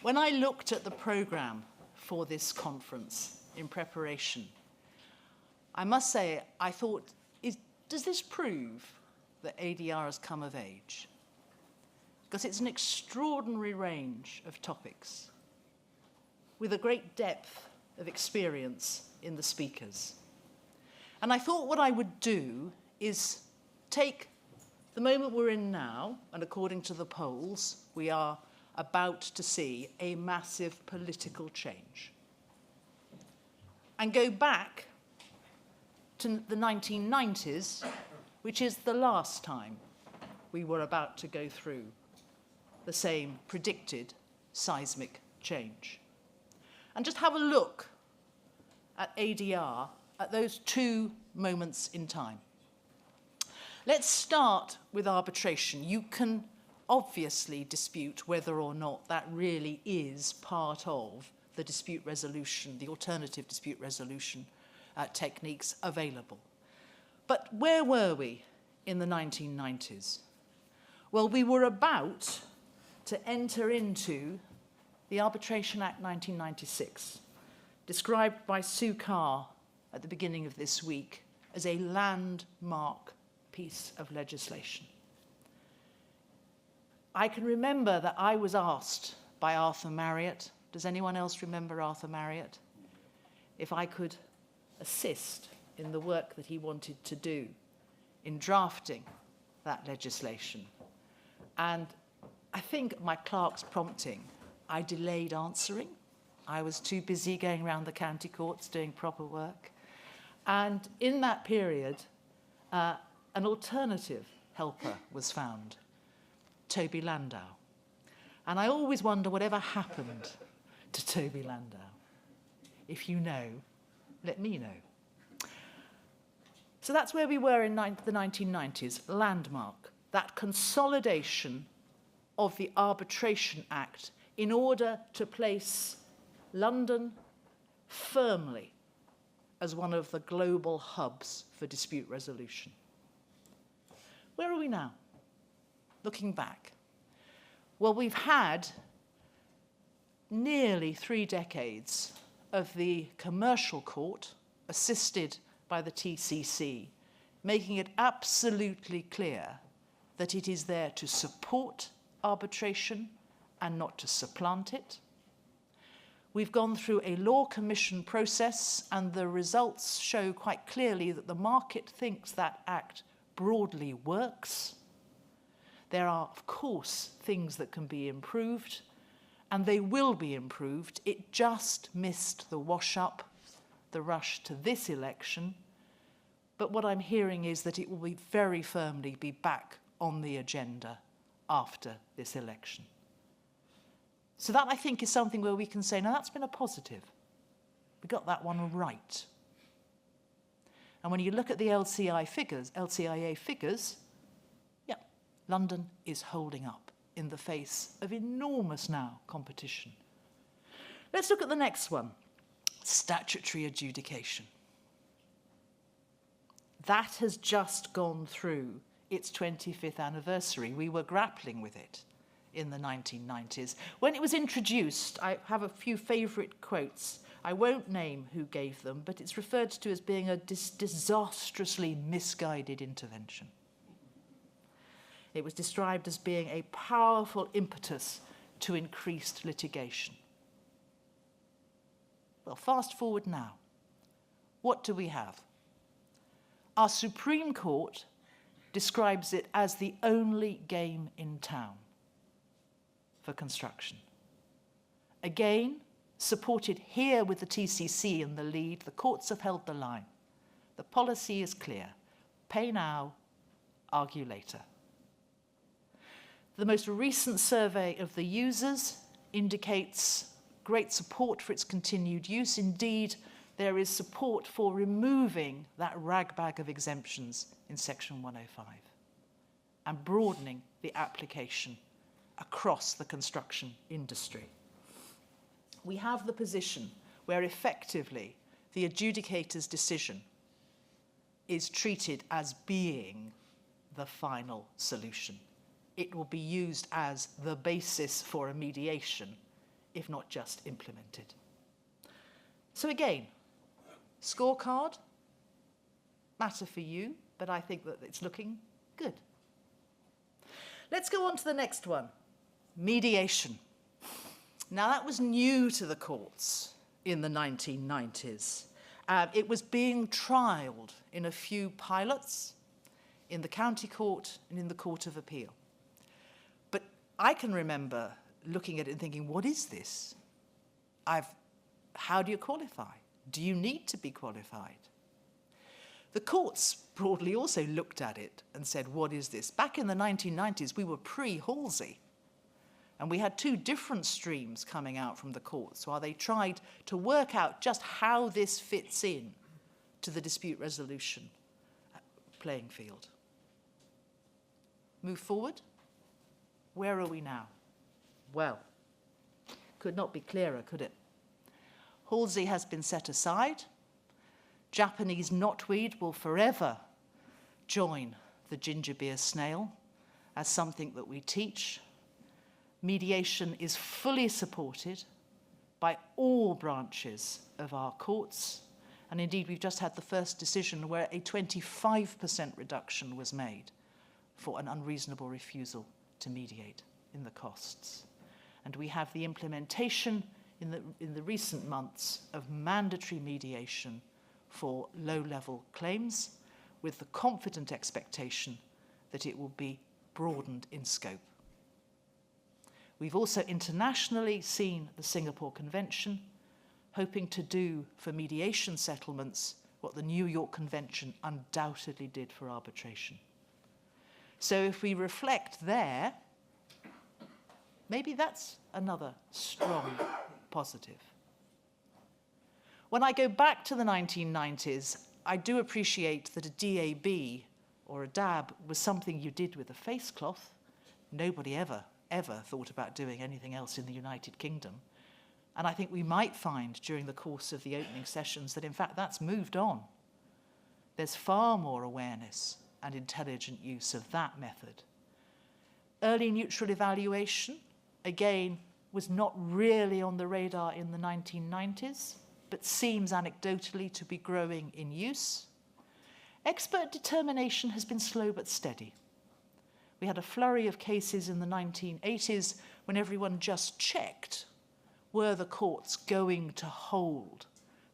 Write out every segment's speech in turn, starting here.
When I looked at the programme for this conference in preparation, I must say, I thought, does this prove that ADR has come of age? Because it's an extraordinary range of topics with a great depth of experience in the speakers. And I thought what I would do is take the moment we're in now, and according to the polls, we are about to see a massive political change, and go back to the 1990s, which is the last time we were about to go through the same predicted seismic change. And just have a look at ADR at those two moments in time. Let's start with arbitration. You can obviously dispute whether or not that really is part of the dispute resolution, the alternative dispute resolution techniques available. But where were we in the 1990s? Well, we were about to enter into the Arbitration Act 1996, described by Sue Carr at the beginning of this week as a landmark piece of legislation. I can remember that I was asked by Arthur Marriott, does anyone else remember Arthur Marriott, if I could assist in the work that he wanted to do in drafting that legislation. And I think at my clerk's prompting, I delayed answering. I was too busy going around the county courts doing proper work. And in that period, an alternative helper was found, Toby Landau. And I always wonder whatever happened to Toby Landau. If you know, let me know. So that's where we were in the 1990s, landmark, that consolidation of the Arbitration Act in order to place London firmly as one of the global hubs for dispute resolution. Where are we now, looking back? Well, we've had nearly 3 decades of the commercial court, assisted by the TCC, making it absolutely clear that it is there to support arbitration and not to supplant it. We've gone through a law commission process, and the results show quite clearly that the market thinks that act broadly works. There are, of course, things that can be improved, and they will be improved. It just missed the wash-up, the rush to this election. But what I'm hearing is that it will be very firmly be back on the agenda after this election. So that, I think, is something where we can say, now that's been a positive. We got that one right. And when you look at the LCIA figures, yeah, London is holding up in the face of enormous now competition. Let's look at the next one, statutory adjudication. That has just gone through its 25th anniversary. We were grappling with it in the 1990s. When it was introduced, I have a few favourite quotes. I won't name who gave them, but it's referred to as being a disastrously misguided intervention. It was described as being a powerful impetus to increased litigation. Well, fast forward now. What do we have? Our Supreme Court describes it as the only game in town for construction. Again, supported here with the TCC in the lead, the courts have held the line. The policy is clear. Pay now, argue later. The most recent survey of the users indicates great support for its continued use. Indeed, there is support for removing that ragbag of exemptions in Section 105 and broadening the application across the construction industry. We have the position where effectively the adjudicator's decision is treated as being the final solution. It will be used as the basis for a mediation if not just implemented. So again, scorecard, matter for you, but I think that it's looking good. Let's go on to the next one, mediation. Now that was new to the courts in the 1990s. It was being trialled in a few pilots in the county court and in the Court of Appeal. But I can remember looking at it and thinking, what is this? How do you qualify? Do you need to be qualified? The courts broadly also looked at it and said, what is this? Back in the 1990s, we were pre-Halsey. And we had two different streams coming out from the courts while they tried to work out just how this fits in to the dispute resolution playing field. Move forward. Where are we now? Well, could not be clearer, could it? Halsey has been set aside. Japanese knotweed will forever join the ginger beer snail as something that we teach. Mediation is fully supported by all branches of our courts. And indeed, we've just had the first decision where a 25% reduction was made for an unreasonable refusal to mediate in the costs. And we have the implementation in the recent months of mandatory mediation for low-level claims, with the confident expectation that it will be broadened in scope. We've also internationally seen the Singapore Convention, hoping to do for mediation settlements what the New York Convention undoubtedly did for arbitration. So if we reflect there, maybe that's another strong positive. When I go back to the 1990s, I do appreciate that a DAB or a DAB was something you did with a face cloth. Nobody ever thought about doing anything else in the United Kingdom. And I think we might find during the course of the opening sessions that in fact that's moved on. There's far more awareness and intelligent use of that method. Early neutral evaluation, again, was not really on the radar in the 1990s, but seems anecdotally to be growing in use. Expert determination has been slow but steady. We had a flurry of cases in the 1980s when everyone just checked, were the courts going to hold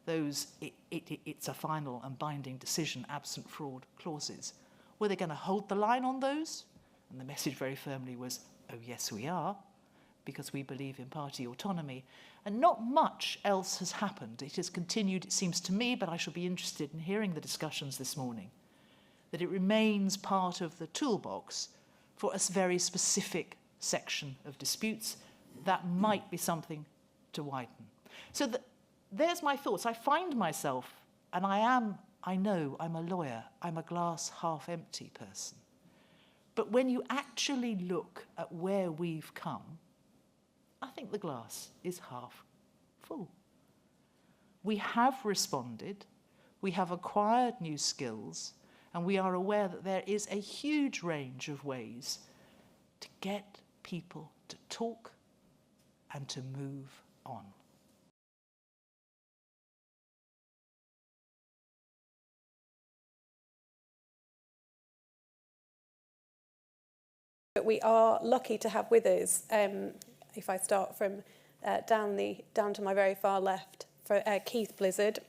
those it's a final and binding decision absent fraud clauses? Were they going to hold the line on those? And the message very firmly was, oh yes we are, because we believe in party autonomy. And not much else has happened. It has continued, it seems to me, but I shall be interested in hearing the discussions this morning, that it remains part of the toolbox for a very specific section of disputes. That might be something to widen. So there's my thoughts. I find myself, and I know I'm a lawyer, I'm a glass half empty person. But when you actually look at where we've come, I think the glass is half full. We have responded, we have acquired new skills, and we are aware that there is a huge range of ways to get people to talk and to move on. But we are lucky to have with us, if I start from down to my very far left, for Keith Blizzard.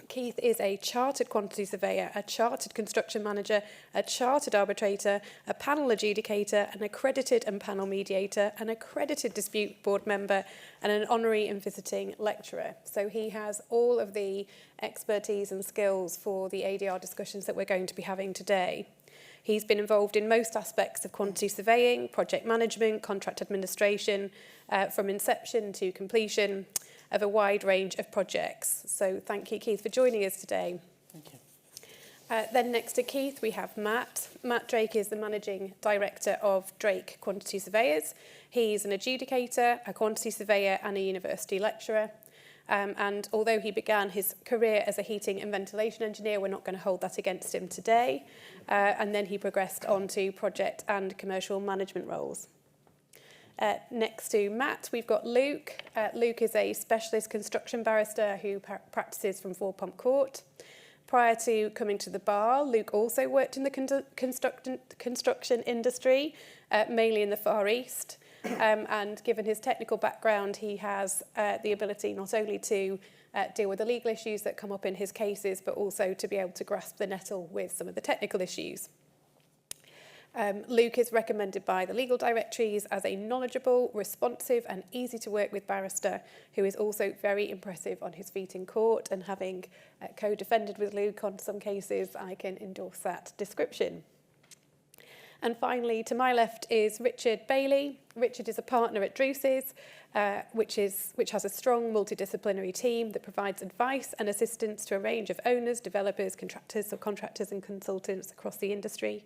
Keith is a chartered quantity surveyor, a chartered construction manager, a chartered arbitrator, a panel adjudicator, an accredited and panel mediator, an accredited dispute board member, and an honorary and visiting lecturer. So he has all of the expertise and skills for the ADR discussions that we're going to be having today. He's been involved in most aspects of quantity surveying, project management, contract administration, from inception to completion of a wide range of projects. So thank you, Keith, for joining us today. Thank you. Then next to Keith, we have Matt. Matt Drake is the Managing Director of Drake Quantity Surveyors. He's an adjudicator, a quantity surveyor, and a university lecturer. And although he began his career as a heating and ventilation engineer, we're not going to hold that against him today. And then he progressed on to project and commercial management roles. Next to Matt, we've got Luke. Luke is a specialist construction barrister who practices from Four Pump Court. Prior to coming to the bar, Luke also worked in the construction industry, mainly in the Far East. And given his technical background, he has the ability not only to deal with the legal issues that come up in his cases, but also to be able to grasp the nettle with some of the technical issues. Luke is recommended by the legal directories as a knowledgeable, responsive and easy to work with barrister who is also very impressive on his feet in court, and having co-defended with Luke on some cases, I can endorse that description. And finally, to my left is Richard Bailey. Richard is a partner at Druce's, which has a strong multidisciplinary team that provides advice and assistance to a range of owners, developers, contractors, subcontractors and consultants across the industry.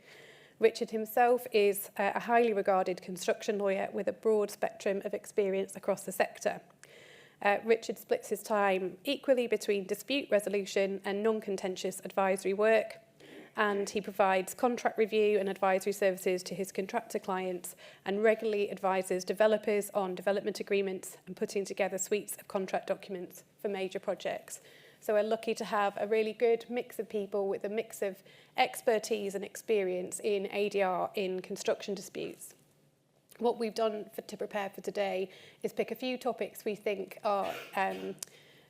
Richard himself is a highly regarded construction lawyer with a broad spectrum of experience across the sector. Richard splits his time equally between dispute resolution and non-contentious advisory work, and he provides contract review and advisory services to his contractor clients and regularly advises developers on development agreements and putting together suites of contract documents for major projects. So we're lucky to have a really good mix of people with a mix of expertise and experience in ADR in construction disputes. What we've done to prepare for today is pick a few topics we think are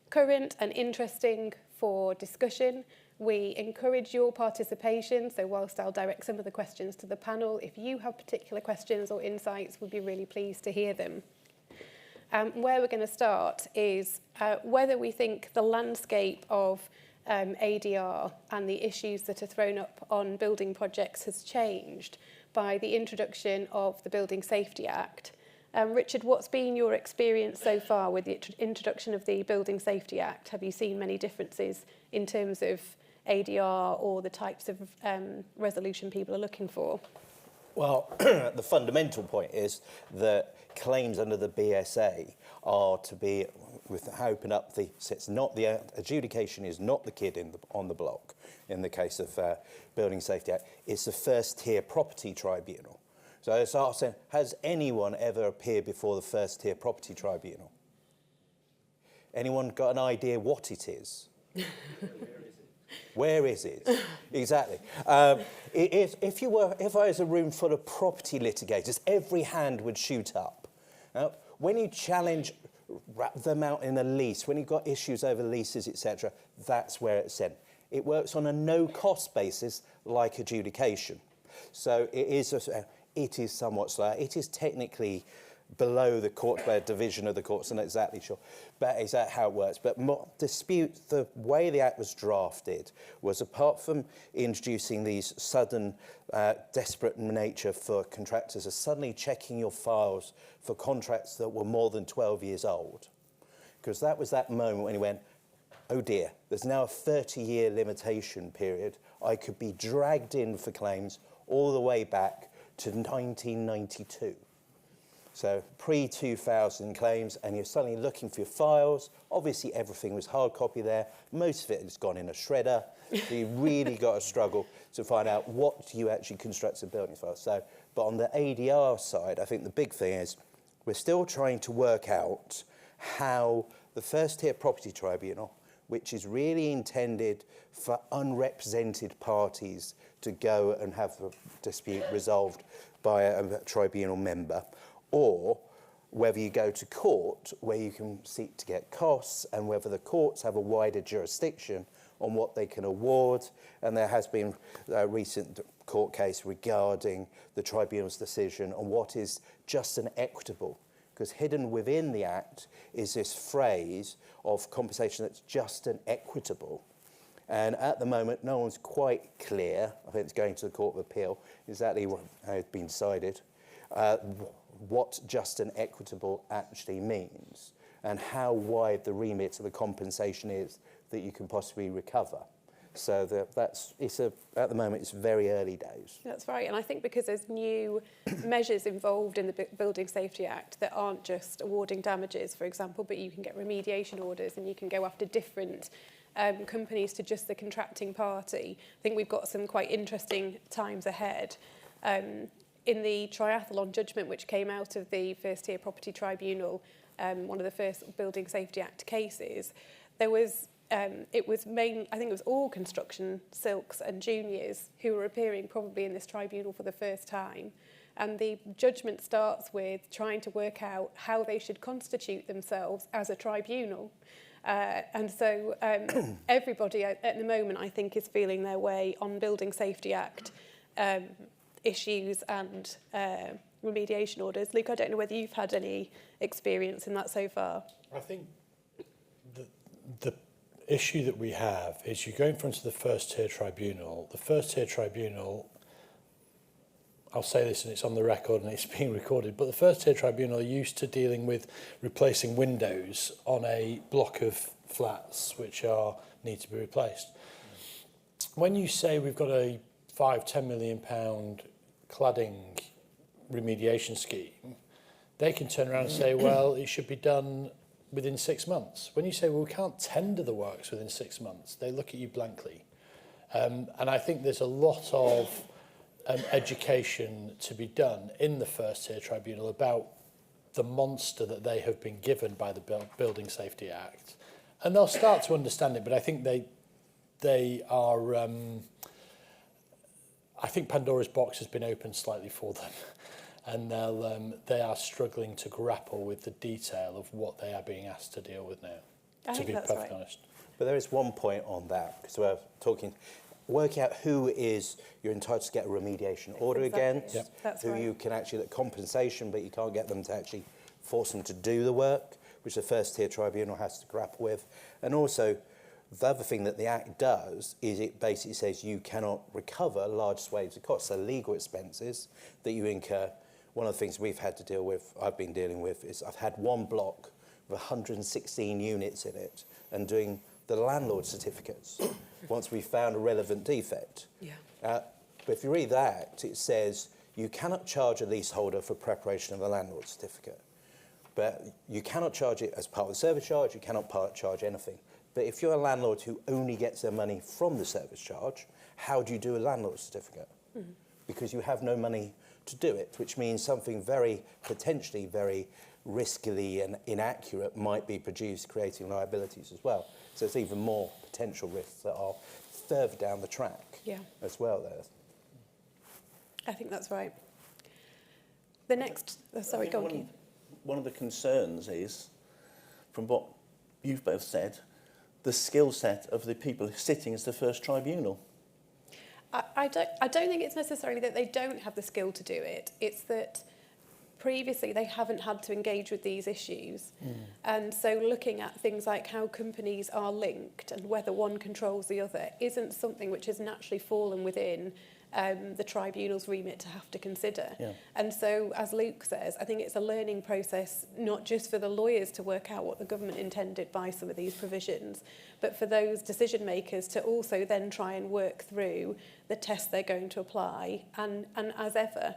current and interesting for discussion. We encourage your participation, so whilst I'll direct some of the questions to the panel, if you have particular questions or insights, we'd be really pleased to hear them. Where we're going to start is whether we think the landscape of ADR and the issues that are thrown up on building projects has changed by the introduction of the Building Safety Act. Richard, what's been your experience so far with the introduction of the Building Safety Act? Have you seen many differences in terms of ADR or the types of resolution people are looking for? Well, the fundamental point is that claims under the BSA are to be, with open up the, so it's not the adjudication is not the kid on the block in the case of Building Safety Act. It's the first tier property tribunal. So it's asking, has anyone ever appeared before the first tier property tribunal? Anyone got an idea what it is? Where is it? Exactly. If I was a room full of property litigators, every hand would shoot up. Now, when you challenge, wrap them out in a lease, when you've got issues over leases, etc., that's where it's in. It works on a no-cost basis, like adjudication. So it is somewhat slow. It is technically below the court, where division of the courts, I'm not exactly sure, but is that how it works? But dispute, the way the Act was drafted was, apart from introducing these sudden, desperate nature for contractors of suddenly checking your files for contracts that were more than 12 years old, because that was that moment when he went, oh dear, there's now a 30-year limitation period. I could be dragged in for claims all the way back to 1992. So pre-2000 claims, and you're suddenly looking for your files. Obviously, everything was hard copy there. Most of it has gone in a shredder. So you really got to struggle to find out what you actually construct a building file. So, but on the ADR side, I think the big thing is we're still trying to work out how the first tier property tribunal, which is really intended for unrepresented parties to go and have a dispute resolved by a tribunal member, or whether you go to court where you can seek to get costs, and whether the courts have a wider jurisdiction on what they can award. And there has been a recent court case regarding the tribunal's decision on what is just and equitable, because hidden within the Act is this phrase of compensation that's just and equitable. And at the moment, no one's quite clear, I think it's going to the Court of Appeal, exactly what has been decided, what just and equitable actually means, and how wide the remit of the compensation is that you can possibly recover. So at the moment, it's very early days. That's right, and I think because there's new measures involved in the Building Safety Act that aren't just awarding damages, for example, but you can get remediation orders and you can go after different companies to just the contracting party. I think we've got some quite interesting times ahead. in the triathlon judgment which came out of the First Tier Property Tribunal, one of the first Building Safety Act cases, there was it was I think it was all construction silks and juniors who were appearing probably in this tribunal for the first time. And the judgment starts with trying to work out how they should constitute themselves as a tribunal. And so everybody at the moment, I think, is feeling their way on Building Safety Act issues and remediation orders. Luke, I don't know whether you've had any experience in that so far. I think the issue that we have is you go in front of the First Tier Tribunal. The First Tier Tribunal, I'll say this and it's on the record and it's being recorded, but the First Tier Tribunal are used to dealing with replacing windows on a block of flats which need to be replaced. When you say we've got a £5-10 million cladding remediation scheme, they can turn around and say, well, it should be done within 6 months. When you say, well, we can't tender the works within 6 months, they look at you blankly. And I think there's a lot of education to be done in the First Tier Tribunal about the monster that they have been given by the Building Safety Act. And they'll start to understand it, but I think they are... I think Pandora's box has been opened slightly for them. And they are struggling to grapple with the detail of what they are being asked to deal with now, to be perfectly honest. But there is one point on that, because we're talking, working out who you're entitled to get a remediation order against, who you can actually get compensation, but you can't get them to actually force them to do the work, which the First Tier Tribunal has to grapple with. And also, the other thing that the Act does is it basically says you cannot recover large swathes of costs, so legal expenses that you incur. One of the things we've had to deal with, I've been dealing with, is I've had one block with 116 units in it and doing the landlord certificates once we found a relevant defect. Yeah. But if you read the Act, it says you cannot charge a leaseholder for preparation of a landlord certificate. But you cannot charge it as part of the service charge, you cannot charge anything. But if you're a landlord who only gets their money from the service charge, how do you do a landlord certificate? Mm-hmm. Because you have no money to do it, which means something potentially very riskily and inaccurate might be produced, creating liabilities as well. So it's even more potential risks that are further down the track as well there. I think that's right. The next... sorry, go on, Keith. One of the concerns is, from what you've both said, the skill set of the people sitting as the first tribunal. I don't think it's necessarily that they don't have the skill to do it. It's that previously they haven't had to engage with these issues. And so looking at things like how companies are linked and whether one controls the other isn't something which has naturally fallen within the tribunal's remit to have to consider. Yeah. And so, as Luke says, I think it's a learning process, not just for the lawyers to work out what the government intended by some of these provisions, but for those decision makers to also then try and work through the tests they're going to apply. And as ever,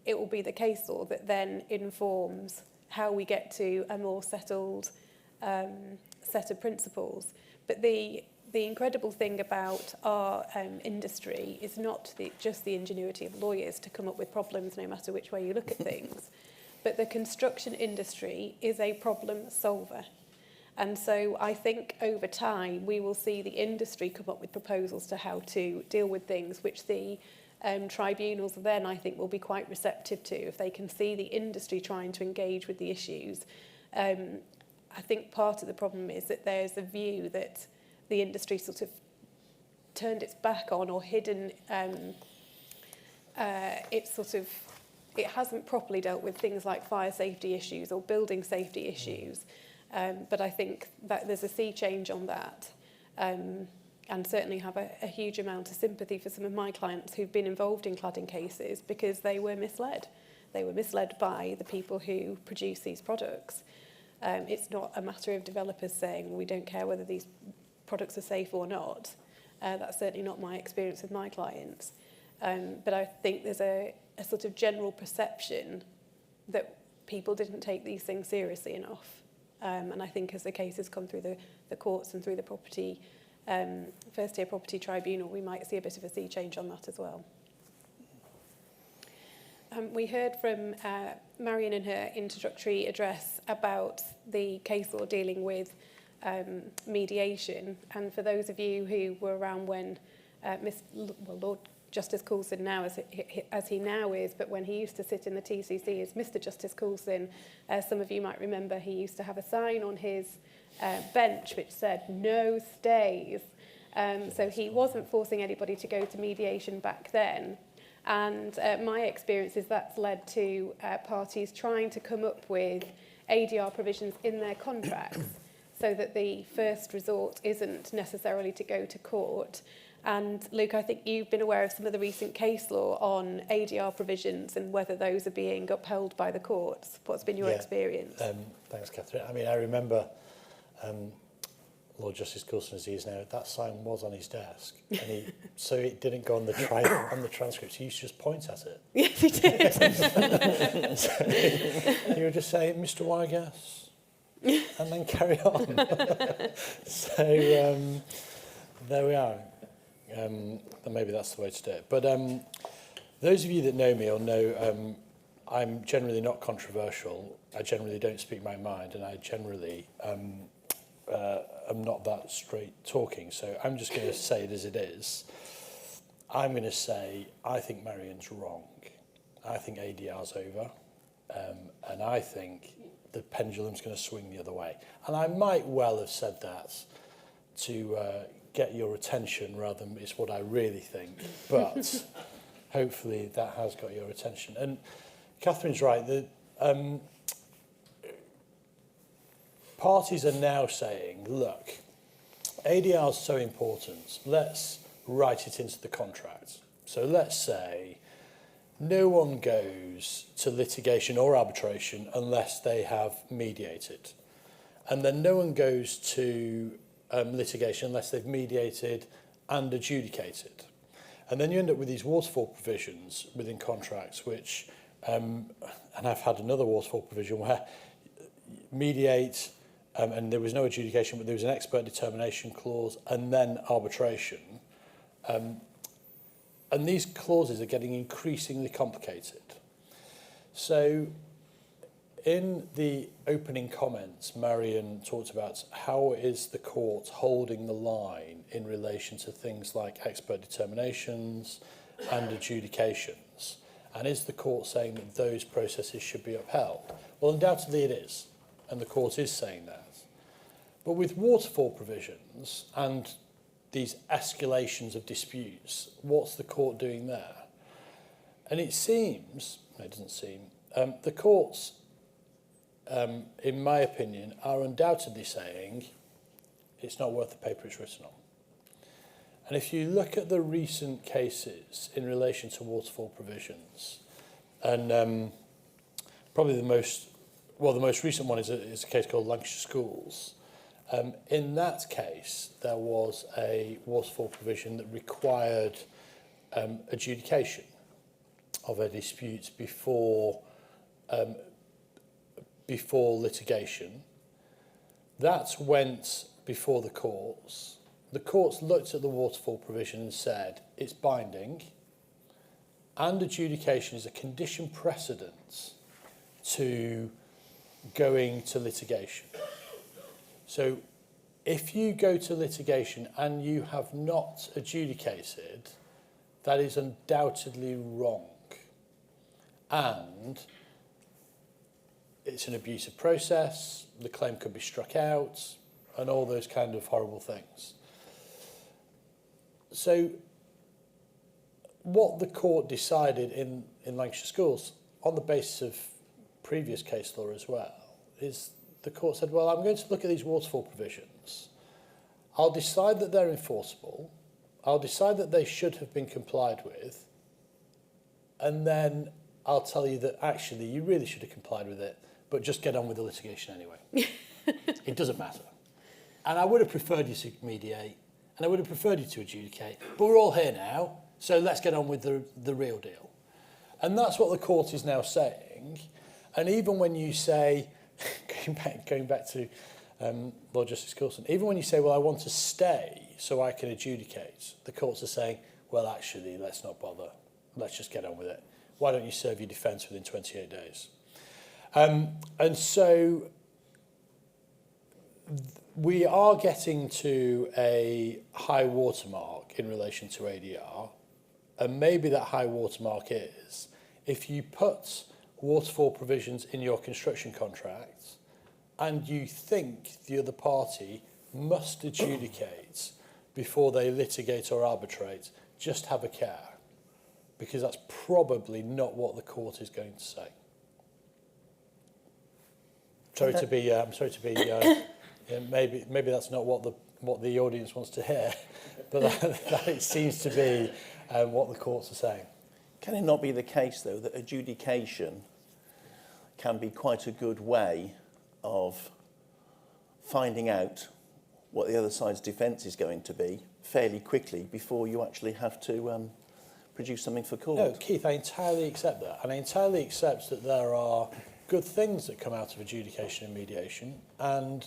it will be the case law that then informs how we get to a more settled set of principles. But the incredible thing about our industry is not just the ingenuity of lawyers to come up with problems no matter which way you look at things, but the construction industry is a problem solver. And so I think over time we will see the industry come up with proposals to how to deal with things which the tribunals then I think will be quite receptive to if they can see the industry trying to engage with the issues. I think part of the problem is that there's a view that the industry sort of turned its back on or hidden it hasn't properly dealt with things like fire safety issues or building safety issues. But I think that there's a sea change on that. And certainly have a huge amount of sympathy for some of my clients who've been involved in cladding cases because they were misled. They were misled by the people who produce these products. It's not a matter of developers saying, well, we don't care whether these products are safe or not. That's certainly not my experience with my clients. But I think there's a sort of general perception that people didn't take these things seriously enough. And I think as the cases come through the courts and through the property, First Tier Property Tribunal, we might see a bit of a sea change on that as well. We heard from Marion in her introductory address about the case law dealing with mediation. And for those of you who were around when Lord Justice Coulson now, as he now is, but when he used to sit in the TCC as Mr. Justice Coulson, some of you might remember he used to have a sign on his bench which said, "No stays." So he wasn't forcing anybody to go to mediation back then. And my experience is that's led to parties trying to come up with ADR provisions in their contracts so that the first resort isn't necessarily to go to court. And Luke, I think you've been aware of some of the recent case law on ADR provisions and whether those are being upheld by the courts. What's been your experience? Thanks, Catherine. I mean, I remember Lord Justice Coulson, as he is now, that sign was on his desk, and so it didn't go on the transcript. He used to just point at it. Yes, he did. So he would just say, "Mr. Wygass," and then carry on. So there we are. And maybe that's the way to do it. But those of you that know me will know I'm generally not controversial. I generally don't speak my mind, and I generally am not that straight talking. So I'm just going to say it as it is. I'm going to say I think Marion's wrong. I think ADR's over, and I think the pendulum's going to swing the other way. And I might well have said that to get your attention rather than it's what I really think. But hopefully that has got your attention. And Catherine's right. The parties are now saying, look, ADR is so important. Let's write it into the contract. So let's say no one goes to litigation or arbitration unless they have mediated. And then no one goes to litigation unless they've mediated and adjudicated. And then you end up with these waterfall provisions within contracts, which, and I've had another waterfall provision where mediate, and there was no adjudication, but there was an expert determination clause and then arbitration. And these clauses are getting increasingly complicated. So in the opening comments, Marion talked about how is the court holding the line in relation to things like expert determinations and adjudications. And is the court saying that those processes should be upheld? Well, undoubtedly it is, and the court is saying that. But with waterfall provisions and these escalations of disputes, what's the court doing there? And it seems, no, it doesn't seem, the courts, in my opinion, are undoubtedly saying it's not worth the paper it's written on. And if you look at the recent cases in relation to waterfall provisions, and probably the most recent one is a case called Lancashire Schools. In that case, there was a waterfall provision that required adjudication of a dispute before litigation. That went before the courts. The courts looked at the waterfall provision and said it's binding, and adjudication is a condition precedent to going to litigation. So if you go to litigation and you have not adjudicated, that is undoubtedly wrong. And it's an abusive process, the claim could be struck out, and all those kind of horrible things. So what the court decided in Lancashire Schools, on the basis of previous case law as well, is the court said, well, I'm going to look at these waterfall provisions. I'll decide that they're enforceable. I'll decide that they should have been complied with. And then I'll tell you that actually you really should have complied with it, but just get on with the litigation anyway. It doesn't matter. And I would have preferred you to mediate, and I would have preferred you to adjudicate, but we're all here now, so let's get on with the real deal. And that's what the court is now saying. And even when you say, going back to Lord Justice Coulson, even when you say, well, I want to stay so I can adjudicate, the courts are saying, well, actually, let's not bother. Let's just get on with it. why don't you serve your defence within 28 days? And so we are getting to a high watermark in relation to ADR, and maybe that high watermark is if you put waterfall provisions in your construction contract and you think the other party must adjudicate before they litigate or arbitrate, just have a care, because that's probably not what the court is going to say. Sorry to be, maybe that's not what the audience wants to hear, but that it seems to be what the courts are saying. Can it not be the case, though, that adjudication can be quite a good way of finding out what the other side's defence is going to be fairly quickly before you actually have to produce something for court? No, Keith, I entirely accept that. And I entirely accept that there are good things that come out of adjudication and mediation. And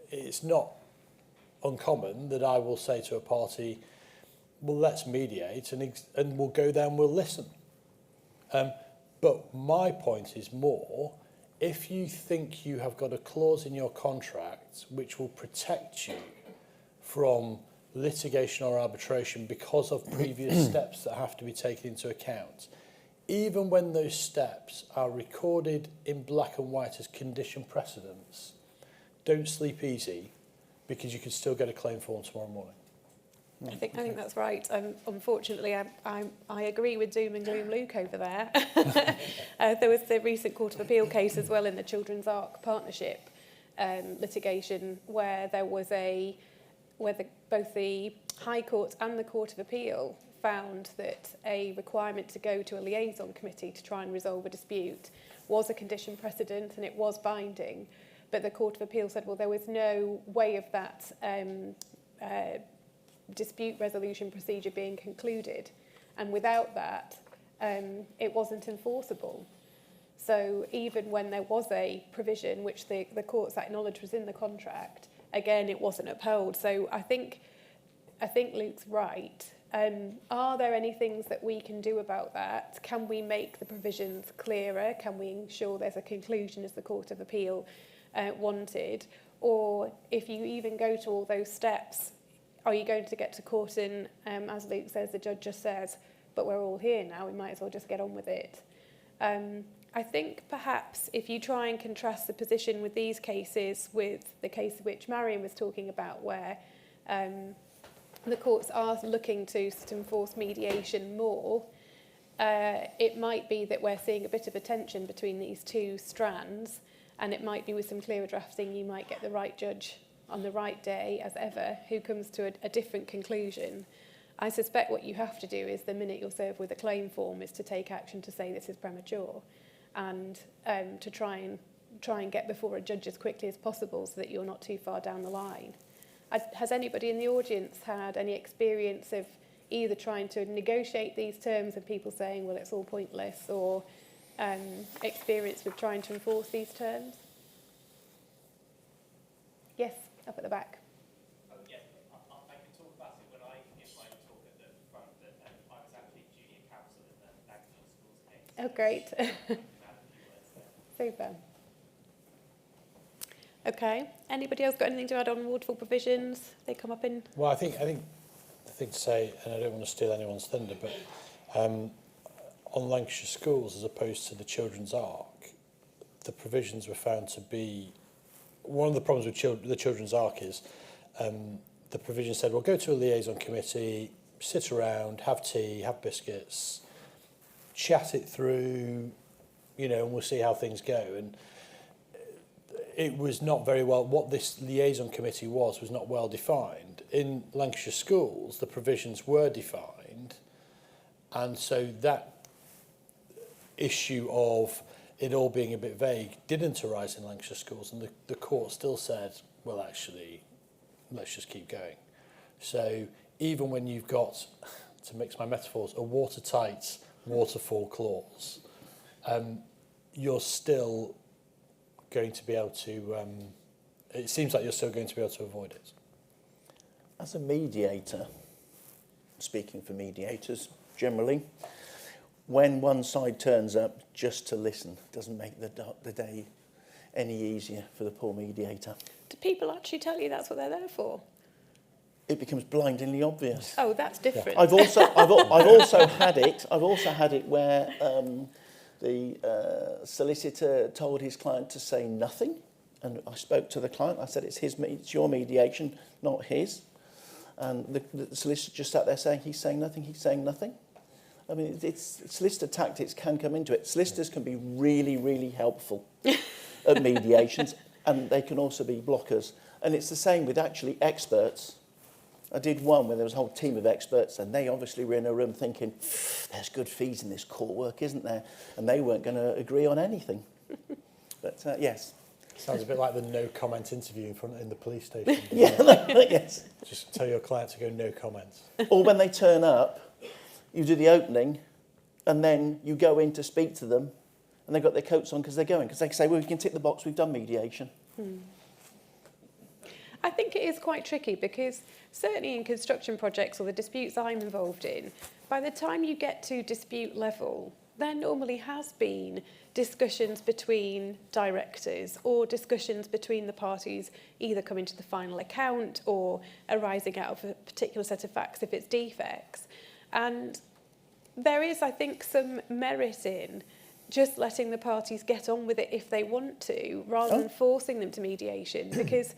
it's not uncommon that I will say to a party, well, let's mediate, and we'll go there and we'll listen. But my point is more, if you think you have got a clause in your contract which will protect you from litigation or arbitration because of previous steps that have to be taken into account, even when those steps are recorded in black and white as condition precedents, don't sleep easy, because you can still get a claim form tomorrow morning. I think that's right. Unfortunately, I agree with doom and gloom Luke over there. There was the recent Court of Appeal case as well in the Children's Ark Partnership litigation, where there was both the High Court and the Court of Appeal found that a requirement to go to a liaison committee to try and resolve a dispute was a condition precedent and it was binding. But the Court of Appeal said, well, there was no way of that dispute resolution procedure being concluded, and without that it wasn't enforceable. So even when there was a provision which the courts acknowledged was in the contract, again it wasn't upheld. So I think Luke's right. Are there any things that we can do about that? Can we make the provisions clearer? Can we ensure there's a conclusion as the Court of Appeal wanted? Or if you even go to all those steps, are you going to get to court and, as Luke says, the judge just says, but we're all here now, we might as well just get on with it. I think perhaps if you try and contrast the position with these cases with the case which Marion was talking about, where the courts are looking to enforce mediation more, it might be that we're seeing a bit of a tension between these two strands, and it might be with some clearer drafting you might get the right judge on the right day as ever who comes to a different conclusion. I suspect what you have to do is the minute you're served with a claim form is to take action to say this is premature, and to try and get before a judge as quickly as possible so that you're not too far down the line. Has anybody in the audience had any experience of either trying to negotiate these terms and people saying, well, it's all pointless, or experience with trying to enforce these terms? Yes, up at the back. Yeah, I can talk about it. When I give my talk at the front, that I was actually junior counsel in the Lancashire Schools case. Oh, great. Super. Okay. Anybody else got anything to add on waterfall provisions? They come up in. Well, I think the thing to say, and I don't want to steal anyone's thunder, but on Lancashire Schools, as opposed to the Children's Ark, the provisions were found to be one of the problems with the Children's Ark is the provision said, well, go to a liaison committee, sit around, have tea, have biscuits, chat it through, and we'll see how things go. And it was not very well, what this liaison committee was not well defined. In Lancashire Schools, the provisions were defined, and so that issue of it all being a bit vague didn't arise in Lancashire Schools, and the court still said, well, actually, let's just keep going. So even when you've got, to mix my metaphors, a watertight waterfall clause, you're still going to be able to, it seems like you're still going to be able to avoid it. As a mediator, speaking for mediators generally, when one side turns up just to listen doesn't make the day any easier for the poor mediator. Do people actually tell you that's what they're there for? It becomes blindingly obvious. Oh, that's different. I've also had it where the solicitor told his client to say nothing, and I spoke to the client. I said, it's your mediation, not his. And the solicitor just sat there saying, he's saying nothing. I mean, solicitor tactics can come into it. Solicitors can be really, really helpful at mediations, and they can also be blockers. And it's the same with actually experts. I did one where there was a whole team of experts, and they obviously were in a room thinking, there's good fees in this court work, isn't there? And they weren't going to agree on anything. But yes. Sounds a bit like the no comment interview in the police station. Yeah, yes. Just tell your client to go no comments. Or when they turn up, you do the opening, and then you go in to speak to them, and they've got their coats on because they're going. Because they say, well, we can tick the box, we've done mediation. I think it is quite tricky because certainly in construction projects or the disputes I'm involved in, by the time you get to dispute level, there normally has been discussions between directors or discussions between the parties either coming to the final account or arising out of a particular set of facts if it's defects. And there is, I think, some merit in just letting the parties get on with it if they want to, rather than forcing them to mediation, because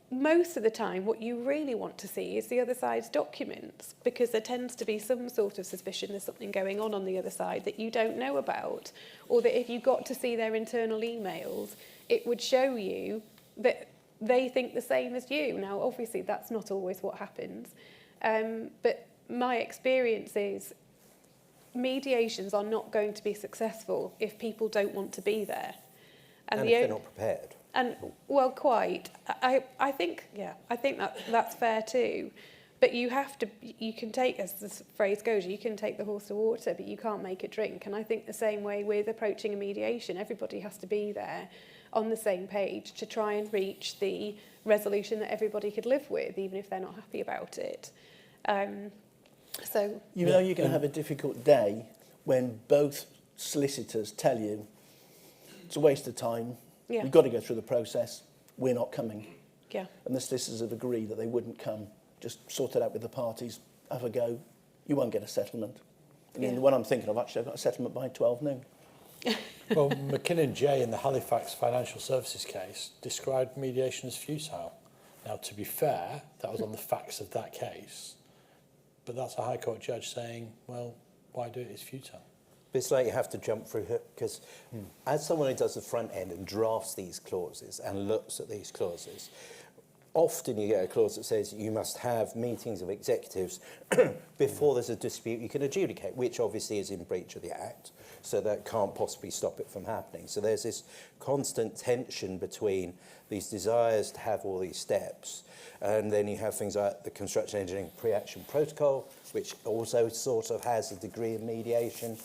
most of the time what you really want to see is the other side's documents, because there tends to be some sort of suspicion there's something going on the other side that you don't know about, or that if you got to see their internal emails, it would show you that they think the same as you. Now, obviously, that's not always what happens, but my experience is mediations are not going to be successful if people don't want to be there. And if they're not prepared. And, well, quite. I think that's fair too. But you can take, as the phrase goes, you can take the horse to water, but you can't make it drink. And I think the same way with approaching a mediation, everybody has to be there on the same page to try and reach the resolution that everybody could live with, even if they're not happy about it. So you know you're going to have a difficult day when both solicitors tell you it's a waste of time, you've got to go through the process, we're not coming. Yeah. And the solicitors have agreed that they wouldn't come, just sort it out with the parties, have a go, you won't get a settlement. I mean, the one I'm thinking of, actually, I've got a settlement by 12 noon. Well, McKinnon J in the Halifax Financial Services case described mediation as futile. Now, to be fair, that was on the facts of that case, but that's a High Court judge saying, well, why do it? It's futile. But it's like you have to jump through it, because as someone who does the front end and drafts these clauses and looks at these clauses, often you get a clause that says you must have meetings of executives before there's a dispute you can adjudicate, which obviously is in breach of the Act, so that can't possibly stop it from happening. So there's this constant tension between these desires to have all these steps, and then you have things like the construction engineering pre-action protocol, which also sort of has a degree of mediation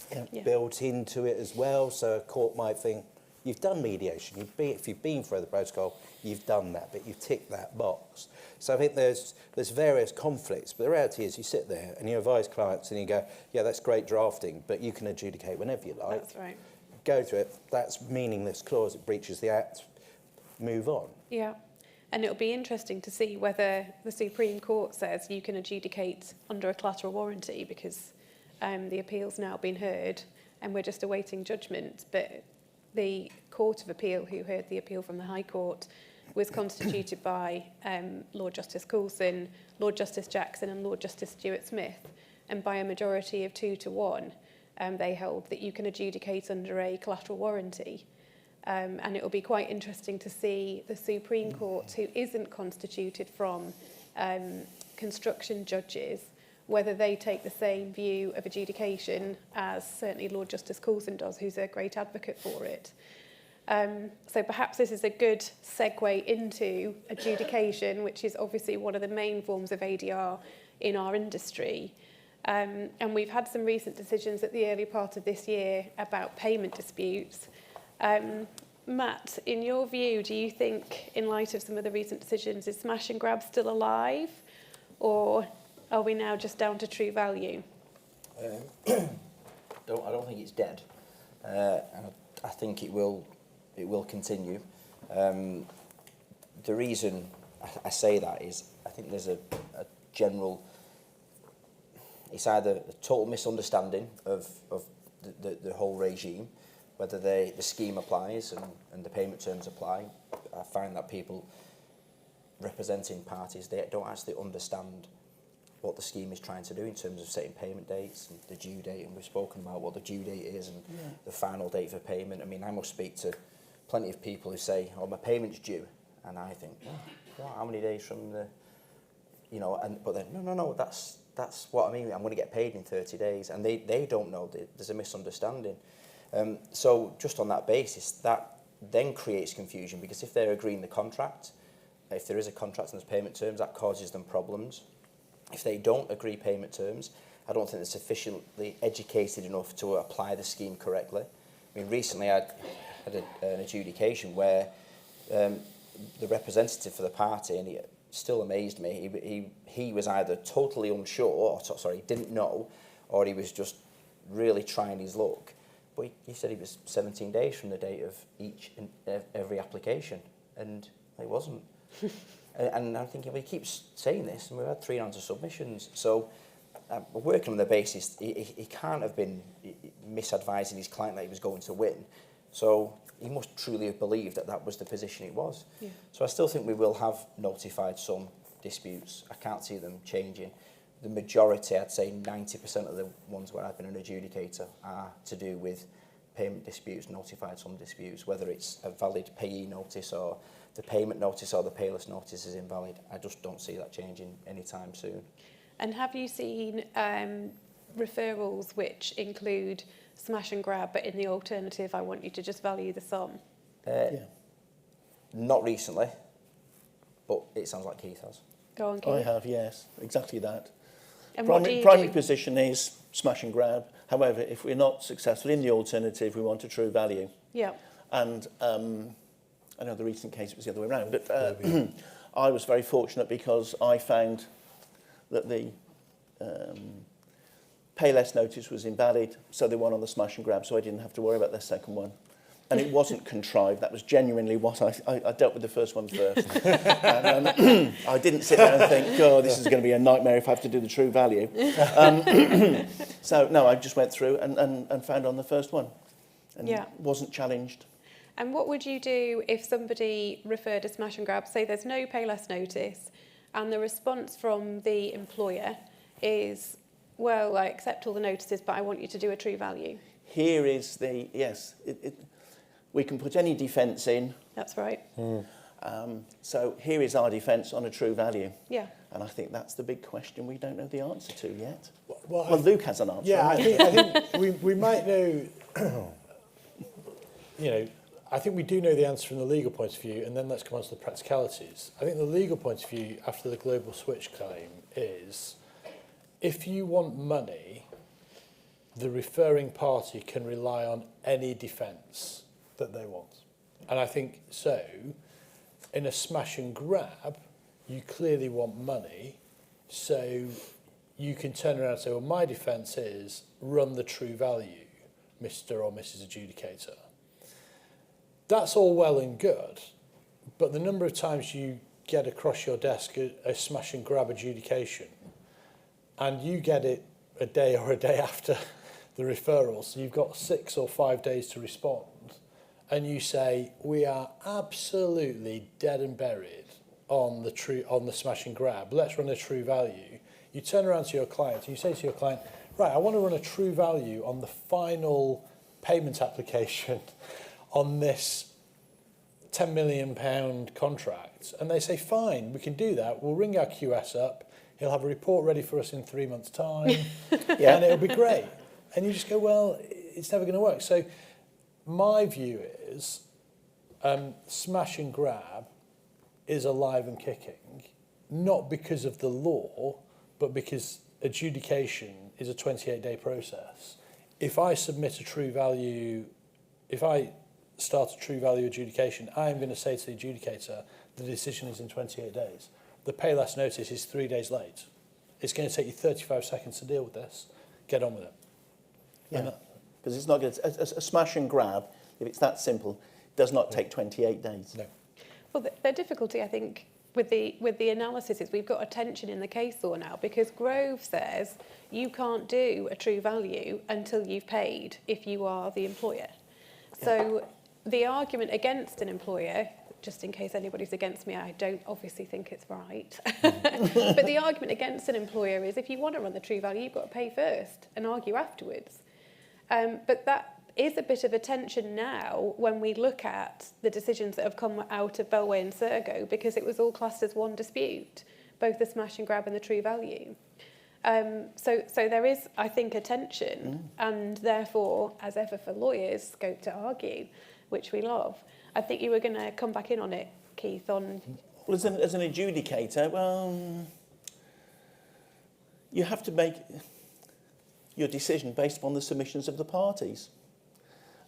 built into it as well. So a court might think, you've done mediation, if you've been through the protocol, you've done that, but you've ticked that box. So I think there's various conflicts, but the reality is you sit there and you advise clients and you go, yeah, that's great drafting, but you can adjudicate whenever you like. that's right. Go through it, that's meaningless clause, it breaches the Act, move on. Yeah. And it'll be interesting to see whether the Supreme Court says you can adjudicate under a collateral warranty, because the appeal's now been heard and we're just awaiting judgment. But the Court of Appeal, who heard the appeal from the High Court, was constituted by Lord Justice Coulson, Lord Justice Jackson and Lord Justice Stuart Smith. And by a majority of 2-1, they held that you can adjudicate under a collateral warranty. And it will be quite interesting to see the Supreme Court, who isn't constituted from construction judges, whether they take the same view of adjudication as certainly Lord Justice Coulson does, who's a great advocate for it. So perhaps this is a good segue into adjudication, which is obviously one of the main forms of ADR in our industry. And we've had some recent decisions at the early part of this year about payment disputes. Matt, in your view, do you think, in light of some of the recent decisions, is smash and grab still alive, or are we now just down to true value? don't think it's dead. And I think it will continue. The reason I say that is I think there's a general, it's either a total misunderstanding of the whole regime, whether the scheme applies and the payment terms apply. I find that people representing parties, they don't actually understand what the scheme is trying to do in terms of setting payment dates and the due date, and we've spoken about what the due date is and the final date for payment. I mean, I must speak to plenty of people who say, oh, my payment's due, and I think, well, how many days from the, you know, but then, no, that's what I mean, I'm going to get paid in 30 days, and they don't know, there's a misunderstanding. So just on that basis, that then creates confusion, because if they're agreeing the contract, if there is a contract and there's payment terms, that causes them problems. If they don't agree payment terms, I don't think they're sufficiently educated enough to apply the scheme correctly. I mean, recently I had an adjudication where the representative for the party, and he still amazed me, he was either totally unsure, or sorry, didn't know, or he was just really trying his luck. But he said it was 17 days from the date of each and every application, and it wasn't. And I'm thinking, well, he keeps saying this, and we've had 3 rounds of submissions. So we're working on the basis he can't have been misadvising his client that he was going to win. So he must truly have believed that that was the position it was. Yeah. So I still think we will have notified some disputes. I can't see them changing. The majority, I'd say 90% of the ones where I've been an adjudicator, are to do with payment disputes, notified some disputes, whether it's a valid payee notice or the payment notice or the payless notice is invalid. I just don't see that changing anytime soon. And have you seen referrals which include smash and grab, but in the alternative, I want you to just value the sum? Not recently, but it sounds like Keith has. Go on, Keith. I have, yes, exactly that. And what do you Primary do? position is smash and grab. However, if we're not successful in the alternative, we want a true value. Yeah. And I know the recent case was the other way around, but I was very fortunate because I found that the pay less notice was invalid, so they won on the smash and grab, so I didn't have to worry about their second one. And it wasn't contrived. That was genuinely what I dealt with the first one first. And, I didn't sit there and think, oh, this is going to be a nightmare if I have to do the true value. So, no, I just went through and found on the first one. And wasn't challenged. And what would you do if somebody referred a smash and grab, say there's no pay less notice, and the response from the employer is, well, I accept all the notices, but I want you to do a true value? Here is the, yes, we can put any defence in. That's right. So here is our defence on a true value. Yeah. And I think that's the big question we don't know the answer to yet. Well, Luke has an answer. Yeah, I think we might know, you know, I think we do know the answer from the legal point of view, and then let's come on to the practicalities. I think the legal point of view after the global switch claim is, if you want money, the referring party can rely on any defence that they want. And I think so, in a smash and grab, you clearly want money, so you can turn around and say, well, my defence is run the true value, Mr. or Mrs. Adjudicator. That's all well and good, but the number of times you get across your desk a smash and grab adjudication, and you get it a day or a day after the referral, so you've got 6 or 5 days to respond, and you say, we are absolutely dead and buried on the smash and grab, let's run a true value. You turn around to your client and you say to your client, right, I want to run a true value on the final payment application on this £10 million contract. And they say, fine, we can do that. We'll ring our QS up. He'll have a report ready for us in 3 months' time. And it'll be great. And you just go, well, it's never going to work. So my view is smash and grab is alive and kicking, not because of the law, but because adjudication is a 28-day process. If I submit a true value, if I start a true value adjudication, I am going to say to the adjudicator, the decision is in 28 days. The pay less notice is 3 days late. It's going to take you 35 seconds to deal with this. Get on with it. Yeah. Because it's not a smash and grab, if it's that simple, does not take 28 days. No. Well, the difficulty, I think, with the analysis is we've got a tension in the case law now, because Grove says you can't do a true value until you've paid if you are the employer. So the argument against an employer, just in case anybody's against me, I don't obviously think it's right. But the argument against an employer is if you want to run the true value, you've got to pay first and argue afterwards. But that is a bit of a tension now when we look at the decisions that have come out of Bellway and Sergo, because it was all classed as one dispute, both the smash and grab and the true value. So there is, I think, a tension, and therefore, as ever for lawyers, scope to argue, which we love. I think you were going to come back in on it, Keith, on... Well, as an adjudicator, well, you have to make your decision based upon the submissions of the parties.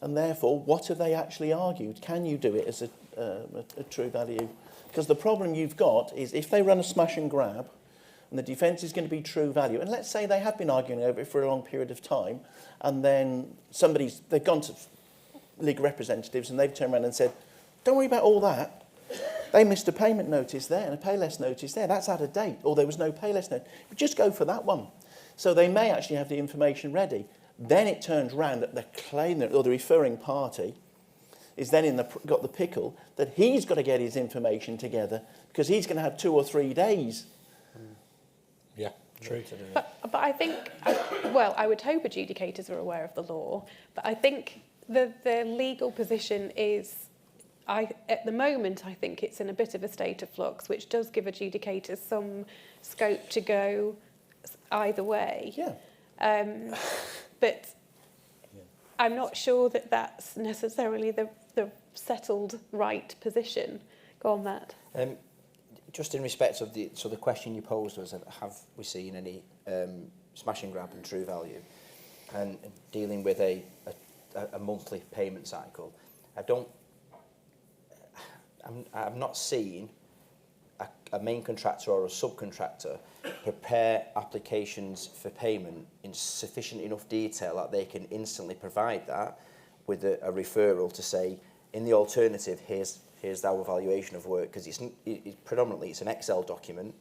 And therefore, what have they actually argued? Can you do it as a true value? Because the problem you've got is if they run a smash and grab, and the defence is going to be true value, and let's say they have been arguing over it for a long period of time, and then they've gone to legal representatives and they've turned around and said, don't worry about all that. They missed a payment notice there and a pay less notice there. That's out of date, or there was no pay less notice. Just go for that one. So they may actually have the information ready. Then it turns round that the claimant or the referring party is then got the pickle that he's got to get his information together because he's going to have 2 or 3 days. Yeah, true. But I think, I would hope adjudicators are aware of the law, but I think the legal position is, at the moment, I think it's in a bit of a state of flux, which does give adjudicators some scope to go either way. Yeah. But I'm not sure that that's necessarily the settled right position. Go on, Matt. Just in respect of the question you posed was, have we seen any smash and grab and true value, and dealing with a monthly payment cycle? I've not seen a main contractor or a subcontractor prepare applications for payment in sufficient enough detail that they can instantly provide that with a referral to say, in the alternative, here's our evaluation of work, because predominantly it's an Excel document.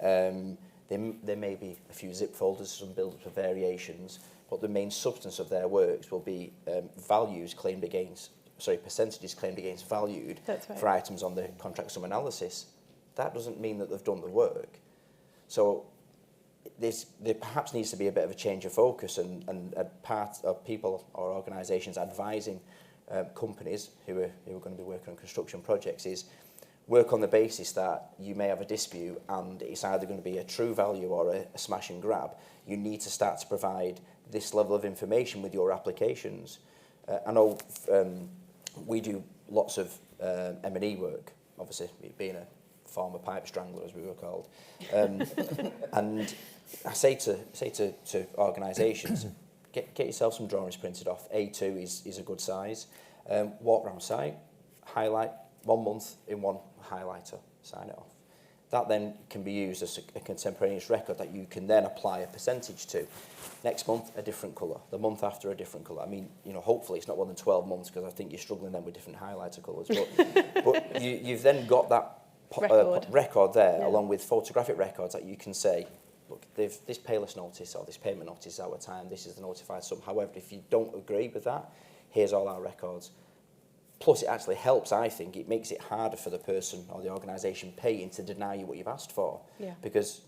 There may be a few zip folders, some build-ups of variations, but the main substance of their works will be percentages claimed against valued for items on the contract sum analysis. That doesn't mean that they've done the work. So there perhaps needs to be a bit of a change of focus, and a part of people or organisations advising companies who are going to be working on construction projects is work on the basis that you may have a dispute and it's either going to be a true value or a smash and grab. You need to start to provide this level of information with your applications. I know we do lots of M&E work, obviously being a former pipe strangler, as we were called. And I say to organisations, get yourself some drawings printed off. A2 is a good size. Walk around site, highlight 1 month in one highlighter, sign it off. That then can be used as a contemporaneous record that you can then apply a percentage to. Next month, a different colour. The month after, a different colour. I mean, hopefully it's not more than 12 months, because I think you're struggling then with different highlighter colours. But you've then got that record there, along with photographic records that you can say, look, this payless notice or this payment notice is our time, this is the notified sum. However, if you don't agree with that, here's all our records. Plus, it actually helps, I think, it makes it harder for the person or the organisation paying to deny you what you've asked for. Yeah. Because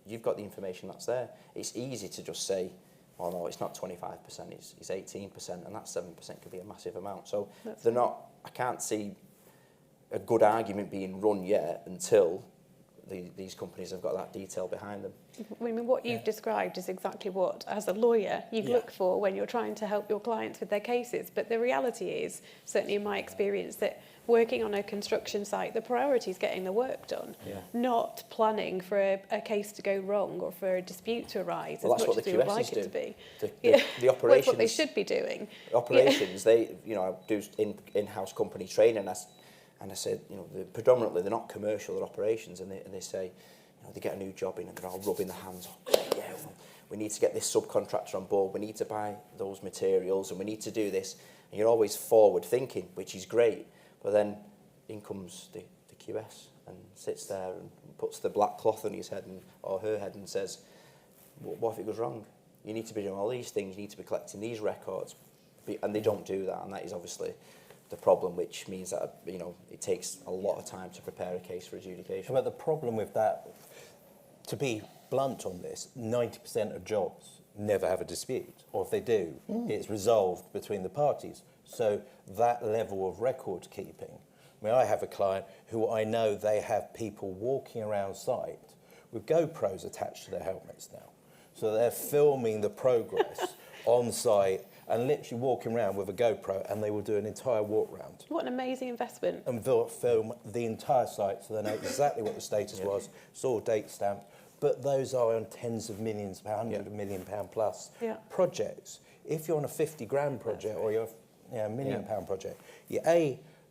you've got the information that's there. It's easy to just say, oh no, it's not 25%, it's 18%, and that 7% could be a massive amount. So I can't see a good argument being run yet until these companies have got that detail behind them. I mean, what you've described is exactly what, as a lawyer, you'd look for when you're trying to help your clients with their cases. But the reality is, certainly in my experience, that working on a construction site, the priority is getting the work done, not planning for a case to go wrong or for a dispute to arise, as much as we would like it to be. The operations, well, it's what they should be doing. Operations, they do in-house company training. And I said, predominantly they're not commercial, they're operations, and they say, they get a new job in and they're all rubbing their hands. Oh, yeah, we need to get this subcontractor on board, we need to buy those materials, and we need to do this. And you're always forward thinking, which is great. But then in comes the QS and sits there and puts the black cloth on his head or her head and says, what if it goes wrong? You need to be doing all these things, you need to be collecting these records. And they don't do that, and that is obviously the problem, which means that, you know, it takes a lot of time to prepare a case for adjudication. But the problem with that, to be blunt on this, 90% of jobs never have a dispute, or if they do, it's resolved between the parties. So that level of record keeping, I mean, I have a client who I know they have people walking around site with GoPros attached to their helmets now. So they're filming the progress on site and literally walking around with a GoPro, and they will do an entire walk round. What an amazing investment. And they'll film the entire site so they know exactly what the status was. It's all date stamped. But those are on tens of millions, £100 million plus projects. If you're on a 50 grand project or you're a £1 million project, you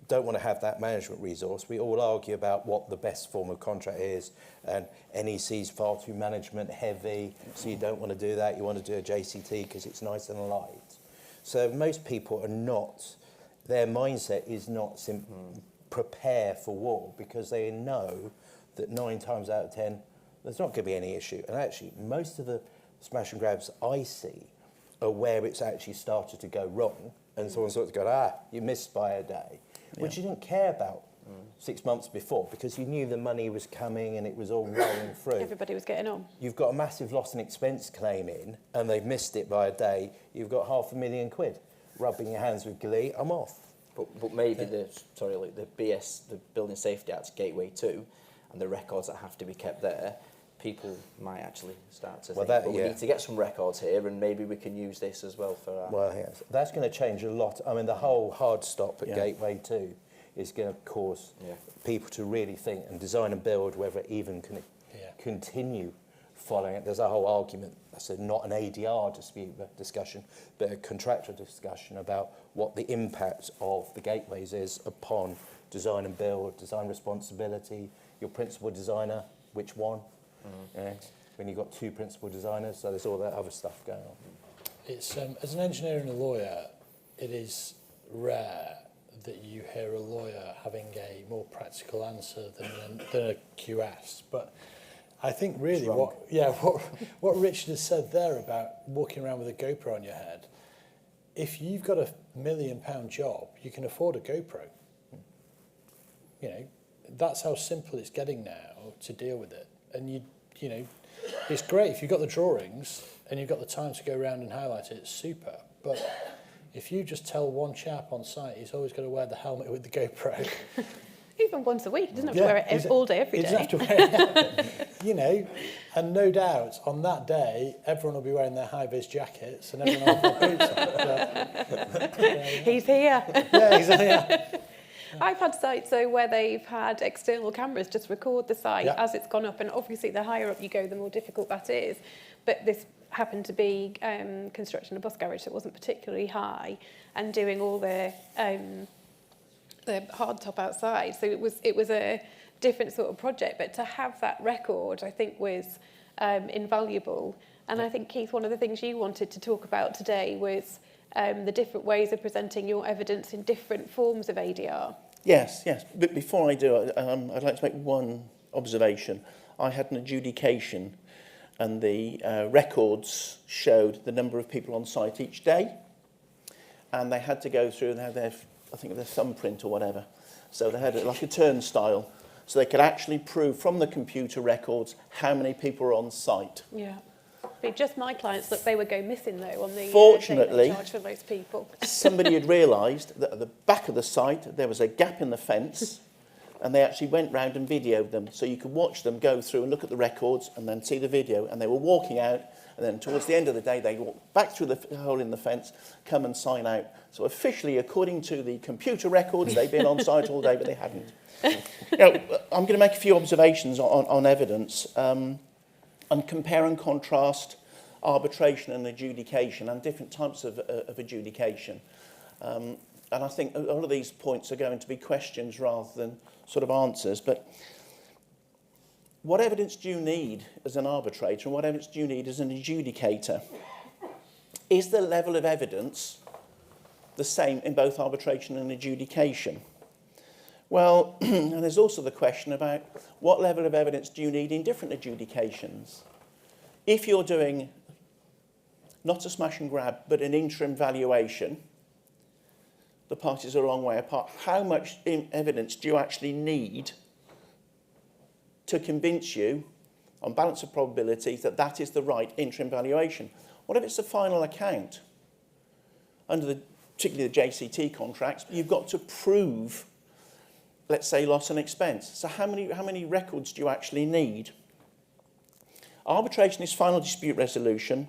don't want to have that management resource. We all argue about what the best form of contract is, and NEC's far too management heavy, so you don't want to do that. You want to do a JCT because it's nice and light. So most people are not, their mindset is not prepare for war, because they know that 9 times out of 10, there's not going to be any issue. And actually, most of the smash and grabs I see are where it's actually started to go wrong, and someone sort of go, you missed by a day, which you didn't care about 6 months before, because you knew the money was coming and it was all rolling through. Everybody was getting on. You've got a massive loss and expense claim in, and they've missed it by a day. You've got £500,000 rubbing your hands with glee. I'm off. But maybe the BS, the Building Safety Act, Gateway 2, and the records that have to be kept there, people might actually start to think, we need to get some records here, and maybe we can use this as well for our... Well, yes, that's going to change a lot. I mean, the whole hard stop at Gateway 2 is going to cause people to really think and design and build whether it even can continue following it. There's a whole argument, that's not an ADR discussion, but a contractual discussion about what the impact of the gateways is upon design and build, design responsibility, your principal designer, which one? When you've got 2 principal designers, so there's all that other stuff going on. It's as an engineer and a lawyer, it is rare that you hear a lawyer having a more practical answer than a QS. But I think really what Richard has said there about walking around with a GoPro on your head, if you've got a £1 million job, you can afford a GoPro. You know, that's how simple it's getting now to deal with it. And you know, it's great if you've got the drawings and you've got the time to go around and highlight it, it's super. But if you just tell one chap on site he's always got to wear the helmet with the GoPro. Even once a week, he doesn't have to wear it all day, every day. He doesn't have to wear it, you know, and no doubt on that day, everyone will be wearing their high-vis jackets and everyone will have their boots on. But, he's here. Yeah, he's here. I've had sites though where they've had external cameras just record the site as it's gone up, and obviously the higher up you go, the more difficult that is. But this happened to be construction of a bus garage that wasn't particularly high, and doing all the hard top outside. So it was a different sort of project, but to have that record, I think, was invaluable. And I think, Keith, one of the things you wanted to talk about today was the different ways of presenting your evidence in different forms of ADR. Yes. But before I do, I'd like to make one observation. I had an adjudication, and the records showed the number of people on site each day, and they had to go through and have their thumbprint or whatever. So they had like a turnstile, so they could actually prove from the computer records how many people were on site. Yeah. But just my clients, look, they would go missing though on the Fortunately, charge for most people. Somebody had realised that at the back of the site there was a gap in the fence, and they actually went round and videoed them, so you could watch them go through and look at the records and then see the video, and they were walking out, and then towards the end of the day they walked back through the hole in the fence, come and sign out. So officially, according to the computer records, they'd been on site all day, but they hadn't. I'm going to make a few observations on evidence. And compare and contrast arbitration and adjudication and different types of adjudication. And I think a lot of these points are going to be questions rather than sort of answers. But what evidence do you need as an arbitrator and what evidence do you need as an adjudicator? Is the level of evidence the same in both arbitration and adjudication? Well, and there's also the question about what level of evidence do you need in different adjudications? If you're doing not a smash and grab, but an interim valuation, the parties are a long way apart. How much evidence do you actually need to convince you, on balance of probabilities, that that is the right interim valuation? What if it's a final account? Under particularly the JCT contracts, you've got to prove, let's say, loss and expense. So how many records do you actually need? Arbitration is final dispute resolution,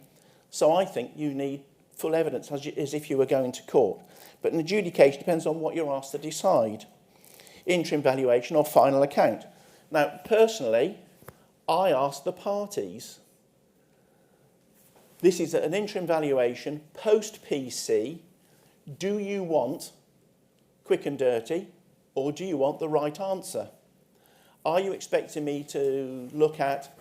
so I think you need full evidence as if you were going to court. But an adjudication depends on what you're asked to decide. Interim valuation or final account. Now, personally, I asked the parties. This is an interim valuation, post-PC. Do you want quick and dirty, or do you want the right answer? Are you expecting me to look at,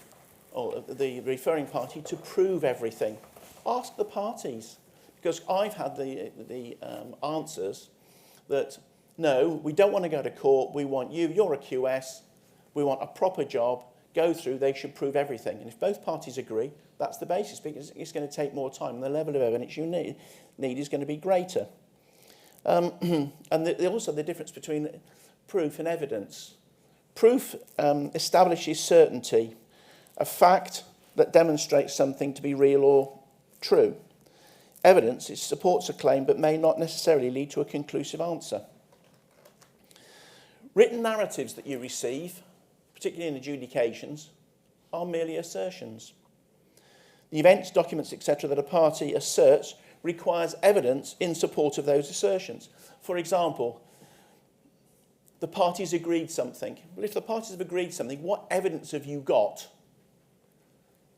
or the referring party, to prove everything? Ask the parties. Because I've had the answers that, no, we don't want to go to court, we want you, you're a QS, we want a proper job, go through, they should prove everything. And if both parties agree, that's the basis, because it's going to take more time, and the level of evidence you need is going to be greater. And also the difference between proof and evidence. Proof establishes certainty, a fact that demonstrates something to be real or true. Evidence, it supports a claim but may not necessarily lead to a conclusive answer. Written narratives that you receive, particularly in adjudications, are merely assertions. The events, documents, etc. that a party asserts requires evidence in support of those assertions. For example, the parties agreed something. Well, if the parties have agreed something, what evidence have you got?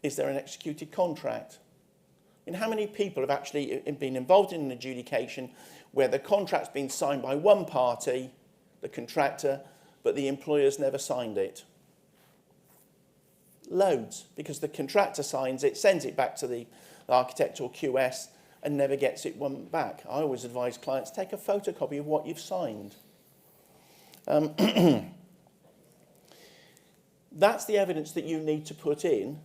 Is there an executed contract? And how many people have actually been involved in an adjudication where the contract's been signed by one party, the contractor, but the employer's never signed it? Loads, because the contractor signs it, sends it back to the architect or QS, and never gets it one back. I always advise clients, take a photocopy of what you've signed. That's the evidence that you need to put in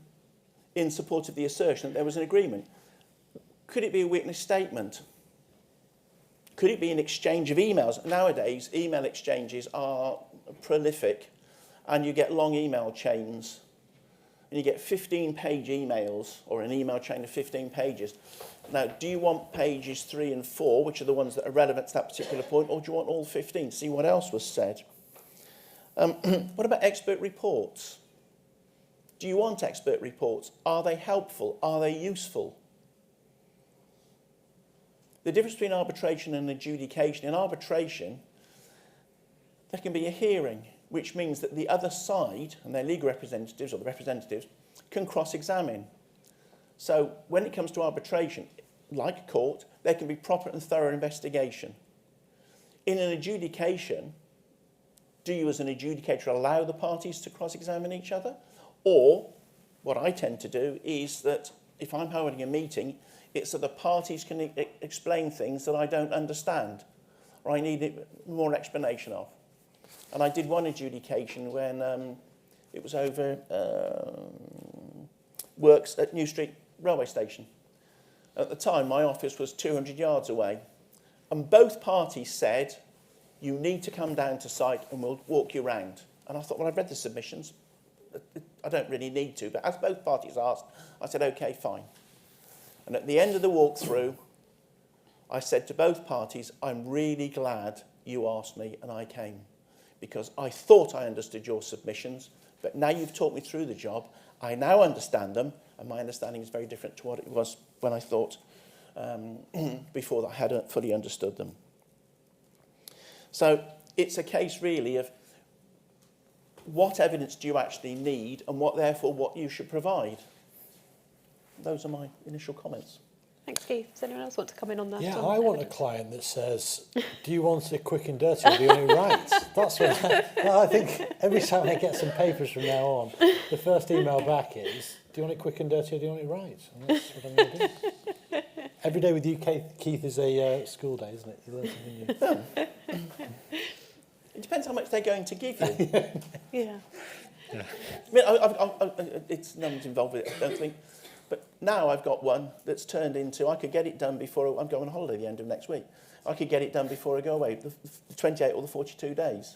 support of the assertion that there was an agreement. Could it be a witness statement? Could it be an exchange of emails? Nowadays, email exchanges are prolific, and you get long email chains, and you get 15-page emails, or an email chain of 15 pages. Now, do you want pages 3 and 4, which are the ones that are relevant to that particular point, or do you want all 15? See what else was said. What about expert reports? Do you want expert reports? Are they helpful? Are they useful? The difference between arbitration and adjudication. In arbitration, there can be a hearing, which means that the other side, and their legal representatives, or the representatives, can cross-examine. So when it comes to arbitration, like a court, there can be proper and thorough investigation. In an adjudication, do you as an adjudicator allow the parties to cross-examine each other? Or, what I tend to do is that if I'm holding a meeting, it's so the parties can explain things that I don't understand, or I need more explanation of. And I did one adjudication when it was over works at New Street Railway Station. At the time, my office was 200 yards away. And both parties said, you need to come down to site and we'll walk you round. And I thought, well, I've read the submissions. I don't really need to. But as both parties asked, I said, OK, fine. And at the end of the walkthrough, I said to both parties, I'm really glad you asked me and I came, because I thought I understood your submissions, but now you've taught me through the job, I now understand them, and my understanding is very different to what it was when I thought before that I hadn't fully understood them. So it's a case really of what evidence do you actually need and what therefore what you should provide. Those are my initial comments. Thanks, Keith. Does anyone else want to come in on that? Yeah, on I want a evidence? client that says, do you want it quick and dirty or do you want it right? That's what I think every time I get some papers from now on, the first email back is, do you want it quick and dirty or do you want it right? And that's what I'm going to do. Every day with you, Keith, is a school day, isn't it? You learn something new. It depends how much they're going to give you. Yeah. I mean, it's no one's involved with it, I don't think. But now I've got one that's turned into, I could get it done before I'm going on holiday the end of next week. I could get it done before I go away. The 28 or the 42 days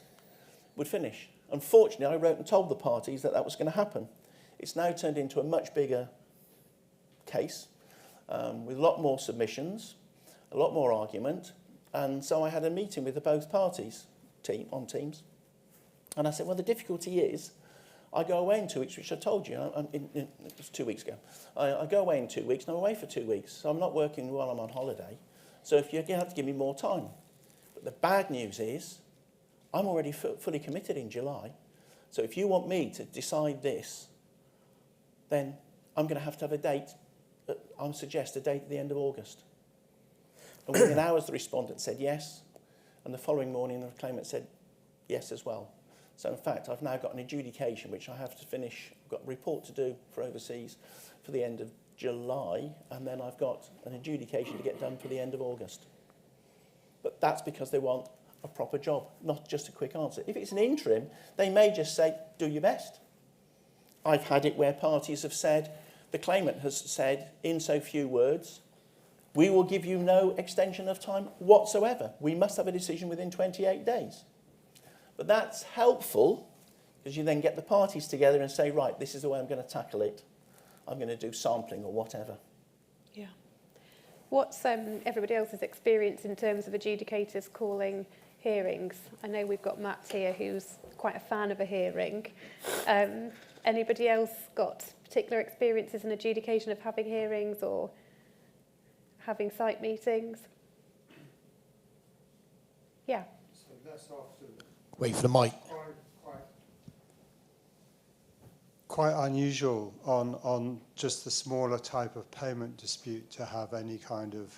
would finish. Unfortunately, I wrote and told the parties that that was going to happen. It's now turned into a much bigger case with a lot more submissions, a lot more argument. And so I had a meeting with the both parties on Teams. And I said, well, the difficulty is, I go away in 2 weeks, which I told you, it was 2 weeks ago. I go away in 2 weeks, and I'm away for 2 weeks, so I'm not working while I'm on holiday. So if you have to give me more time. But the bad news is, I'm already fully committed in July. So if you want me to decide this, then I'm going to have a date, I'll suggest a date at the end of August. And within hours, the respondent said yes, and the following morning, the claimant said yes as well. So in fact, I've now got an adjudication, which I have to finish. I've got a report to do for overseas for the end of July, and then I've got an adjudication to get done for the end of August. But that's because they want a proper job, not just a quick answer. If it's an interim, they may just say, do your best. I've had it where parties have said, the claimant has said in so few words, we will give you no extension of time whatsoever. We must have a decision within 28 days. But that's helpful because you then get the parties together and say, right, this is the way I'm going to tackle it. I'm going to do sampling or whatever. Yeah. What's everybody else's experience in terms of adjudicators calling hearings? I know we've got Matt here who's quite a fan of a hearing. Anybody else got particular experiences in adjudication of having hearings or having site meetings? Yeah. So that's after Wait for the mic. quite unusual on just the smaller type of payment dispute to have any kind of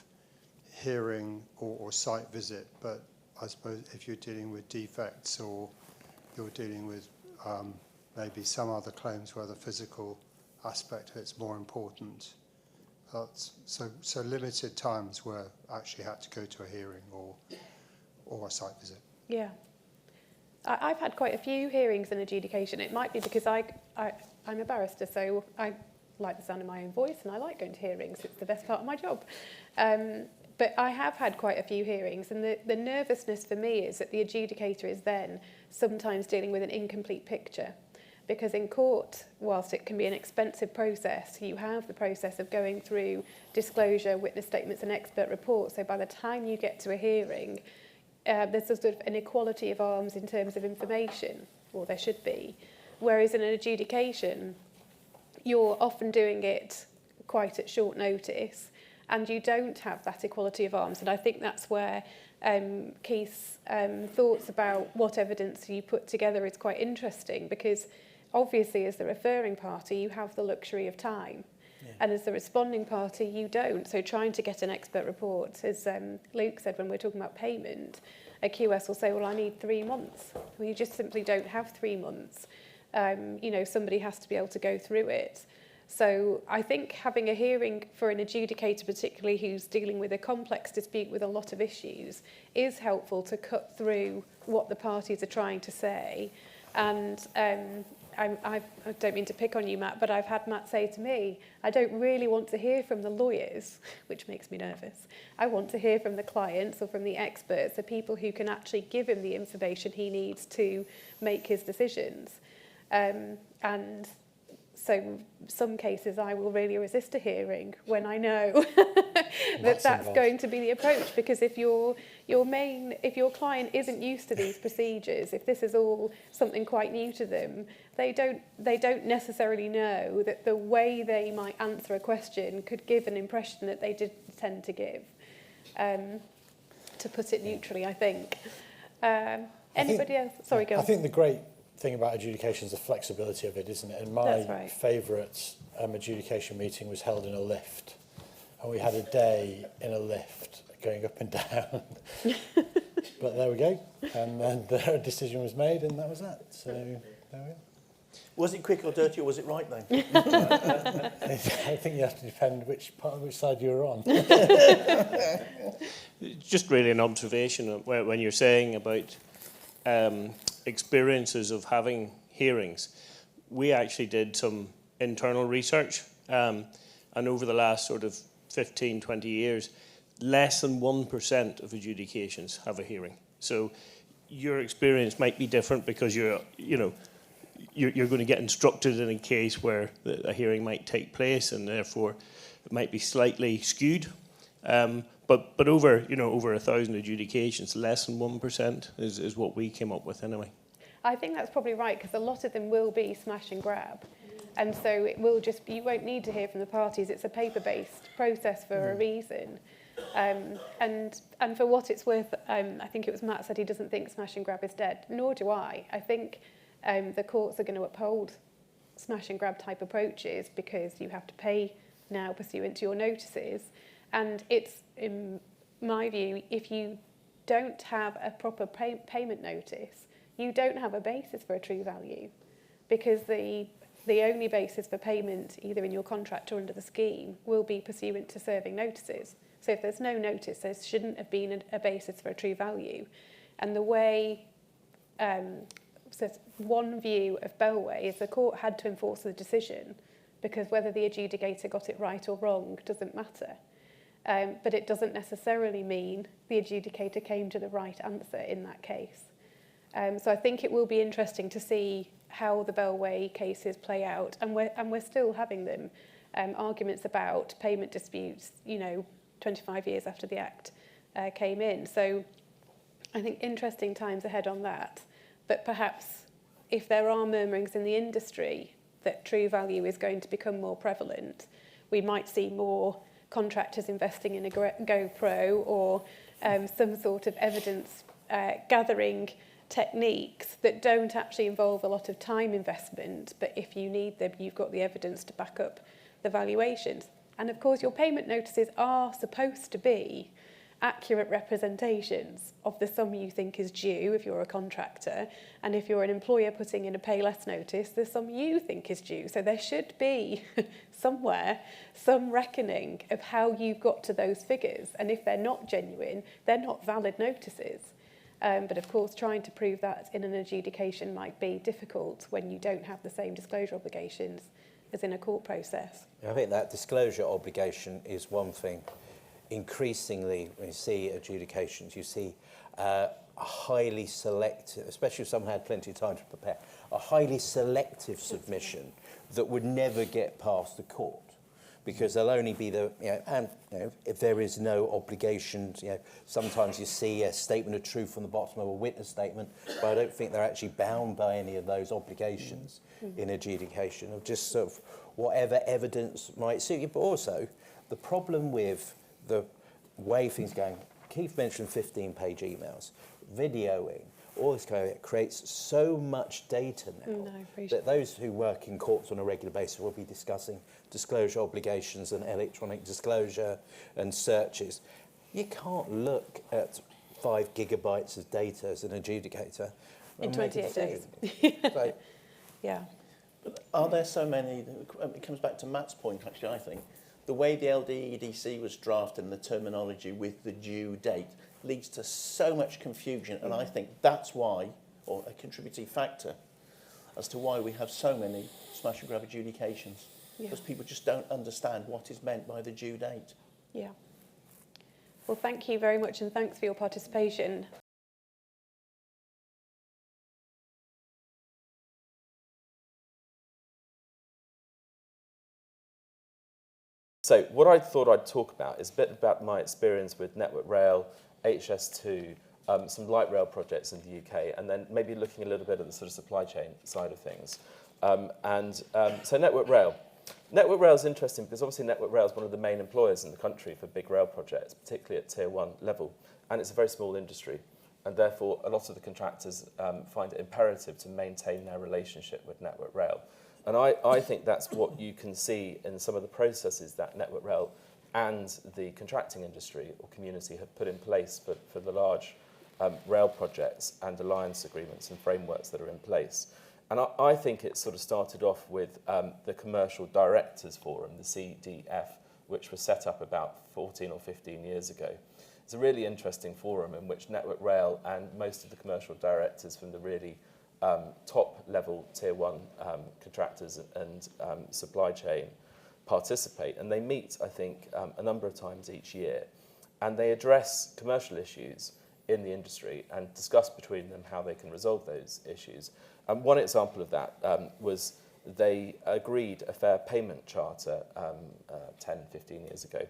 hearing or site visit. But I suppose if you're dealing with defects or you're dealing with maybe some other claims where the physical aspect of it's more important, so limited times where actually had to go to a hearing or a site visit. Yeah. I've had quite a few hearings in adjudication. It might be because I'm a barrister, so I like the sound of my own voice and I like going to hearings. It's the best part of my job. But I have had quite a few hearings, and the nervousness for me is that the adjudicator is then sometimes dealing with an incomplete picture. Because in court, whilst it can be an expensive process, you have the process of going through disclosure, witness statements and expert reports. So by the time you get to a hearing, there's a sort of an equality of arms in terms of information, or there should be. Whereas in an adjudication, you're often doing it quite at short notice, and you don't have that equality of arms. And I think that's where Keith's thoughts about what evidence you put together is quite interesting, because obviously as the referring party, you have the luxury of time. Yeah. And as the responding party, you don't. So trying to get an expert report, as Luke said when we're talking about payment, a QS will say, well, I need 3 months. Well, you just simply don't have 3 months. Somebody has to be able to go through it. So I think having a hearing for an adjudicator, particularly who's dealing with a complex dispute with a lot of issues, is helpful to cut through what the parties are trying to say. And I don't mean to pick on you, Matt, but I've had Matt say to me, I don't really want to hear from the lawyers, which makes me nervous. I want to hear from the clients or from the experts, the people who can actually give him the information he needs to make his decisions. And so some cases I will really resist a hearing when I know that's going to be the approach, because if your client isn't used to these procedures, if this is all something quite new to them, they don't necessarily know that the way they might answer a question could give an impression that they did tend to give, to put it neutrally, I think. Anybody else? Sorry, go on. I think the great thing about adjudication is the flexibility of it, isn't it? And my favourite adjudication meeting was held in a lift, and we had a day in a lift going up and down. But there we go, and then the decision was made, and that was that. So there we go. Was it quick or dirty, or was it right then? I think you have to depend which side you were on. Just really an observation of when you're saying about experiences of having hearings. We actually did some internal research, and over the last sort of 15, 20 years, less than 1% of adjudications have a hearing. So your experience might be different because you're going to get instructed in a case where a hearing might take place, and therefore it might be slightly skewed. But over 1,000 adjudications, less than 1% is what we came up with anyway. I think that's probably right, because a lot of them will be smash and grab. And so it will just be, you won't need to hear from the parties. It's a paper-based process for a reason. And for what it's worth, I think it was Matt said he doesn't think smash and grab is dead. Nor do I. I think the courts are going to uphold smash and grab type approaches because you have to pay now pursuant to your notices. And it's, in my view, if you don't have a proper payment notice, you don't have a basis for a true value, because the only basis for payment, either in your contract or under the scheme, will be pursuant to serving notices. So if there's no notice, there shouldn't have been a basis for a true value. And the way, so one view of Bellway is the court had to enforce the decision, because whether the adjudicator got it right or wrong doesn't matter. But it doesn't necessarily mean the adjudicator came to the right answer in that case. So I think it will be interesting to see how the Bellway cases play out, and we're still having them. Arguments about payment disputes, 25 years after the Act came in. So I think interesting times ahead on that. But perhaps if there are murmurings in the industry that true value is going to become more prevalent, we might see more contractors investing in a GoPro or some sort of evidence gathering techniques that don't actually involve a lot of time investment, but if you need them, you've got the evidence to back up the valuations. And of course, your payment notices are supposed to be accurate representations of the sum you think is due if you're a contractor, and if you're an employer putting in a pay less notice, the sum you think is due. So there should be somewhere some reckoning of how you've got to those figures, and if they're not genuine, they're not valid notices. But of course, trying to prove that in an adjudication might be difficult when you don't have the same disclosure obligations as in a court process. I think that disclosure obligation is one thing. Increasingly, when you see adjudications, you see a highly selective, especially if someone had plenty of time to prepare, a highly selective submission that would never get past the court, because there'll only be if there is no obligation, sometimes you see a statement of truth on the bottom of a witness statement, but I don't think they're actually bound by any of those obligations in adjudication, of just sort of whatever evidence might suit you. But also, the problem with the way things are going, Keith mentioned 15-page emails, videoing, all this kind of, it creates so much data now that those who work in courts on a regular basis will be discussing disclosure obligations and electronic disclosure and searches. You can't look at 5 gigabytes of data as an adjudicator In 28 days. So, Yeah. But are there so many, it comes back to Matt's point actually, I think, the way the LDEDC was drafted and the terminology with the due date leads to so much confusion, and I think that's why, or a contributing factor as to why we have so many smash and grab adjudications, because people just don't understand what is meant by the due date. Yeah. Well, thank you very much, and thanks for your participation. So what I thought I'd talk about is a bit about my experience with Network Rail, HS2, some light rail projects in the UK, and then maybe looking a little bit at the sort of supply chain side of things. So Network Rail. Network Rail is interesting because obviously Network Rail is one of the main employers in the country for big rail projects, particularly at Tier 1 level, and it's a very small industry, and therefore a lot of the contractors find it imperative to maintain their relationship with Network Rail. And I think that's what you can see in some of the processes that Network Rail and the contracting industry or community have put in place for the large rail projects and alliance agreements and frameworks that are in place. And I think it sort of started off with the Commercial Directors Forum, the CDF, which was set up about 14 or 15 years ago. It's a really interesting forum in which Network Rail and most of the commercial directors from the really top level tier 1 contractors and supply chain participate. And they meet, I think, a number of times each year. And they address commercial issues in the industry and discuss between them how they can resolve those issues. And one example of that was they agreed a fair payment charter 10, 15 years ago,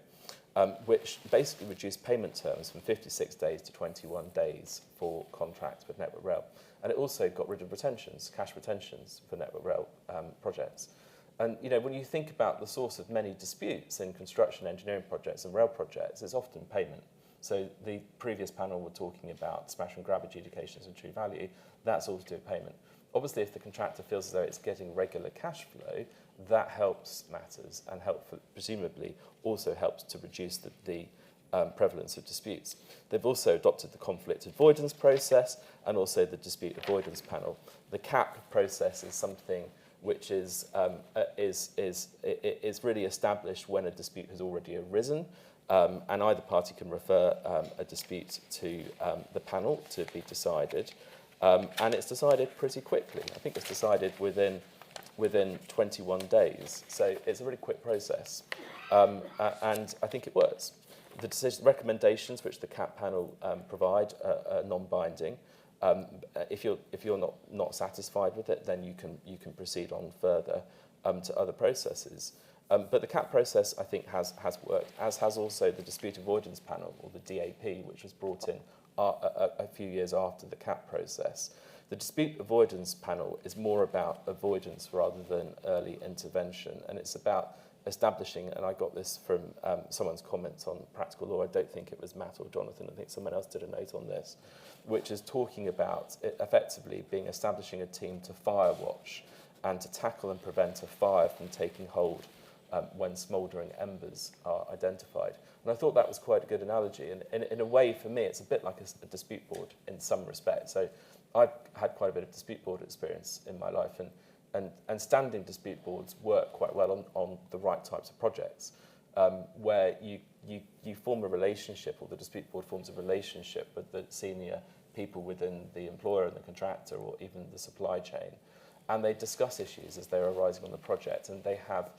which basically reduced payment terms from 56 days to 21 days for contracts with Network Rail. And it also got rid of retentions, cash retentions for Network Rail projects. And you know, when you think about the source of many disputes in construction engineering projects and rail projects, it's often payment. So the previous panel were talking about smash and grab adjudications and true value. That's all to do with payment. Obviously, if the contractor feels as though it's getting regular cash flow, that helps matters and presumably also helps to reduce the prevalence of disputes. They've also adopted the conflict avoidance process and also the dispute avoidance panel. The CAP process is something which is really established when a dispute has already arisen, and either party can refer a dispute to the panel to be decided. And it's decided pretty quickly. I think it's decided within 21 days. So it's a really quick process. And I think it works. The decision recommendations which the CAP panel provide are non-binding. If you're not satisfied with it, then you can proceed on further to other processes. But the CAP process, I think, has worked, as has also the dispute avoidance panel, or the DAP, which was brought in a few years after the CAP process. The dispute avoidance panel is more about avoidance rather than early intervention, and it's about establishing, and I got this from someone's comments on practical law, I don't think it was Matt or Jonathan, I think someone else did a note on this, which is talking about it effectively establishing a team to fire watch and to tackle and prevent a fire from taking hold when smouldering embers are identified. And I thought that was quite a good analogy. And in a way, for me, it's a bit like a dispute board in some respect. So I've had quite a bit of dispute board experience in my life, and standing dispute boards work quite well on the right types of projects, where you form a relationship, or the dispute board forms a relationship with the senior people within the employer and the contractor, or even the supply chain, and they discuss issues as they're arising on the project, and they have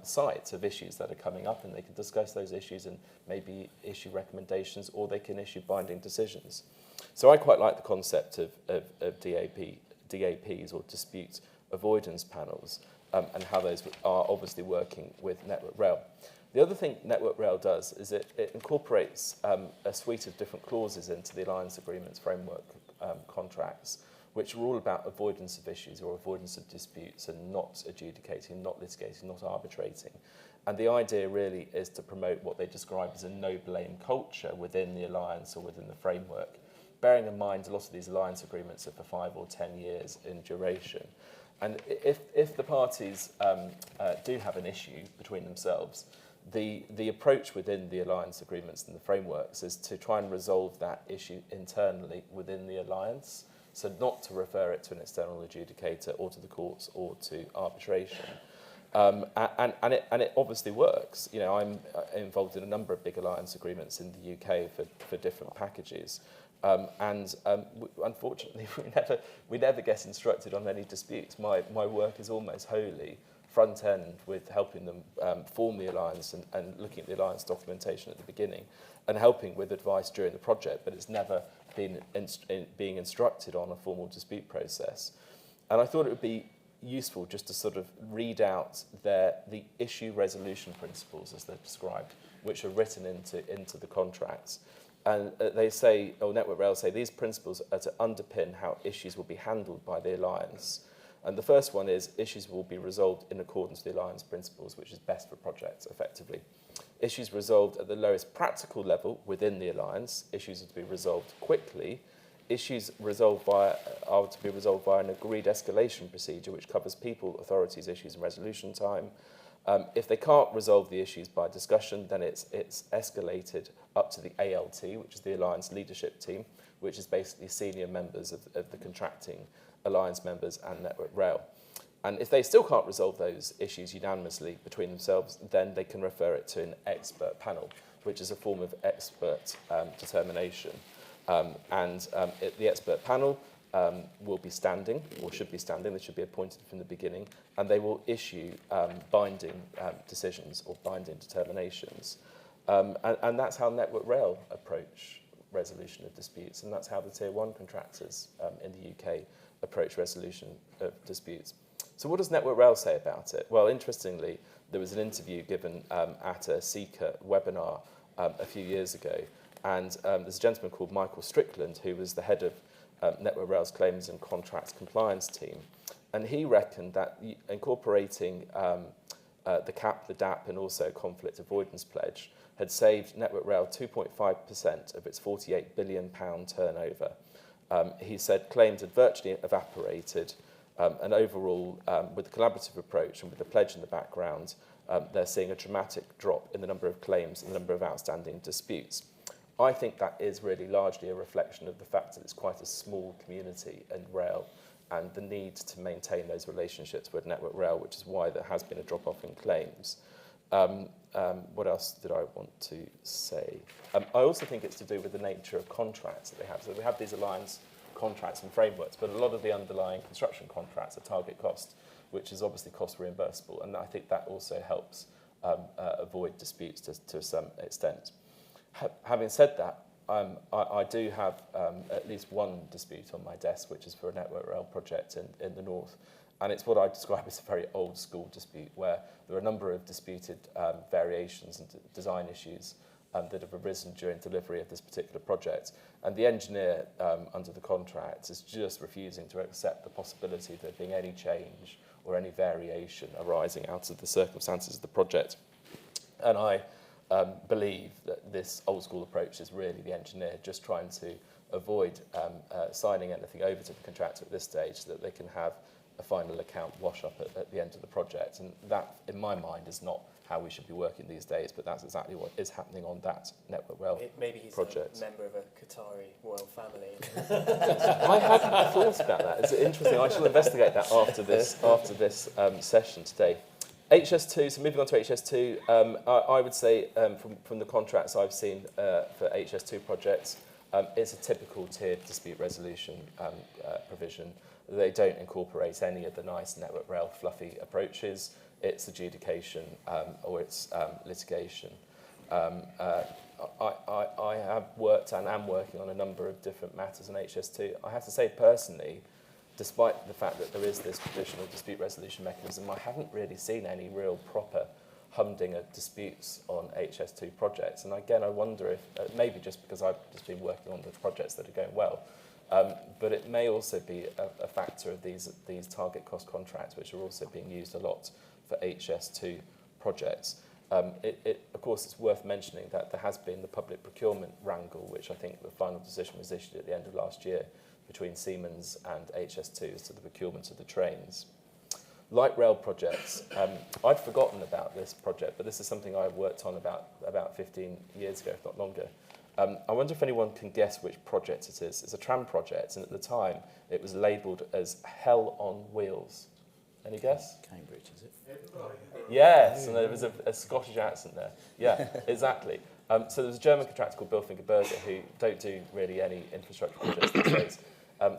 sites of issues that are coming up, and they can discuss those issues and maybe issue recommendations, or they can issue binding decisions. So I quite like the concept of DAPs, or dispute avoidance panels, and how those are obviously working with Network Rail. The other thing Network Rail does is it incorporates a suite of different clauses into the alliance agreements framework contracts, which are all about avoidance of issues or avoidance of disputes, and not adjudicating, not litigating, not arbitrating. And the idea really is to promote what they describe as a no-blame culture within the alliance or within the framework, bearing in mind a lot of these alliance agreements are for 5 or 10 years in duration. And if the parties do have an issue between themselves, the approach within the alliance agreements and the frameworks is to try and resolve that issue internally within the alliance. So not to refer it to an external adjudicator or to the courts or to arbitration. And it obviously works. You know, I'm involved in a number of big alliance agreements in the UK for different packages. Unfortunately, we never get instructed on any disputes. My work is almost wholly front end with helping them form the alliance and looking at the alliance documentation at the beginning and helping with advice during the project, but it's never been being instructed on a formal dispute process. And I thought it would be useful just to sort of read out the issue resolution principles as they're described, which are written into the contracts. And they say, or Network Rail say, these principles are to underpin how issues will be handled by the alliance. And the first one is issues will be resolved in accordance with the alliance principles, which is best for projects, effectively. Issues resolved at the lowest practical level within the alliance. Issues are to be resolved quickly. Issues are to be resolved via an agreed escalation procedure, which covers people, authorities, issues, and resolution time. If they can't resolve the issues by discussion, then it's escalated up to the ALT, which is the Alliance Leadership Team, which is basically senior members of the contracting Alliance members and Network Rail. And if they still can't resolve those issues unanimously between themselves, then they can refer it to an expert panel, which is a form of expert determination. The expert panel will be standing, or should be standing, they should be appointed from the beginning, and they will issue binding decisions or binding determinations. And that's how Network Rail approach resolution of disputes, and that's how the Tier 1 contractors in the UK approach resolution of disputes. So what does Network Rail say about it? Well, interestingly, there was an interview given at a Seeker webinar a few years ago, and there's a gentleman called Michael Strickland, who was the head of Network Rail's Claims and Contracts Compliance team, and he reckoned that incorporating the CAP, the DAP, and also conflict avoidance pledge had saved Network Rail 2.5% of its £48 billion turnover. He said claims had virtually evaporated, and overall, with the collaborative approach and with the pledge in the background, they're seeing a dramatic drop in the number of claims and the number of outstanding disputes. I think that is really largely a reflection of the fact that it's quite a small community in rail and the need to maintain those relationships with Network Rail, which is why there has been a drop-off in claims. What else did I want to say? I also think it's to do with the nature of contracts that they have. So we have these alliance contracts and frameworks, but a lot of the underlying construction contracts are target cost, which is obviously cost reimbursable, and I think that also helps avoid disputes to some extent. Having said that, I do have at least one dispute on my desk, which is for a Network Rail project in the north, and it's what I describe as a very old school dispute, where there are a number of disputed variations and design issues that have arisen during delivery of this particular project. And the engineer under the contract is just refusing to accept the possibility of there being any change or any variation arising out of the circumstances of the project. And I believe that this old school approach is really the engineer just trying to avoid signing anything over to the contractor at this stage so that they can have a final account wash up at the end of the project. And that, in my mind, is not how we should be working these days, but that's exactly what is happening on that Network Rail project. Maybe he's a member of a Qatari royal family. I hadn't thought about that. It's interesting. I shall investigate that after this session today. HS2, so moving on to HS2, I would say from the contracts I've seen for HS2 projects, it's a typical tiered dispute resolution provision. They don't incorporate any of the nice Network Rail fluffy approaches. It's adjudication or it's litigation. I have worked and am working on a number of different matters in HS2. I have to say personally, despite the fact that there is this traditional dispute resolution mechanism, I haven't really seen any real proper humdinger disputes on HS2 projects. And again, I wonder if, maybe just because I've just been working on the projects that are going well, but it may also be a factor of these target cost contracts, which are also being used a lot for HS2 projects. Of course, it's worth mentioning that there has been the public procurement wrangle, which I think the final decision was issued at the end of last year between Siemens and HS2 as to the procurement of the trains. Light rail projects. I'd forgotten about this project, but this is something I worked on about 15 years ago, if not longer. I wonder if anyone can guess which project it is. It's a tram project, and at the time, it was labelled as Hell on Wheels. Any guess? Cambridge, is it? Yes, and there was a Scottish accent there. Yeah, exactly. So there was a German contractor called Bilfinger Berger who don't do really any infrastructure projects these days.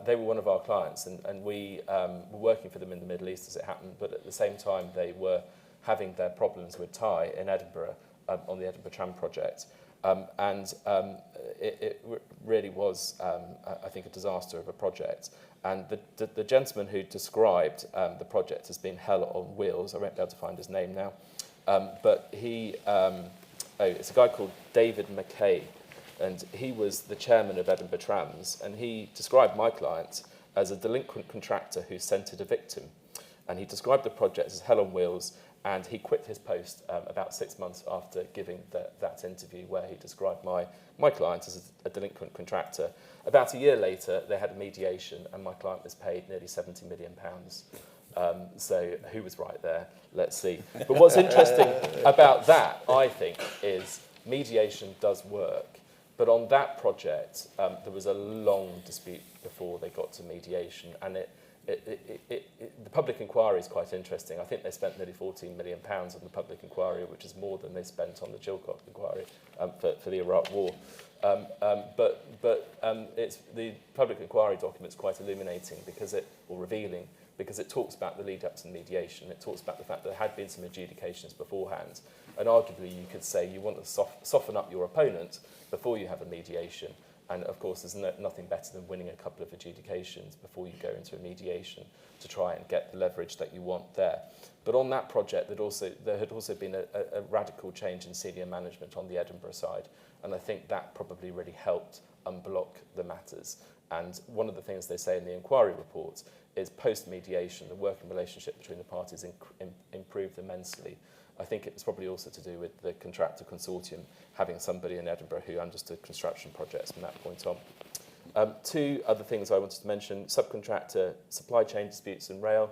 They were one of our clients, and we were working for them in the Middle East as it happened, but at the same time they were having their problems with Thai in Edinburgh on the Edinburgh Tram project. It really was, I think, a disaster of a project. And the gentleman who described the project as being hell on wheels, I won't be able to find his name now, but he, it's a guy called David McKay, and he was the chairman of Edinburgh Trams, and he described my client as a delinquent contractor who scented a victim. And he described the project as hell on wheels, and he quit his post about 6 months after giving that interview where he described my client as a delinquent contractor. About a year later, they had a mediation, and my client was paid nearly £70 million So who was right there? Let's see. But what's interesting about that, I think, is mediation does work. But on that project, there was a long dispute before they got to mediation, and the public inquiry is quite interesting. I think they spent nearly £14 million on the public inquiry, which is more than they spent on the Chilcot inquiry for the Iraq War. But it's the public inquiry document's quite illuminating revealing, because it talks about the lead up to mediation. It talks about the fact that there had been some adjudications beforehand, and arguably you could say you want to soften up your opponent before you have a mediation. And of course, there's nothing better than winning a couple of adjudications before you go into a mediation to try and get the leverage that you want there. But on that project, there had also been a radical change in senior management on the Edinburgh side, and I think that probably really helped unblock the matters. And one of the things they say in the inquiry report is post-mediation, the working relationship between the parties improved immensely. I think it's probably also to do with the contractor consortium having somebody in Edinburgh who understood construction projects from that point on. Two other things I wanted to mention: subcontractor supply chain disputes in rail.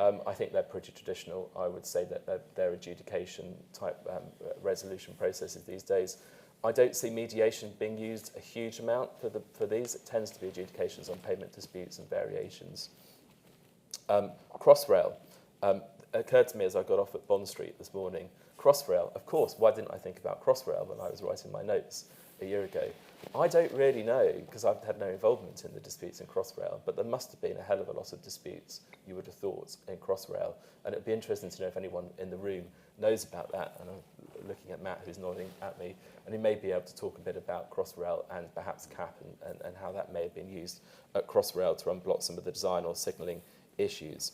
I think they're pretty traditional. I would say that they're adjudication type resolution processes these days. I don't see mediation being used a huge amount for these. It tends to be adjudications on payment disputes and variations. Crossrail. Occurred to me as I got off at Bond Street this morning. Crossrail, of course, why didn't I think about Crossrail when I was writing my notes a year ago? I don't really know, because I've had no involvement in the disputes in Crossrail, but there must have been a hell of a lot of disputes, you would have thought, in Crossrail. And it'd be interesting to know if anyone in the room knows about that. And I'm looking at Matt, who's nodding at me, and he may be able to talk a bit about Crossrail and perhaps CAP and how that may have been used at Crossrail to unblock some of the design or signalling issues.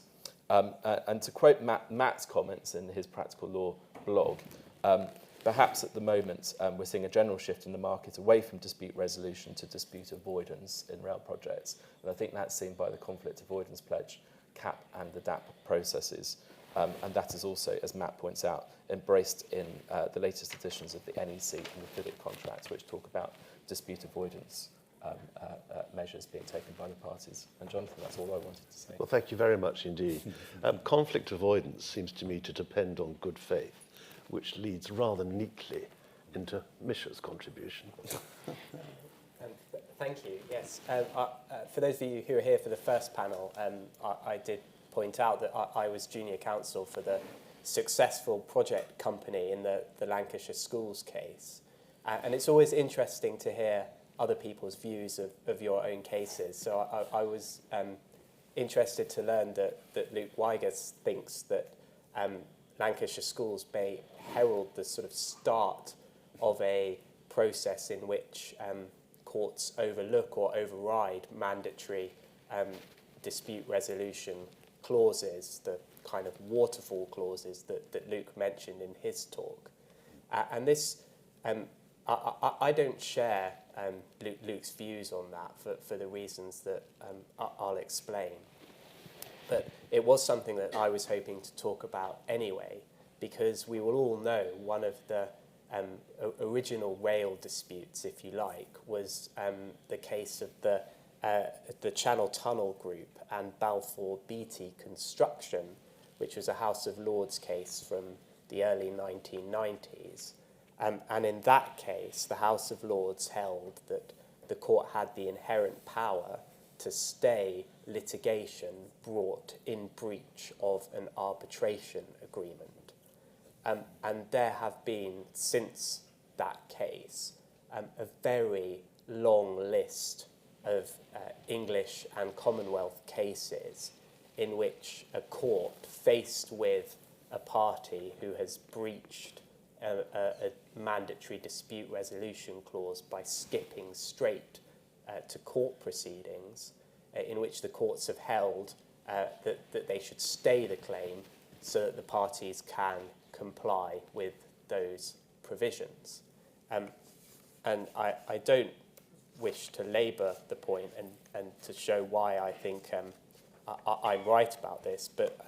And to quote Matt's comments in his Practical Law blog, perhaps at the moment we're seeing a general shift in the market away from dispute resolution to dispute avoidance in rail projects. And I think that's seen by the conflict avoidance pledge, CAP and the DAP processes. And that is also, as Matt points out, embraced in the latest editions of the NEC and the FIDIC contracts, which talk about dispute avoidance measures being taken by the parties. And Jonathan, that's all I wanted to say. Well, thank you very much indeed. Conflict avoidance seems to me to depend on good faith, which leads rather neatly into Misha's contribution. Thank you. Yes. For those of you who are here for the first panel, I did point out that I was junior counsel for the successful project company in the Lancashire schools case. And it's always interesting to hear other people's views of your own cases. So I was interested to learn that Luke Weigers thinks that Lancashire schools may herald the sort of start of a process in which courts overlook or override mandatory dispute resolution clauses, the kind of waterfall clauses that Luke mentioned in his talk. And this, I don't share Luke's views on that for the reasons that I'll explain. But it was something that I was hoping to talk about anyway, because we will all know one of the original rail disputes, if you like, was the case of the Channel Tunnel Group and Balfour Beatty Construction, which was a House of Lords case from the early 1990s. And in that case, the House of Lords held that the court had the inherent power to stay litigation brought in breach of an arbitration agreement. And there have been, since that case, a very long list of English and Commonwealth cases in which a court faced with a party who has breached a mandatory dispute resolution clause by skipping straight to court proceedings, in which the courts have held that they should stay the claim so that the parties can comply with those provisions. And I don't wish to labour the point and to show why I think I'm right about this, but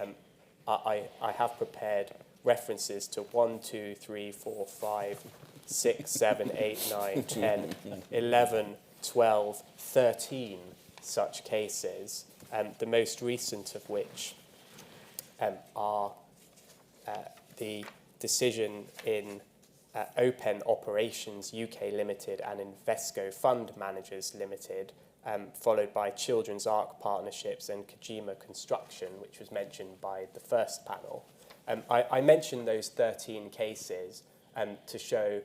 I have prepared references to 1, 2, 3, 4, 5, 6, 7, 8, 9, 10, 11, 12, 13 such cases, the most recent of which are the decision in Open Operations UK Limited and Invesco Fund Managers Limited, followed by Children's Ark Partnerships and Kojima Construction, which was mentioned by the first panel. I mentioned those 13 cases to show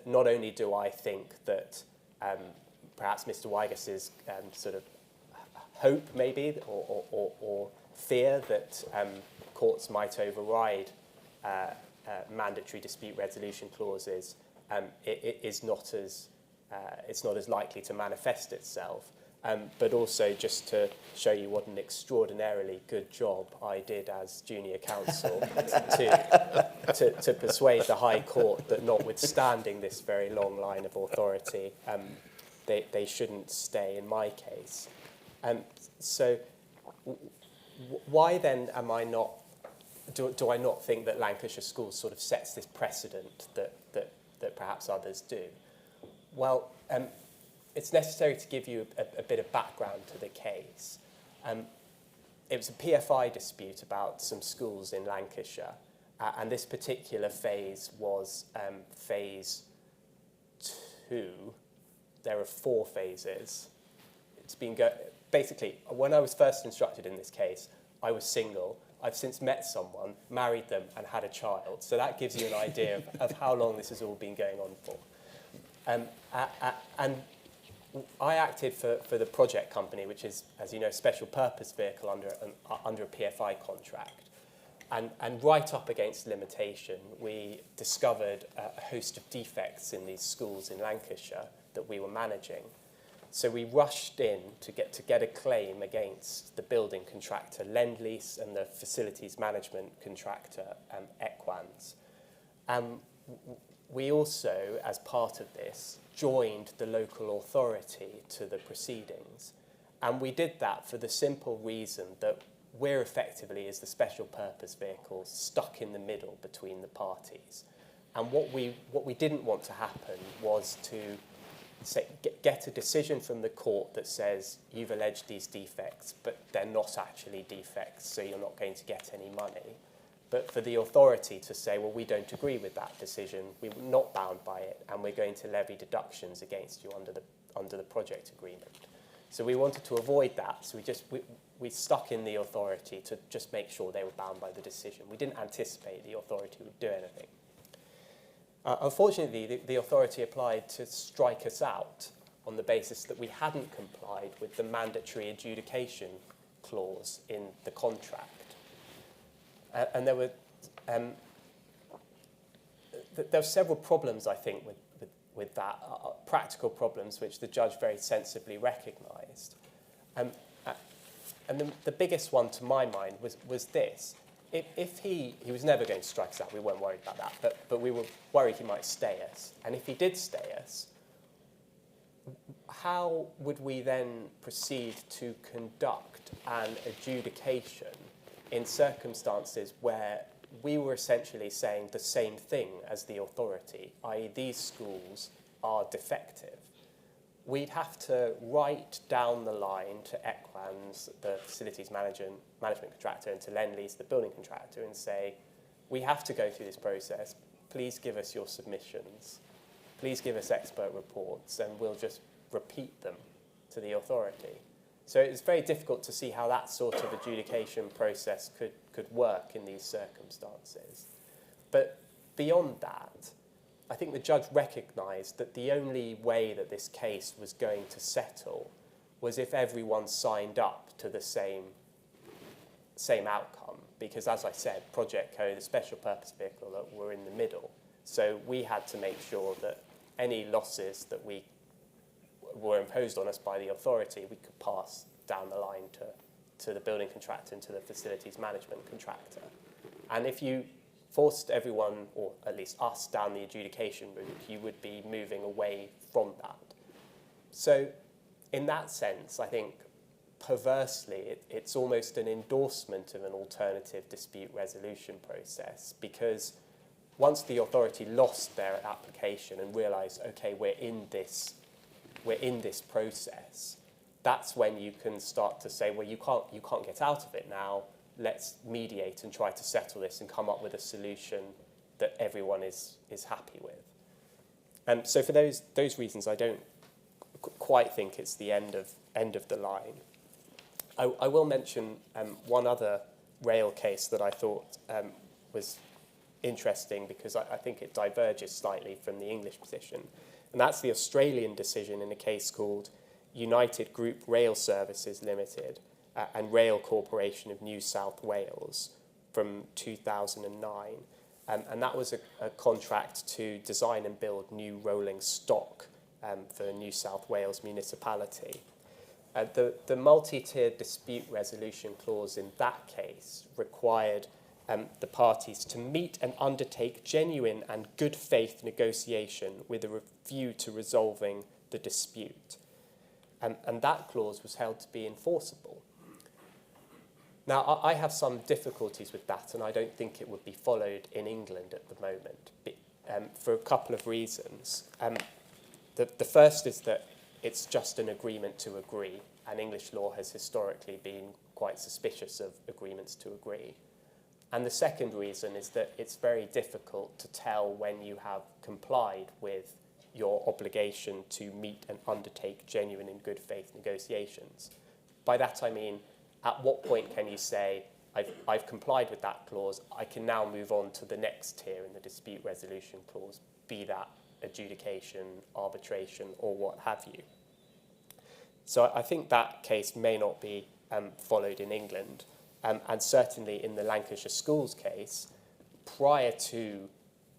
not only do I think that perhaps Mr. Weigas's sort of hope maybe or fear that courts might override mandatory dispute resolution clauses is not as it's not as likely to manifest itself, but also just to show you what an extraordinarily good job I did as junior counsel to persuade the High Court that notwithstanding this very long line of authority, they shouldn't stay in my case. So why then am I not, do I not think that Lancashire Schools sort of sets this precedent that perhaps others do? Well, it's necessary to give you a bit of background to the case. It was a PFI dispute about some schools in Lancashire, and this particular phase was phase 2. There are 4 phases. It's been basically, when I was first instructed in this case, I was single. I've since met someone, married them, and had a child. So that gives you an idea of how long this has all been going on for. And I acted for the project company, which is, as you know, a special purpose vehicle under a PFI contract. And right up against limitation, we discovered a host of defects in these schools in Lancashire that we were managing. So we rushed in to get a claim against the building contractor, Lend-Lease, and the facilities management contractor, Equans. We also, as part of this, joined the local authority to the proceedings. And we did that for the simple reason that we're effectively, as the special purpose vehicle, stuck in the middle between the parties. And what we didn't want to happen was to get a decision from the court that says you've alleged these defects, but they're not actually defects, so you're not going to get any money. But for the authority to say, well, we don't agree with that decision, we're not bound by it, and we're going to levy deductions against you under the project agreement. So we wanted to avoid that, so we stuck in the authority to just make sure they were bound by the decision. We didn't anticipate the authority would do anything. Unfortunately, the authority applied to strike us out on the basis that we hadn't complied with the mandatory adjudication clause in the contract. And there were several problems, I think, with that, practical problems which the judge very sensibly recognised. And the biggest one, to my mind, was this. If he was never going to strike us out, we weren't worried about that, but we were worried he might stay us. And if he did stay us, how would we then proceed to conduct an adjudication in circumstances where we were essentially saying the same thing as the authority, i.e. these schools are defective? We'd have to write down the line to Equans, the facilities management contractor, and to Lend-Lease, the building contractor, and say, we have to go through this process. Please give us your submissions. Please give us expert reports, and we'll just repeat them to the authority. So it's very difficult to see how that sort of adjudication process could work in these circumstances. But beyond that, I think the judge recognised that the only way that this case was going to settle was if everyone signed up to the same outcome. Because, as I said, Project Co, the special purpose vehicle, were in the middle. So we had to make sure that any losses that were imposed on us by the authority, we could pass down the line to the building contractor and to the facilities management contractor. And if you forced everyone, or at least us, down the adjudication route, you would be moving away from that. So in that sense, I think perversely, it's almost an endorsement of an alternative dispute resolution process, because once the authority lost their application and realised, okay, we're in this process, that's when you can start to say, well, you can't get out of it now. let's mediate and try to settle this and come up with a solution that everyone is happy with. So for those reasons, I don't quite think it's the end of the line. I will mention one other rail case that I thought was interesting, because I think it diverges slightly from the English position, and that's the Australian decision in a case called United Group Rail Services Limited and Rail Corporation of New South Wales from 2009. And that was a contract to design and build new rolling stock for New South Wales municipality. The multi-tiered dispute resolution clause in that case required the parties to meet and undertake genuine and good faith negotiation with a view to resolving the dispute. And that clause was held to be enforceable. Now, I have some difficulties with that, and I don't think it would be followed in England at the moment, for a couple of reasons. The first is that it's just an agreement to agree, and English law has historically been quite suspicious of agreements to agree. And the second reason is that it's very difficult to tell when you have complied with your obligation to meet and undertake genuine and good faith negotiations. By that I mean, at what point can you say, I've complied with that clause, I can now move on to the next tier in the dispute resolution clause, be that adjudication, arbitration, or what have you. So I think that case may not be followed in England. And certainly in the Lancashire Schools case, prior to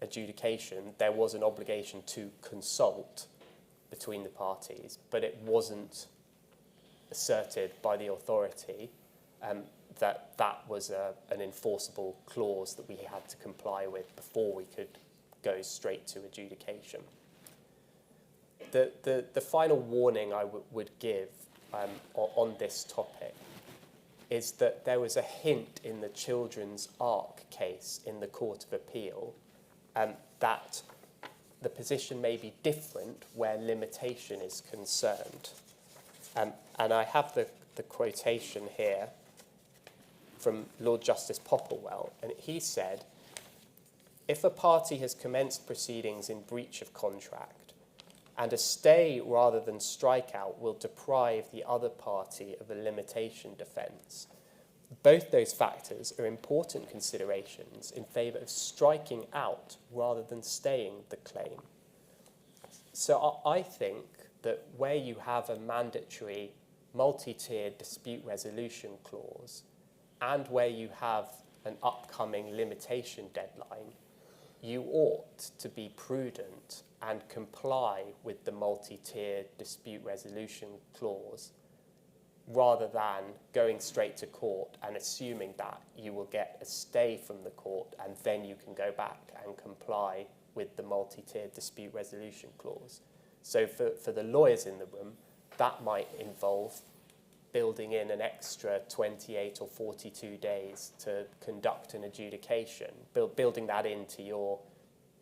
adjudication, there was an obligation to consult between the parties, but it wasn't asserted by the authority that was an enforceable clause that we had to comply with before we could go straight to adjudication. The final warning I would give on this topic is that there was a hint in the Children's Ark case in the Court of Appeal that the position may be different where limitation is concerned. And I have the quotation here from Lord Justice Popplewell, and he said, "If a party has commenced proceedings in breach of contract, and a stay rather than strikeout will deprive the other party of a limitation defence, both those factors are important considerations in favour of striking out rather than staying the claim." So I think that where you have a mandatory multi-tiered dispute resolution clause and where you have an upcoming limitation deadline, you ought to be prudent and comply with the multi-tiered dispute resolution clause rather than going straight to court and assuming that you will get a stay from the court and then you can go back and comply with the multi-tiered dispute resolution clause. So for the lawyers in the room, that might involve building in an extra 28 or 42 days to conduct an adjudication, building that into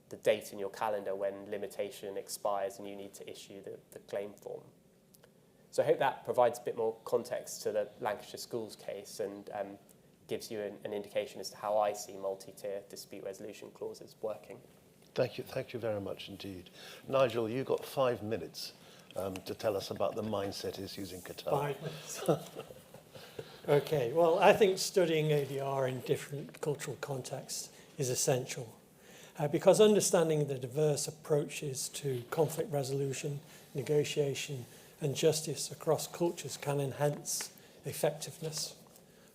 the date in your calendar when limitation expires and you need to issue the claim form. So I hope that provides a bit more context to the Lancashire Schools case and gives you an indication as to how I see multi-tier dispute resolution clauses working. Thank you very much indeed. Nigel, you've got 5 minutes to tell us about the mindset issues in Qatar. 5 minutes. Okay, well, I think studying ADR in different cultural contexts is essential because understanding the diverse approaches to conflict resolution, negotiation, and justice across cultures can enhance effectiveness.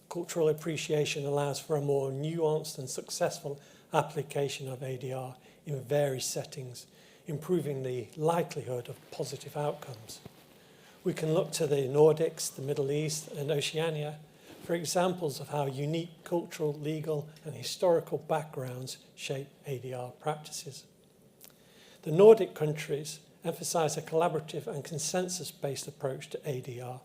Cultural appreciation allows for a more nuanced and successful application of ADR in various settings, improving the likelihood of positive outcomes. We can look to the Nordics, the Middle East, and Oceania for examples of how unique cultural, legal, and historical backgrounds shape ADR practices. The Nordic countries emphasize a collaborative and consensus-based approach to ADR.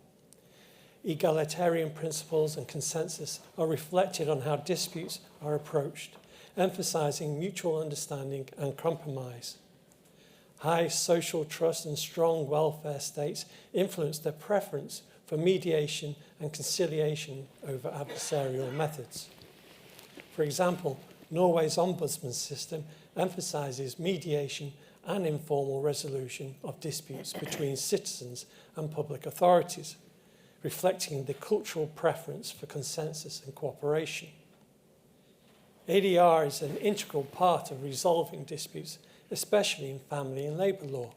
Egalitarian principles and consensus are reflected on how disputes are approached, emphasizing mutual understanding and compromise. High social trust and strong welfare states influence their preference for mediation and conciliation over adversarial methods. For example, Norway's ombudsman system emphasises mediation and informal resolution of disputes between citizens and public authorities, reflecting the cultural preference for consensus and cooperation. ADR is an integral part of resolving disputes, especially in family and labour law.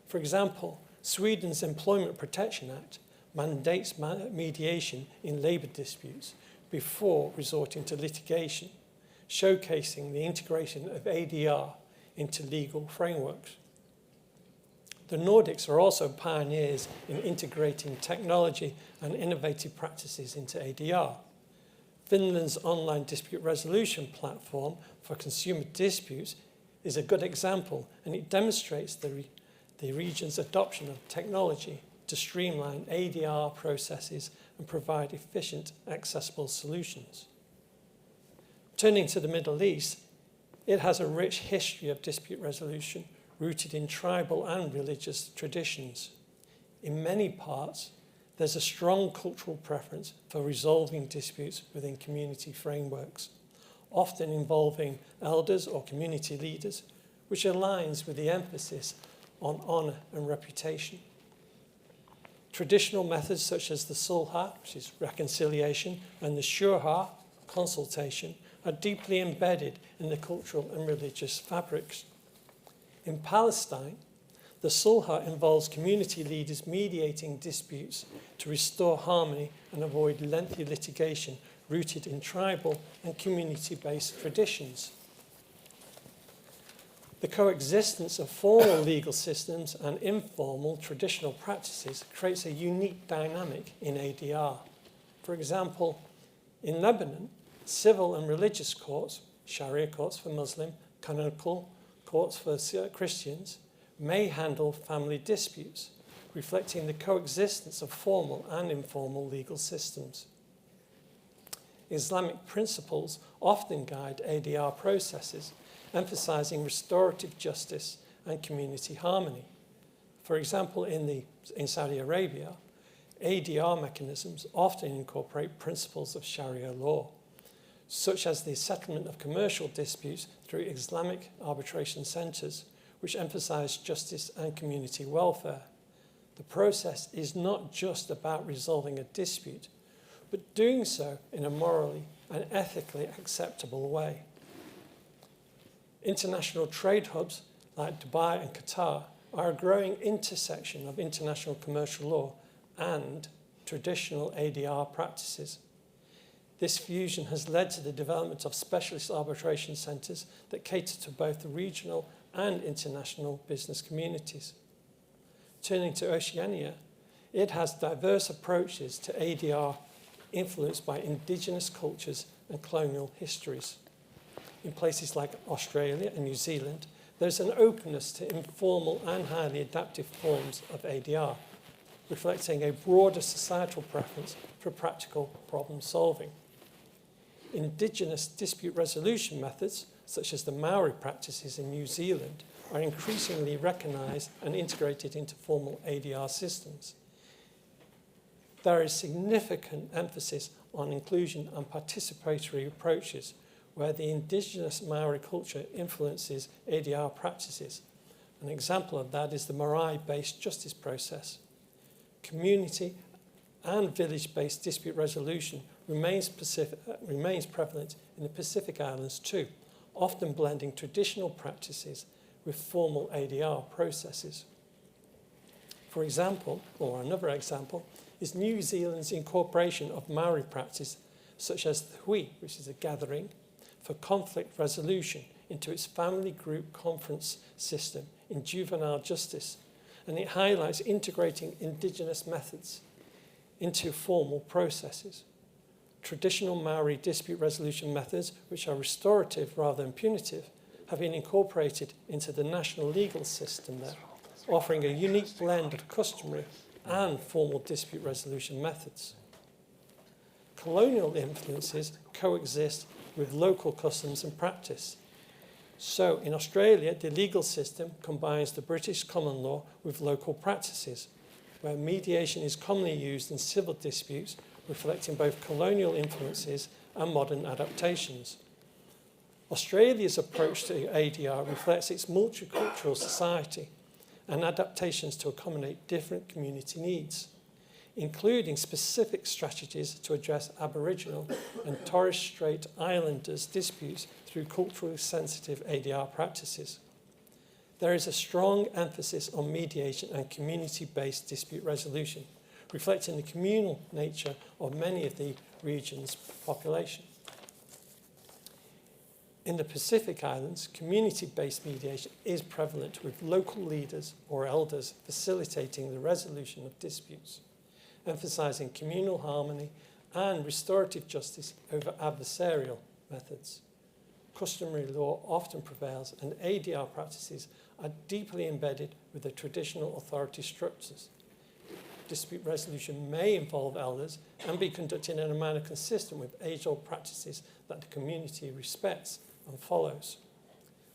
For example, Sweden's Employment Protection Act mandates mediation in labour disputes before resorting to litigation, showcasing the integration of ADR into legal frameworks. The Nordics are also pioneers in integrating technology and innovative practices into ADR. Finland's online dispute resolution platform for consumer disputes is a good example, and it demonstrates the region's adoption of technology to streamline ADR processes and provide efficient, accessible solutions. Turning to the Middle East, it has a rich history of dispute resolution rooted in tribal and religious traditions. In many parts, there's a strong cultural preference for resolving disputes within community frameworks, often involving elders or community leaders, which aligns with the emphasis on honour and reputation. Traditional methods such as the sulha, which is reconciliation, and the shura, consultation, are deeply embedded in the cultural and religious fabrics. In Palestine, the sulha involves community leaders mediating disputes to restore harmony and avoid lengthy litigation rooted in tribal and community-based traditions. The coexistence of formal legal systems and informal traditional practices creates a unique dynamic in ADR. For example, in Lebanon, civil and religious courts, Sharia courts for Muslim, canonical courts for Christians, may handle family disputes, reflecting the coexistence of formal and informal legal systems. Islamic principles often guide ADR processes, emphasizing restorative justice and community harmony. For example, in Saudi Arabia, ADR mechanisms often incorporate principles of Sharia law, such as the settlement of commercial disputes through Islamic arbitration centres, which emphasize justice and community welfare. The process is not just about resolving a dispute, but doing so in a morally and ethically acceptable way. International trade hubs like Dubai and Qatar are a growing intersection of international commercial law and traditional ADR practices. This fusion has led to the development of specialist arbitration centres that cater to both the regional and international business communities. Turning to Oceania, it has diverse approaches to ADR influenced by indigenous cultures and colonial histories. In places like Australia and New Zealand, there's an openness to informal and highly adaptive forms of ADR, reflecting a broader societal preference for practical problem solving. Indigenous dispute resolution methods, such as the Maori practices in New Zealand, are increasingly recognised and integrated into formal ADR systems. There is significant emphasis on inclusion and participatory approaches, where the indigenous Maori culture influences ADR practices. An example of that is the marae-based justice process. Community and village-based dispute resolution remains prevalent in the Pacific Islands too, often blending traditional practices with formal ADR processes. For example, or another example, is New Zealand's incorporation of Maori practice, such as the hui, which is a gathering for conflict resolution, into its family group conference system in juvenile justice, and it highlights integrating indigenous methods into formal processes. Traditional Maori dispute resolution methods, which are restorative rather than punitive, have been incorporated into the national legal system there, offering a unique blend of customary and formal dispute resolution methods. Colonial influences coexist with local customs and practice. So in Australia, the legal system combines the British common law with local practices, where mediation is commonly used in civil disputes reflecting both colonial influences and modern adaptations. Australia's approach to ADR reflects its multicultural society and adaptations to accommodate different community needs, including specific strategies to address Aboriginal and Torres Strait Islanders disputes through culturally sensitive ADR practices. There is a strong emphasis on mediation and community-based dispute resolution, reflecting the communal nature of many of the region's population. In the Pacific Islands, community-based mediation is prevalent, with local leaders or elders facilitating the resolution of disputes, emphasising communal harmony and restorative justice over adversarial methods. Customary law often prevails, and ADR practices are deeply embedded with the traditional authority structures. Dispute resolution may involve elders and be conducted in a manner consistent with age-old practices that the community respects and follows.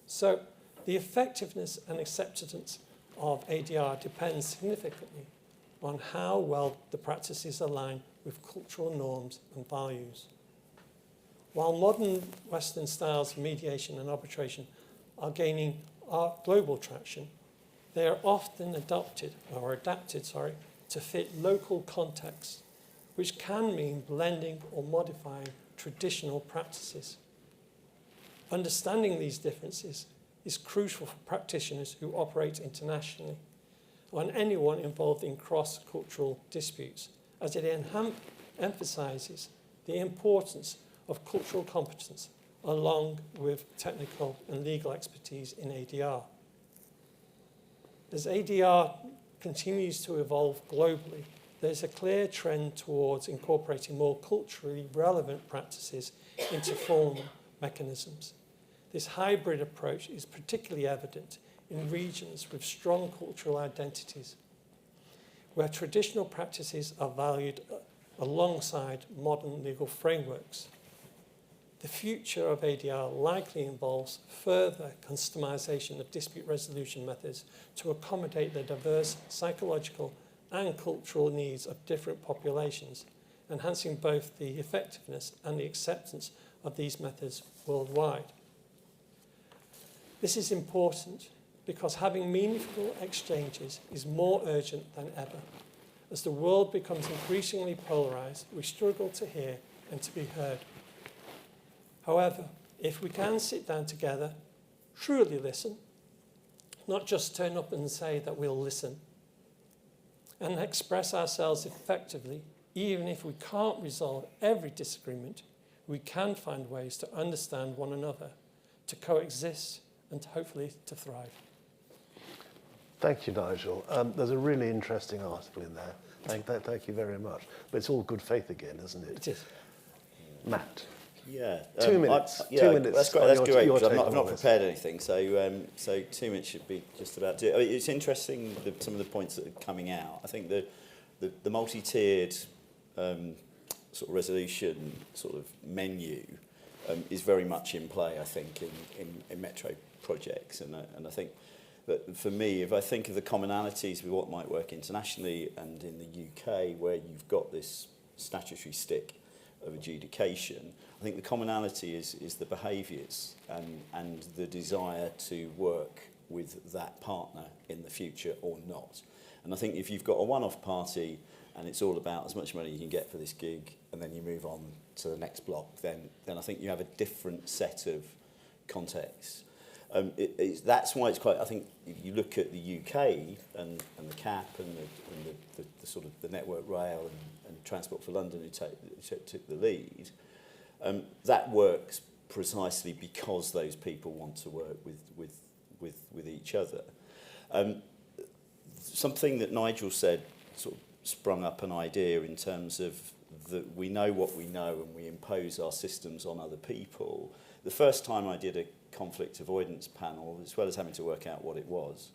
So, the effectiveness and acceptance of ADR depends significantly on how well the practices align with cultural norms and values. While modern Western styles of mediation and arbitration are gaining global traction, they are often adapted to fit local contexts, which can mean blending or modifying traditional practices. Understanding these differences is crucial for practitioners who operate internationally, and anyone involved in cross-cultural disputes, as it emphasises the importance of cultural competence along with technical and legal expertise in ADR. As ADR continues to evolve globally, there's a clear trend towards incorporating more culturally relevant practices into formal mechanisms. This hybrid approach is particularly evident in regions with strong cultural identities, where traditional practices are valued alongside modern legal frameworks. The future of ADR likely involves further customisation of dispute resolution methods to accommodate the diverse psychological and cultural needs of different populations, enhancing both the effectiveness and the acceptance of these methods worldwide. This is important because having meaningful exchanges is more urgent than ever. As the world becomes increasingly polarised, we struggle to hear and to be heard. However, if we can sit down together, truly listen, not just turn up and say that we'll listen, and express ourselves effectively, even if we can't resolve every disagreement, we can find ways to understand one another, to coexist, and hopefully to thrive. Thank you, Nigel. There's a really interesting article in there. Thank you very much. But it's all good faith again, isn't it? It is. Matt. Yeah. 2 minutes. 2 minutes. That's great. That's great. Your I've take not on this. prepared anything, so 2 minutes should be just about it. I mean, it's interesting some of the points that are coming out. I think the multi-tiered sort of resolution sort of menu is very much in play. I think in metro projects, and I think that for me, if I think of the commonalities with what might work internationally and in the UK, where you've got this statutory stick of adjudication, I think the commonality is the behaviours and the desire to work with that partner in the future or not. And I think if you've got a one-off party and it's all about as much money you can get for this gig and then you move on to the next block, then I think you have a different set of contexts. That's why it's quite, I think if you look at the UK and the CAP and the sort of the Network Rail and Transport for London who took the lead, that works precisely because those people want to work with each other. Something that Nigel said sort of sprung up an idea in terms of that we know what we know and we impose our systems on other people. The first time I did a conflict avoidance panel, as well as having to work out what it was,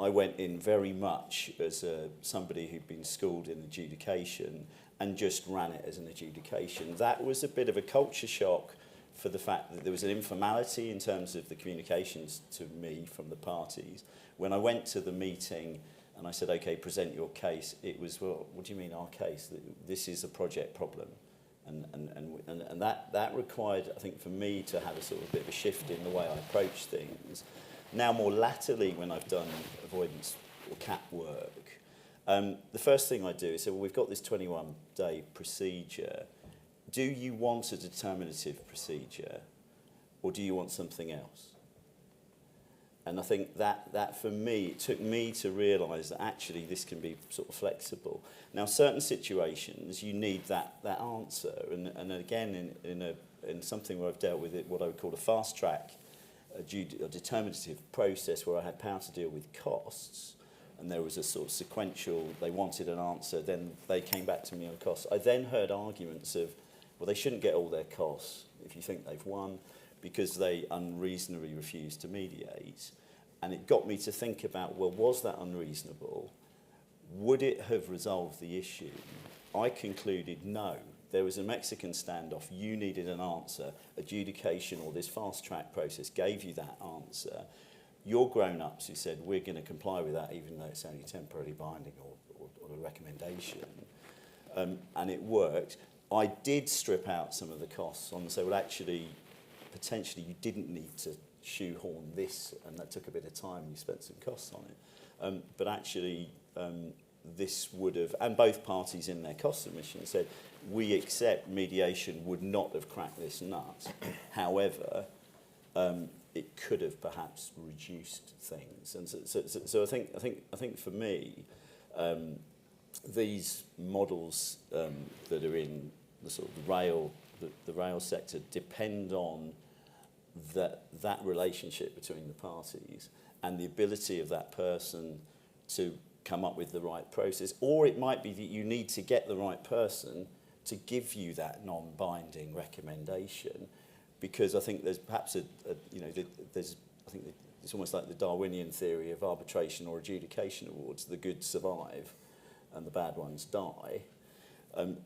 I went in very much as somebody who'd been schooled in adjudication and just ran it as an adjudication. That was a bit of a culture shock for the fact that there was an informality in terms of the communications to me from the parties. When I went to the meeting and I said, okay, present your case, it was, well, what do you mean our case? This is a project problem. And that required, I think, for me to have a sort of bit of a shift in the way I approach things. Now, more latterly, when I've done avoidance or CAP work, the first thing I do is say, well, we've got this 21-day procedure. Do you want a determinative procedure, or do you want something else? And I think that for me, it took me to realise that actually this can be sort of flexible. Now, certain situations, you need that answer. And again, in something where I've dealt with it, what I would call a fast-track, a determinative process where I had power to deal with costs, and there was a sort of sequential, they wanted an answer, then they came back to me on costs. I then heard arguments of, well, they shouldn't get all their costs if you think they've won, because they unreasonably refused to mediate. And it got me to think about, well, was that unreasonable? Would it have resolved the issue? I concluded no. There was a Mexican standoff. You needed an answer. Adjudication or this fast-track process gave you that answer. Your grown-ups who said, we're going to comply with that even though it's only temporarily binding or a recommendation. And it worked. I did strip out some of the costs on and say, well, actually, potentially you didn't need to shoehorn this, and that took a bit of time, you spent some costs on it. But actually, this would have, and both parties in their cost submission said, we accept mediation would not have cracked this nut. However, it could have perhaps reduced things. And so I think for me, these models that are in the sort of the rail sector depend on that relationship between the parties and the ability of that person to come up with the right process. Or it might be that you need to get the right person to give you that non-binding recommendation, because I think there's perhaps I think it's almost like the Darwinian theory of arbitration or adjudication awards. The good survive and the bad ones die.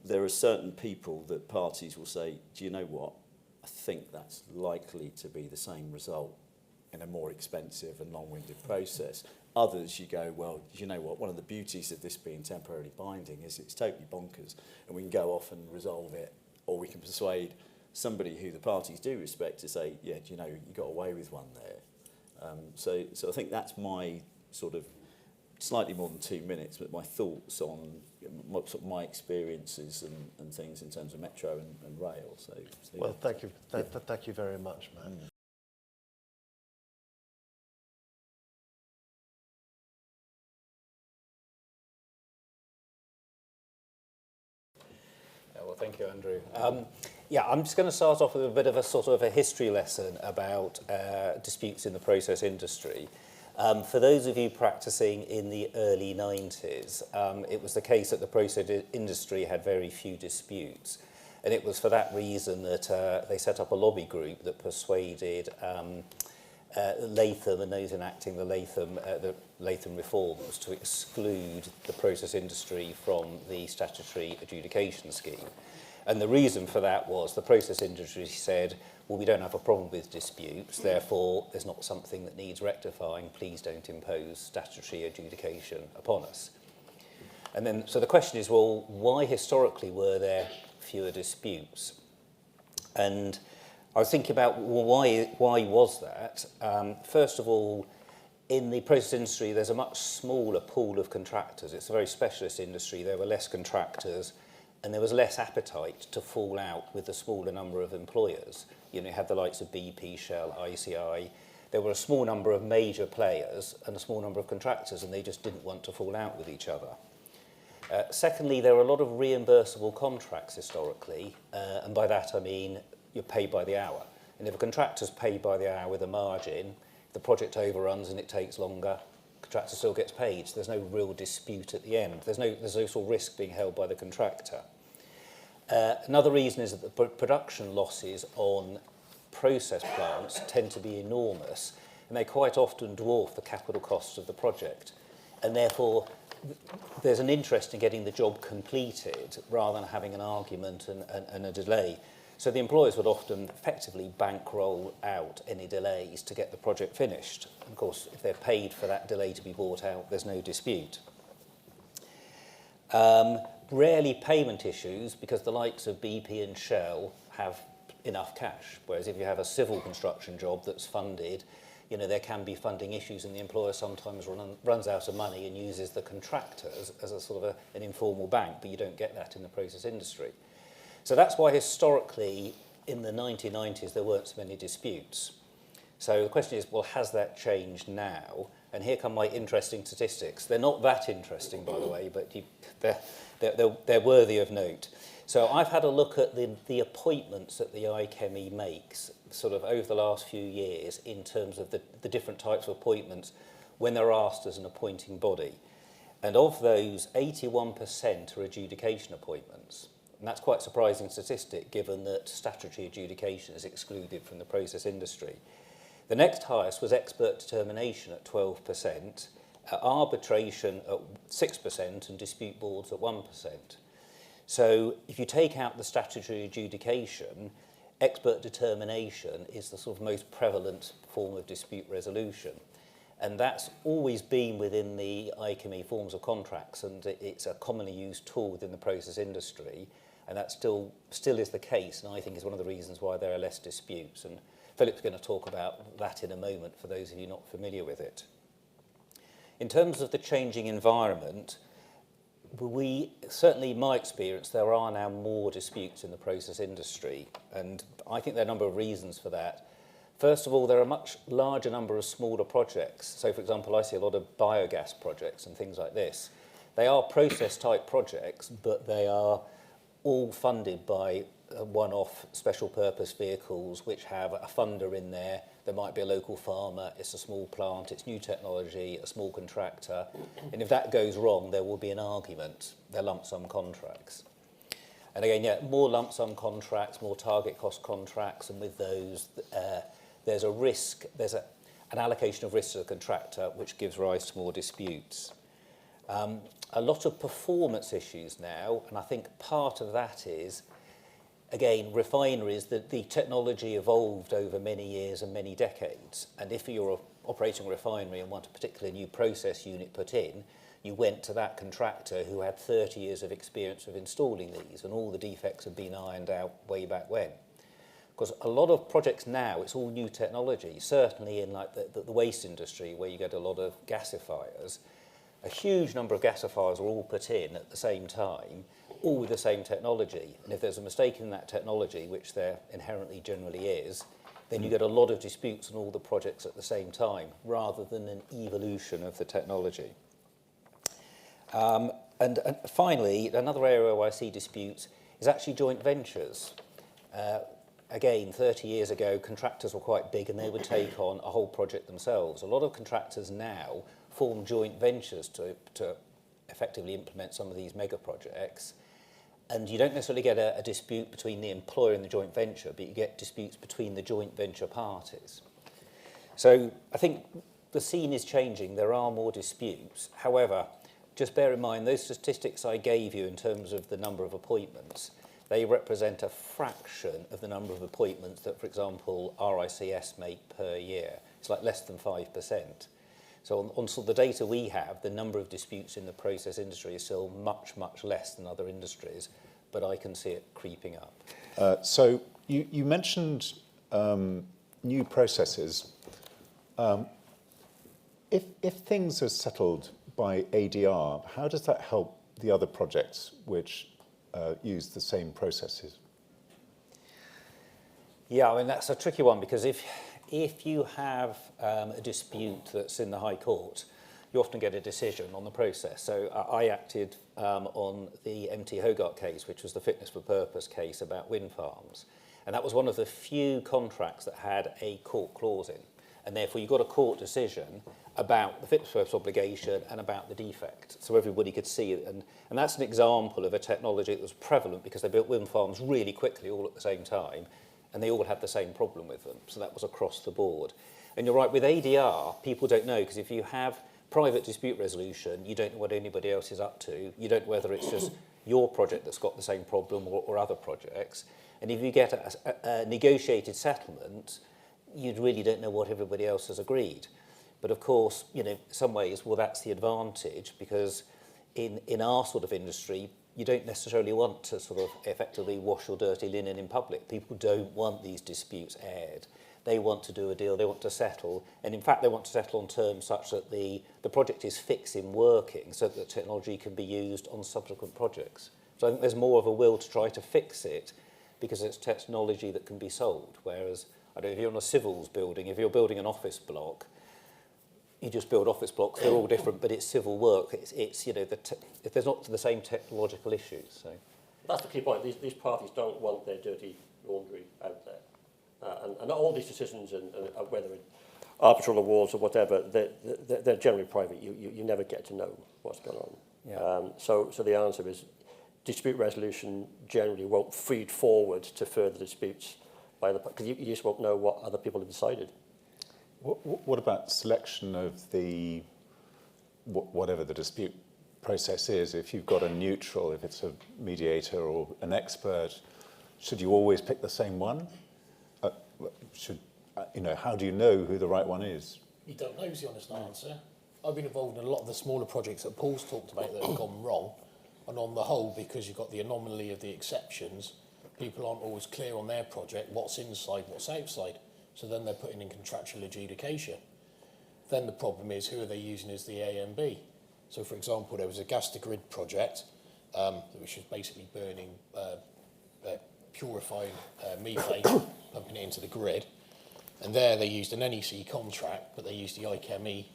There are certain people that parties will say, do you know what? I think that's likely to be the same result in a more expensive and long-winded process. Others, you go, well, you know what? One of the beauties of this being temporarily binding is it's totally bonkers, and we can go off and resolve it, or we can persuade somebody who the parties do respect to say, yeah, do you know, you got away with one there. So I think that's my sort of slightly more than 2 minutes, but my thoughts on my experiences and things in terms of metro and rail. So well, thank you. Thank you very much, Matt. Well, thank you, Andrew. Yeah, I'm just going to start off with a bit of a sort of a history lesson about disputes in the process industry. For those of you practicing in the early 90s, it was the case that the process industry had very few disputes. And it was for that reason that they set up a lobby group that persuaded Latham and those enacting the Latham reforms to exclude the process industry from the statutory adjudication scheme. And the reason for that was the process industry said, well, we don't have a problem with disputes, therefore there's not something that needs rectifying, please don't impose statutory adjudication upon us. And then, so the question is, well, why historically were there fewer disputes? And I was thinking about, well, why was that? First of all, in the process industry, there's a much smaller pool of contractors. It's a very specialist industry. There were less contractors, and there was less appetite to fall out with a smaller number of employers. You know, you had the likes of BP, Shell, ICI. There were a small number of major players and a small number of contractors, and they just didn't want to fall out with each other. Secondly, there were a lot of reimbursable contracts historically, and by that I mean you're paid by the hour. And if a contractor's paid by the hour with a margin, if the project overruns and it takes longer, the contractor still gets paid. So there's no real dispute at the end. There's no sort of risk being held by the contractor. Another reason is that the production losses on process plants tend to be enormous, and they quite often dwarf the capital costs of the project. And therefore, there's an interest in getting the job completed rather than having an argument and a delay. So the employers would often effectively bankroll out any delays to get the project finished. And of course, if they're paid for that delay to be bought out, there's no dispute. Rarely payment issues, because the likes of BP and Shell have enough cash, whereas if you have a civil construction job that's funded, you know, there can be funding issues, and the employer sometimes runs out of money and uses the contractor as a sort of an informal bank, but you don't get that in the process industry. So that's why historically in the 1990s there weren't so many disputes. So the question is, well, has that changed now? And here come my interesting statistics. They're not that interesting, by the way, but they're worthy of note. So I've had a look at the appointments that the IChemE makes sort of over the last few years in terms of the different types of appointments when they're asked as an appointing body. And of those, 81% are adjudication appointments. And that's quite a surprising statistic, given that statutory adjudication is excluded from the process industry. The next highest was expert determination at 12%, arbitration at 6%, and dispute boards at 1%. So if you take out the statutory adjudication, expert determination is the sort of most prevalent form of dispute resolution. And that's always been within the IChemE forms of contracts, and it's a commonly used tool within the process industry, and that still is the case, and I think is one of the reasons why there are less disputes. And Philip's going to talk about that in a moment for those of you not familiar with it. In terms of the changing environment, certainly in my experience, there are now more disputes in the process industry, and I think there are a number of reasons for that. First of all, there are a much larger number of smaller projects. So, for example, I see a lot of biogas projects and things like this. They are process-type projects, but they are all funded by one-off special-purpose vehicles which have a funder in there. There might be a local farmer, it's a small plant, it's new technology, a small contractor. And if that goes wrong, there will be an argument. They're lump-sum contracts. And again, yeah, more lump-sum contracts, more target cost contracts, and with those, there's a risk, there's an allocation of risk to the contractor, which gives rise to more disputes. A lot of performance issues now, and I think part of that is, again, refineries, the technology evolved over many years and many decades. And if you're operating a refinery and want a particular new process unit put in, you went to that contractor who had 30 years of experience of installing these, and all the defects have been ironed out way back when. Because a lot of projects now, it's all new technology, certainly in like the waste industry, where you get a lot of gasifiers. A huge number of gasifiers are all put in at the same time, all with the same technology. And if there's a mistake in that technology, which there inherently generally is, then you get a lot of disputes on all the projects at the same time, rather than an evolution of the technology. And finally, another area where I see disputes is actually joint ventures. Again, 30 years ago, contractors were quite big and they would take on a whole project themselves. A lot of contractors now form joint ventures to effectively implement some of these mega projects. And you don't necessarily get a dispute between the employer and the joint venture, but you get disputes between the joint venture parties. So I think the scene is changing. There are more disputes. However, just bear in mind, those statistics I gave you in terms of the number of appointments, they represent a fraction of the number of appointments that, for example, RICS make per year. It's like less than 5%. So on sort of the data we have, the number of disputes in the process industry is still much, much less than other industries, but I can see it creeping up. So you mentioned new processes. If things are settled by ADR, how does that help the other projects which use the same processes? Yeah, I mean, that's a tricky one, because if you have a dispute that's in the High Court, you often get a decision on the process. So I acted on the MT Hogarth case, which was the fitness for purpose case about wind farms. And that was one of the few contracts that had a court clause in. And therefore you got a court decision about the fitness for purpose obligation and about the defect. So everybody could see it. And that's an example of a technology that was prevalent because they built wind farms really quickly all at the same time. And they all had the same problem with them. So that was across the board. And you're right, with ADR, people don't know, because if you have private dispute resolution, you don't know what anybody else is up to. You don't know whether it's just your project that's got the same problem or other projects. And if you get a negotiated settlement, you really don't know what everybody else has agreed. But of course, you know, in some ways, well, that's the advantage, because in our sort of industry, you don't necessarily want to sort of effectively wash your dirty linen in public. People don't want these disputes aired. They want to do a deal, they want to settle, and in fact they want to settle on terms such that the project is fixed in working, so that the technology can be used on subsequent projects. So I think there's more of a will to try to fix it because it's technology that can be sold. Whereas, I don't know, if you're on a civils building, if you're building an office block, you just build office blocks, they're all different, but it's civil work. It's you know, if there's not the same technological issues. So that's the key point. These parties don't want their dirty laundry out there. And all these decisions, and whether it's arbitral awards or whatever, they're generally private. You never get to know what's going on. Yeah. So the answer is dispute resolution generally won't feed forward to further disputes because you just won't know what other people have decided. What about selection of the, whatever the dispute process is? If you've got a neutral, if it's a mediator or an expert, should you always pick the same one? You know, how do you know who the right one is? You don't know is the honest answer. I've been involved in a lot of the smaller projects that Paul's talked about that have gone wrong, and on the whole, because you've got the anomaly of the exceptions, people aren't always clear on their project, what's inside, what's outside. So then they're putting in contractual adjudication. Then the problem is, who are they using as the A and B? So, for example, there was a gas to grid project, which was basically burning, purifying methane, pumping it into the grid. And there they used an NEC contract, but they used the ICME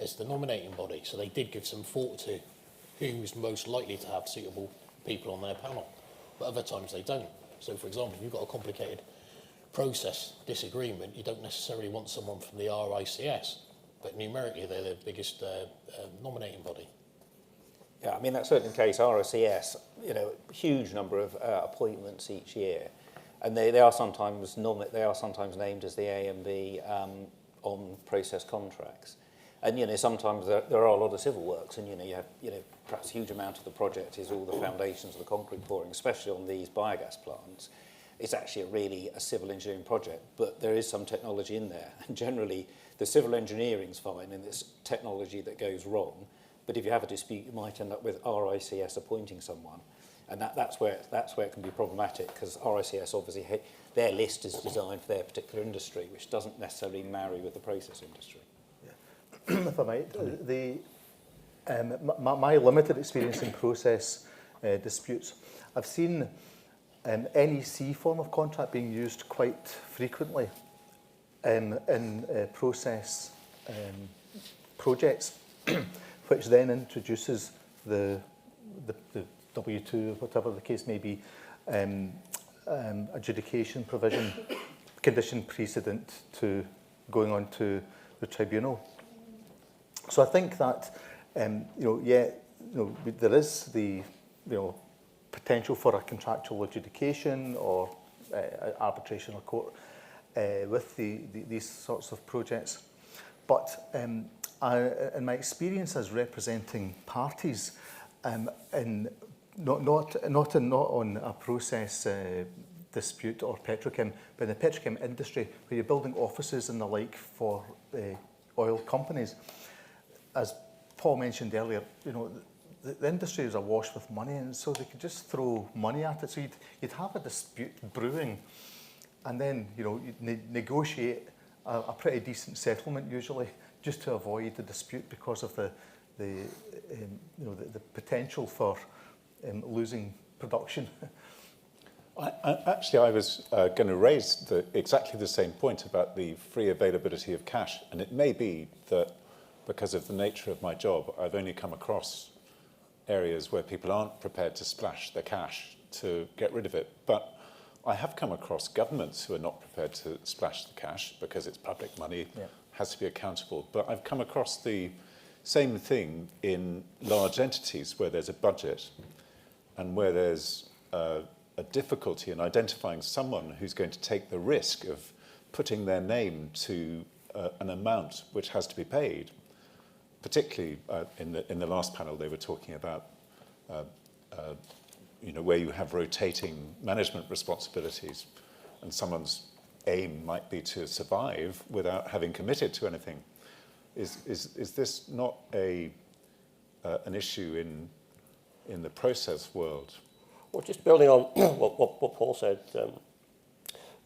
as the nominating body. So they did give some thought to who was most likely to have suitable people on their panel. But other times they don't. So, for example, if you've got a complicated process disagreement, you don't necessarily want someone from the RICS, but numerically they're the biggest nominating body. yeah, I mean that's certainly the case. RICS, you know, huge number of appointments each year, and they are sometimes named as the A and B on process contracts. And you know, sometimes there are a lot of civil works, and you know, you have perhaps a huge amount of the project is all the foundations of the concrete pouring, especially on these biogas plants. It's actually a civil engineering project, but there is some technology in there. And generally, the civil engineering's fine, and it's technology that goes wrong. But if you have a dispute, you might end up with RICS appointing someone. And that's where it can be problematic, because RICS, obviously, their list is designed for their particular industry, which doesn't necessarily marry with the process industry. Yeah. If I might, my limited experience in process disputes, I've seen NEC form of contract being used quite frequently in process projects, which then introduces the W2, whatever the case may be, adjudication provision, condition precedent to going on to the tribunal. So I think that there is the potential for a contractual adjudication or arbitration or court with these sorts of projects. But in my experience as representing parties, not on a process dispute or Petrochem, but in the Petrochem industry, where you're building offices and the like for oil companies, as Paul mentioned earlier, the industry is awash with money, and so they could just throw money at it. So you'd have a dispute brewing, and then you'd negotiate a pretty decent settlement usually, just to avoid the dispute because of the potential for losing production. Actually, I was going to raise exactly the same point about the free availability of cash, and it may be that because of the nature of my job, I've only come across areas where people aren't prepared to splash the cash to get rid of it. But I have come across governments who are not prepared to splash the cash because it's public money, has to be accountable. But I've come across the same thing in large entities where there's a budget and where there's a difficulty in identifying someone who's going to take the risk of putting their name to an amount which has to be paid. Particularly in the last panel, they were talking about you know, where you have rotating management responsibilities, and someone's aim might be to survive without having committed to anything. Is this not an issue in the process world? Well, just building on what Paul said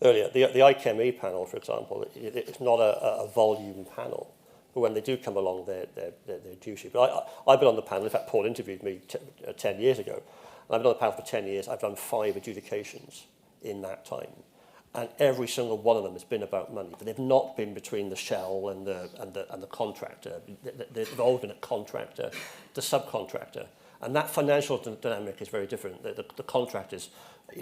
earlier, the ICME panel, for example, it's not a volume panel, but when they do come along, they're juicy. But I've been on the panel. In fact, Paul interviewed me 10 years ago, and I've been on the panel for 10 years. I've done 5 adjudications in that time. And every single one of them has been about money, but they've not been between the shell and the contractor. They've always been a contractor, the subcontractor, and that financial dynamic is very different. The contractor's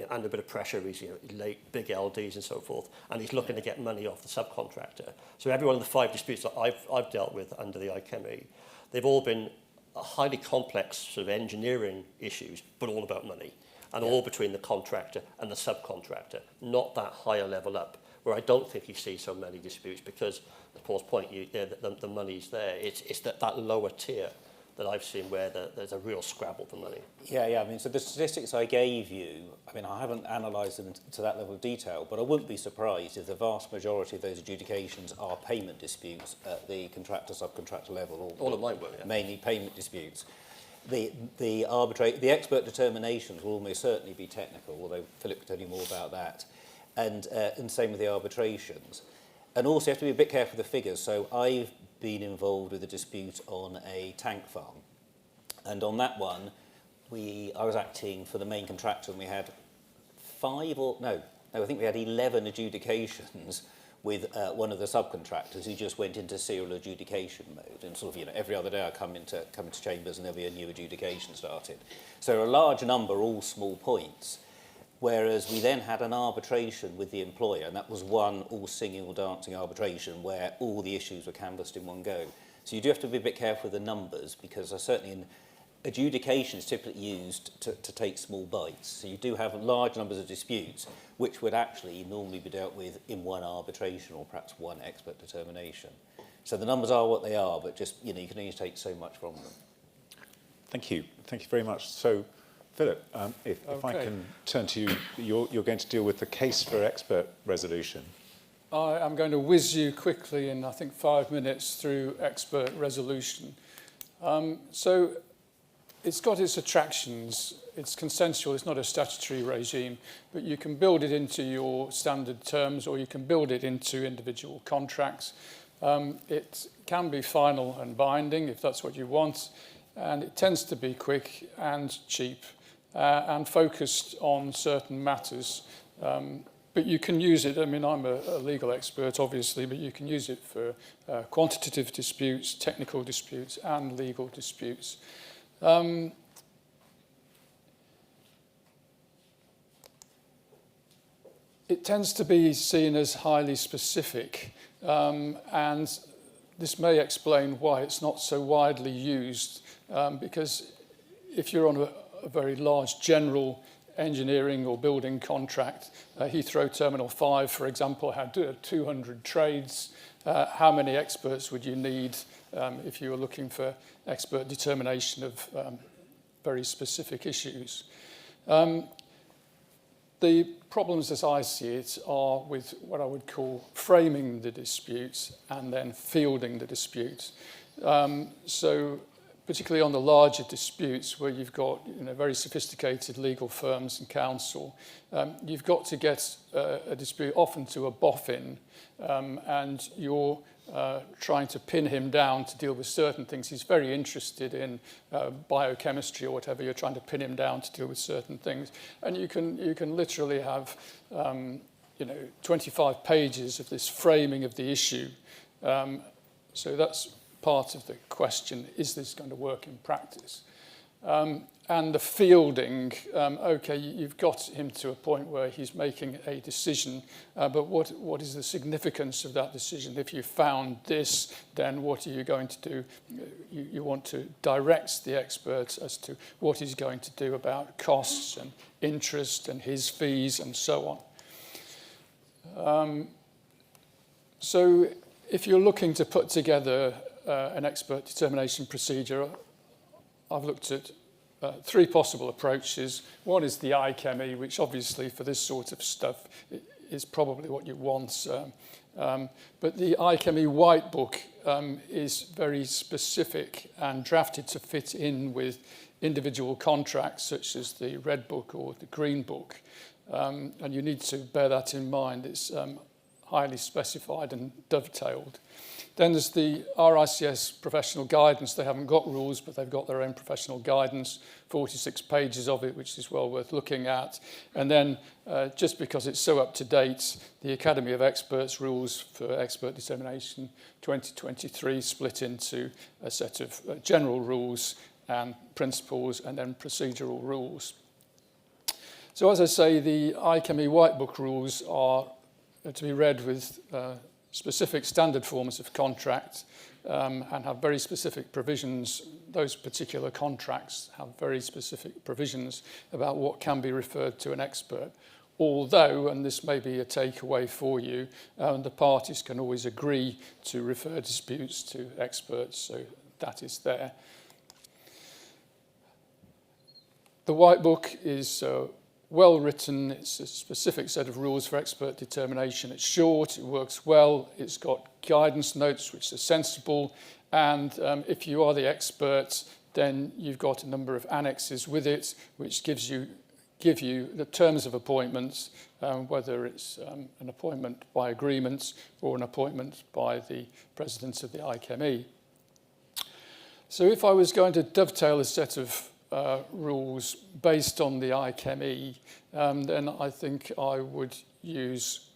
under a bit of pressure, he's late, big LDs and so forth, and he's looking to get money off the subcontractor. So every one of the 5 disputes that I've dealt with under the ICME, they've all been highly complex sort of engineering issues, but all about money. And all between the contractor and the subcontractor, not that higher level up, where I don't think you see so many disputes because, at Paul's point, the money's there. It's that lower tier that I've seen where there's a real scrabble for money. Yeah. I mean, so the statistics I gave you, I mean, I haven't analysed them to that level of detail, but I wouldn't be surprised if the vast majority of those adjudications are payment disputes at the contractor-subcontractor level. All of mine were, yeah. Mainly payment disputes. The expert determinations will almost certainly be technical, although Philip could tell you more about that, and same with the arbitrations. And also you have to be a bit careful with the figures. So I've been involved with a dispute on a tank farm, and on that one, I was acting for the main contractor, and we had 11 adjudications with one of the subcontractors who just went into serial adjudication mode, and sort of every other day I come into chambers and there'll be a new adjudication started. So a large number, all small points, whereas we then had an arbitration with the employer, and that was one all singing or dancing arbitration where all the issues were canvassed in one go. So you do have to be a bit careful with the numbers, because certainly in adjudication is typically used to take small bites. So you do have large numbers of disputes, which would actually normally be dealt with in one arbitration or perhaps one expert determination. So the numbers are what they are, but just, you can only take so much from them. Thank you. Thank you very much. So, Philip, if I can turn to you, you're going to deal with the case for expert resolution. I'm going to whiz you quickly in, I think, 5 minutes through expert resolution. So it's got its attractions. It's consensual. It's not a statutory regime, but you can build it into your standard terms, or you can build it into individual contracts. It can be final and binding if that's what you want, and it tends to be quick and cheap and focused on certain matters. But you can use it, I mean, I'm a legal expert, obviously, but you can use it for quantitative disputes, technical disputes, and legal disputes. It tends to be seen as highly specific, and this may explain why it's not so widely used, because if you're on a very large general engineering or building contract, Heathrow Terminal 5, for example, had 200 trades. How many experts would you need if you were looking for expert determination of very specific issues? The problems as I see it are with what I would call framing the disputes and then fielding the disputes. So particularly on the larger disputes where you've got very sophisticated legal firms and counsel, you've got to get a dispute often to a boffin, and you're trying to pin him down to deal with certain things. He's very interested in biochemistry or whatever. You're trying to pin him down to deal with certain things, and you can literally have 25 pages of this framing of the issue. So that's part of the question: is this going to work in practice? And the fielding, okay, you've got him to a point where he's making a decision, but what is the significance of that decision? If you found this, then what are you going to do? You want to direct the expert as to what he's going to do about costs and interest and his fees and so on. So if you're looking to put together an expert determination procedure, I've looked at three possible approaches. One is the ICHEMI, which obviously for this sort of stuff is probably what you want. But the ICHEMI White Book is very specific and drafted to fit in with individual contracts such as the Red Book or the Green Book. And you need to bear that in mind. It's highly specified and dovetailed. Then there's the RICS professional guidance. They haven't got rules, but they've got their own professional guidance, 46 pages of it, which is well worth looking at. And then, just because it's so up to date, the Academy of Experts rules for expert determination 2023 split into a set of general rules and principles and then procedural rules. So as I say, the ICHEMI White Book rules are to be read with specific standard forms of contract and have very specific provisions. Those particular contracts have very specific provisions about what can be referred to an expert. Although, and this may be a takeaway for you, the parties can always agree to refer disputes to experts, so that is there. The White Book is well written. It's a specific set of rules for expert determination. It's short, it works well, it's got guidance notes which are sensible, and if you are the expert, then you've got a number of annexes with it which give you the terms of appointments, whether it's an appointment by agreement or an appointment by the president of the ICHEMI. So if I was going to dovetail a set of rules based on the ICHEMI, then I think I would use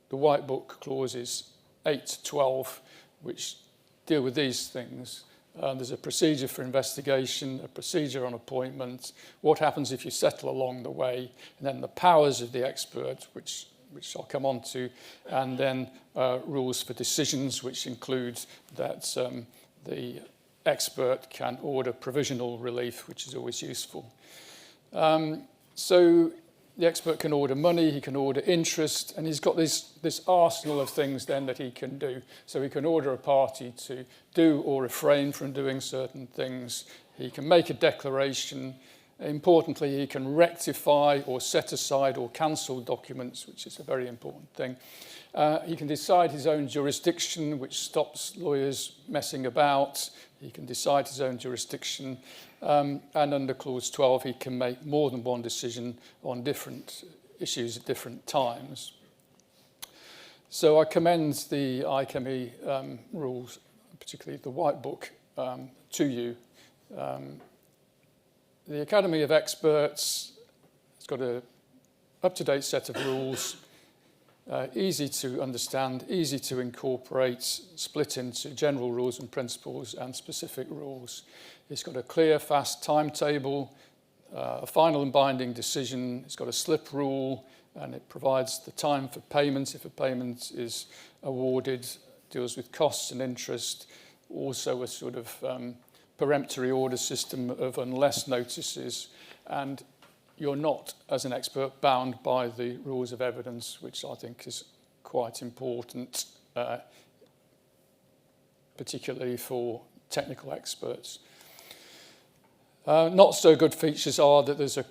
the White Book clauses 8 to 12, which deal with these things. There's a procedure for investigation, a procedure on appointment, what happens if you settle along the way, and then the powers of the expert, which I'll come on to, and then rules for decisions, which include that the expert can order provisional relief, which is always useful. So the expert can order money, he can order interest, and he's got this arsenal of things then that he can do. So he can order a party to do or refrain from doing certain things. He can make a declaration. Importantly, he can rectify or set aside or cancel documents, which is a very important thing. He can decide his own jurisdiction, which stops lawyers messing about. He can decide his own jurisdiction. And under Clause 12, he can make more than one decision on different issues at different times. So I commend the ICHEMI rules, particularly the White Book, to you. The Academy of Experts has got an up-to-date set of rules, easy to understand, easy to incorporate, split into general rules and principles and specific rules. It's got a clear, fast timetable, a final and binding decision. It's got a slip rule, and it provides the time for payment if a payment is awarded, deals with costs and interest, also a sort of peremptory order system of unless notices, and you're not, as an expert, bound by the rules of evidence, which I think is quite important, particularly for technical experts. Not so good features are that there's a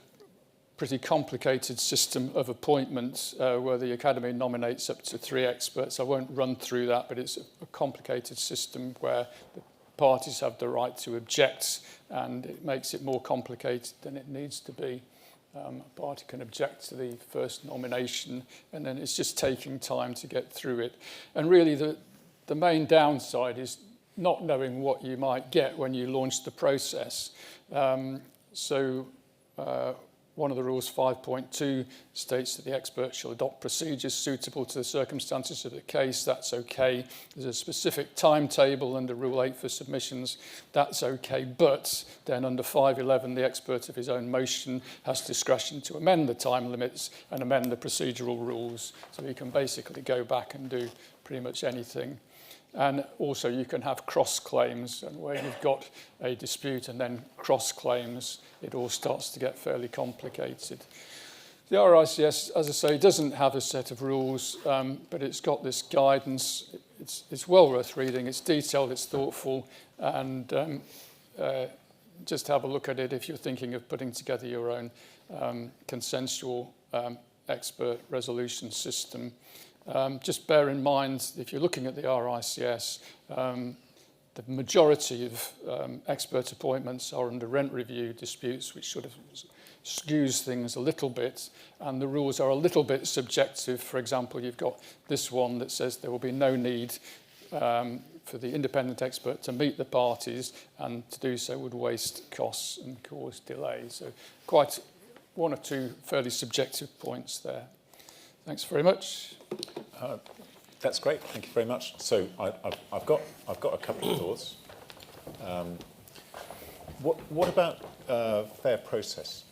pretty complicated system of appointments where the Academy nominates up to 3 experts. I won't run through that, but it's a complicated system where the parties have the right to object, and it makes it more complicated than it needs to be. A party can object to the first nomination, and then it's just taking time to get through it. And really the main downside is not knowing what you might get when you launch the process. One of the rules, 5.2, states that the expert shall adopt procedures suitable to the circumstances of the case. That's okay. There's a specific timetable under Rule 8 for submissions. That's okay. But then under 5.11, the expert of his own motion has discretion to amend the time limits and amend the procedural rules. So he can basically go back and do pretty much anything. And also you can have cross-claims, and where you've got a dispute and then cross-claims, it all starts to get fairly complicated. The RICS, as I say, doesn't have a set of rules, but it's got this guidance. It's well worth reading. It's detailed, it's thoughtful, and just have a look at it if you're thinking of putting together your own consensual expert resolution system. Just bear in mind, if you're looking at the RICS, the majority of expert appointments are under rent review disputes, which sort of skews things a little bit, and the rules are a little bit subjective. For example, you've got this one that says there will be no need for the independent expert to meet the parties, and to do so would waste costs and cause delays. So quite one or two fairly subjective points there. Thanks very much. That's great. Thank you very much. So I've got a couple of thoughts. What about fair process?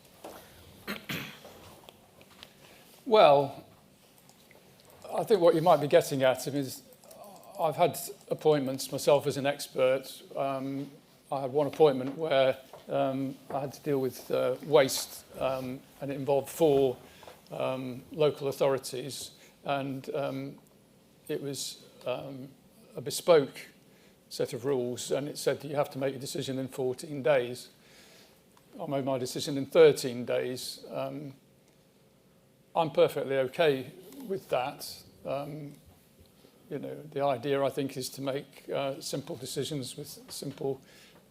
Well, I think what you might be getting at is I've had appointments myself as an expert. I had one appointment where I had to deal with waste, and it involved 4 local authorities, and it was a bespoke set of rules, and it said that you have to make a decision in 14 days. I made my decision in 13 days. I'm perfectly okay with that. You know, the idea, I think, is to make simple decisions with simple,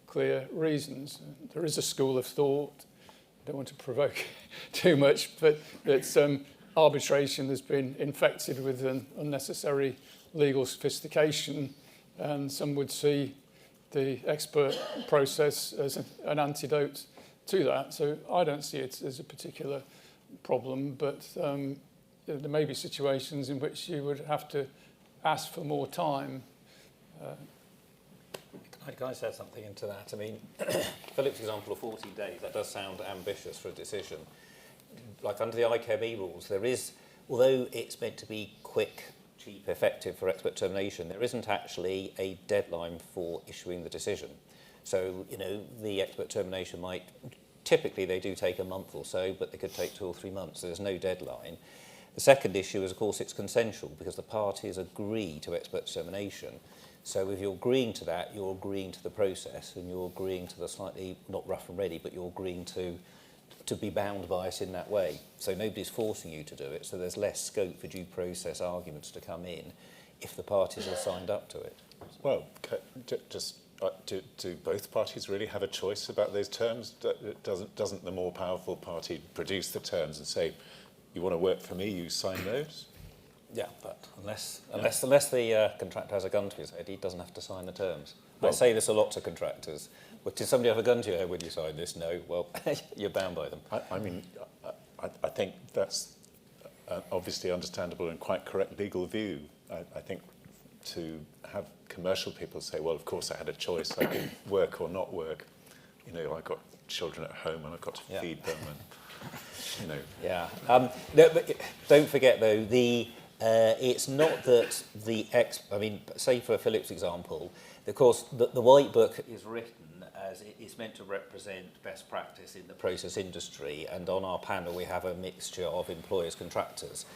clear reasons. There is a school of thought, I don't want to provoke too much, but that arbitration has been infected with an unnecessary legal sophistication, and some would see the expert process as an antidote to that. So I don't see it as a particular problem, but there may be situations in which you would have to ask for more time. Can I say something into that? I mean, Philip's example of 14 days, that does sound ambitious for a decision. Like under the ICME rules, there is, although it's meant to be quick, cheap, effective for expert termination, there isn't actually a deadline for issuing the decision. So, you know, the expert termination might, typically they do take a month or so, but they could take 2 or 3 months. There's no deadline. The second issue is, of course, it's consensual because the parties agree to expert termination. So if you're agreeing to that, you're agreeing to the process, and you're agreeing to the slightly, not rough and ready, but you're agreeing to be bound by it in that way. So nobody's forcing you to do it, so there's less scope for due process arguments to come in if the parties are signed up to it. Well, do both parties really have a choice about those terms? Doesn't the more powerful party produce the terms and say, you want to work for me, you sign those? Yeah, but unless the contractor has a gun to his head, he doesn't have to sign the terms. Well, I say this a lot to contractors. Well, did somebody have a gun to your head when you sign this? No. Well, you're bound by them. I mean, I think that's an obviously understandable and quite correct legal view. I think to have commercial people say, well, of course I had a choice. I could work or not work. You know, I've got children at home and I've got to feed them. And, you know. Yeah. No, but don't forget, though, it's not that I mean, say for Philip's example, of course, the White Book is written as it is meant to represent best practice in the process industry, and on our panel we have a mixture of employers, contractors.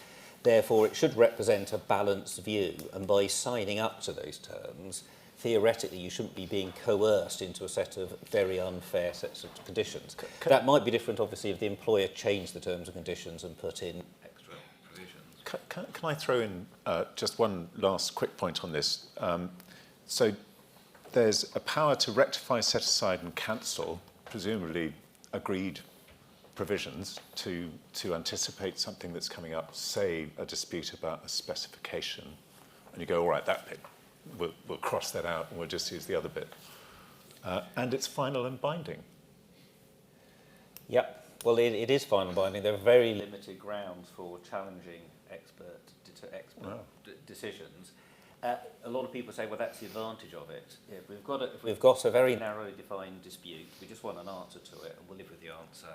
Therefore, it should represent a balanced view, and by signing up to those terms, theoretically you shouldn't be being coerced into a set of very unfair sets of conditions. That might be different, obviously, if the employer changed the terms and conditions and put in extra provisions. Can I throw in just one last quick point on this? So there's a power to rectify, set aside and cancel, presumably agreed provisions to anticipate something that's coming up, say a dispute about a specification, and you go, all right, that bit, we'll cross that out and we'll just use the other bit. And it's final and binding. Yep. Well, it is final and binding. There are very limited grounds for challenging expert decisions. A lot of people say, well, that's the advantage of it. If we've got a very narrowly defined dispute, we just want an answer to it, and we'll live with the answer.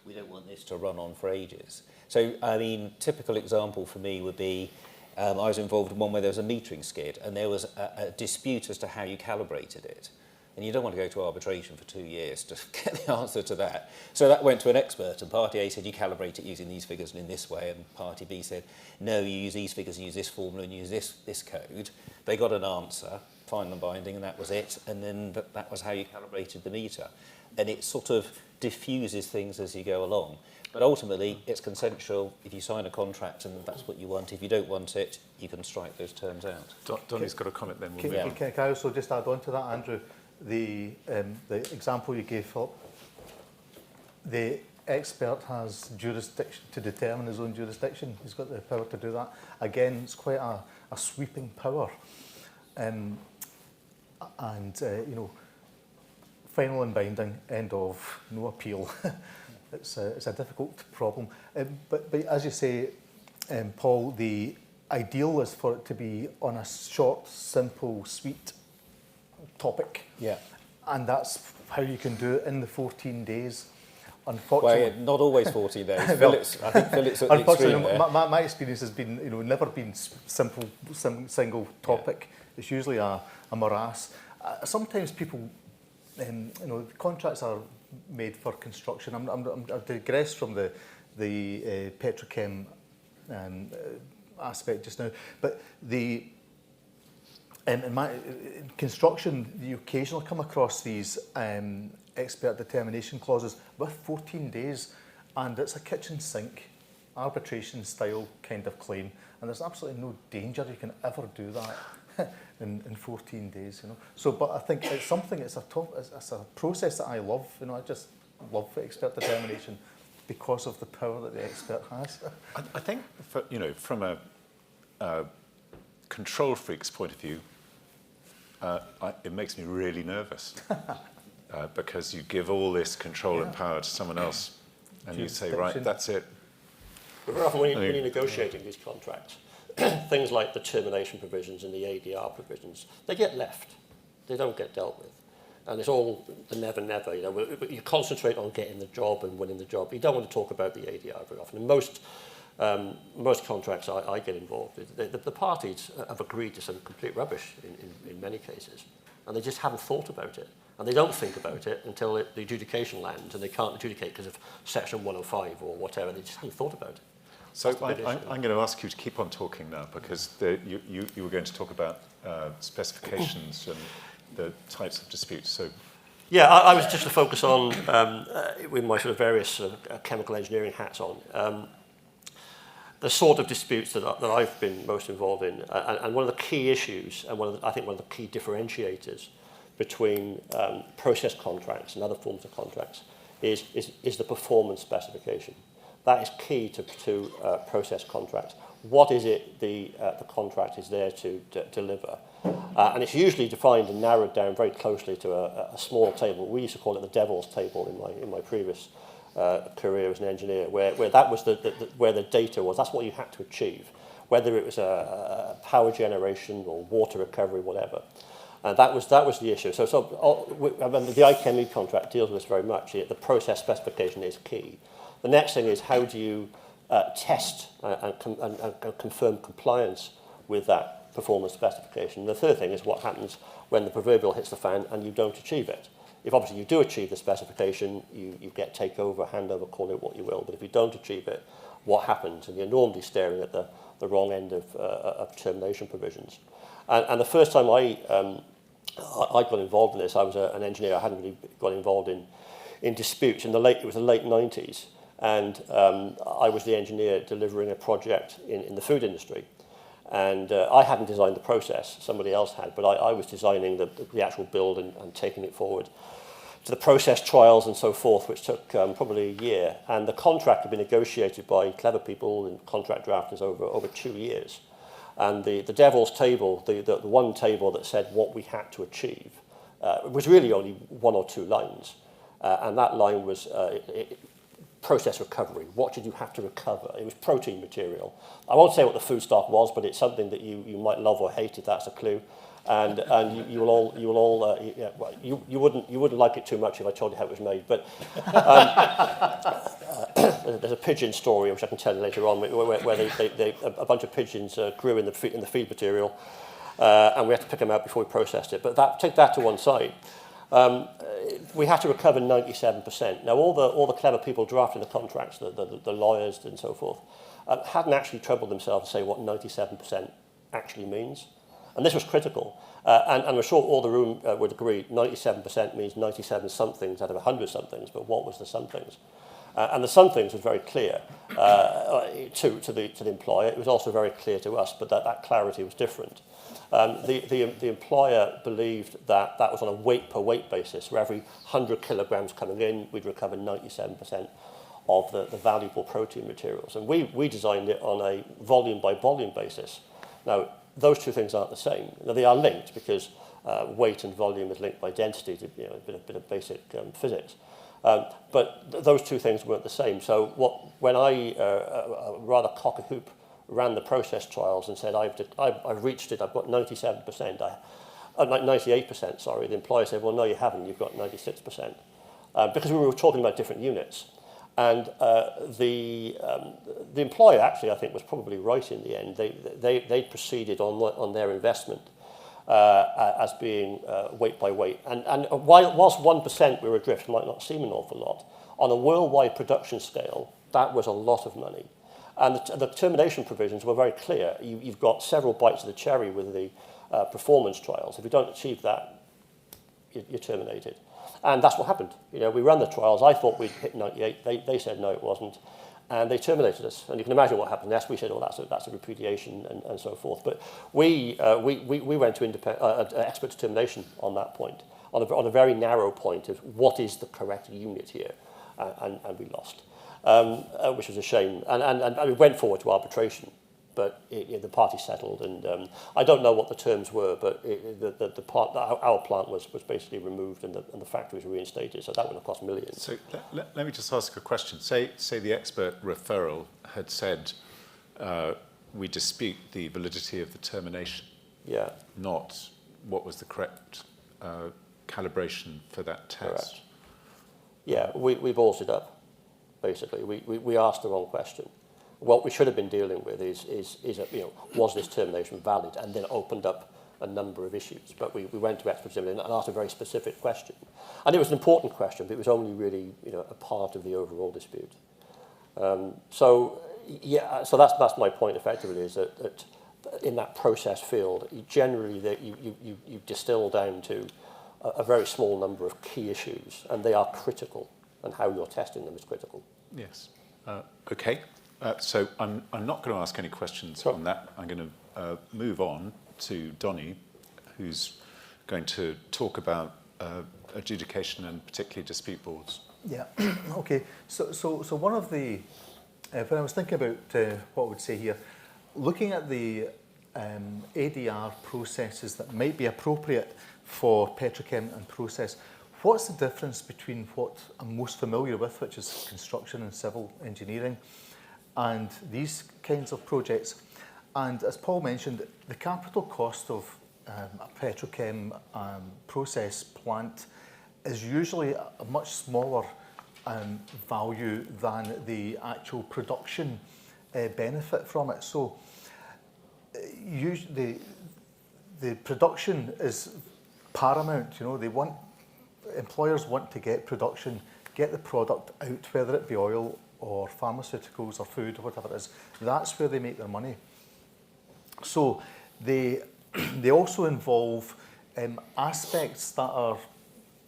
We don't want this to run on for ages. So, I mean, typical example for me would be, I was involved in one where there was a metering skid, and there was a dispute as to how you calibrated it. And you don't want to go to arbitration for 2 years to get the answer to that. So that went to an expert, and party A said, you calibrate it using these figures and in this way, and party B said, no, you use these figures, you use this formula, and use this code. They got an answer, final and binding, and that was it. And then that was how you calibrated the meter. And it sort of diffuses things as you go along. But ultimately, it's consensual. If you sign a contract and that's what you want, if you don't want it, you can strike those terms out. Donnie's got a comment then. Can I also just add on to that, Andrew? The example you gave, Philip, the expert has jurisdiction to determine his own jurisdiction. He's got the power to do that. Again, it's quite a sweeping power. You know, final and binding, end of, no appeal. It's a difficult problem. But as you say, Paul, the ideal is for it to be on a short, simple, sweet topic. Yeah. And that's how you can do it in the 14 days. Unfortunately, well, not always 14 days. I think Philip's at the extreme there. My experience has been, you know, never been simple, single topic. Yeah. It's usually a morass. Sometimes people, you know, contracts are made for construction. I digress from the Petrochem aspect just now, but in my construction, you occasionally come across these expert determination clauses with 14 days, and it's a kitchen sink, arbitration style kind of claim, and there's absolutely no danger you can ever do that in 14 days, you know. So, but I think it's something, it's a process that I love, you know. I just love expert determination because of the power that the expert has. I think, you know, from a control freak's point of view, it makes me really nervous because you give all this control and power to someone else, and you say, right, that's it. But very often when you're negotiating these contracts, things like the termination provisions and the ADR provisions, they get left. They don't get dealt with. And it's all the never, never. You know, you concentrate on getting the job and winning the job. You don't want to talk about the ADR very often. And most contracts I get involved with, the parties have agreed to some complete rubbish in many cases, and they just haven't thought about it. And they don't think about it until the adjudication lands, and they can't adjudicate because of Section 105 or whatever. They just haven't thought about it. So I'm going to ask you to keep on talking now, because you were going to talk about specifications and the types of disputes. So, yeah, I was just to focus on, with my sort of various chemical engineering hats on, the sort of disputes that I've been most involved in. And one of the key issues, and I think one of the key differentiators between process contracts and other forms of contracts is the performance specification. That is key to process contracts. What is it the contract is there to deliver? And it's usually defined and narrowed down very closely to a small table. We used to call it the devil's table in my previous career as an engineer, where that was where the data was. That's what you had to achieve, whether it was a power generation or water recovery, whatever. And that was the issue. So I mean, the ICME contract deals with this very much. The process specification is key. The next thing is, how do you test and confirm compliance with that performance specification? The third thing is what happens when the proverbial hits the fan and you don't achieve it. If obviously you do achieve the specification, you get takeover, handover, call it what you will. But if you don't achieve it, what happens? And you're normally staring at the wrong end of termination provisions. And the first time I got involved in this, I was an engineer. I hadn't really got involved in disputes. It was the late 90s. And I was the engineer delivering a project in the food industry. And I hadn't designed the process, somebody else had, but I was designing the actual build and taking it forward to the process trials and so forth, which took probably a year. And the contract had been negotiated by clever people and contract drafters over 2 years. And the devil's table, the one table that said what we had to achieve, was really only 1 or 2 lines. And that line was process recovery. What did you have to recover? It was protein material. I won't say what the food stock was, but it's something that you might love or hate, if that's a clue. And you wouldn't like it too much if I told you how it was made. But there's a pigeon story which I can tell you later on, where a bunch of pigeons grew in the feed material, and we had to pick them out before we processed it. But take that to one side. We had to recover 97%. Now, all the clever people drafting the contracts, the lawyers and so forth, hadn't actually troubled themselves to say what 97% actually means. And this was critical. And I'm sure all the room would agree 97% means 97 somethings out of 100 somethings, but what was the somethings? And the somethings was very clear to the employer. It was also very clear to us, but that clarity was different. The employer believed that that was on a weight per weight basis. For every 100 kilograms coming in, we'd recover 97% of the valuable protein materials. And we designed it on a volume by volume basis. Now, those two things aren't the same. Now, they are linked because weight and volume is linked by density, to a bit of basic physics. But those two things weren't the same. So when I, rather cock a hoop, ran the process trials and said, I've reached it, I've got 97%, 98%, sorry, the employer said, well, no, you haven't, you've got 96%. Because we were talking about different units. And the employer actually, I think, was probably right in the end. They proceeded on their investment as being weight by weight. And whilst 1% we were adrift might not seem an awful lot, on a worldwide production scale, that was a lot of money. And the termination provisions were very clear. You've got several bites of the cherry with the performance trials. If you don't achieve that, you're terminated. And that's what happened. You know, we ran the trials. I thought we'd hit 98. They said no, it wasn't. And they terminated us. And you can imagine what happened next. We said, oh, that's a repudiation and so forth. But we went to expert determination on that point, on a very narrow point of what is the correct unit here. And we lost, which was a shame. And we went forward to arbitration. But the party settled, and I don't know what the terms were, but our plant was basically removed, and the factory was reinstated. So that would have cost millions. So let me just ask a question. Say the expert referral had said we dispute the validity of the termination. Yeah. Not what was the correct calibration for that test. Correct. Yeah, we ballsed it up. Basically, we asked the wrong question. What we should have been dealing with is was this termination valid, and then opened up a number of issues. But we went to expert determination and asked a very specific question, and it was an important question, but it was only really a part of the overall dispute. So that's my point. Effectively, is that in that process field, generally you distill down to a very small number of key issues, and they are critical, and how you're testing them is critical. Yes. Okay. So I'm not going to ask any questions on that. I'm going to move on to Donny, who's going to talk about adjudication and particularly dispute boards. Yeah. Okay. So one of the when I was thinking about what I would say here, looking at the ADR processes that might be appropriate for Petrochem and process, what's the difference between what I'm most familiar with, which is construction and civil engineering, and these kinds of projects? And as Paul mentioned, the capital cost of a Petrochem process plant is usually a much smaller value than the actual production benefit from it. So usually the production is paramount. Employers want to get production, get the product out, whether it be oil or pharmaceuticals or food or whatever it is. That's where they make their money. So they also involve aspects that are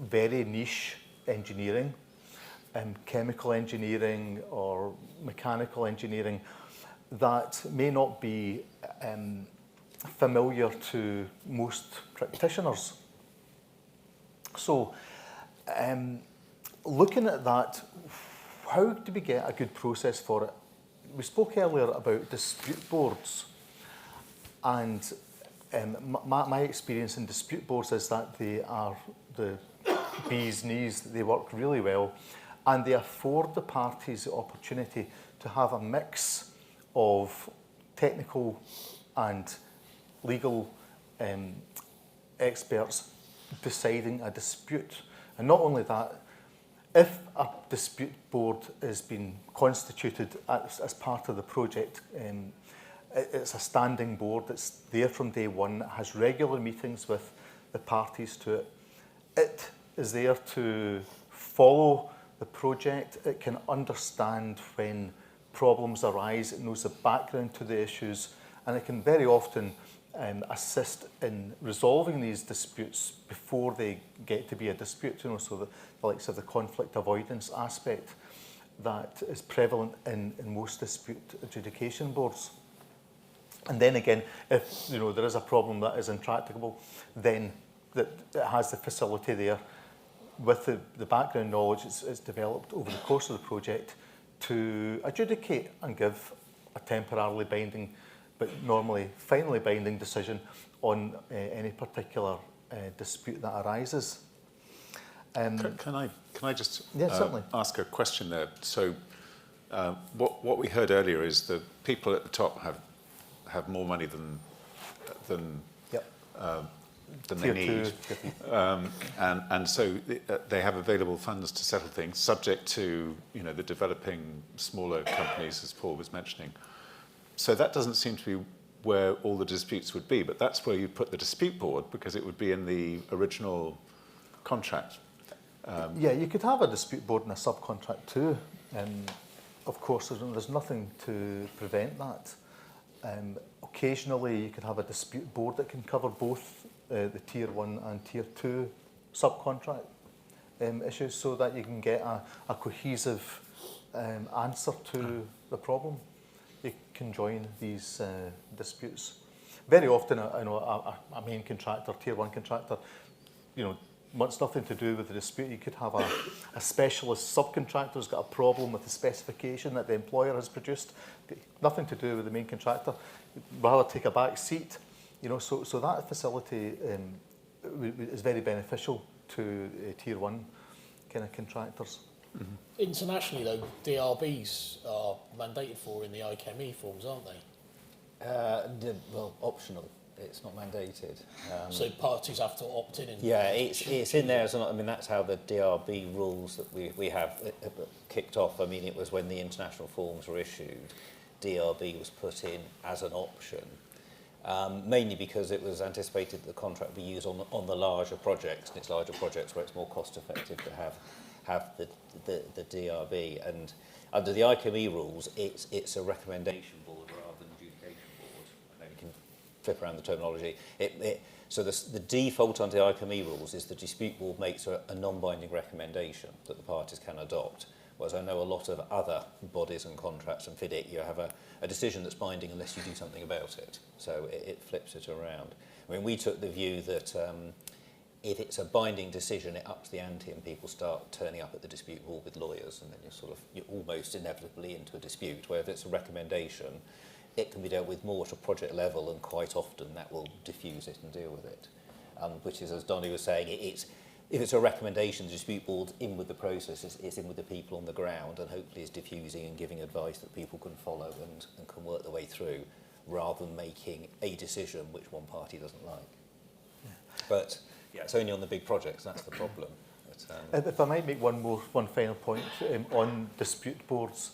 very niche engineering, chemical engineering or mechanical engineering, that may not be familiar to most practitioners. So looking at that, how do we get a good process for it? We spoke earlier about dispute boards, and my experience in dispute boards is that they are the bee's knees. They work really well, and they afford the parties the opportunity to have a mix of technical and legal experts deciding a dispute. And not only that, if a dispute board has been constituted as part of the project, it's a standing board that's there from day one, has regular meetings with the parties to it. It is there to follow the project. It can understand when problems arise. It knows the background to the issues, and it can very often assist in resolving these disputes before they get to be a dispute, you know, so the likes of the conflict avoidance aspect that is prevalent in most dispute adjudication boards. And then again, if you know there is a problem that is intractable, then that it has the facility there with the background knowledge it's developed over the course of the project to adjudicate and give a temporarily binding, but normally finally binding decision on any particular dispute that arises. Can I just certainly. ask a question there? So what we heard earlier is that people at the top have more money than they need, and so they have available funds to settle things, subject to the developing smaller companies, as Paul was mentioning. So that doesn't seem to be where all the disputes would be, but that's where you put the dispute board, because it would be in the original contract. Yeah, you could have a dispute board in a subcontract too. Of course, there's nothing to prevent that. Occasionally, you could have a dispute board that can cover both the Tier 1 and Tier 2 subcontract issues, so that you can get a cohesive answer to the problem. You can join these disputes. Very often, a main contractor, Tier 1 contractor, wants nothing to do with the dispute. You could have a specialist subcontractor who's got a problem with the specification that the employer has produced. Nothing to do with the main contractor. Rather take a back seat. So that facility is very beneficial to Tier 1 kind of contractors. Mm-hmm. Internationally, though, DRBs are mandated for in the ICME forms, aren't they? Well, optional. It's not mandated. So parties have to opt in. Yeah, it's in there. I mean, that's how the DRB rules that we have kicked off. I mean, it was when the international forms were issued, DRB was put in as an option, mainly because it was anticipated that the contract would be used on the larger projects, and it's larger projects where it's more cost effective to have the DRB. And under the ICME rules, it's a recommendation board rather than adjudication board. I know you can flip around the terminology. So the default under the ICME rules is the dispute board makes a non-binding recommendation that the parties can adopt. Whereas I know a lot of other bodies and contracts and FIDIC, you have a decision that's binding unless you do something about it. So it flips it around. I mean, we took the view that if it's a binding decision, it ups the ante and people start turning up at the dispute board with lawyers, and then you're almost inevitably into a dispute. Where if it's a recommendation, it can be dealt with more at a project level, and quite often that will diffuse it and deal with it. Which is, as Donnie was saying, if it's a recommendation, the dispute board's in with the process, it's in with the people on the ground, and hopefully is diffusing and giving advice that people can follow and can work their way through, rather than making a decision which one party doesn't like. Yeah. But yeah, it's only on the big projects, that's the problem. But, if I might make one final point on dispute boards,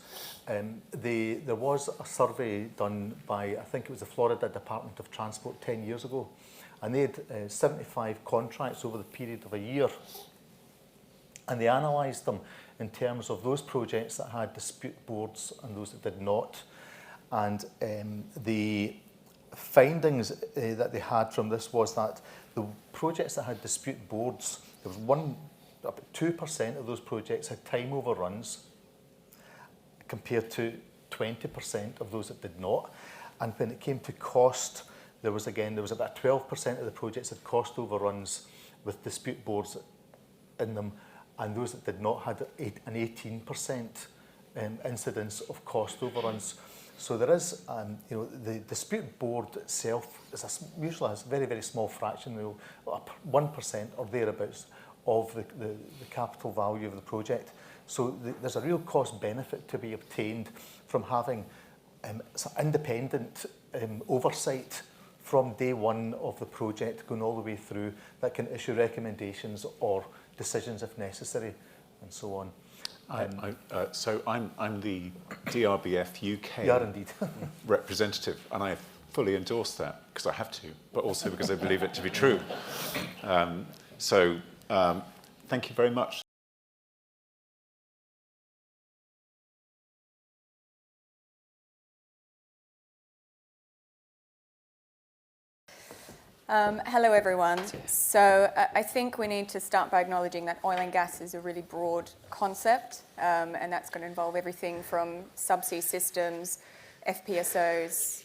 there was a survey done by, I think it was the Florida Department of Transport 10 years ago, and they had 75 contracts over the period of a year, and they analysed them in terms of those projects that had dispute boards and those that did not. And the findings that they had from this was that the projects that had dispute boards, there was about 2% of those projects had time overruns, compared to 20% of those that did not. And when it came to cost, there was about 12% of the projects had cost overruns with dispute boards in them, and those that did not had an 18% incidence of cost overruns. So there is, the dispute board itself usually has a very, very small fraction, 1% or thereabouts of the capital value of the project. So there's a real cost benefit to be obtained from having independent oversight from day one of the project, going all the way through, that can issue recommendations or decisions if necessary, and so on. So I'm the DRBF UK you are indeed. representative, and I fully endorse that, because I have to, but also because I believe it to be true. Thank you very much. Hello, everyone. So I think we need to start by acknowledging that oil and gas is a really broad concept, and that's going to involve everything from subsea systems, FPSOs,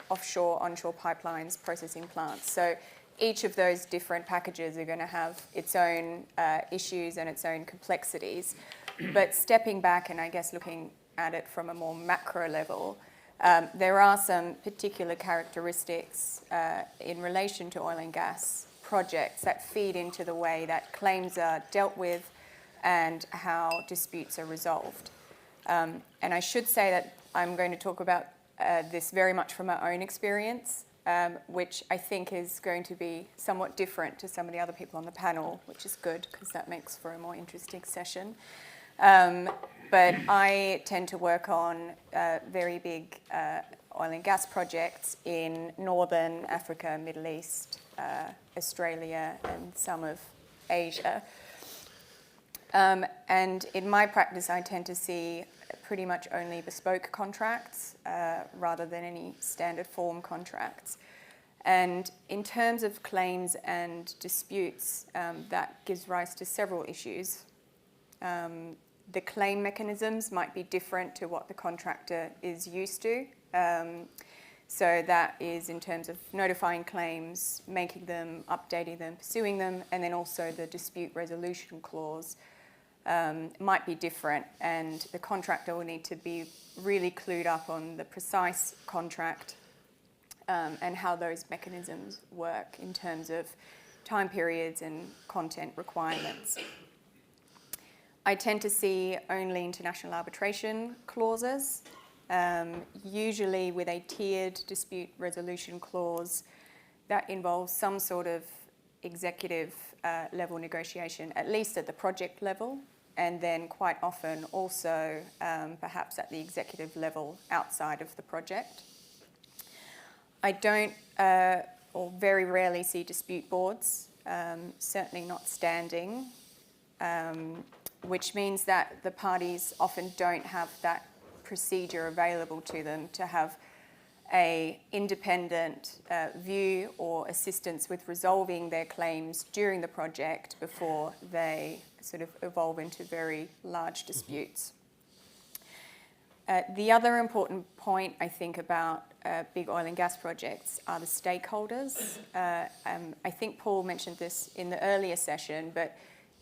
offshore, onshore pipelines, processing plants. So each of those different packages are going to have its own issues and its own complexities. But stepping back and I guess looking at it from a more macro level, there are some particular characteristics in relation to oil and gas projects that feed into the way that claims are dealt with and how disputes are resolved. And I should say that I'm going to talk about this very much from my own experience, which I think is going to be somewhat different to some of the other people on the panel, which is good because that makes for a more interesting session. But I tend to work on very big oil and gas projects in Northern Africa, Middle East, Australia, and some of Asia. And in my practice, I tend to see pretty much only bespoke contracts rather than any standard form contracts. And in terms of claims and disputes, that gives rise to several issues. The claim mechanisms might be different to what the contractor is used to. So that is in terms of notifying claims, making them, updating them, pursuing them, and then also the dispute resolution clause might be different, and the contractor will need to be really clued up on the precise contract and how those mechanisms work in terms of time periods and content requirements. I tend to see only international arbitration clauses, usually with a tiered dispute resolution clause that involves some sort of executive level negotiation, at least at the project level, and then quite often also perhaps at the executive level outside of the project. I don't, or very rarely see dispute boards, certainly not standing, which means that the parties often don't have that procedure available to them to have an independent view or assistance with resolving their claims during the project before they sort of evolve into very large disputes. The other important point, I think, about big oil and gas projects are the stakeholders. I think Paul mentioned this in the earlier session, but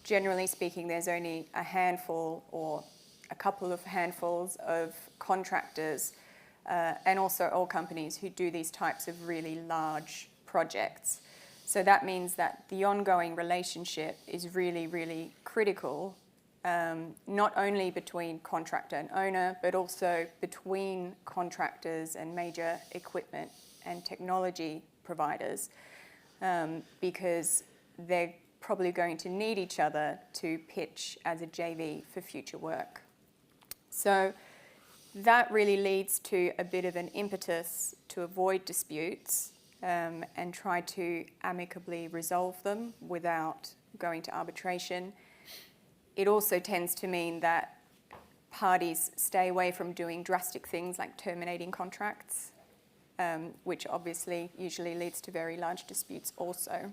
generally speaking, there's only a handful or a couple of handfuls of contractors and also oil companies who do these types of really large projects. So that means that the ongoing relationship is really, really critical, not only between contractor and owner, but also between contractors and major equipment and technology providers, because they're probably going to need each other to pitch as a JV for future work. So that really leads to a bit of an impetus to avoid disputes and try to amicably resolve them without going to arbitration. It also tends to mean that parties stay away from doing drastic things like terminating contracts, which obviously usually leads to very large disputes also.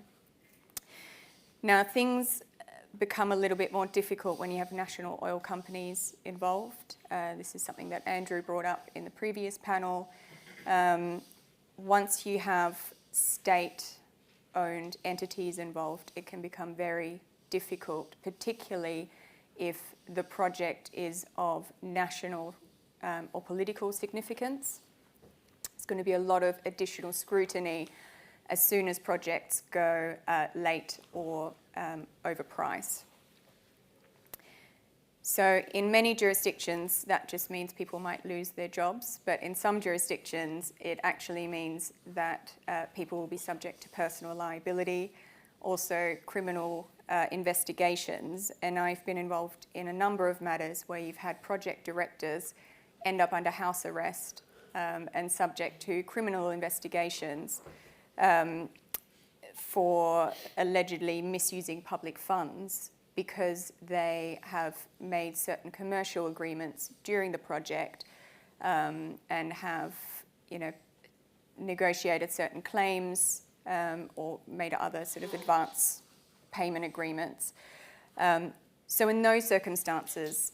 Now, things become a little bit more difficult when you have national oil companies involved. This is something that Andrew brought up in the previous panel. Once you have state-owned entities involved, it can become very difficult, particularly if the project is of national or political significance. There's going to be a lot of additional scrutiny as soon as projects go late or overpriced. So in many jurisdictions, that just means people might lose their jobs, but in some jurisdictions, it actually means that people will be subject to personal liability, also criminal investigations. And I've been involved in a number of matters where you've had project directors end up under house arrest and subject to criminal investigations for allegedly misusing public funds because they have made certain commercial agreements during the project and have, negotiated certain claims or made other sort of advance payment agreements. So in those circumstances,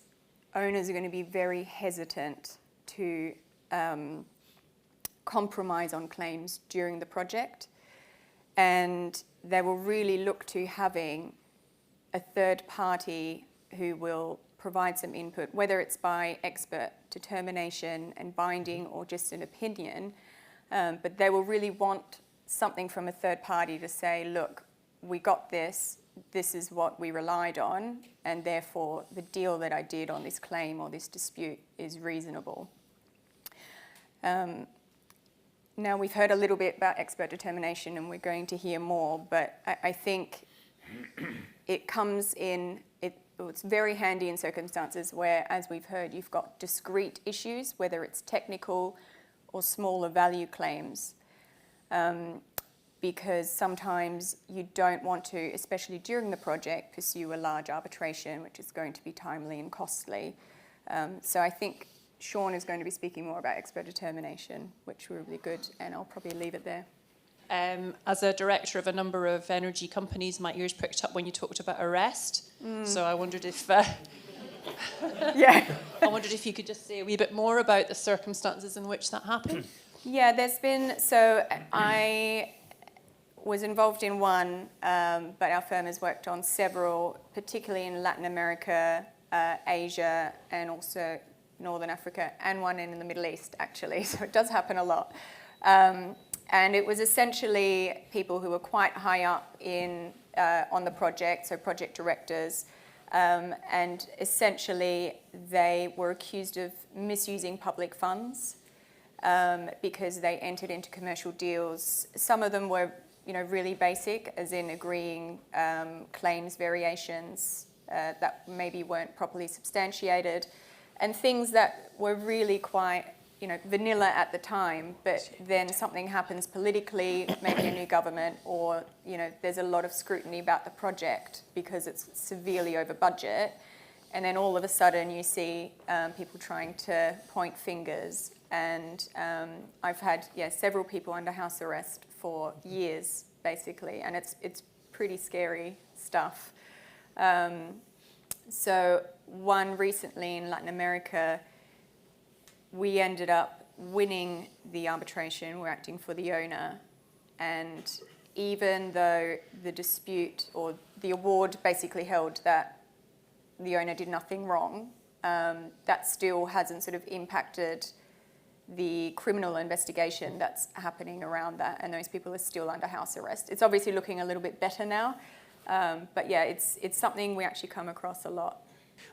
owners are going to be very hesitant to compromise on claims during the project, and they will really look to having a third party who will provide some input, whether it's by expert determination and binding or just an opinion, but they will really want something from a third party to say, look, we got this, this is what we relied on, and therefore the deal that I did on this claim or this dispute is reasonable. Now, we've heard a little bit about expert determination, and we're going to hear more, but I think it comes in, it's very handy in circumstances where, as we've heard, you've got discrete issues, whether it's technical or smaller value claims, because sometimes you don't want to, especially during the project, pursue a large arbitration, which is going to be timely and costly. So I think Sean is going to be speaking more about expert determination, which will be good, and I'll probably leave it there. As a director of a number of energy companies, my ears pricked up when you talked about arrest. So I wondered if, yeah, I wondered if you could just say a wee bit more about the circumstances in which that happened. Yeah, there's been, so I was involved in one, but our firm has worked on several, particularly in Latin America, Asia, and also Northern Africa, and one in the Middle East, actually. So it does happen a lot. And it was essentially people who were quite high up in on the project, so project directors, and essentially they were accused of misusing public funds because they entered into commercial deals. Some of them were, really basic, as in agreeing claims variations that maybe weren't properly substantiated, and things that were really quite vanilla at the time, but then something happens politically, maybe a new government, or there's a lot of scrutiny about the project because it's severely over budget, and then all of a sudden you see people trying to point fingers, and I've had several people under house arrest for years, basically, and it's pretty scary stuff. So one recently in Latin America, we ended up winning the arbitration. We're acting for the owner. And even though the dispute or the award basically held that the owner did nothing wrong, that still hasn't sort of impacted the criminal investigation that's happening around that. And those people are still under house arrest. It's obviously looking a little bit better now. But yeah, it's something we actually come across a lot.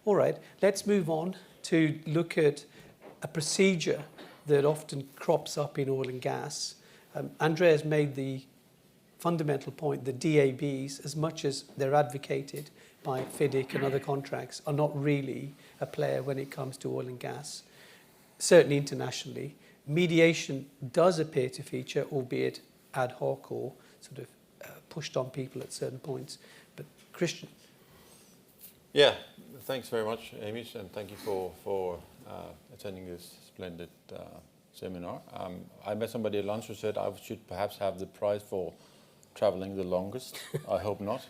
All right, let's move on to look at a procedure that often crops up in oil and gas. Andrea's made the fundamental point that DABs, as much as they're advocated by FIDIC and other contracts, are not really a player when it comes to oil and gas, certainly internationally. Mediation does appear to feature, albeit ad hoc or sort of pushed on people at certain points. But Christian. Yeah, thanks very much, Amish, and thank you for attending this splendid seminar. I met somebody at lunch who said I should perhaps have the prize for traveling the longest. I hope not.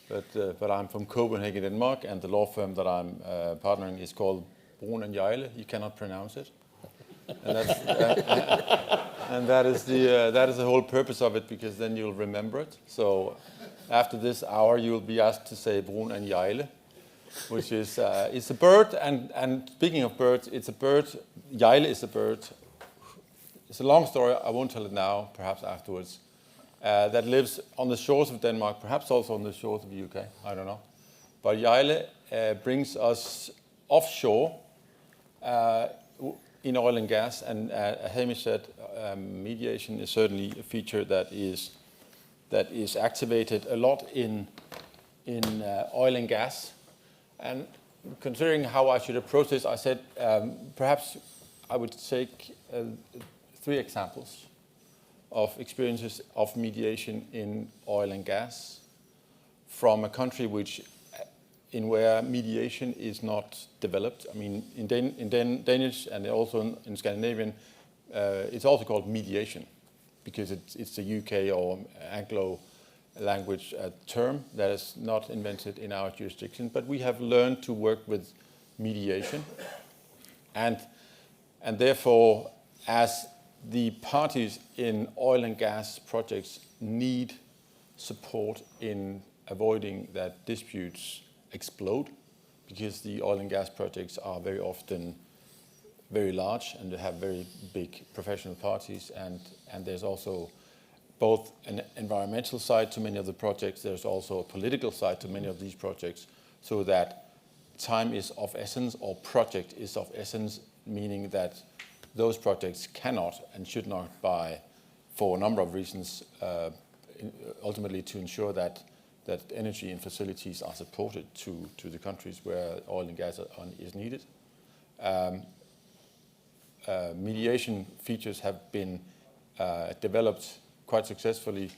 But I'm from Copenhagen, Denmark, and the law firm that I'm partnering is called Brun & Jejle. You cannot pronounce it. And, and that is the whole purpose of it, because then you'll remember it. So after this hour, you'll be asked to say Brun & Jejle, which is it's a bird. And speaking of birds, it's a bird. Jejle is a bird. It's a long story. I won't tell it now. Perhaps afterwards. That lives on the shores of Denmark, perhaps also on the shores of the UK. I don't know. But Jejle brings us offshore in oil and gas, and Hamish said mediation is certainly a feature that is activated a lot in oil and gas. And considering how I should approach this, I said perhaps I would take 3 examples of experiences of mediation in oil and gas from a country where mediation is not developed. I mean, in Danish and also in Scandinavian, it's also called mediation. because it's a UK or Anglo language term that is not invented in our jurisdiction, but we have learned to work with mediation. And therefore, as the parties in oil and gas projects need support in avoiding that disputes explode, because the oil and gas projects are very often very large and they have very big professional parties, and there's also both an environmental side to many of the projects, there's also a political side to many of these projects, so that time is of essence, or project is of essence, meaning that those projects cannot and should not buy, for a number of reasons, ultimately to ensure that energy and facilities are supported to the countries where oil and gas is needed. Mediation features have been developed quite successfully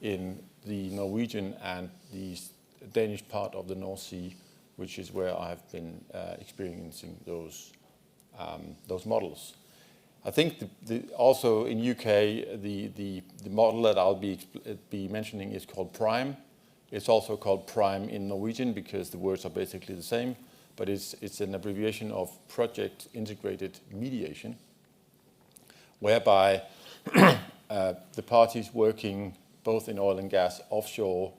in the Norwegian and the Danish part of the North Sea, which is where I have been experiencing those models. I think also in UK, the model that I'll be mentioning is called PRIME. It's also called PRIME in Norwegian because the words are basically the same, but it's an abbreviation of Project Integrated Mediation, whereby the parties working both in oil and gas offshore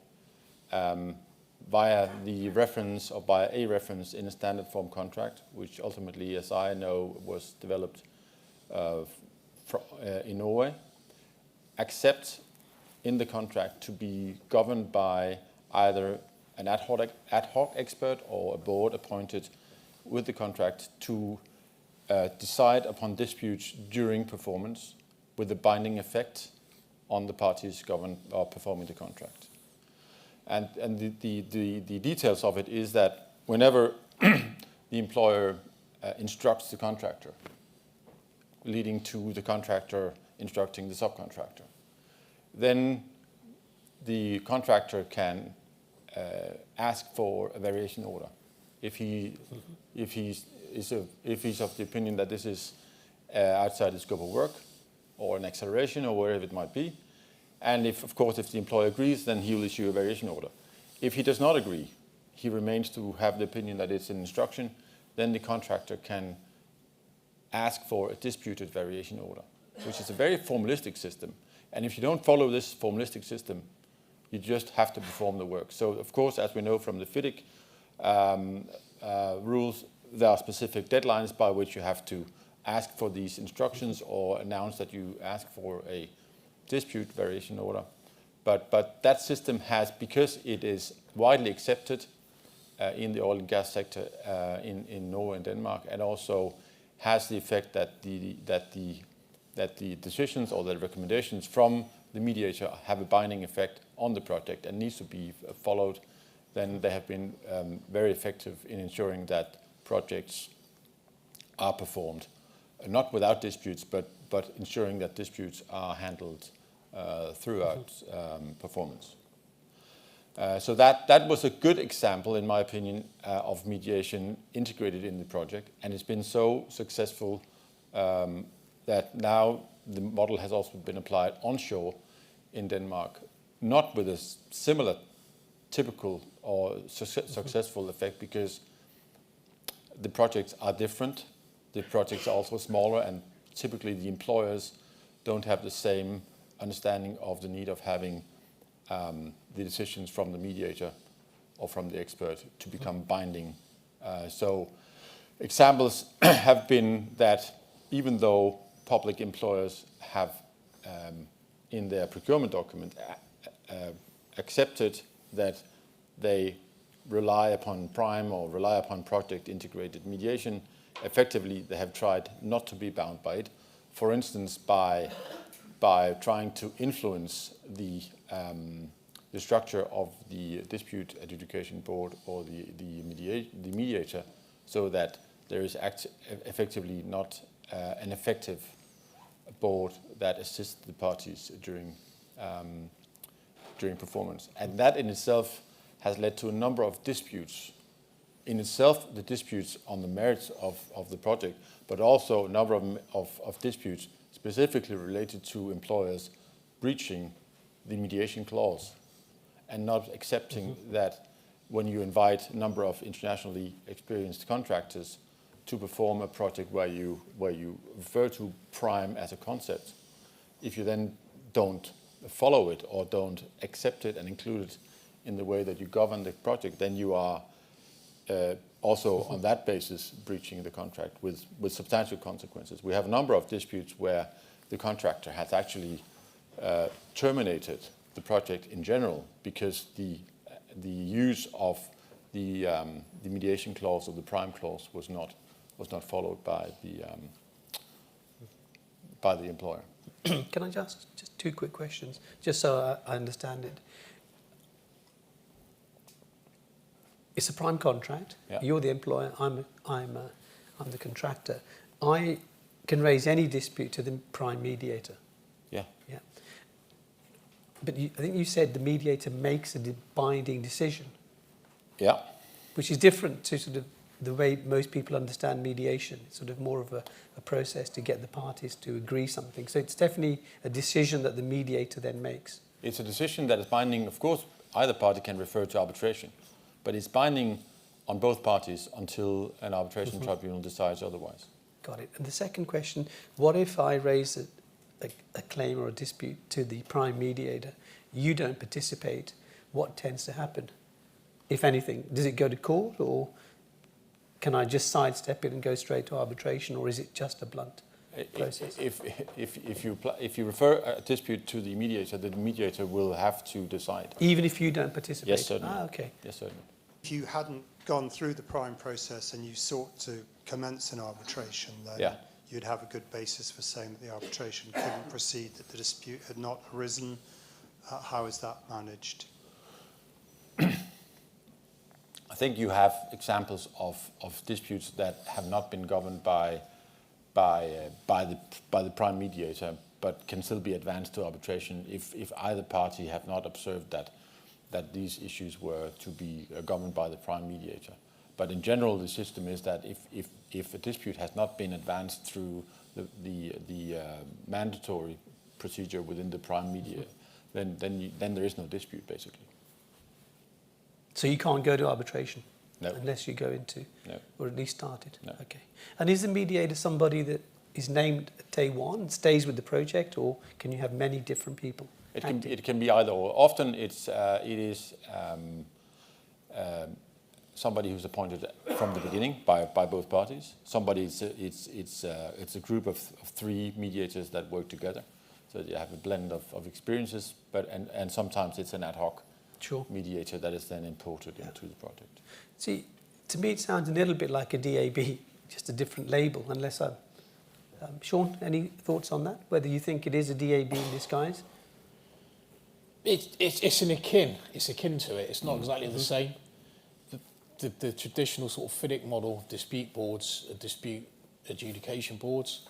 via the reference or by a reference in a standard form contract, which ultimately, as I know, was developed in Norway, accept in the contract to be governed by either an ad hoc expert or a board appointed with the contract to decide upon disputes during performance with a binding effect on the parties governed or performing the contract. And the details of it is that whenever the employer instructs the contractor, leading to the contractor instructing the subcontractor, then the contractor can ask for a variation order. If he's of the opinion that this is outside the scope of work, or an acceleration, or wherever it might be, and if the employer agrees, then he will issue a variation order. If he does not agree, he remains to have the opinion that it's an instruction, then the contractor can ask for a disputed variation order, which is a very formalistic system. And if you don't follow this formalistic system, you just have to perform the work. So, of course, as we know from the FIDIC rules, there are specific deadlines by which you have to ask for these instructions or announce that you ask for a dispute variation order. But that system has, because it is widely accepted in the oil and gas sector in Norway and Denmark, and also has the effect that the decisions or the recommendations from the mediator have a binding effect on the project and needs to be followed, then they have been very effective in ensuring that projects are performed, not without disputes, but ensuring that disputes are handled throughout performance. So that was a good example, in my opinion, of mediation integrated in the project, and it's been so successful that now the model has also been applied onshore in Denmark, not with a similar typical or successful effect, because the projects are different. The projects are also smaller, and typically the employers don't have the same understanding of the need of having the decisions from the mediator or from the expert to become binding. So examples have been that even though public employers have in their procurement document accepted that they rely upon PRIME or rely upon project integrated mediation, effectively they have tried not to be bound by it. For instance, by trying to influence the structure of the dispute adjudication board or the mediator, so that there is effectively not an effective board that assists the parties during performance. And that in itself has led to a number of disputes. In itself, the disputes on the merits of the project, but also a number of disputes specifically related to employers breaching the mediation clause and not accepting that when you invite a number of internationally experienced contractors to perform a project where you refer to prime as a concept, if you then don't follow it or don't accept it and include it in the way that you govern the project, then you are also on that basis breaching the contract with substantial consequences. We have a number of disputes where the contractor has actually terminated the project in general because the use of the mediation clause or the prime clause was not followed by the employer. Can I just two quick questions, just so I understand it? It's a prime contract. Yeah. You're the employer. I'm the contractor. I can raise any dispute to the prime mediator. Yeah. Yeah. But I think you said the mediator makes a binding decision. Yeah. Which is different to sort of the way most people understand mediation. It's sort of more of a process to get the parties to agree something. So it's definitely a decision that the mediator then makes. It's a decision that is binding. Of course, either party can refer to arbitration, but it's binding on both parties until an arbitration tribunal decides otherwise. Got it. And the second question, what if I raise a claim or a dispute to the prime mediator, you don't participate, what tends to happen, if anything? Does it go to court, or can I just sidestep it and go straight to arbitration, or is it just a blunt process? If you refer a dispute to the mediator will have to decide. Even if you don't participate? Yes, certainly. Ah, okay. Yes, certainly. If you hadn't gone through the prime process and you sought to commence an arbitration, then you'd have a good basis for saying that the arbitration couldn't proceed, that the dispute had not arisen. How is that managed? I think you have examples of disputes that have not been governed by the prime mediator, but can still be advanced to arbitration if either party have not observed that these issues were to be governed by the prime mediator. But in general, the system is that if a dispute has not been advanced through the mandatory procedure within the prime mediator, then there is no dispute, basically. So you can't go to arbitration? No. Unless you go into, or at least started? No. Okay. And is the mediator somebody that is named at day one and stays with the project, or can you have many different people? It can be either or. Often it is somebody who's appointed from the beginning by both parties. It's a group of three mediators that work together. So you have a blend of experiences, and sometimes it's an ad hoc mediator that is then imported into the project. See, to me it sounds a little bit like a DAB, just a different label, unless I'm... Sean, any thoughts on that? Whether you think it is a DAB in disguise? It's akin to it. It's not exactly the same. The traditional sort of FIDIC model dispute boards, dispute adjudication boards,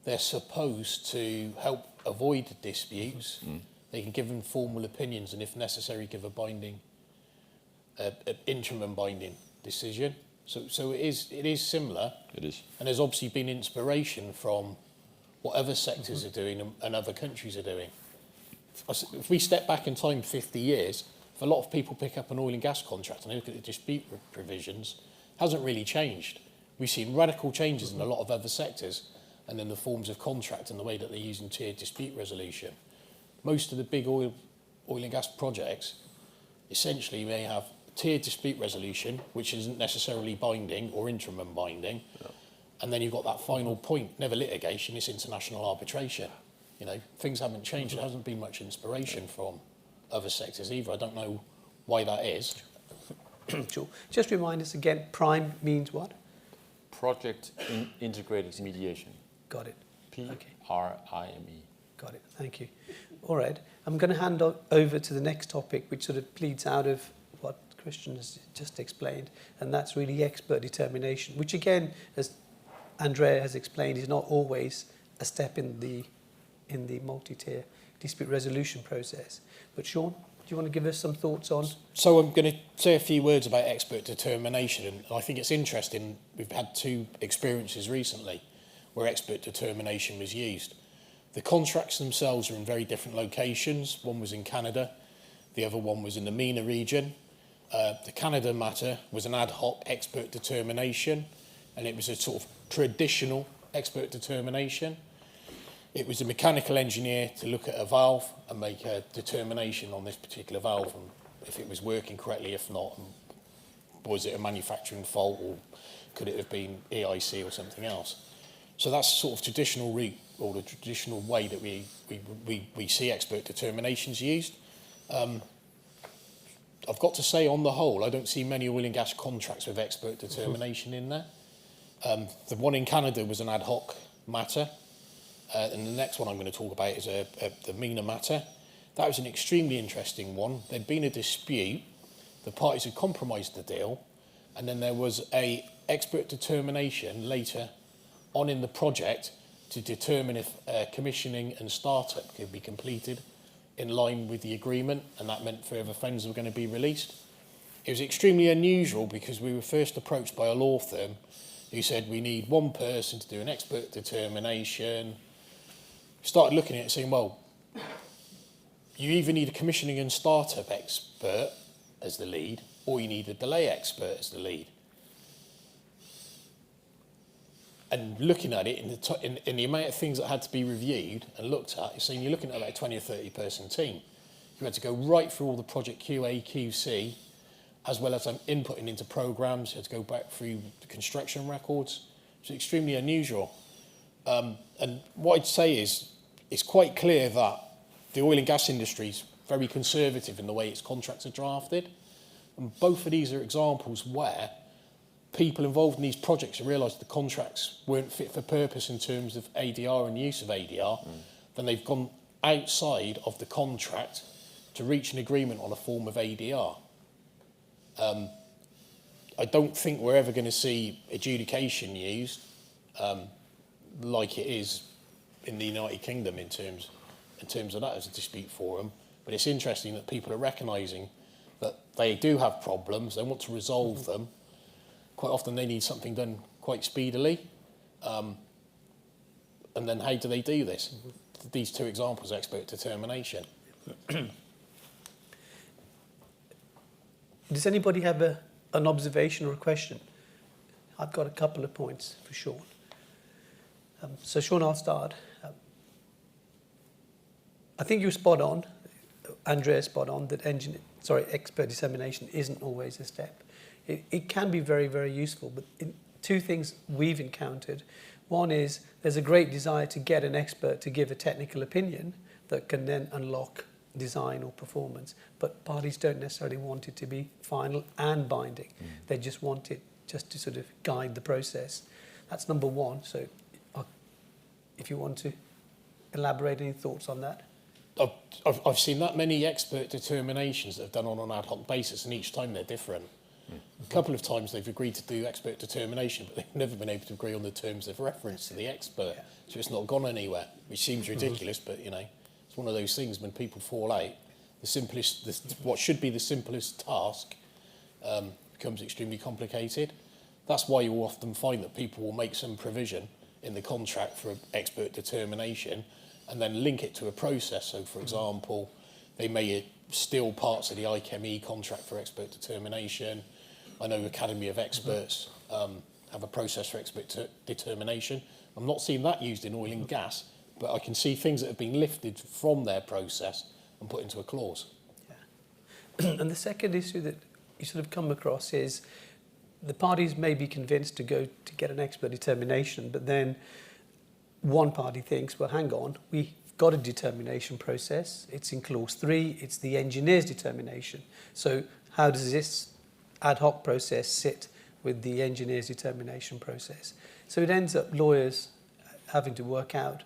they're supposed to help avoid disputes. They can give informal opinions, and if necessary, give a binding, an interim and binding decision. So it is similar. It is. And there's obviously been inspiration from what other sectors are doing and other countries are doing. If we step back in time 50 years, if a lot of people pick up an oil and gas contract and they look at the dispute provisions, it hasn't really changed. We've seen radical changes in a lot of other sectors, and in the forms of contract and the way that they're using tiered dispute resolution. Most of the big oil and gas projects, essentially may have tiered dispute resolution, which isn't necessarily binding or interim and binding, and then you've got that final point, never litigation, it's international arbitration. You know, things haven't changed. There hasn't been much inspiration from other sectors either. I don't know why that is. Sure. Just remind us again, prime means what? Project integrated mediation. Got it. PRIME. Got it. Thank you. All right. I'm going to hand over to the next topic, which sort of bleeds out of what Christian has just explained, and that's really expert determination, which again, as Andrea has explained, is not always a step in the multi-tier dispute resolution process. But Sean, do you want to give us some thoughts on? So I'm going to say a few words about expert determination, and I think it's interesting. We've had two experiences recently where expert determination was used. The contracts themselves are in very different locations. One was in Canada, the other one was in the MENA region. The Canada matter was an ad hoc expert determination, and it was a sort of traditional expert determination. It was a mechanical engineer to look at a valve and make a determination on this particular valve and if it was working correctly, if not, and was it a manufacturing fault or could it have been EIC or something else. So that's sort of traditional route or the traditional way that we see expert determinations used. I've got to say, on the whole, I don't see many oil and gas contracts with expert determination in there. The one in Canada was an ad hoc matter, and the next one I'm going to talk about is the MENA matter. That was an extremely interesting one. There'd been a dispute, the parties had compromised the deal, and then there was a expert determination later on in the project to determine if commissioning and startup could be completed in line with the agreement, and that meant further funds were going to be released. It was extremely unusual because we were first approached by a law firm who said we need one person to do an expert determination. Started looking at it and saying, well, you either need a commissioning and startup expert as the lead, or you need a delay expert as the lead. And looking at it in the amount of things that had to be reviewed and looked at, you're looking at about a 20 or 30 person team. You had to go right through all the project QA, QC, as well as inputting into programs. You had to go back through the construction records. It's extremely unusual. And what I'd say is, it's quite clear that the oil and gas industry is very conservative in the way its contracts are drafted. And both of these are examples where people involved in these projects realised the contracts weren't fit for purpose in terms of ADR and use of ADR, then they've gone outside of the contract to reach an agreement on a form of ADR. I don't think we're ever going to see adjudication used like it is in the United Kingdom in terms of that as a dispute forum, but it's interesting that people are recognising that they do have problems, they want to resolve them. Quite often they need something done quite speedily. And then how do they do this? These two examples, expert determination. Does anybody have an observation or a question? I've got a couple of points for Sean. So Sean, I'll start. I think you're spot on, Andrea's spot on, that expert determination isn't always a step. It can be very, very useful, but two things we've encountered. One is there's a great desire to get an expert to give a technical opinion that can then unlock design or performance, but parties don't necessarily want it to be final and binding. They just want it just to sort of guide the process. That's number one. So if you want to elaborate, any thoughts on that? I've seen that many expert determinations that have done on an ad hoc basis, and each time they're different. A couple of times they've agreed to do expert determination, but they've never been able to agree on the terms of reference to the expert. So it's not gone anywhere, which seems ridiculous, but it's one of those things when people fall out, what should be the simplest task becomes extremely complicated. That's why you will often find that people will make some provision in the contract for expert determination and then link it to a process. So, for example, they may steal parts of the ICME contract for expert determination. I know Academy of Experts have a process for expert determination. I'm not seeing that used in oil and gas, but I can see things that have been lifted from their process and put into a clause. Yeah. And the second issue that you sort of come across is the parties may be convinced to go to get an expert determination, but then one party thinks, well, hang on, we've got a determination process. It's in clause 3. It's the engineer's determination. So how does this ad hoc process sit with the engineer's determination process? So it ends up lawyers having to work out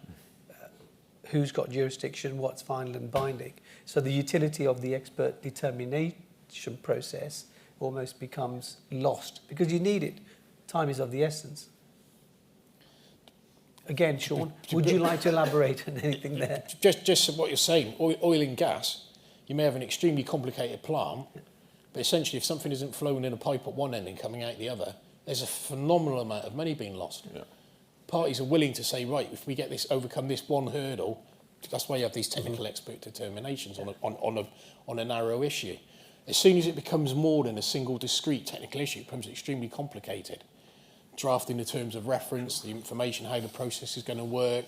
who's got jurisdiction, what's final and binding. So the utility of the expert determination process almost becomes lost because you need it. Time is of the essence. Again, Sean, would you like to elaborate on anything there? Just what you're saying, oil and gas, you may have an extremely complicated plant, but essentially if something isn't flowing in a pipe at one end and coming out the other, there's a phenomenal amount of money being lost. Yeah. parties are willing to say, right, if we get this, overcome this one hurdle, that's why you have these technical expert determinations on a narrow issue. As soon as it becomes more than a single discrete technical issue, it becomes extremely complicated. Drafting the terms of reference, the information, how the process is going to work,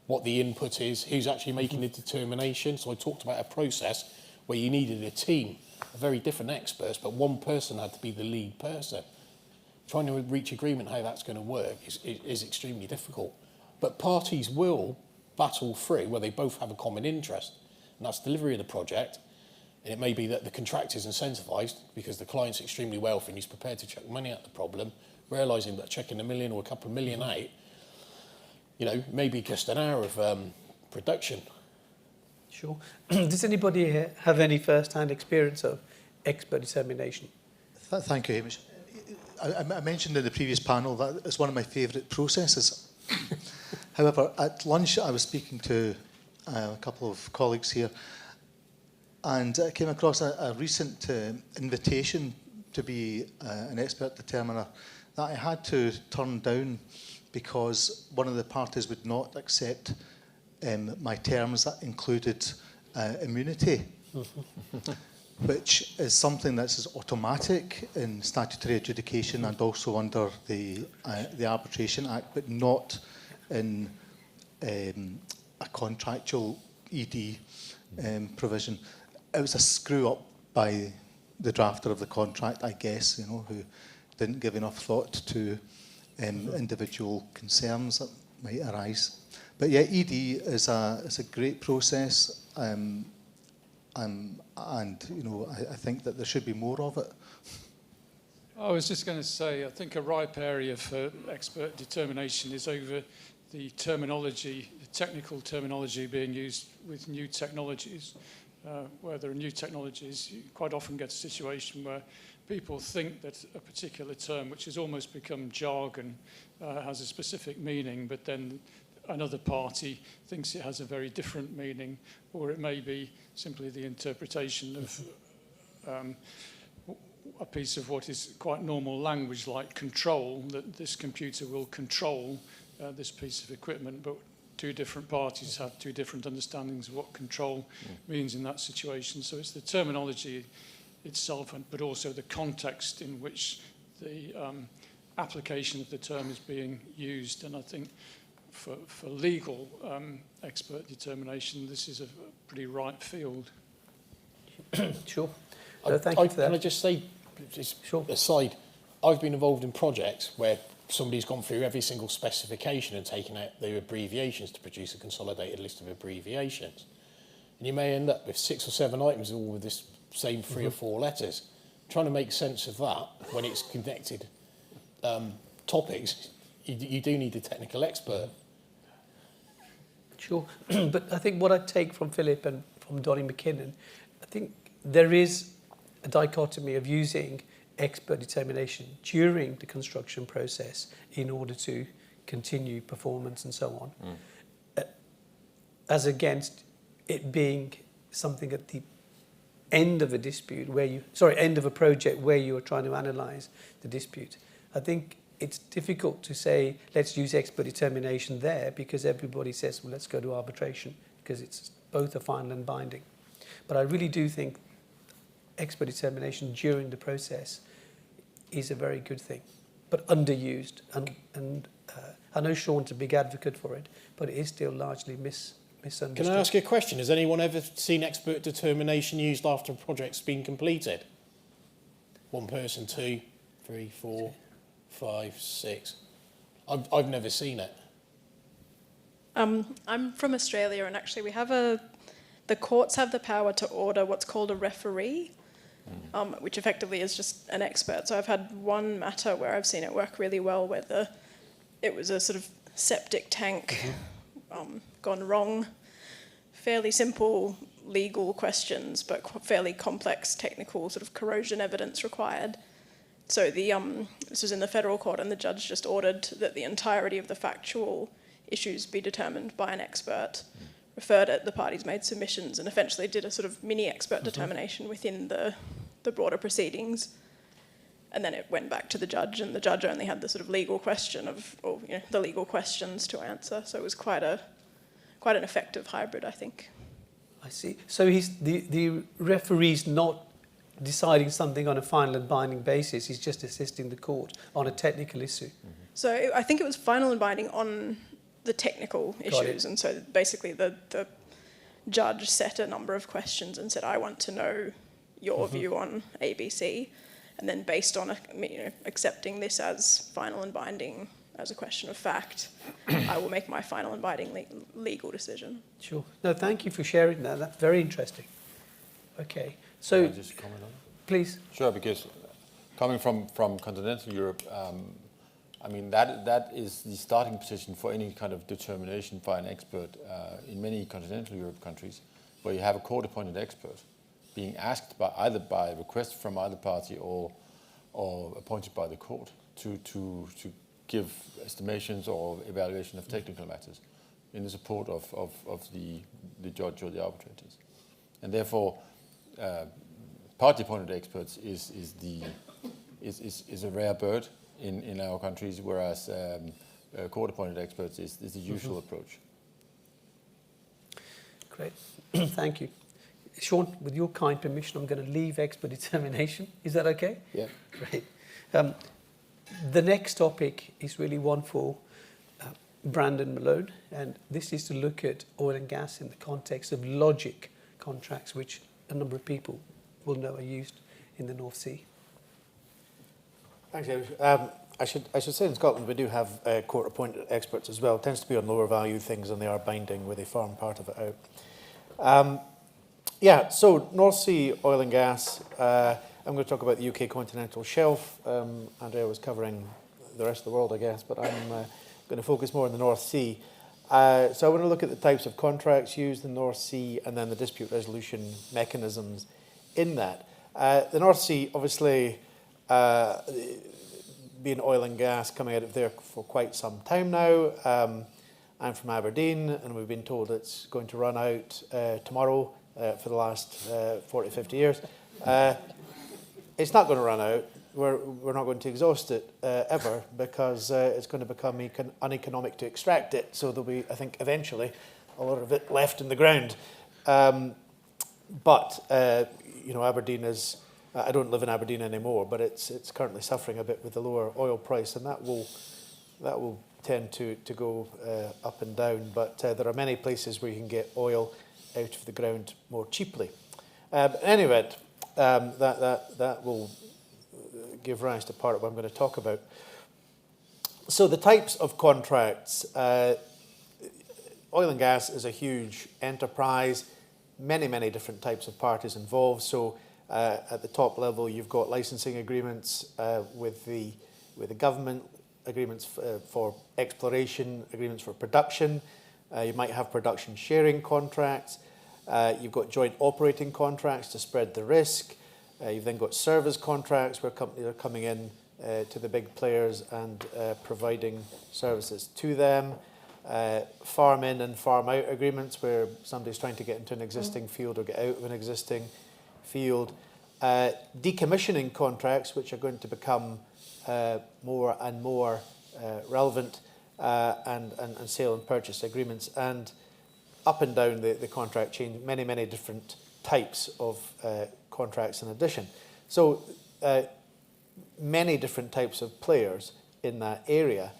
what the input is, who's actually making the determination. So I talked about a process where you needed a team of very different experts, but one person had to be the lead person. Trying to reach agreement how that's going to work is extremely difficult. But parties will battle through where they both have a common interest, and that's delivery of the project. And it may be that the contractor is incentivised because the client's extremely wealthy and he's prepared to chuck money at the problem, realising that checking $1 million or a couple of million out, you know, maybe just an hour of production. Sure. Does anybody here have any first-hand experience of expert determination? Thank you, Hamish. I mentioned in the previous panel that it's one of my favourite processes. However, at lunch I was speaking to a couple of colleagues here, and I came across a recent invitation to be an expert determiner that I had to turn down because one of the parties would not accept my terms that included immunity. Which is something that's automatic in statutory adjudication and also under the Arbitration Act, but not in a contractual ED provision. It was a screw up by the drafter of the contract, I guess, you know, who didn't give enough thought to individual concerns that might arise. But yeah, ED is a great process. And you know, I think that there should be more of it. I was just going to say, I think a ripe area for expert determination is over the terminology, the technical terminology being used with new technologies. Where there are new technologies, you quite often get a situation where people think that a particular term, which has almost become jargon, has a specific meaning, but then another party thinks it has a very different meaning, or it may be simply the interpretation of a piece of what is quite normal language, like control, that this computer will control this piece of equipment, but two different parties have two different understandings of what control means in that situation. So it's the terminology itself, but also the context in which the application of the term is being used. And I think for legal expert determination, this is a pretty ripe field. Sure. Thank you for that. Can I just say, sure. Aside, I've been involved in projects where somebody's gone through every single specification and taken out the abbreviations to produce a consolidated list of abbreviations. And you may end up with 6 or 7 items all with this same 3 or 4 letters. Trying to make sense of that when it's connected topics, you do need a technical expert. Sure. But I think what I take from Philip and from Donnie McKinnon, I think there is a dichotomy of using expert determination during the construction process in order to continue performance and so on, as against it being something at the end of a dispute end of a project where you are trying to analyse the dispute. I think it's difficult to say, let's use expert determination there, because everybody says, well, let's go to arbitration, because it's both a final and binding. But I really do think expert determination during the process is a very good thing, but underused. And I know Sean's a big advocate for it, but it is still largely misunderstood. Can I ask you a question? Has anyone ever seen expert determination used after a project's been completed? 1 person, 2, 3, 4, 5, 6. I've never seen it. I'm from Australia, and actually we have the courts have the power to order what's called a referee, which effectively is just an expert. So I've had one matter where I've seen it work really well, where it was a sort of septic tank gone wrong. Fairly simple legal questions, but fairly complex technical sort of corrosion evidence required. So this was in the federal court, and the judge just ordered that the entirety of the factual issues be determined by an expert, referred it, the parties made submissions, and eventually did a sort of mini expert determination within the broader proceedings. and then it went back to the judge, and the judge only had the sort of legal question or the legal questions to answer. So it was quite an effective hybrid, I think. I see. So the referee's not deciding something on a final and binding basis. He's just assisting the court on a technical issue. So I think it was final and binding on the technical issues, and so basically the judge set a number of questions and said, I want to know your view on ABC, and then based on accepting this as final and binding as a question of fact, I will make my final and binding legal decision. Sure. No, thank you for sharing that. That's very interesting. Okay. So, Can I just comment on that? Please. Sure, because coming from continental Europe, I mean, that is the starting position for any kind of determination by an expert in many continental Europe countries, where you have a court-appointed expert being asked either by request from either party or appointed by the court to give estimations or evaluation of technical matters in the support of the judge or the arbitrators. And therefore, party-appointed experts is a rare bird in our countries, whereas court-appointed experts is the usual approach. Great. Thank you. Sean, with your kind permission, I'm going to leave expert determination. Is that okay? Yeah. Great. The next topic is really one for Brandon Malone, and this is to look at oil and gas in the context of logic contracts, which a number of people will know are used in the North Sea. Thanks, David. I should say in Scotland we do have court-appointed experts as well. It tends to be on lower value things than they are binding, where they farm part of it out. So North Sea oil and gas. I'm going to talk about the UK continental shelf. Andrea was covering the rest of the world, I guess, but I'm going to focus more on the North Sea. So I want to look at the types of contracts used in the North Sea and then the dispute resolution mechanisms in that. The North Sea, obviously, being oil and gas coming out of there for quite some time now. I'm from Aberdeen, and we've been told it's going to run out tomorrow for the last 40, 50 years. It's not going to run out. We're not going to exhaust it ever, because it's going to become uneconomic to extract it. So there'll be, I think, eventually a lot of it left in the ground. But Aberdeen is. I don't live in Aberdeen anymore, but it's currently suffering a bit with the lower oil price, and that will tend to go up and down. But there are many places where you can get oil out of the ground more cheaply. Anyway, that will give rise to part of what I'm going to talk about. So the types of contracts. Oil and gas is a huge enterprise, many different types of parties involved. So at the top level, you've got licensing agreements with the government, agreements for exploration, agreements for production. You might have production sharing contracts. You've got joint operating contracts to spread the risk. You've then got service contracts where companies are coming in to the big players and providing services to them. Farm in and farm out agreements where somebody's trying to get into an existing field or get out of an existing field. Decommissioning contracts, which are going to become more and more relevant, and sale and purchase agreements, and up and down the contract chain, many different types of contracts in addition. So many different types of players in that area.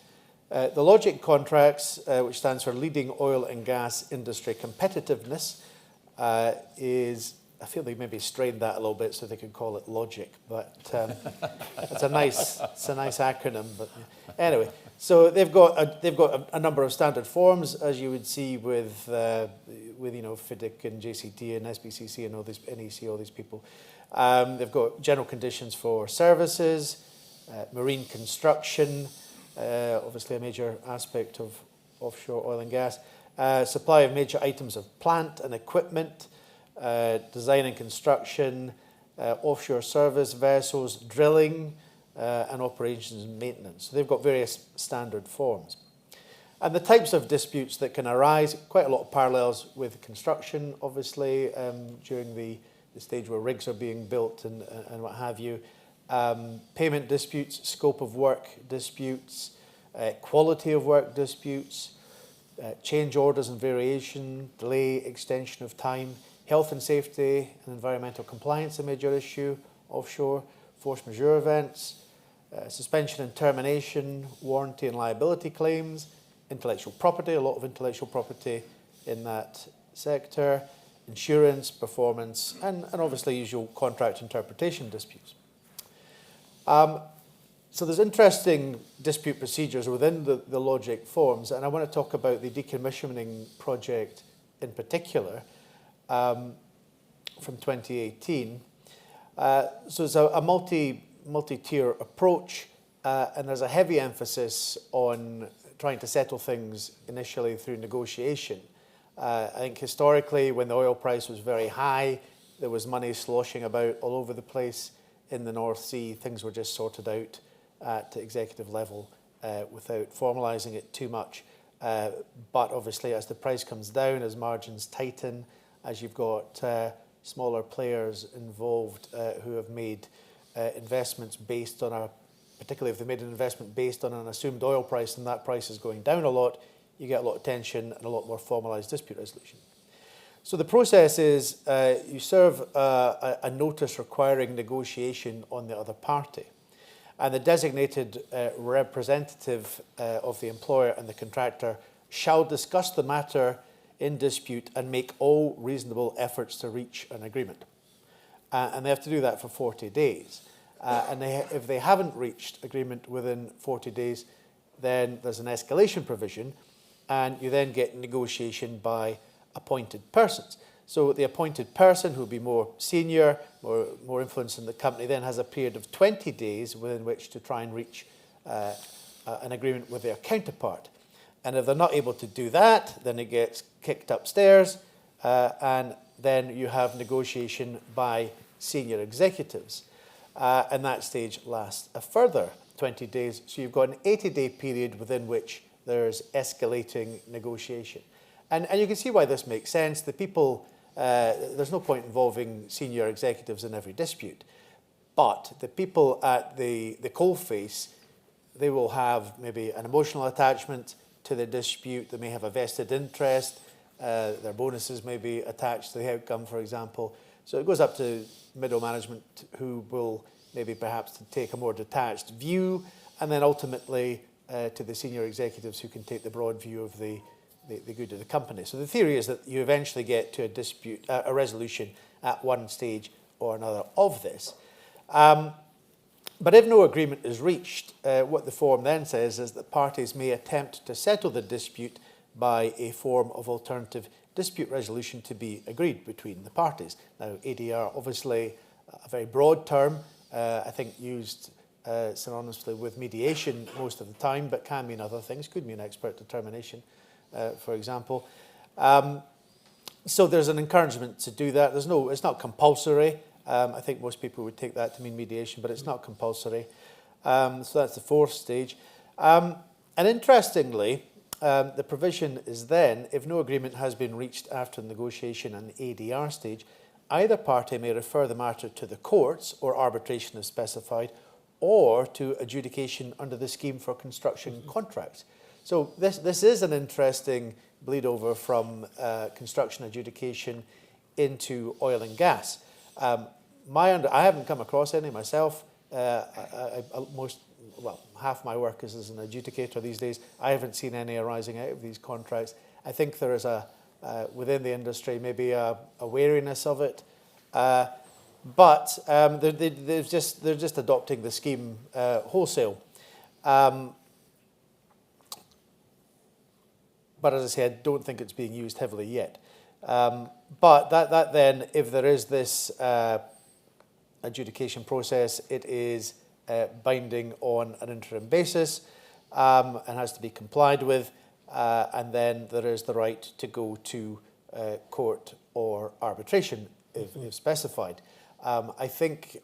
The logic contracts, which stands for Leading Oil and Gas Industry Competitiveness, is, I feel they maybe strained that a little bit so they could call it logic, but it's a nice acronym. But anyway, so they've got a number of standard forms, as you would see with FIDIC and JCT and SBCC and all these NEC, all these people. They've got general conditions for services, marine construction, obviously a major aspect of offshore oil and gas, supply of major items of plant and equipment, design and construction, offshore service vessels, drilling, and operations and maintenance. So they've got various standard forms. And the types of disputes that can arise, quite a lot of parallels with construction, obviously, during the stage where rigs are being built and what have you. payment disputes, scope of work disputes, quality of work disputes, change orders and variation, delay, extension of time, health and safety and environmental compliance, a major issue offshore, force majeure events, suspension and termination, warranty and liability claims, intellectual property, a lot of intellectual property in that sector, insurance, performance, and obviously usual contract interpretation disputes. So there's interesting dispute procedures within the logic forms, and I want to talk about the decommissioning project in particular from 2018. So it's a multi-tier approach, and there's a heavy emphasis on trying to settle things initially through negotiation. I think historically, when the oil price was very high, there was money sloshing about all over the place in the North Sea. Things were just sorted out at executive level without formalising it too much. But obviously, as the price comes down, as margins tighten, as you've got smaller players involved who have made investments based on particularly if they made an investment based on an assumed oil price and that price is going down a lot, you get a lot of tension and a lot more formalised dispute resolution. So the process is you serve a notice requiring negotiation on the other party. And the designated representative of the employer and the contractor shall discuss the matter in dispute and make all reasonable efforts to reach an agreement. And they have to do that for 40 days. And if they haven't reached agreement within 40 days, then there's an escalation provision, and you then get negotiation by appointed persons. So the appointed person, who will be more senior, more influence in the company, then has a period of 20 days within which to try and reach an agreement with their counterpart. And if they're not able to do that, then it gets kicked upstairs, and then you have negotiation by senior executives. And that stage lasts a further 20 days. So you've got an 80-day period within which there's escalating negotiation. And you can see why this makes sense. The people, there's no point involving senior executives in every dispute. But the people at the coalface, they will have maybe an emotional attachment to the dispute. They may have a vested interest. Their bonuses may be attached to the outcome, for example. So it goes up to middle management, who will maybe perhaps take a more detached view, and then ultimately to the senior executives who can take the broad view of the good of the company. So the theory is that you eventually get to a dispute, a resolution at one stage or another of this. But if no agreement is reached, what the form then says is that parties may attempt to settle the dispute by a form of alternative dispute resolution to be agreed between the parties. Now, ADR, obviously a very broad term, I think used synonymously with mediation most of the time, but can mean other things, could mean expert determination, for example. So there's an encouragement to do that. It's not compulsory. I think most people would take that to mean mediation, but it's not compulsory. So that's the fourth stage. And interestingly, the provision is then, if no agreement has been reached after the negotiation and the ADR stage, either party may refer the matter to the courts, or arbitration is specified, or to adjudication under the scheme for construction contracts. So this is an interesting bleed over from construction adjudication into oil and gas. I haven't come across any myself. Half my work is as an adjudicator these days. I haven't seen any arising out of these contracts. I think there is within the industry maybe a wariness of it, but they're just adopting the scheme wholesale. But as I said, I don't think it's being used heavily yet. But that then, if there is this adjudication process, it is binding on an interim basis and has to be complied with, and then there is the right to go to court or arbitration if specified. I think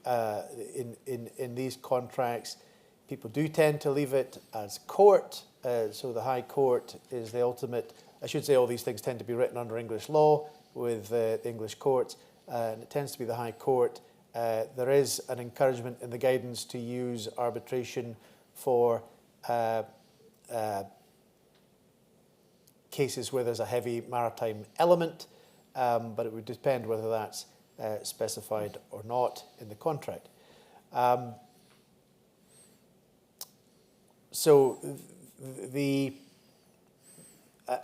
in these contracts, people do tend to leave it as court, so the High Court is the ultimate. I should say all these things tend to be written under English law with the English courts, and it tends to be the High Court there is an encouragement in the guidance to use arbitration for cases where there's a heavy maritime element, but it would depend whether that's specified or not in the contract. I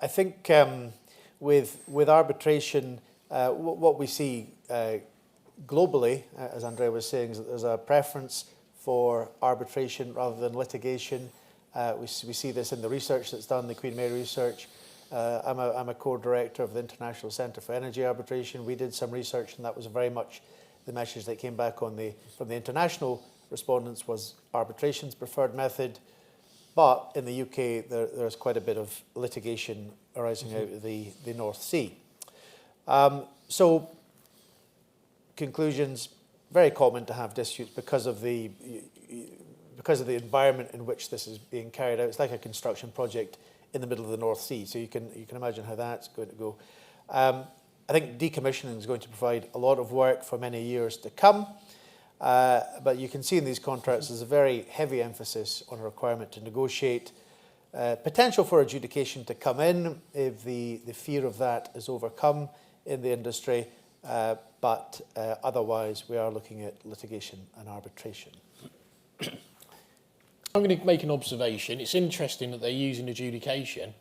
think with arbitration, what we see globally, as Andrea was saying, is that there's a preference for arbitration rather than litigation. We see this in the research that's done, the Queen Mary research. I'm a co-director of the International Centre for Energy Arbitration. We did some research, and that was very much the message that came back from the international respondents was arbitration's preferred method. But in the UK, there's quite a bit of litigation arising out of the North Sea. So, conclusions, very common to have disputes because of the environment in which this is being carried out. It's like a construction project in the middle of the North Sea, so you can imagine how that's going to go. I think decommissioning is going to provide a lot of work for many years to come. But you can see in these contracts there's a very heavy emphasis on a requirement to negotiate, potential for adjudication to come in if the fear of that is overcome in the industry, but otherwise we are looking at litigation and arbitration. I'm going to make an observation. It's interesting that they're using adjudication,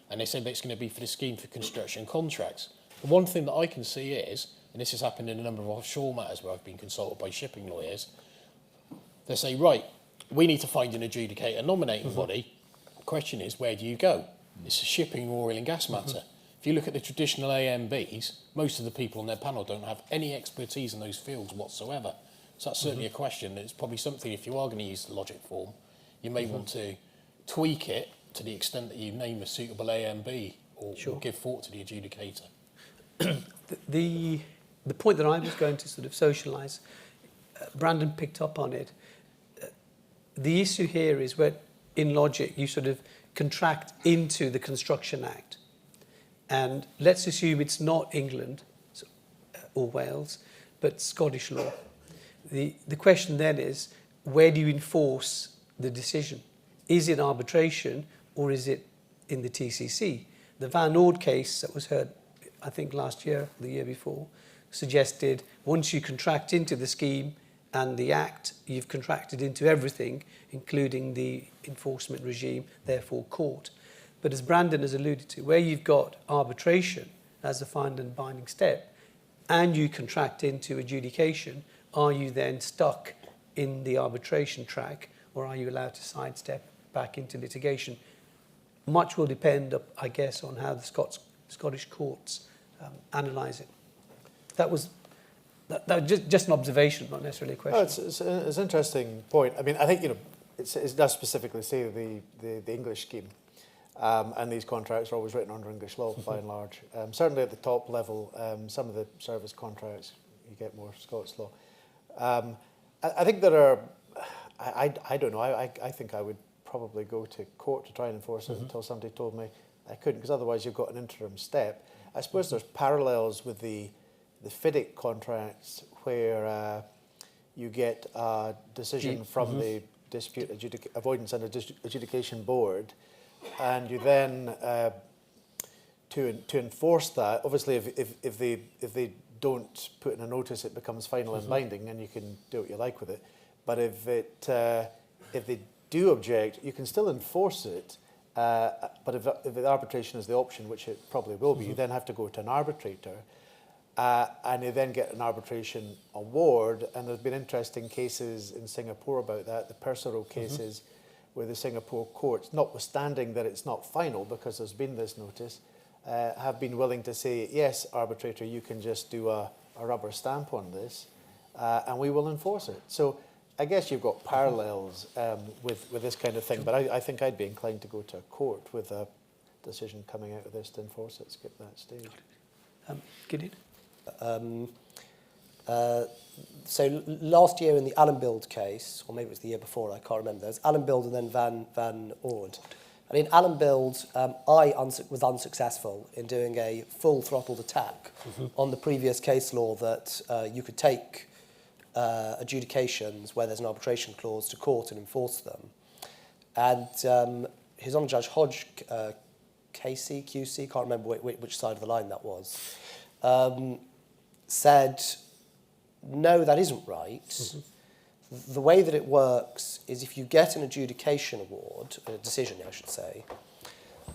and they said that it's going to be for the scheme for construction contracts. The one thing that I can see is, and this has happened in a number of offshore matters where I've been consulted by shipping lawyers, they say, right, we need to find an adjudicator nominating body. The question is, where do you go? It's a shipping or oil and gas matter. If you look at the traditional AMBs, most of the people on their panel don't have any expertise in those fields whatsoever. So that's certainly a question. It's probably something, if you are going to use the logic form, you may want to tweak it to the extent that you name a suitable AMB or give thought to the adjudicator. The point that I was going to sort of socialise, Brandon picked up on it. The issue here is where, in logic, you sort of contract into the Construction Act. And let's assume it's not England or Wales, but Scottish law. The question then is, where do you enforce the decision? Is it arbitration or is it in the TCC? The Van Ord case that was heard, I think last year, the year before, suggested once you contract into the scheme and the Act, you've contracted into everything, including the enforcement regime, therefore court. But as Brandon has alluded to, where you've got arbitration as a final and binding step, and you contract into adjudication, are you then stuck in the arbitration track, or are you allowed to sidestep back into litigation? Much will depend, I guess, on how the Scottish courts analyse it. That was just an observation, not necessarily a question. Oh, it's an interesting point. I mean, I think, it does specifically say the English scheme, and these contracts are always written under English law by and large. Certainly at the top level, some of the service contracts, you get more Scots law. I think there are, I don't know, I think I would probably go to court to try and enforce it until somebody told me I couldn't, because otherwise you've got an interim step. I suppose there's parallels with the FIDIC contracts where you get a decision from the Dispute Avoidance and Adjudication Board, and you then to enforce that. Obviously, if they don't put in a notice, it becomes final and binding, and you can do what you like with it. But if they do object, you can still enforce it. But if the arbitration is the option, which it probably will be, you then have to go to an arbitrator. And you then get an arbitration award, and there's been interesting cases in Singapore about that, the Persero cases, where the Singapore courts, notwithstanding that it's not final because there's been this notice, have been willing to say, yes, arbitrator, you can just do a rubber stamp on this, and we will enforce it. So I guess you've got parallels with this kind of thing, but I think I'd be inclined to go to a court with a decision coming out of this to enforce it, skip that stage. Gideon? So last year in the Allenbuild case, or maybe it was the year before, I can't remember, there was Allenbuild and then Van Ord. And in Allenbuild, I was unsuccessful in doing a full throttled attack on the previous case law that you could take adjudications where there's an arbitration clause to court and enforce them. And His Honour Judge Hodge, QC, can't remember which side of the line that was, said, no, that isn't right. Mm-hmm. The way that it works is if you get an adjudication award, a decision, I should say,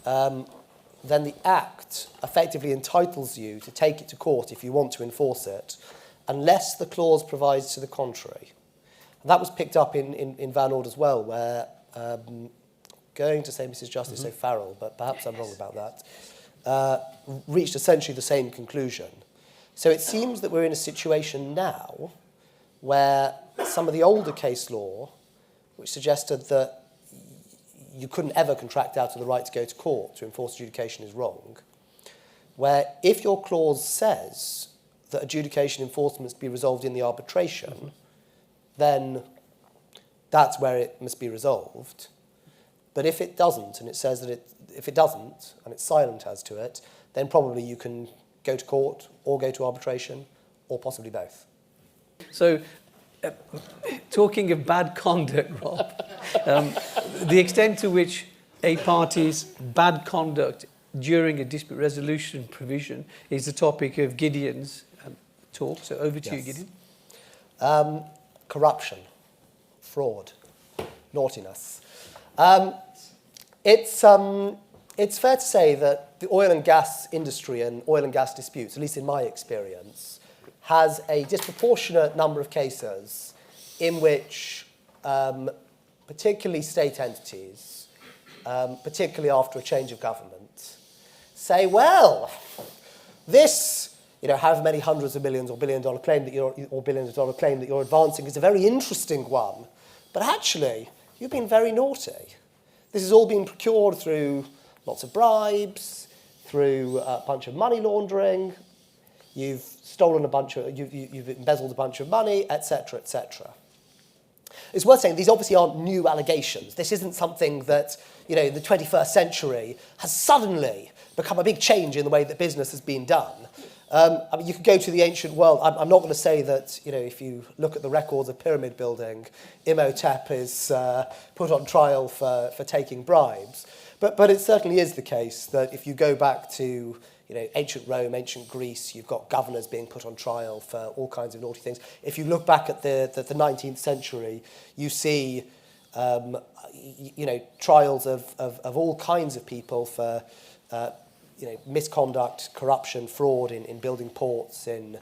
then the Act effectively entitles you to take it to court if you want to enforce it, unless the clause provides to the contrary. And that was picked up in Van Ord as well, where, going to say Mrs. Justice, say Farrell, but perhaps I'm wrong about that, reached essentially the same conclusion. So it seems that we're in a situation now where some of the older case law, which suggested that you couldn't ever contract out of the right to go to court to enforce adjudication, is wrong, where if your clause says that adjudication enforcement must be resolved in the arbitration, then that's where it must be resolved. But if it doesn't, and it says that if it doesn't, and it's silent as to it, then probably you can go to court or go to arbitration, or possibly both. So, talking of bad conduct, Rob, the extent to which a party's bad conduct during a dispute resolution provision is the topic of Gideon's talk. So over to you, Gideon. Corruption, fraud, naughtiness. It's fair to say that the oil and gas industry and oil and gas disputes, at least in my experience, has a disproportionate number of cases in which particularly state entities, particularly after a change of government, say, well, this, however many hundreds of millions or billion-dollar claim that billion-dollar claim that you're advancing is a very interesting one, but actually, you've been very naughty. This has all been procured through lots of bribes, through a bunch of money laundering. You've stolen you've embezzled a bunch of money, etc., etc. It's worth saying these obviously aren't new allegations. This isn't something that, the 21st century has suddenly become a big change in the way that business has been done. You could go to the ancient world. I'm not going to say that, if you look at the records of pyramid building, Imhotep is put on trial for taking bribes. But it certainly is the case that if you go back to, ancient Rome, ancient Greece, you've got governors being put on trial for all kinds of naughty things. If you look back at the 19th century, you see, trials of all kinds of people for, misconduct, corruption, fraud in building ports, in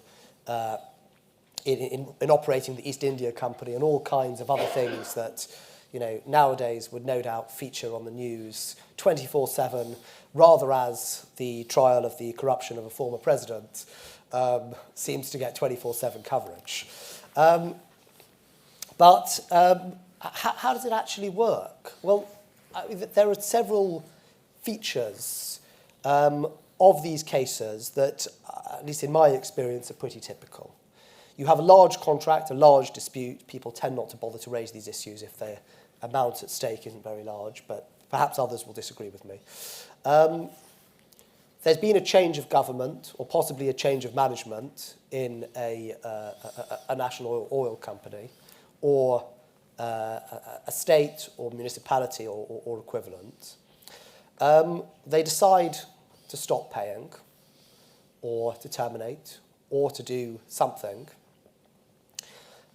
operating the East India Company, and all kinds of other things that, nowadays would no doubt feature on the news 24/7, rather as the trial of the corruption of a former president seems to get 24/7 coverage. But how does it actually work? Well, there are several features of these cases that, at least in my experience, are pretty typical. You have a large contract, a large dispute. People tend not to bother to raise these issues if their amount at stake isn't very large, but perhaps others will disagree with me. There's been a change of government, or possibly a change of management in a national oil company, or a state or municipality or equivalent. They decide to stop paying, or to terminate, or to do something.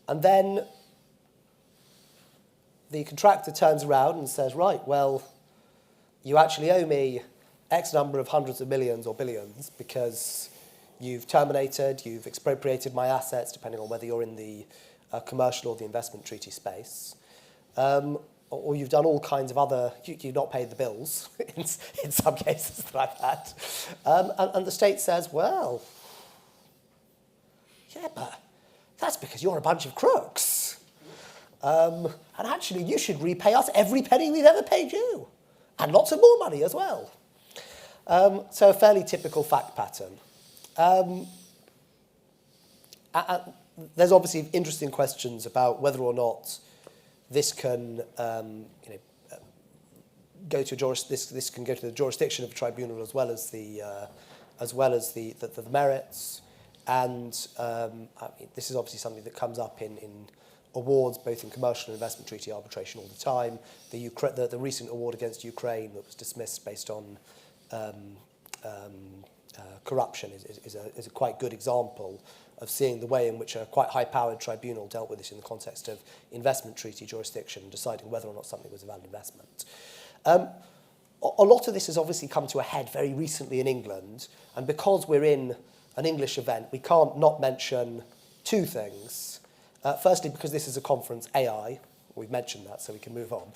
And then the contractor turns around and says, right, well, you actually owe me X number of hundreds of millions or billions because you've terminated, you've expropriated my assets, depending on whether you're in the commercial or the investment treaty space. Or you've done all kinds of other, you've not paid the bills in some cases that I've had. And the state says, well, yeah, but that's because you're a bunch of crooks. And actually, you should repay us every penny we've ever paid you. And lots of more money as well. So a fairly typical fact pattern. There's obviously interesting questions about whether or not this can go to this can go to the jurisdiction of a tribunal as well as the merits. And I mean, this is obviously something that comes up in awards, both in commercial and investment treaty arbitration all the time. The recent award against Ukraine that was dismissed based on corruption is a quite good example of seeing the way in which a quite high-powered tribunal dealt with this in the context of investment treaty jurisdiction, deciding whether or not something was a valid investment. A lot of this has obviously come to a head very recently in England, and because we're in an English event, we can't not mention two things. Firstly, because this is a conference, AI, we've mentioned that, so we can move on.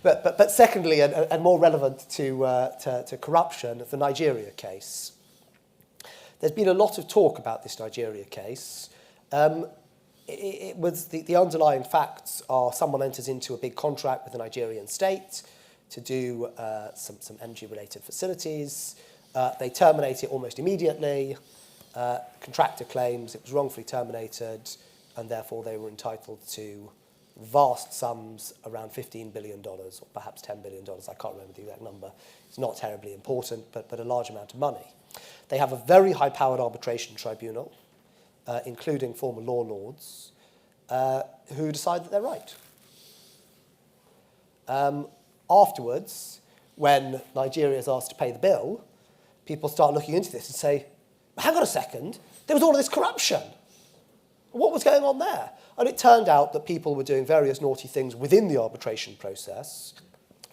But secondly, and more relevant to corruption, the Nigeria case. There's been a lot of talk about this Nigeria case. It was the underlying facts are someone enters into a big contract with the Nigerian state to do some energy-related facilities. They terminate it almost immediately. Contractor claims it was wrongfully terminated, and therefore they were entitled to vast sums, around $15 billion, or perhaps $10 billion. I can't remember the exact number. It's not terribly important, but a large amount of money. They have a very high-powered arbitration tribunal, including former law lords, who decide that they're right. Afterwards, when Nigeria is asked to pay the bill, people start looking into this and say, hang on a second, there was all of this corruption. What was going on there? And it turned out that people were doing various naughty things within the arbitration process,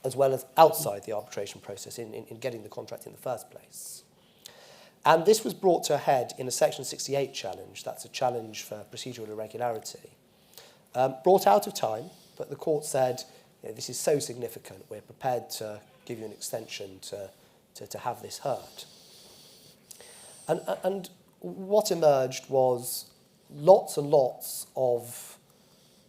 as well as outside the arbitration process in getting the contract in the first place. And this was brought to a head in a Section 68 challenge. That's a challenge for procedural irregularity. Brought out of time, but the court said, this is so significant, we're prepared to give you an extension to have this heard. And what emerged was lots and lots of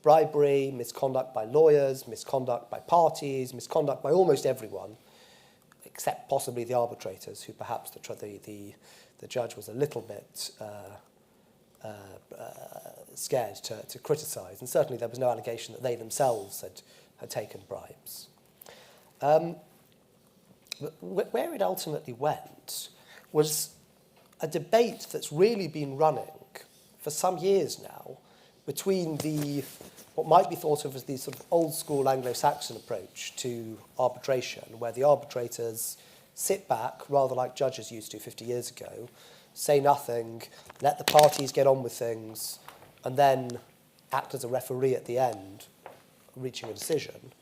bribery, misconduct by lawyers, misconduct by parties, misconduct by almost everyone, except possibly the arbitrators, who perhaps the judge was a little bit scared to criticise. And certainly there was no allegation that they themselves had taken bribes. But where it ultimately went was a debate that's really been running for some years now between what might be thought of as the sort of old-school Anglo-Saxon approach to arbitration, where the arbitrators sit back, rather like judges used to 50 years ago, say nothing, let the parties get on with things, and then act as a referee at the end, reaching a decision,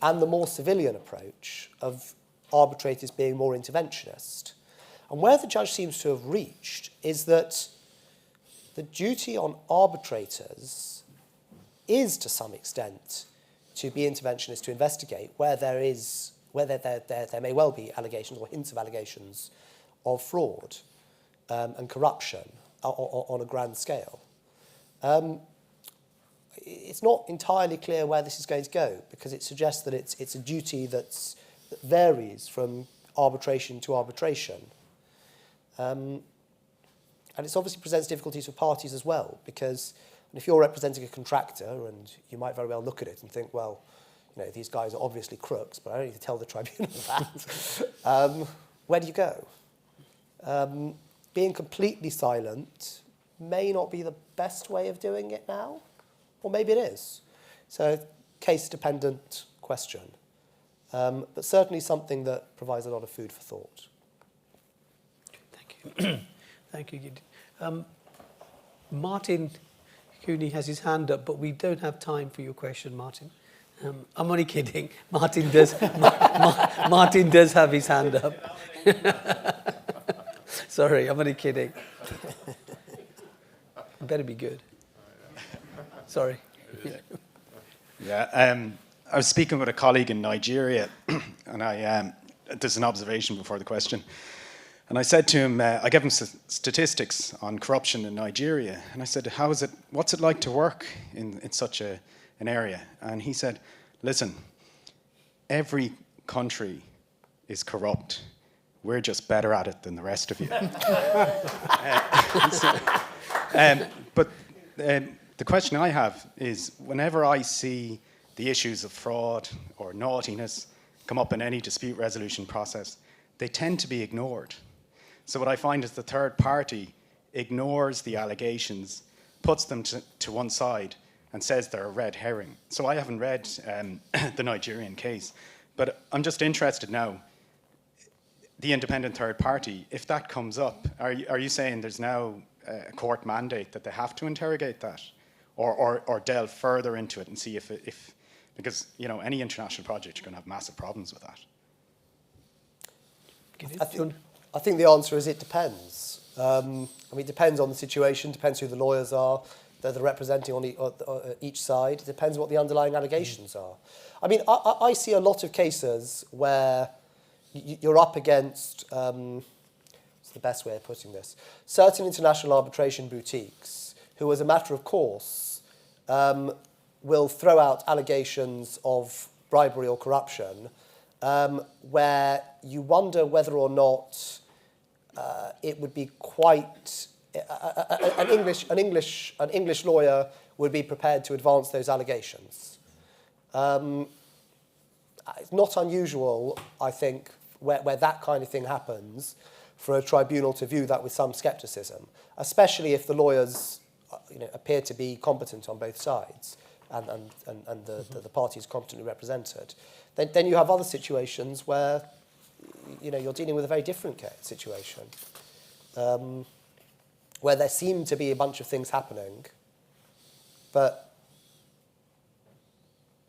and the more civilian approach of arbitrators being more interventionist. And where the judge seems to have reached is that the duty on arbitrators is, to some extent, to be interventionist, to investigate where there may well be allegations or hints of allegations of fraud and corruption on a grand scale. It's not entirely clear where this is going to go, because it suggests that it's a duty that varies from arbitration to arbitration. And it obviously presents difficulties for parties as well, because if you're representing a contractor, and you might very well look at it and think, well, these guys are obviously crooks, but I don't need to tell the tribunal that. Where do you go? Being completely silent may not be the best way of doing it now, or maybe it is. So, case-dependent question, but certainly something that provides a lot of food for thought. Thank you. Thank you, Gideon. Martin Cooney has his hand up, but we don't have time for your question, Martin. I'm only kidding. Martin does. Martin does have his hand up. Sorry, I'm only kidding. Better be good. Sorry. Yeah, I was speaking with a colleague in Nigeria, and there's an observation before the question. And I said to him, I gave him statistics on corruption in Nigeria. And I said, what's it like to work in such an area? And he said, listen, every country is corrupt. We're just better at it than the rest of you. But the question I have is, whenever I see the issues of fraud or naughtiness come up in any dispute resolution process, they tend to be ignored. So what I find is the third party ignores the allegations, puts them to one side, and says they're a red herring. So I haven't read the Nigerian case, but I'm just interested now, the independent third party, if that comes up, are you saying there's now a court mandate that they have to interrogate that, or delve further into it and see if because any international project, you're going to have massive problems with that? I think the answer is it depends. It depends on the situation, depends who the lawyers are, they're representing on each side. It depends what the underlying allegations are. I see a lot of cases where you're up against, what's the best way of putting this, certain international arbitration boutiques who, as a matter of course, will throw out allegations of bribery or corruption, where you wonder whether or not it would be quite an English lawyer would be prepared to advance those allegations. It's not unusual, I think, where that kind of thing happens, for a tribunal to view that with some scepticism, especially if the lawyers appear to be competent on both sides and the party is competently represented. Then you have other situations where you're dealing with a very different situation, where there seem to be a bunch of things happening, and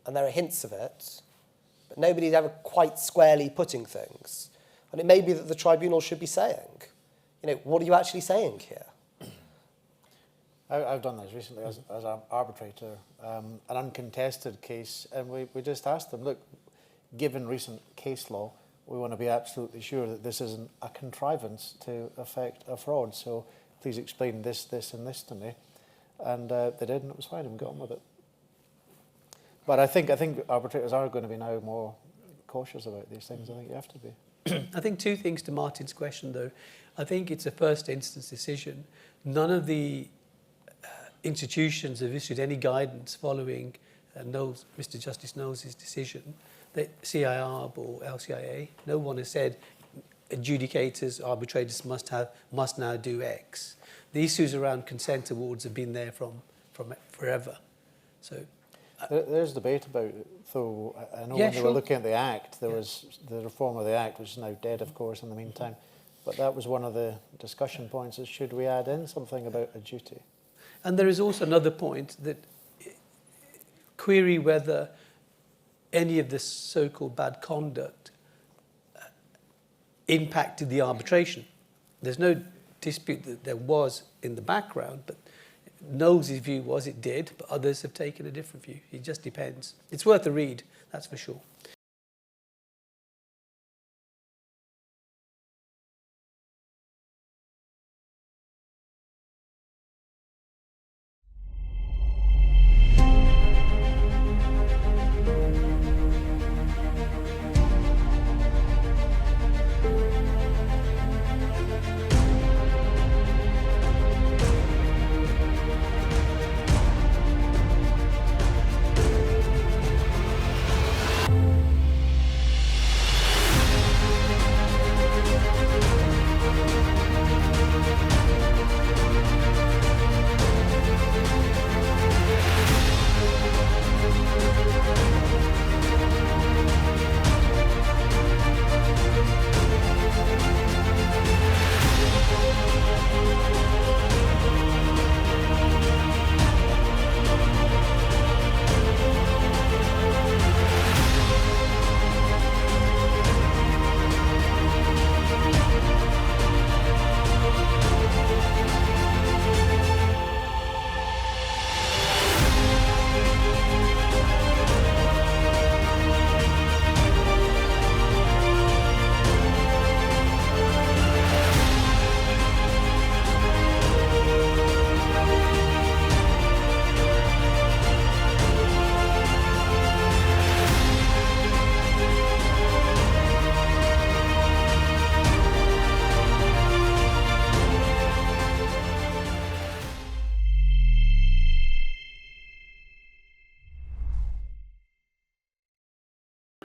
there are hints of it, but nobody's ever quite squarely putting things. And it may be that the tribunal should be saying, what are you actually saying here? I've done this recently as an arbitrator, an uncontested case, and we just asked them, look, given recent case law, we want to be absolutely sure that this isn't a contrivance to affect a fraud, so please explain this, and this to me. And they did, and it was fine, and we got on with it. But I think arbitrators are going to be now more cautious about these things. I think you have to be. I think two things to Martin's question, though. I think it's a first instance decision. None of the institutions have issued any guidance following Mr. Justice Knowles' decision, that CIARB or LCIA. No one has said adjudicators, arbitrators must now do X. The issues around consent awards have been there from forever. So there's debate about it, though. I know when they were looking at the Act, there was the reform of the Act, which is now dead, of course, in the meantime. But that was one of the discussion points, is should we add in something about a duty? And there is also another point that query whether any of this so-called bad conduct impacted the arbitration. There's no dispute that there was in the background, but Knowles' view was it did, but others have taken a different view. It just depends. It's worth a read, that's for sure.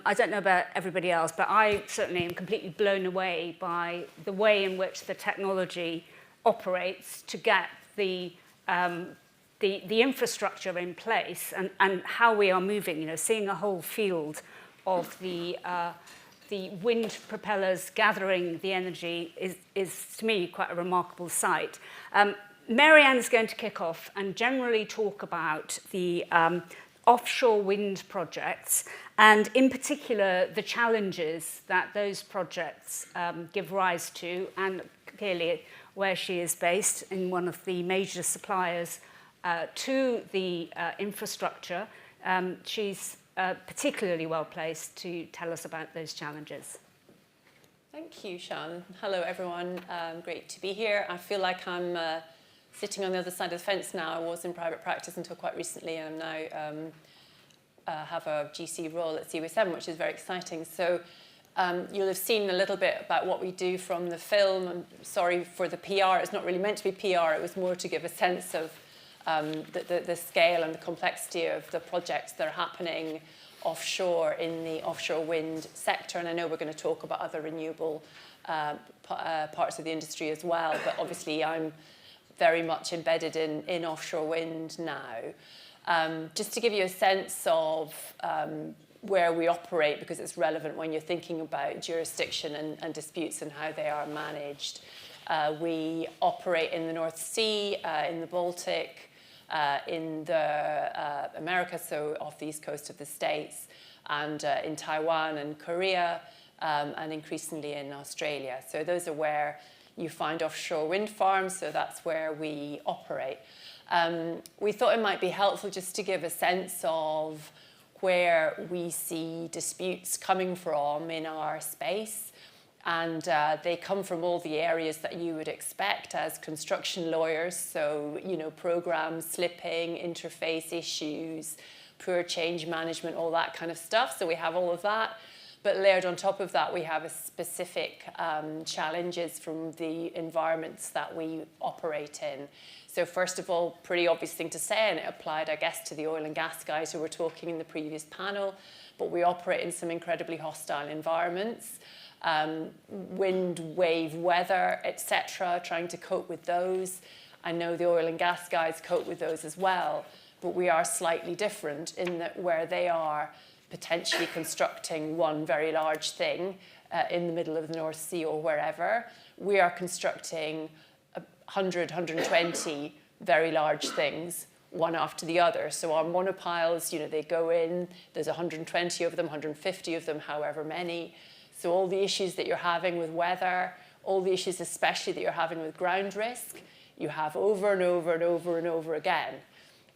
I don't know about everybody else, but I certainly am completely blown away by the way in which the technology operates to get the infrastructure in place and how we are moving, you know, seeing a whole field of the wind propellers gathering the energy is to me quite a remarkable sight. Marianne is going to kick off and generally talk about the offshore wind projects and in particular the challenges that those projects give rise to, and clearly where she is based in one of the major suppliers to the infrastructure. She's particularly well placed to tell us about those challenges. Thank you, Sian. Hello, everyone. Great to be here. I feel like I'm sitting on the other side of the fence now. I was in private practice until quite recently, and I'm now have a GC role at Seaway7, which is very exciting. So you'll have seen a little bit about what we do from the film. I'm sorry for the PR. It's not really meant to be PR. It was more to give a sense of the scale and the complexity of the projects that are happening offshore in the offshore wind sector. And I know we're going to talk about other renewable parts of the industry as well, but obviously I'm very much embedded in offshore wind now. Just to give you a sense of where we operate, because it's relevant when you're thinking about jurisdiction and disputes and how they are managed. We operate in the North Sea, in the Baltic, in the Americas, so off the east coast of the States, and in Taiwan and Korea, and increasingly in Australia. So those are where you find offshore wind farms, so that's where we operate. We thought it might be helpful just to give a sense of where we see disputes coming from in our space. And they come from all the areas that you would expect as construction lawyers. So, you know, program slipping, interface issues, poor change management, all that kind of stuff. So we have all of that. But layered on top of that, we have a specific challenges from the environments that we operate in. So first of all, pretty obvious thing to say, and it applied, I guess, to the oil and gas guys who were talking in the previous panel, but we operate in some incredibly hostile environments. Wind, wave, weather, etc., trying to cope with those. I know the oil and gas guys cope with those as well, but we are slightly different in that where they are potentially constructing one very large thing in the middle of the North Sea or wherever, we are constructing 100, 120 very large things, one after the other. So our monopiles, you know, they go in, there's 120 of them, 150 of them, however many. So all the issues that you're having with weather, all the issues especially that you're having with ground risk, you have over and over and over and over again.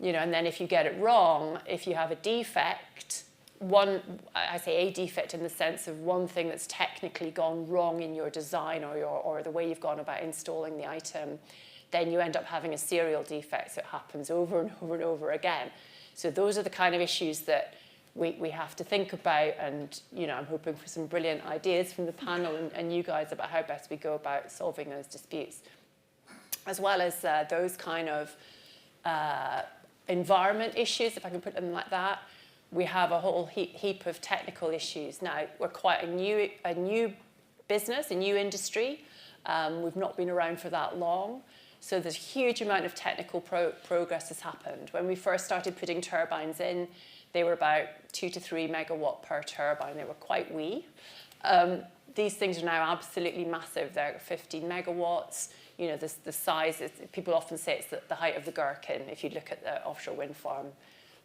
You know, and then if you get it wrong, if you have a defect, I say a defect in the sense of one thing that's technically gone wrong in your design or the way you've gone about installing the item, then you end up having a serial defect. So it happens over and over and over again. So those are the kind of issues that we have to think about, and you know, I'm hoping for some brilliant ideas from the panel and you guys about how best we go about solving those disputes, as well as those kind of environment issues, if I can put them like that. We have a whole heap of technical issues. Now, we're quite a new business, a new industry. We've not been around for that long. So there's a huge amount of technical progress has happened. When we first started putting turbines in, they were about 2 to 3 megawatt per turbine. They were quite wee. These things are now absolutely massive. They're 15 megawatts. You know, the size, people often say it's the height of the gherkin if you look at the offshore wind farm,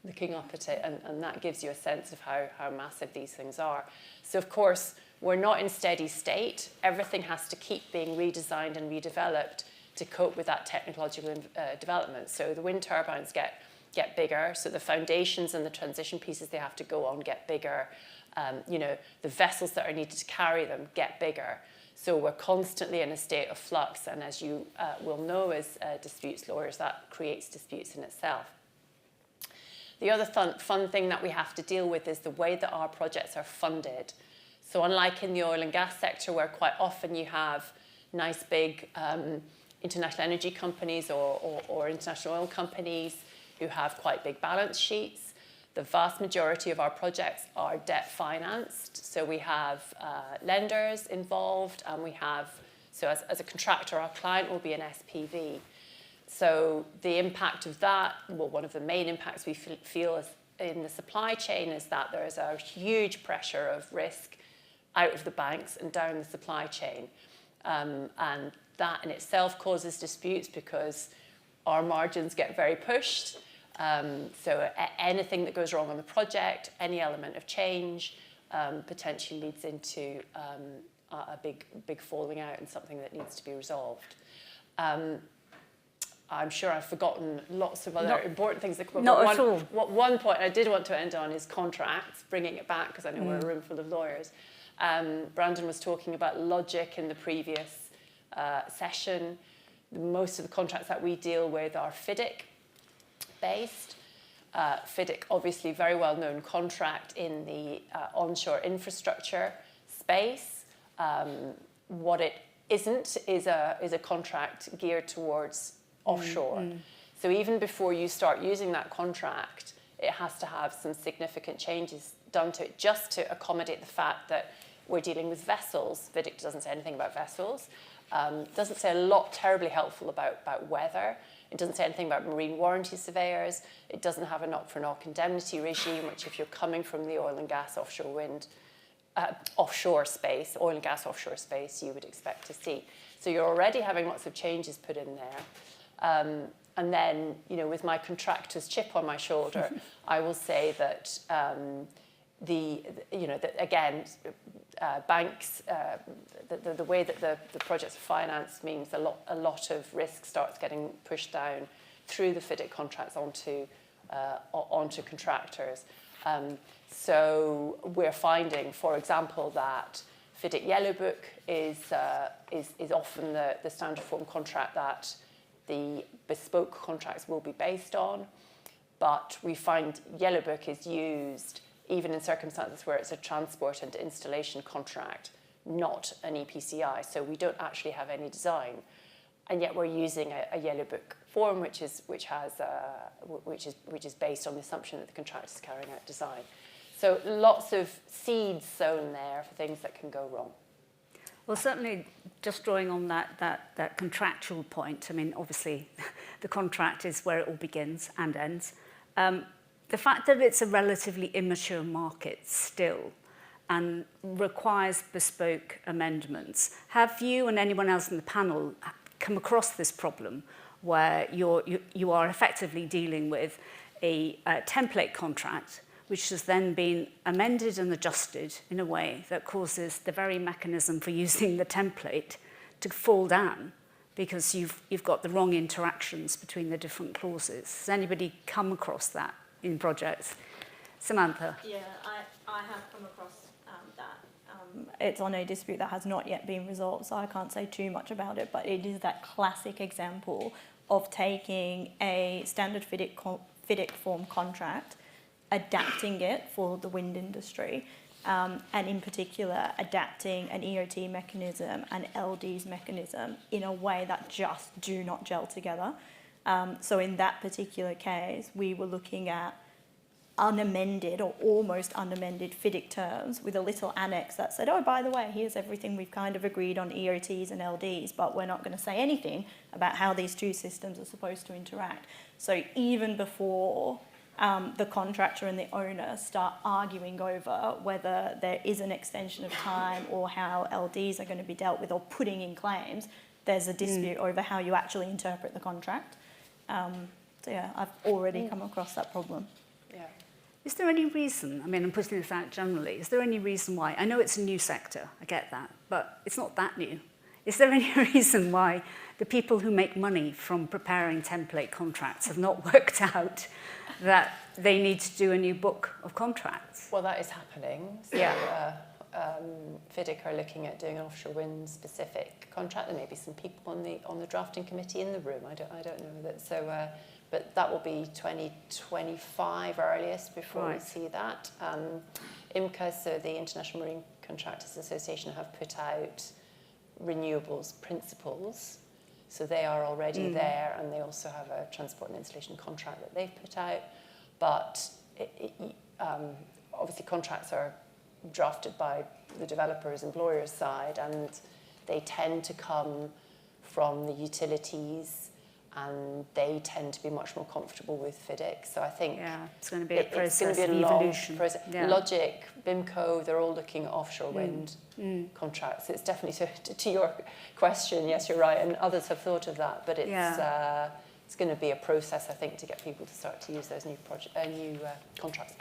looking up at it, and that gives you a sense of how massive these things are. So of course, we're not in steady state. Everything has to keep being redesigned and redeveloped to cope with that technological development. So the wind turbines get bigger, so the foundations and the transition pieces they have to go on get bigger. You know, the vessels that are needed to carry them get bigger. So we're constantly in a state of flux, and as you will know as disputes lawyers, that creates disputes in itself. The other fun thing that we have to deal with is the way that our projects are funded. So unlike in the oil and gas sector, where quite often you have nice big international energy companies or international oil companies who have quite big balance sheets, the vast majority of our projects are debt financed. So we have lenders involved, and we have So as a contractor, our client will be an SPV. So the impact of that, well, one of the main impacts we feel is in the supply chain is that there is a huge pressure of risk out of the banks and down the supply chain. And that in itself causes disputes because our margins get very pushed. So anything that goes wrong on the project, any element of change, potentially leads into a big falling out and something that needs to be resolved. I'm sure I've forgotten lots of other important things that come up. Not at all. One point I did want to end on is contracts, bringing it back, because I know we're a room full of lawyers. Brandon was talking about logic in the previous session. Most of the contracts that we deal with are FIDIC based. FIDIC, obviously very well-known contract in the onshore infrastructure space. What it isn't is a contract geared towards offshore. So even before you start using that contract, it has to have some significant changes done to it just to accommodate the fact that we're dealing with vessels. FIDIC doesn't say anything about vessels. Doesn't say a lot terribly helpful about weather. It doesn't say anything about marine warranty surveyors. It doesn't have a knock-for-knock indemnity regime, which if you're coming from the oil and gas offshore wind, offshore space, oil and gas offshore space, you would expect to see. So you're already having lots of changes put in there. And then, you know, with my contractor's chip on my shoulder, I will say that banks, the way that the projects are financed means a lot of risk starts getting pushed down through the FIDIC contracts onto contractors. So we're finding, for example, that FIDIC Yellow Book is often the standard form contract that the bespoke contracts will be based on, but we find Yellow Book is used even in circumstances where it's a transport and installation contract, not an EPCI. So we don't actually have any design, and yet we're using a Yellow Book form, which is based on the assumption that the contractor is carrying out design. So lots of seeds sown there for things that can go wrong. Well, certainly, just drawing on that contractual point, I mean, obviously, the contract is where it all begins and ends. The fact that it's a relatively immature market still and requires bespoke amendments, have you and anyone else in the panel come across this problem where you are effectively dealing with a template contract which has then been amended and adjusted in a way that causes the very mechanism for using the template to fall down because you've got the wrong interactions between the different clauses? Has anybody come across that in projects? Samantha? Yeah, I have come across that. It's on a dispute that has not yet been resolved, so I can't say too much about it, but it is that classic example of taking a standard FIDIC form contract, adapting it for the wind industry, and in particular adapting an EOT mechanism and LD's mechanism in a way that just do not gel together. So in that particular case, we were looking at unamended or almost unamended FIDIC terms with a little annex that said, oh, by the way, here's everything we've kind of agreed on EOTs and LDs, but we're not going to say anything about how these two systems are supposed to interact. So even before the contractor and the owner start arguing over whether there is an extension of time or how LDs are going to be dealt with or putting in claims, there's a dispute over how you actually interpret the contract. So yeah, I've already come across that problem. Yeah. Is there any reason, I mean, I'm putting this out generally, is there any reason why, I know it's a new sector, I get that, but it's not that new. Is there any reason why the people who make money from preparing template contracts have not worked out that they need to do a new book of contracts? Well, that is happening. So, yeah. FIDIC are looking at doing an offshore wind specific contract. There may be some people on the drafting committee in the room. I don't know that. So, but that will be 2025 earliest before we see that. IMCA, so the International Marine Contractors Association, have put out renewables principles. So they are already there, and they also have a transport and installation contract that they've put out. But obviously contracts are drafted by the developers' employers' side, and they tend to come from the utilities, and they tend to be much more comfortable with FIDIC. So I think it's going to be a process it's going to be of a long evolution. process. Yeah. Logic, BIMCO, they're all looking at offshore wind contracts. It's definitely to your question. Yes, you're right, and others have thought of that, but it's going to be a process, I think, to get people to start to use those new contracts.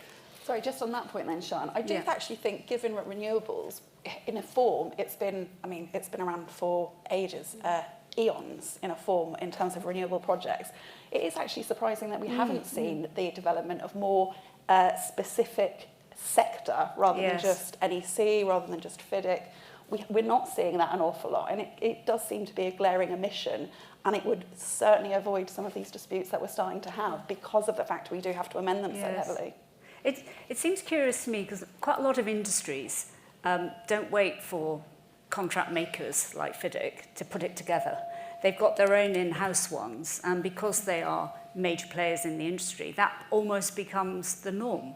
Sorry, just on that point then, Sian, I do actually think, given renewables, in a form, it's been around for ages, eons in a form in terms of renewable projects. It is actually surprising that we haven't seen the development of more specific sector rather than just NEC, rather than just FIDIC. We're not seeing that an awful lot, and it does seem to be a glaring omission, and it would certainly avoid some of these disputes that we're starting to have because of the fact we do have to amend them so heavily. It seems curious to me because quite a lot of industries don't wait for contract makers like FIDIC to put it together. They've got their own in-house ones, and because they are major players in the industry, that almost becomes the norm.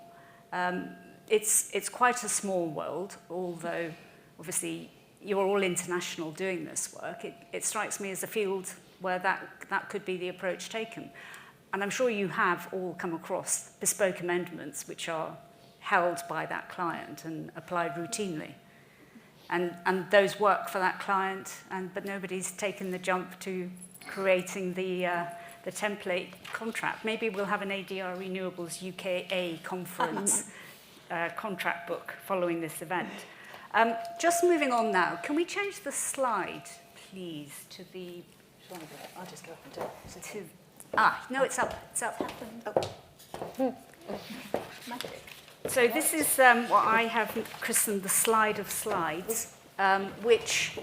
It's quite a small world, although obviously you're all international doing this work. It strikes me as a field where that could be the approach taken. And I'm sure you have all come across bespoke amendments which are held by that client and applied routinely. And those work for that client, but nobody's taken the jump to creating the template contract. Maybe we'll have an ADR Renewables UKA conference contract book following this event. Just moving on now, can we change the slide, please, to the... I'll just go up and do it. No, it's up. It's up. Magic. So this is what I have christened the slide of slides, which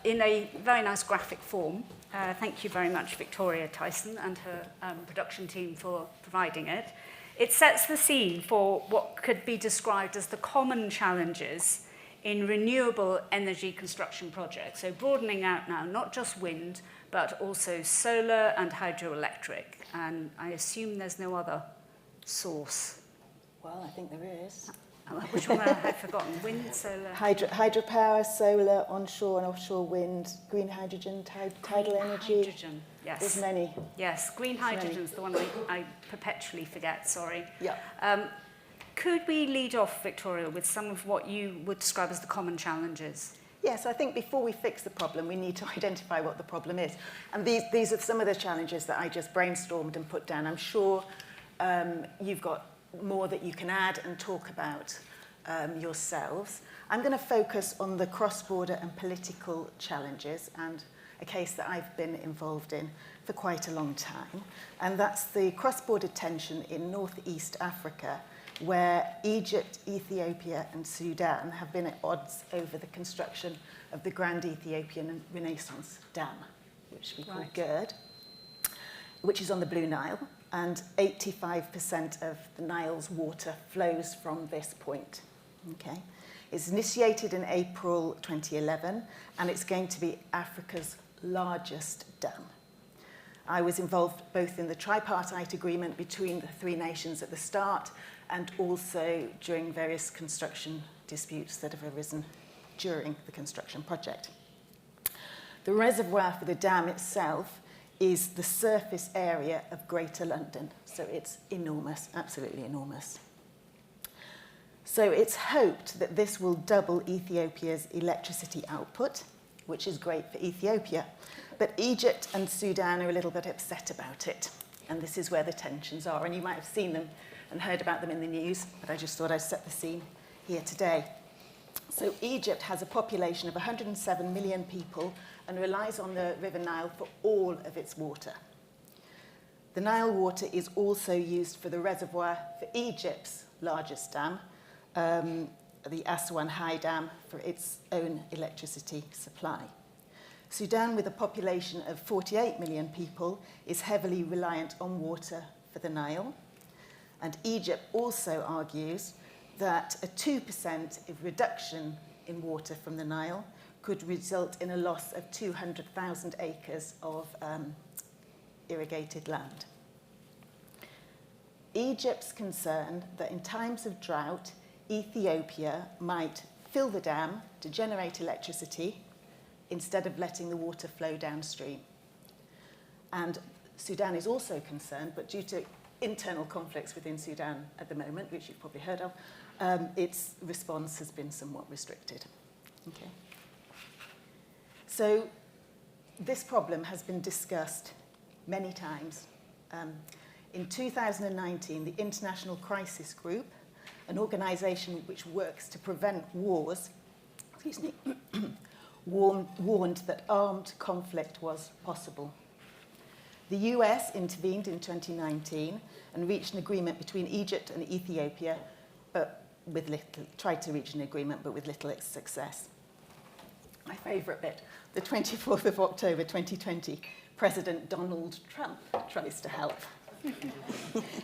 in a very nice graphic form, thank you very much Victoria Tyson and her production team for providing it. It sets the scene for what could be described as the common challenges in renewable energy construction projects. So broadening out now, not just wind, but also solar and hydroelectric. And I assume there's no other source. Well, I think there is. Which one have I forgotten? Wind, solar? Hydropower, solar, onshore and offshore wind, green hydrogen, tidal energy. Hydrogen, yes. There's many. Yes, green hydrogen is the one I perpetually forget, sorry. Yeah. Could we lead off, Victoria, with some of what you would describe as the common challenges? Yes, I think before we fix the problem, we need to identify what the problem is. And these are some of the challenges that I just brainstormed and put down. I'm sure you've got more that you can add and talk about yourselves. I'm going to focus on the cross-border and political challenges, and a case that I've been involved in for quite a long time. And that's the cross-border tension in northeast Africa, where Egypt, Ethiopia and Sudan have been at odds over the construction of the Grand Ethiopian Renaissance Dam, which we call GERD, which is on the Blue Nile, and 85% of the Nile's water flows from this point. Okay? It's initiated in April 2011, and it's going to be Africa's largest dam. I was involved both in the tripartite agreement between the three nations at the start and also during various construction disputes that have arisen during the construction project. The reservoir for the dam itself is the surface area of Greater London, so it's enormous, absolutely enormous. So it's hoped that this will double Ethiopia's electricity output, which is great for Ethiopia. But Egypt and Sudan are a little bit upset about it, and this is where the tensions are. And you might have seen them and heard about them in the news, but I just thought I'd set the scene here today. So Egypt has a population of 107 million people and relies on the River Nile for all of its water. The Nile water is also used for the reservoir for Egypt's largest dam, the Aswan High Dam, for its own electricity supply. Sudan, with a population of 48 million people, is heavily reliant on water for the Nile. And Egypt also argues that a 2% reduction in water from the Nile could result in a loss of 200,000 acres of irrigated land. Egypt's concerned that in times of drought, Ethiopia might fill the dam to generate electricity, instead of letting the water flow downstream. And Sudan is also concerned, but due to internal conflicts within Sudan at the moment, which you've probably heard of, its response has been somewhat restricted. Okay. So this problem has been discussed many times. In 2019, the International Crisis Group, an organisation which works to prevent wars, warned that armed conflict was possible. The US intervened in 2019 and reached an agreement between Egypt and Ethiopia, but tried to reach an agreement, but with little success. My favourite bit, the 24th of October 2020, President Donald Trump tries to help.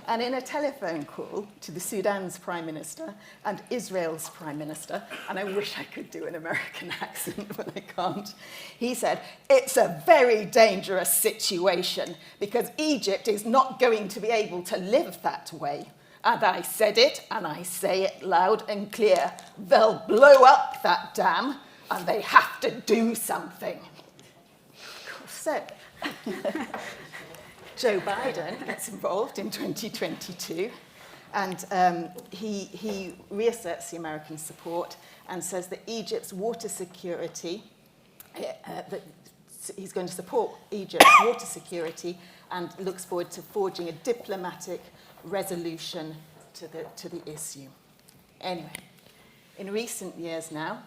And in a telephone call to the Sudan's Prime Minister and Israel's Prime Minister, and I wish I could do an American accent, but I can't, he said, "It's a very dangerous situation because Egypt is not going to be able to live that way. And I said it, and I say it loud and clear. They'll blow up that dam, and they have to do something." So, Joe Biden gets involved in 2022, and he reasserts the American support and says that Egypt's water security, that he's going to support Egypt's water security and looks forward to forging a diplomatic resolution to the issue. Anyway, in recent years now,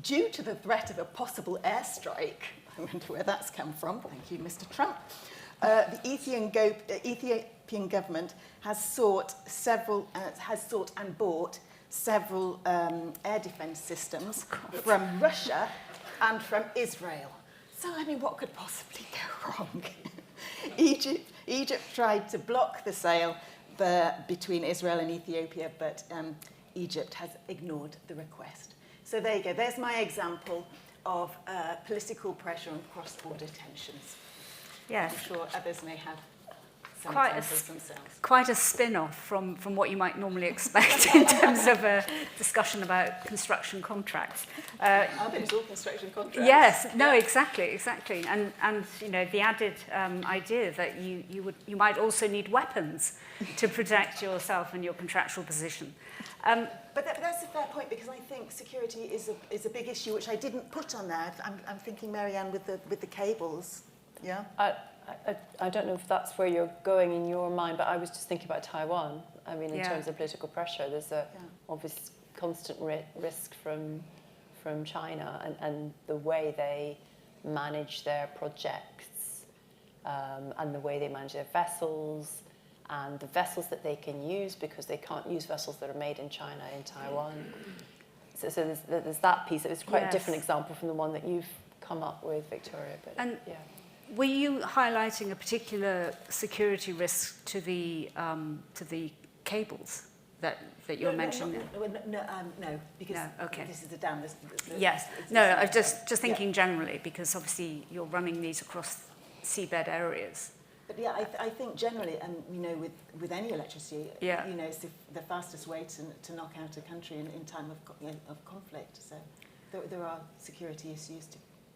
due to the threat of a possible airstrike, I wonder where that's come from, thank you, Mr. Trump, the Ethiopian government has sought and bought several air defense systems from Russia and from Israel. So, I mean, what could possibly go wrong? Egypt tried to block the sale between Israel and Ethiopia, but Egypt has ignored the request. So there you go. There's my example of political pressure and cross-border tensions. Yes. I'm sure others may have some examples themselves. Quite a spin-off from what you might normally expect in terms of a discussion about construction contracts. I think it's all construction contracts. Yes, no, exactly. And you know, the added idea that you might also need weapons to protect yourself and your contractual position. But that's a fair point, because I think security is a big issue, which I didn't put on there. I'm thinking, Marianne, with the cables. Yeah. I don't know if that's where you're going in your mind, but I was just thinking about Taiwan. I mean, in terms of political pressure, there's a obvious constant risk from China and the way they manage their projects and the way they manage their vessels and the vessels that they can use, because they can't use vessels that are made in China in Taiwan. So there's that piece. It's quite a different example from the one that you've come up with, Victoria. But were you highlighting a particular security risk to the cables that you're mentioning? No, because this is the dam. Yes. No, I was just thinking generally, because obviously you're running these across seabed areas. But I think generally, you know, with any electricity, you know, it's the fastest way to knock out a country in time of conflict. So there are security issues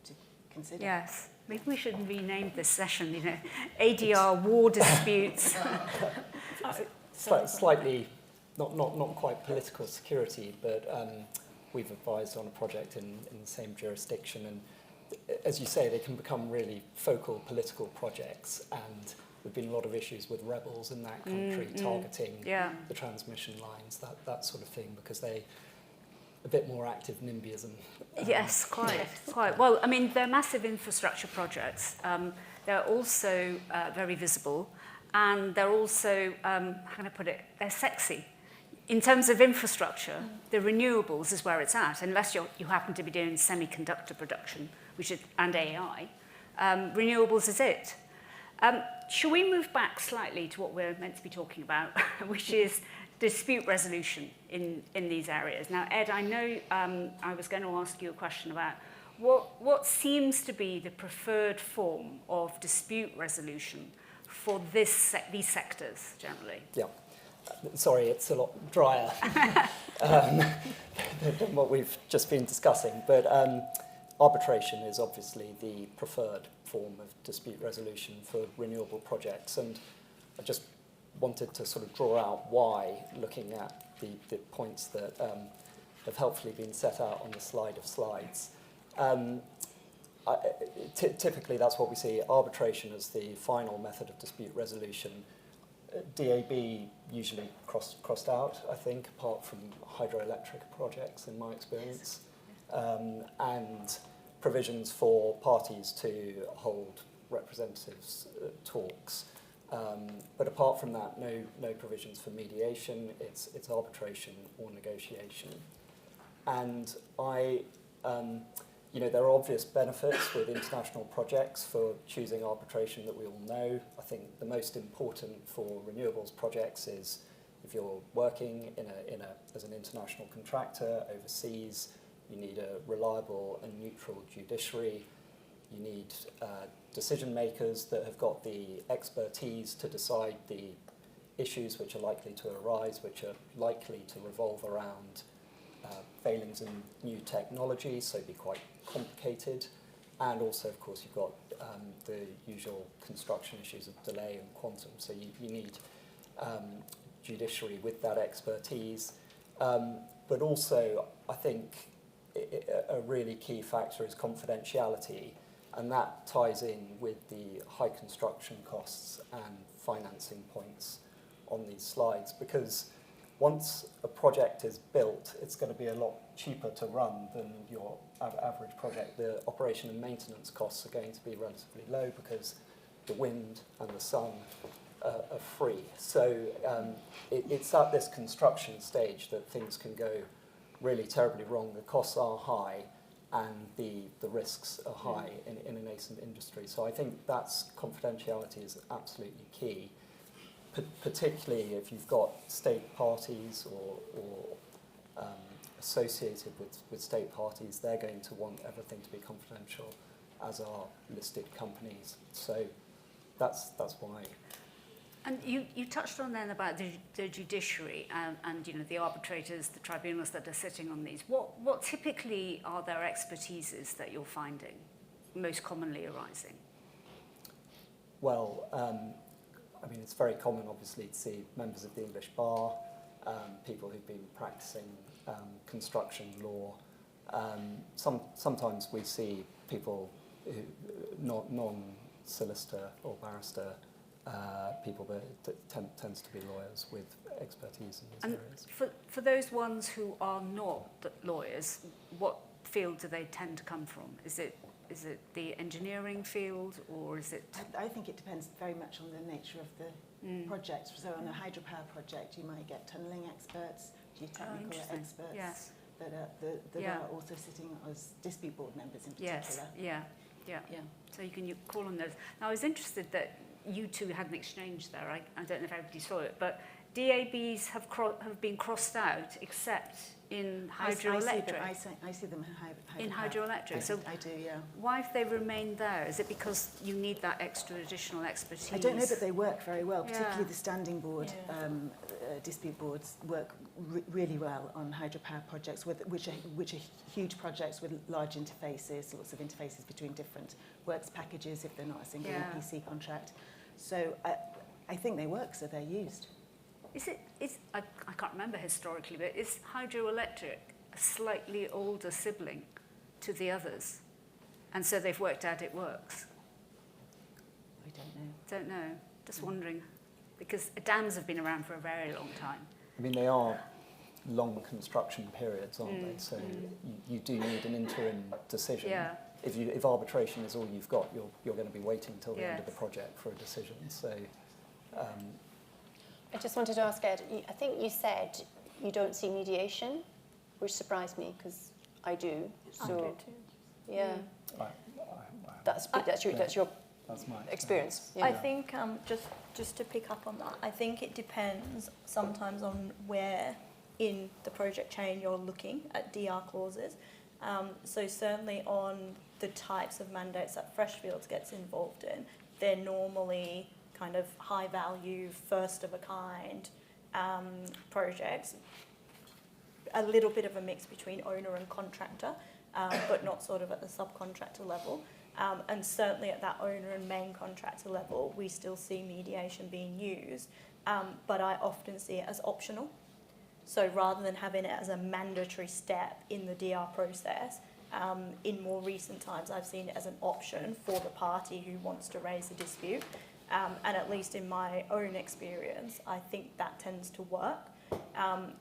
to consider. Yes. Maybe we should rename this session, you know, ADR war disputes. Slightly, not quite political security, but we've advised on a project in the same jurisdiction, and as you say, they can become really focal political projects, and there have been a lot of issues with rebels in that country targeting the transmission lines, that sort of thing, because they a bit more active NIMBYism. Yes, quite. Well, I mean, they're massive infrastructure projects. They're also very visible, and they're also, how can I put it, they're sexy. In terms of infrastructure, the renewables is where it's at, unless you happen to be doing semiconductor production, and AI. Renewables is it. Shall we move back slightly to what we're meant to be talking about, which is dispute resolution in these areas? Now, Ed, I know I was going to ask you a question about what seems to be the preferred form of dispute resolution for these sectors generally. Yeah. Sorry, it's a lot drier than what we've just been discussing. But arbitration is obviously the preferred form of dispute resolution for renewable projects, and I just wanted to sort of draw out why, looking at the points that have helpfully been set out on the slide of slides. Typically, that's what we see, arbitration as the final method of dispute resolution. DAB usually crossed out, I think, apart from hydroelectric projects, in my experience, and provisions for parties to hold representatives' talks. But apart from that, no provisions for mediation. It's arbitration or negotiation. And there are obvious benefits with international projects for choosing arbitration that we all know. I think the most important for renewables projects is if you're working as an international contractor overseas, you need a reliable and neutral judiciary. You need decision makers that have got the expertise to decide the issues which are likely to arise, which are likely to revolve around failings in new technology, so be quite complicated. And also, of course, you've got the usual construction issues of delay and quantum, so you need judiciary with that expertise. But also, I think a really key factor is confidentiality, and that ties in with the high construction costs and financing points on these slides, because once a project is built, it's going to be a lot cheaper to run than your average project. The operation and maintenance costs are going to be relatively low because the wind and the sun are free. So it's at this construction stage that things can go really terribly wrong. The costs are high and the risks are high in a nascent industry. So I think confidentiality is absolutely key, particularly if you've got state parties or associated with state parties. They're going to want everything to be confidential, as are listed companies. So that's why. And you touched on then about the judiciary and the arbitrators, the tribunals that are sitting on these. What typically are their expertises that you're finding most commonly arising? Well, it's very common, obviously, to see members of the English bar, people who've been practicing construction law. Sometimes we see people who non-solicitor or barrister, people that tends to be lawyers with expertise in these areas. For those ones who are not lawyers, what field do they tend to come from? Is it the engineering field, or is it? I think it depends very much on the nature of the project. So on a hydropower project, you might get tunnelling experts, geotechnical experts that are also sitting as dispute board members in particular. Yes, yeah. So you can call on those. Now, I was interested that you two had an exchange there. I don't know if everybody saw it, but DABs have been crossed out except in hydroelectric. I see them in hydroelectric. So I do, yeah. Why have they remained there? Is it because you need that extra additional expertise? I don't know, but they work very well, particularly the standing board dispute boards work really well on hydropower projects, which are huge projects with large interfaces, lots of interfaces between different works packages if they're not a single EPC contract. So I think they work, so they're used. I can't remember historically, but is hydroelectric a slightly older sibling to the others? And so they've worked out it works? I don't know. Don't know. Just wondering. Because dams have been around for a very long time. I mean, they are long construction periods, aren't they? So you do need an interim decision. Yeah. If arbitration is all you've got, you're going to be waiting until the end of the project for a decision. So. I just wanted to ask Ed, I think you said you don't see mediation, which surprised me because I do. So, I do too. Yeah. That's your experience. I think just to pick up on that, I think it depends sometimes on where in the project chain you're looking at DR clauses. So certainly on the types of mandates that Freshfields gets involved in, they're normally kind of high value, first of a kind projects, a little bit of a mix between owner and contractor. but not sort of at the subcontractor level. And certainly at that owner and main contractor level, we still see mediation being used, but I often see it as optional. So rather than having it as a mandatory step in the DR process, in more recent times I've seen it as an option for the party who wants to raise a dispute. And at least in my own experience, I think that tends to work.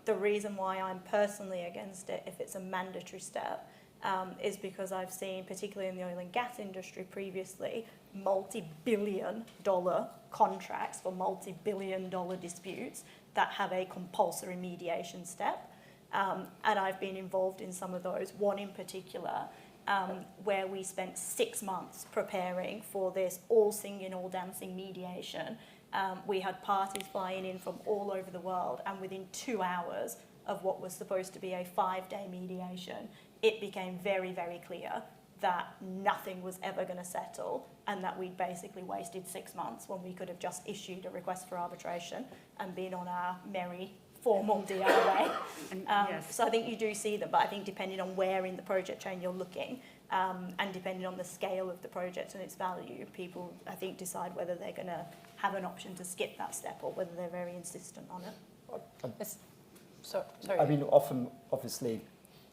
The reason why I'm personally against it, if it's a mandatory step, is because I've seen, particularly in the oil and gas industry previously, multi-billion-dollar contracts for multi-billion-dollar disputes that have a compulsory mediation step. And I've been involved in some of those, one in particular, where we spent 6 months preparing for this all singing, all dancing mediation. We had parties flying in from all over the world, and within 2 hours of what was supposed to be a 5-day mediation, it became very, very clear that nothing was ever going to settle, and that we'd basically wasted 6 months when we could have just issued a request for arbitration and been on our merry formal DR way. So I think you do see that, but I think depending on where in the project chain you're looking, and depending on the scale of the project and its value, people, I think, decide whether they're going to have an option to skip that step or whether they're very insistent on it. I mean, often, obviously,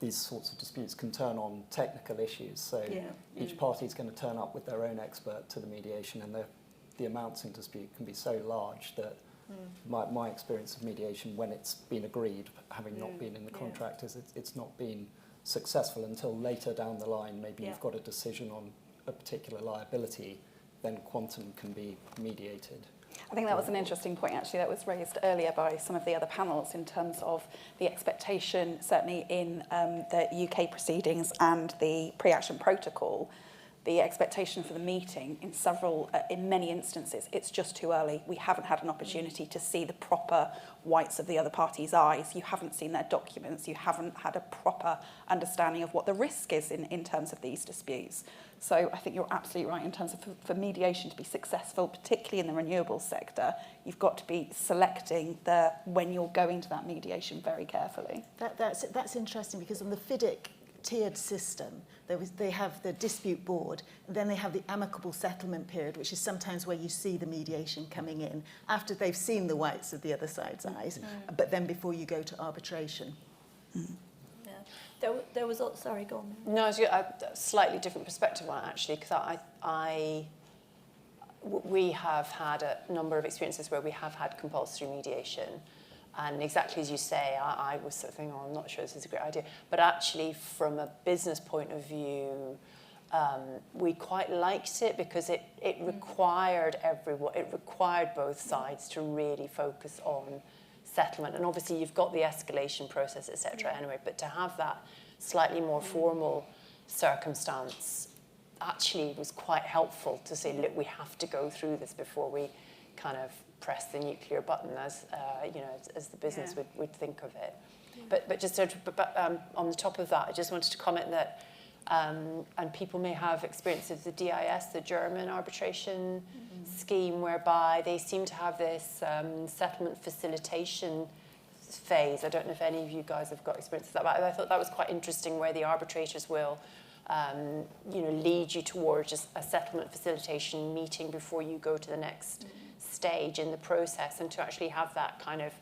these sorts of disputes can turn on technical issues. So each party is going to turn up with their own expert to the mediation, and the amounts in dispute can be so large that my experience of mediation, when it's been agreed, having not been in the contract, is it's not been successful until later down the line. Maybe you've got a decision on a particular liability, then quantum can be mediated. I think that was an interesting point, actually, that was raised earlier by some of the other panels in terms of the expectation, certainly in the UK proceedings and the pre-action protocol, the expectation for the meeting in many instances, it's just too early. We haven't had an opportunity to see the proper whites of the other party's eyes. You haven't seen their documents. You haven't had a proper understanding of what the risk is in terms of these disputes. So I think you're absolutely right in terms of for mediation to be successful, particularly in the renewables sector, you've got to be selecting when you're going to that mediation very carefully. That's interesting, because on the FIDIC tiered system, they have the dispute board, and then they have the amicable settlement period, which is sometimes where you see the mediation coming in after they've seen the whites of the other side's eyes, but then before you go to arbitration. There was, sorry, go on. No, it's a slightly different perspective on it, actually, because we have had a number of experiences where we have had compulsory mediation. And exactly as you say, I was sort of thinking, I'm not sure this is a great idea. But actually, from a business point of view, we quite liked it because it required both sides to really focus on settlement. And obviously, you've got the escalation process, etc. Anyway, but to have that slightly more formal circumstance actually was quite helpful to say, look, we have to go through this before we kind of press the nuclear button, as as the business would think of it. But just on the top of that, I just wanted to comment that, and people may have experience of the DIS, the German arbitration scheme, whereby they seem to have this settlement facilitation phase. I don't know if any of you guys have got experience of that, but I thought that was quite interesting, where the arbitrators will lead you towards a settlement facilitation meeting before you go to the next stage in the process, and to actually have that kind of,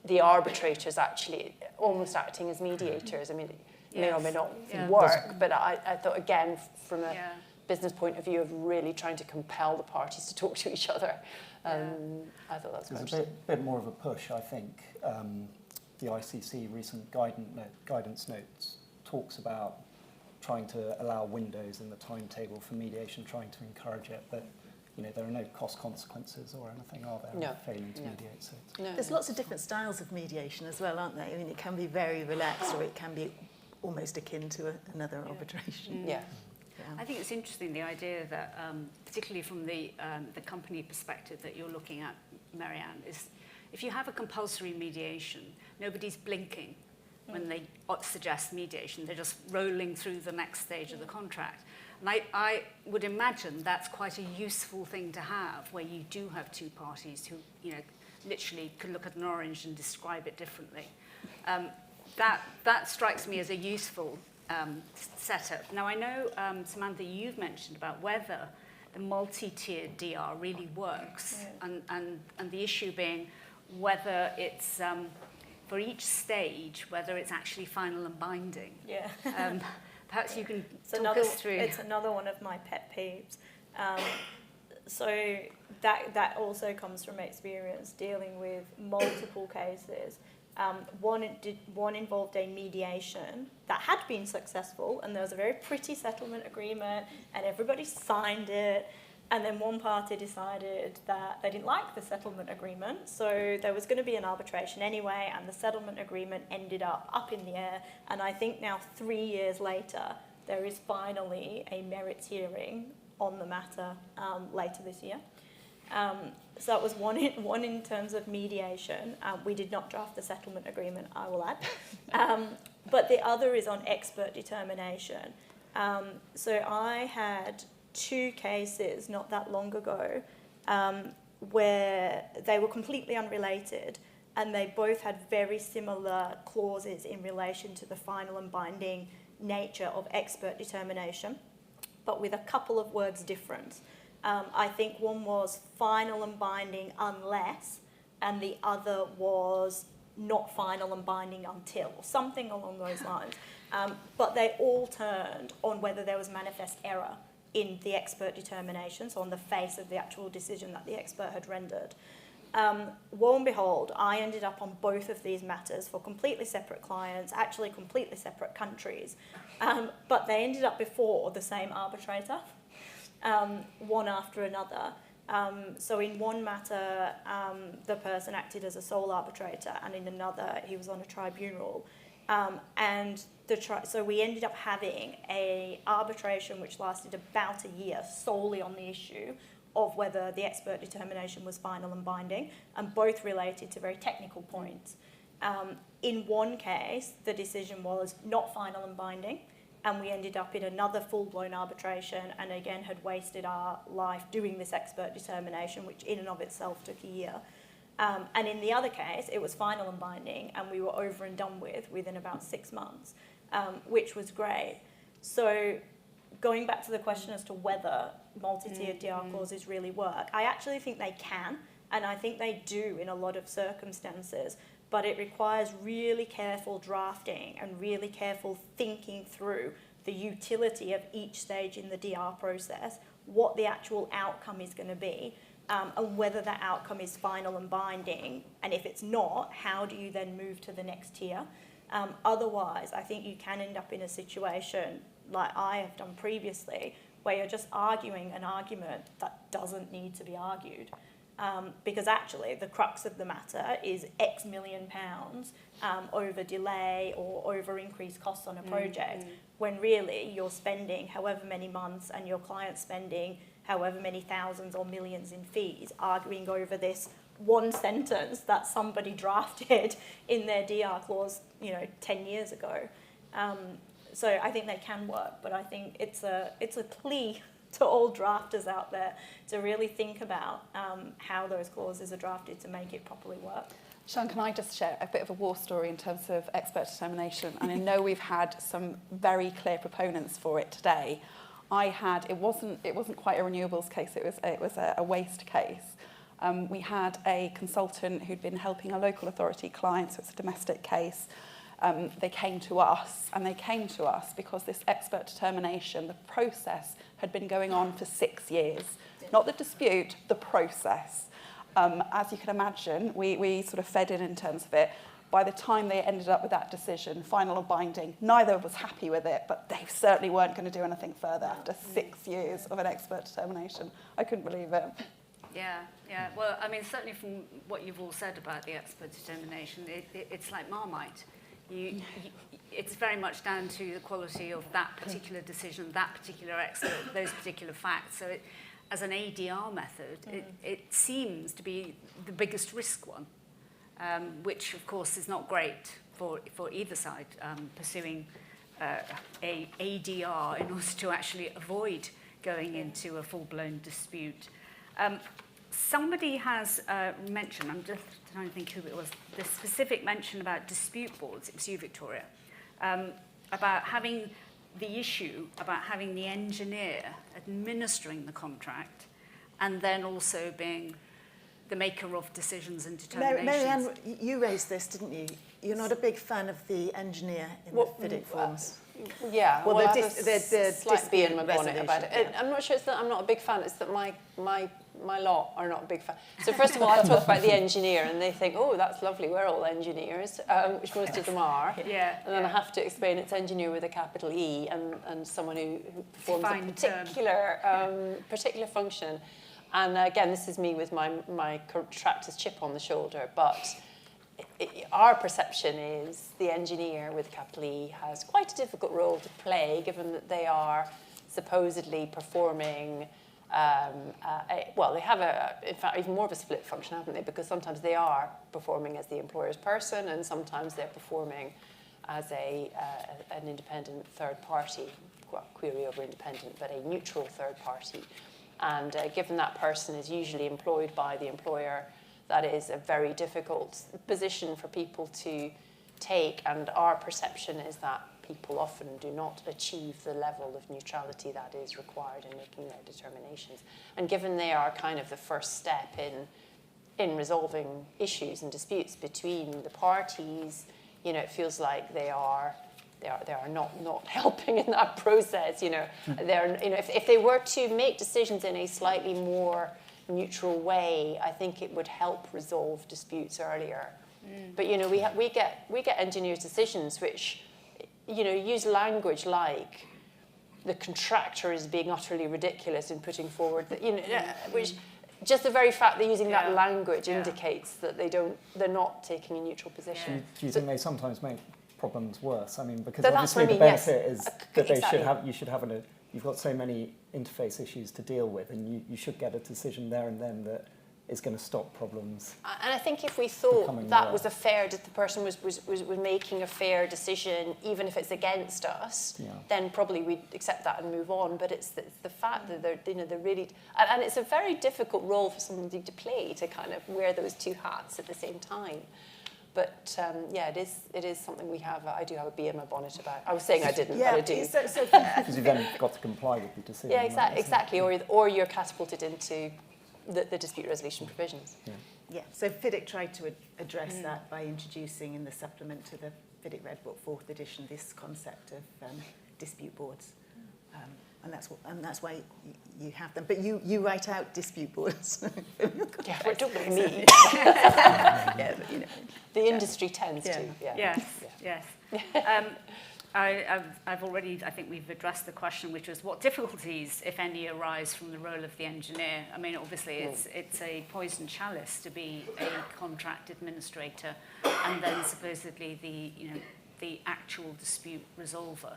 the arbitrators actually almost acting as mediators. I mean, it may or may not work, but I thought, again, from a business point of view of really trying to compel the parties to talk to each other, I thought that was quite interesting. There's a bit more of a push, I think. The ICC recent guidance notes talks about trying to allow windows in the timetable for mediation, trying to encourage it, but there are no cost consequences or anything, are there, failing to mediate? So there's lots of different styles of mediation as well, aren't there? I mean, it can be very relaxed, or it can be almost akin to another arbitration. I think it's interesting, the idea that, particularly from the company perspective that you're looking at, Marianne, is if you have a compulsory mediation, nobody's blinking when they suggest mediation. They're just rolling through the next stage of the contract. And I would imagine that's quite a useful thing to have, where you do have two parties who, literally could look at an orange and describe it differently. That strikes me as a useful setup. Now, I know, Samantha, you've mentioned about whether the multi-tiered DR really works, and the issue being whether it's, for each stage, whether it's actually final and binding. Yeah. Perhaps you can talk us through. It's another one of my pet peeves. So that also comes from experience dealing with multiple cases. One involved a mediation that had been successful, and there was a very pretty settlement agreement, and everybody signed it. And then one party decided that they didn't like the settlement agreement, so there was going to be an arbitration anyway, and the settlement agreement ended up in the air. And I think now 3 years later, there is finally a merits hearing on the matter later this year. So that was one in terms of mediation. We did not draft the settlement agreement, I will add. But the other is on expert determination. So I had 2 cases not that long ago where they were completely unrelated, and they both had very similar clauses in relation to the final and binding nature of expert determination, but with a couple of words different. I think one was final and binding unless, and the other was not final and binding until, something along those lines. But they all turned on whether there was manifest error in the expert determination, so on the face of the actual decision that the expert had rendered. Lo and behold, I ended up on both of these matters for completely separate clients, actually completely separate countries, but they ended up before the same arbitrator, one after another. So in one matter, the person acted as a sole arbitrator, and in another, he was on a tribunal. So we ended up having an arbitration which lasted about a year solely on the issue of whether the expert determination was final and binding, and both related to very technical points. In one case, the decision was not final and binding, and we ended up in another full-blown arbitration, and again had wasted our life doing this expert determination, which in and of itself took a year. And in the other case, it was final and binding, and we were over and done with within about 6 months, which was great. So going back to the question as to whether multi-tiered DR clauses really work, I actually think they can, and I think they do in a lot of circumstances, but it requires really careful drafting and really careful thinking through the utility of each stage in the DR process, what the actual outcome is going to be, and whether that outcome is final and binding, and if it's not, how do you then move to the next tier? Otherwise, I think you can end up in a situation like I have done previously, where you're just arguing an argument that doesn't need to be argued. Because actually the crux of the matter is X million pounds over delay or over increased costs on a project, when really you're spending however many months and your client's spending however many thousands or millions in fees arguing over this one sentence that somebody drafted in their DR clause, 10 years ago. So I think they can work, but I think it's a plea to all drafters out there to really think about how those clauses are drafted to make it properly work. Sian, can I just share a bit of a war story in terms of expert determination? And I know we've had some very clear proponents for it today. It wasn't quite a renewables case, it was a waste case. We had a consultant who'd been helping a local authority client, so it's a domestic case. They came to us because this expert determination, the process, had been going on for 6 years. Not the dispute, the process. As you can imagine, we sort of fed in terms of it. By the time they ended up with that decision, final and binding, neither was happy with it, but they certainly weren't going to do anything further after 6 years of an expert determination. I couldn't believe it. Yeah. Well, I mean, certainly from what you've all said about the expert determination, it's like Marmite. It's very much down to the quality of that particular decision, that particular expert, those particular facts. So as an ADR method, it seems to be the biggest risk one, which of course is not great for either side pursuing a ADR in order to actually avoid going into a full-blown dispute. Somebody has mentioned, I'm just trying to think who it was, the specific mention about dispute boards. It was you, Victoria. about having the issue about having the engineer administering the contract and then also being the maker of decisions and determinations. Marianne, you raised this, didn't you? You're not a big fan of the engineer in the FIDIC forms. Yeah, well, I the have a slight bee in my bonnet resolution, about it. yeah. I'm not sure it's that I'm not a big fan, it's that my lot are not a big fan. So first of all, I talk about the engineer and they think, oh, that's lovely, we're all engineers, which most of them are. Yeah. And then I have to explain it's engineer with a capital E and someone who performs a particular function. And again, this is me with my contractor's chip on the shoulder, but our perception is the engineer with capital E has quite a difficult role to play, given that they are supposedly performing, well, they have in fact, even more of a split function, haven't they? Because sometimes they are performing as the employer's person, and sometimes they're performing as an independent third party, well, query over independent, but a neutral third party. And given that person is usually employed by the employer, that is a very difficult position for people to take, and our perception is that people often do not achieve the level of neutrality that is required in making their determinations. And given they are kind of the first step in resolving issues and disputes between the parties, you know, it feels like they are not helping in that process. You know, if they were to make decisions in a slightly more neutral way, I think it would help resolve disputes earlier. But you know, we get engineers' decisions which, you know, use language like the contractor is being utterly ridiculous in putting forward, which just the very fact they're using that language indicates that they're not taking a neutral position. Do you think they sometimes make problems worse? I mean, because That's obviously what I mean, the benefit yes. is that Exactly. you should have you've got so many interface issues to deal with, and you should get a decision there and then that is going to stop problems. And I think if we thought that was a fair, that the person was making a fair decision, even if it's against us, then probably we'd accept that and move on. But it's the fact that they're really, and it's a very difficult role for somebody to play, to kind of wear those two hats at the same time. But yeah, it is something we have. I do have a bee in my bonnet about. I was saying I didn't, but I do. Because you've then got to comply with the decision. Yeah, exactly. Or you're catapulted into the dispute resolution provisions. Yeah. So FIDIC tried to address that by introducing in the supplement to the FIDIC Red Book 4th edition this concept of dispute boards. And that's why you have them. But you write out dispute boards. Yeah, but don't blame me. Yeah, but, you know, the industry tends to. Yeah. Yes. I've already, I think we've addressed the question, which was what difficulties, if any, arise from the role of the engineer. I mean, obviously, it's a poison chalice to be a contract administrator and then supposedly the actual dispute resolver.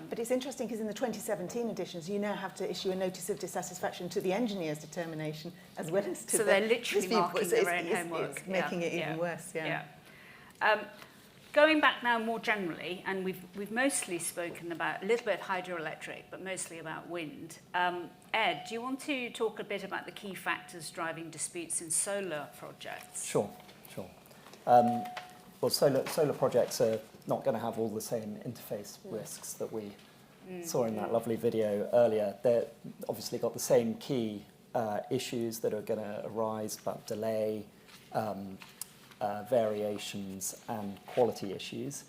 But it's interesting because in the 2017 editions, you now have to issue a notice of dissatisfaction to the engineer's determination as well as to so they're literally marking their own homework. It's making it even worse, Going back now more generally, and we've mostly spoken about a little bit of hydroelectric, but mostly about wind. Ed, do you want to talk a bit about the key factors driving disputes in solar projects? Sure. Well, solar projects are not going to have all the same interface risks that we saw in that lovely video earlier. They're obviously got the same key issues that are going to arise about delay, variations and quality issues,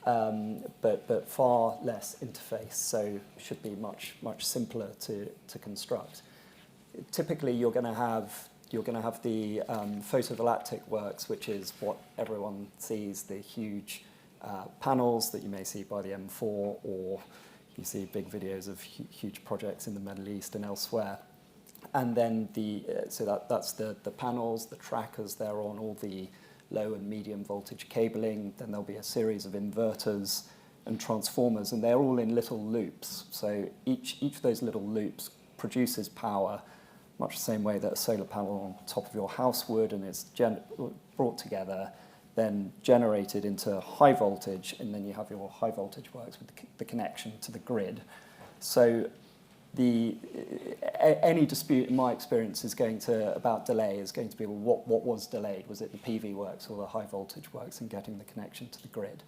but far less interface, so should be much simpler to construct. Typically, you're going to have the photovoltaic works, which is what everyone sees, the huge panels that you may see by the M4, or you see big videos of huge projects in the Middle East and elsewhere. And then that's the panels, the trackers there on all the low and medium voltage cabling. Then there'll be a series of inverters and transformers, and they're all in little loops. So each of those little loops produces power much the same way that a solar panel on top of your house would, and it's brought together, then generated into high voltage, and then you have your high voltage works with the connection to the grid. So any dispute, in my experience, about delay is going to be, well, what was delayed? Was it the PV works or the high voltage works and getting the connection to the grid?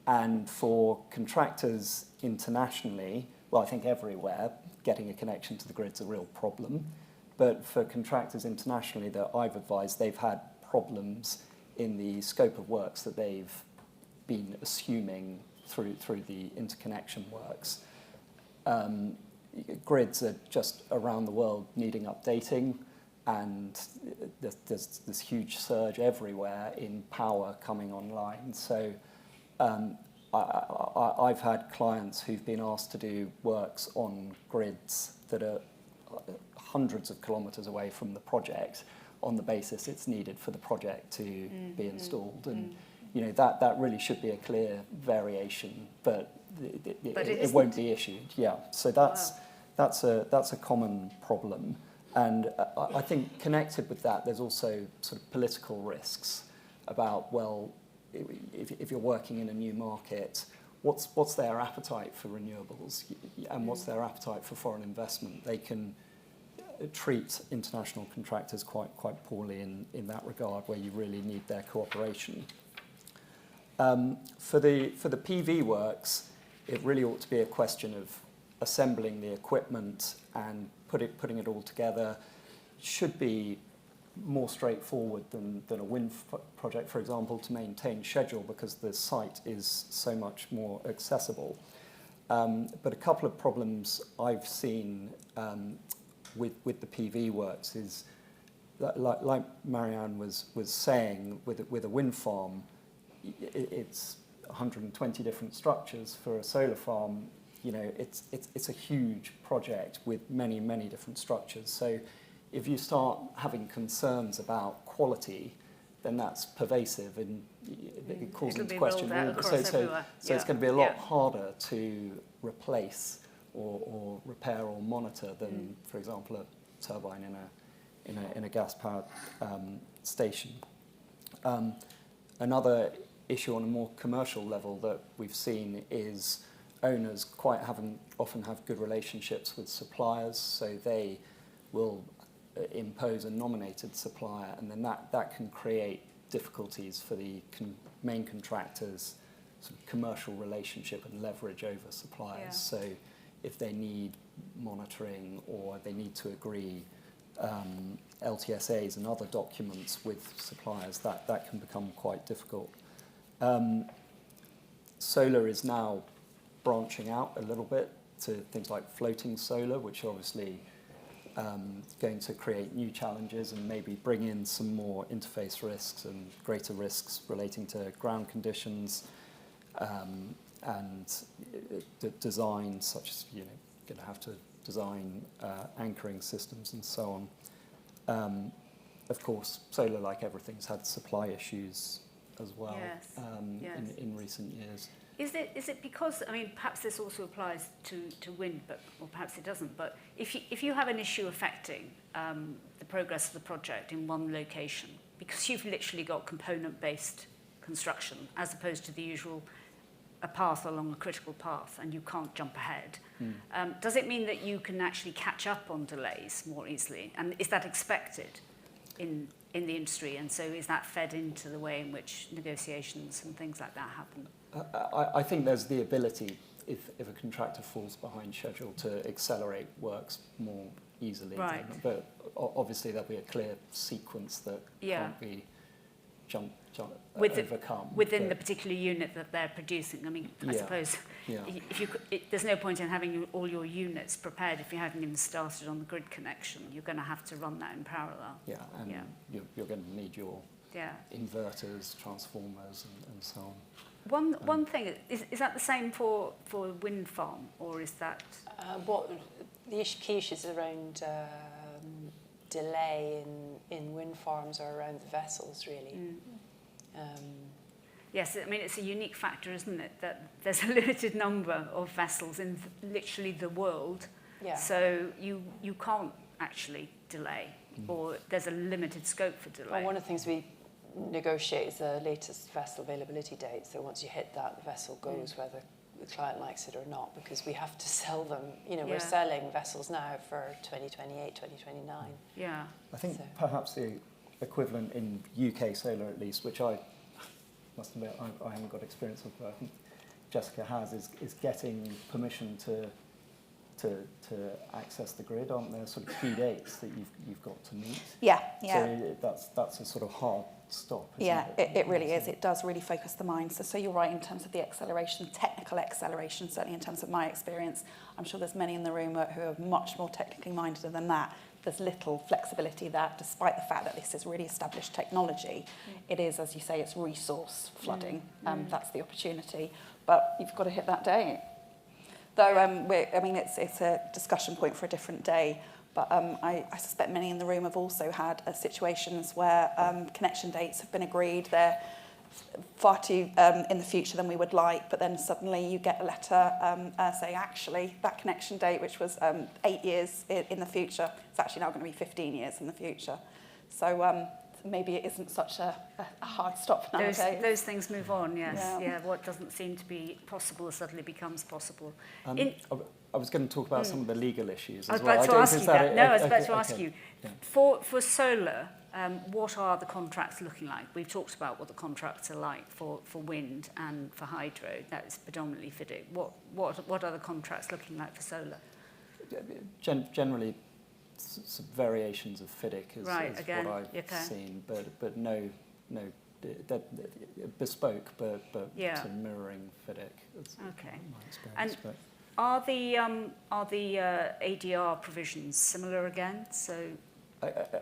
And for contractors internationally, well, I think everywhere, getting a connection to the grid's a real problem. But for contractors internationally that I've advised, they've had problems in the scope of works that they've been assuming through the interconnection works. Grids are just around the world needing updating, and there's this huge surge everywhere in power coming online. So I've had clients who've been asked to do works on grids that are hundreds of kilometres away from the project on the basis it's needed for the project to be installed. And you know, that really should be a clear variation, but it won't be issued. Yeah, so that's a common problem. And I think connected with that, there's also sort of political risks about, well, if you're working in a new market, what's their appetite for renewables, and what's their appetite for foreign investment? They can treat international contractors quite poorly in that regard, where you really need their cooperation. For the PV works, it really ought to be a question of assembling the equipment and putting it all together. Should be more straightforward than a wind project, for example, to maintain schedule, because the site is so much more accessible. But a couple of problems I've seen with the PV works is that, like Marianne was saying, with a wind farm, it's 120 different structures. For a solar farm, you know, it's a huge project with many different structures. So if you start having concerns about quality, then that's pervasive and it calls into question all the. So it's going to be a lot harder to replace or repair or monitor than, for example, a turbine in a gas-powered station. Another issue on a more commercial level that we've seen is owners often have good relationships with suppliers, so they will impose a nominated supplier, and then that can create difficulties for the main contractors' sort of commercial relationship and leverage over suppliers. Yeah. So if they need monitoring or they need to agree LTSAs and other documents with suppliers, that can become quite difficult. Solar is now branching out a little bit to things like floating solar, which are obviously going to create new challenges and maybe bring in some more interface risks and greater risks relating to ground conditions and design, such as, you know, going to have to design anchoring systems and so on. Of course, solar, like everything's had supply issues as well. Yes. In recent years. Is it because, I mean, perhaps this also applies to wind, or perhaps it doesn't, but if you have an issue affecting the progress of the project in one location, because you've literally got component-based construction as opposed to the usual a path along a critical path and you can't jump ahead, does it mean that you can actually catch up on delays more easily? And is that expected in the industry? And so is that fed into the way in which negotiations and things like that happen? I think there's the ability, if a contractor falls behind schedule, to accelerate works more easily. Right. But obviously there'll be a clear sequence that can't be overcome. Within the particular unit that they're producing. I mean, I suppose there's no point in having all your units prepared if you haven't even started on the grid connection. You're going to have to run that in parallel. Yeah, and you're going to need your inverters, transformers, and so on. One thing, is that the same for a wind farm, or is that? What the key issues around delay in wind farms are around the vessels, really. Yes, I mean, it's a unique factor, isn't it, that there's a limited number of vessels in literally the world. Yeah. So you can't actually delay, or there's a limited scope for delay. Well, one of the things we negotiate is the latest vessel availability date. So once you hit that, the vessel goes whether the client likes it or not, because we have to sell them. You know, we're selling vessels now for 2028, 2029. Yeah. I think perhaps the equivalent in UK solar, at least, which I must admit I haven't got experience of, but I think Jessica has is getting permission to access the grid. Aren't there sort of key dates that you've got to meet? Yeah. So that's a sort of hard stop. Yeah, it really is. It does really focus the mind. So you're right in terms of the acceleration, technical acceleration, certainly in terms of my experience. I'm sure there's many in the room who are much more technically minded than that. There's little flexibility that, despite the fact that this is really established technology, it is, as you say, it's resource flooding. That's the opportunity. But you've got to hit that date. Though, it's a discussion point for a different day. But I suspect many in the room have also had situations where connection dates have been agreed. They're far too in the future than we would like, but then suddenly you get a letter saying, actually, that connection date, which was 8 years in the future, it's actually now going to be 15 years in the future. So maybe it isn't such a hard stop nowadays. Those things move on, yes. Yeah, what doesn't seem to be possible suddenly becomes possible. I was going to talk about some of the legal issues as well. I was about to ask you that. No, I was about to ask okay. you. Yeah. For solar, what are the contracts looking like? We've talked about what the contracts are like for wind and for hydro. That is predominantly FIDIC. What are the contracts looking like for solar? Generally, some variations of FIDIC is again, what I've seen, but no bespoke, but sort of mirroring FIDIC. Okay. My experience. And are the ADR provisions similar again? So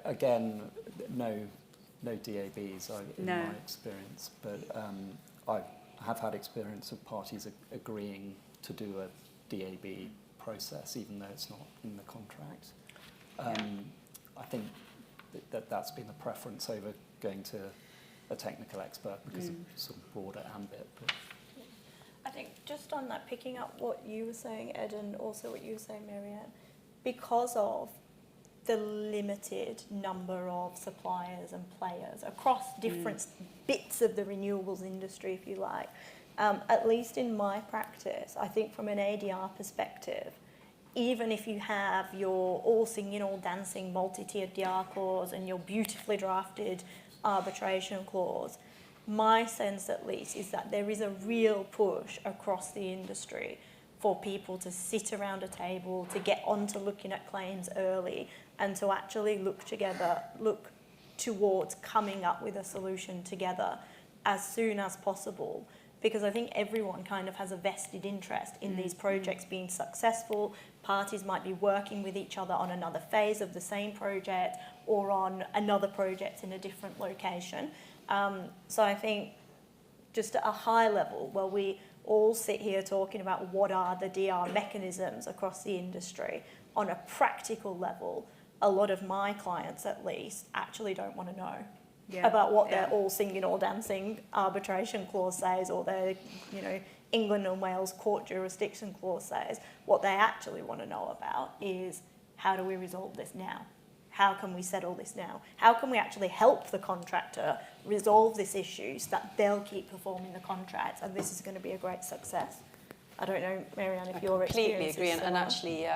again, no DABs in my experience, but I have had experience of parties agreeing to do a DAB process, even though it's not in the contract. I think that's been the preference over going to a technical expert because of sort of broader ambit. But I think just on that, picking up what you were saying, Ed, and also what you were saying, Marianne, because of the limited number of suppliers and players across different bits of the renewables industry, if you like, at least in my practice, I think from an ADR perspective, even if you have your all singing, all dancing multi-tiered DR clause and your beautifully drafted arbitration clause, my sense at least is that there is a real push across the industry for people to sit around a table, to get on to looking at claims early and to actually look towards coming up with a solution together as soon as possible. Because I think everyone kind of has a vested interest in these projects being successful. Parties might be working with each other on another phase of the same project or on another project in a different location. So I think just at a high level, where we all sit here talking about what are the DR mechanisms across the industry, on a practical level, a lot of my clients at least actually don't want to know about what their all singing, all dancing arbitration clause says, or their, England and Wales court jurisdiction clause says. What they actually want to know about is, how do we resolve this now? How can we settle this now? How can we actually help the contractor resolve this issue so that they'll keep performing the contract, and this is going to be a great success? I don't know, Marianne, if your experience is completely agree, and actually,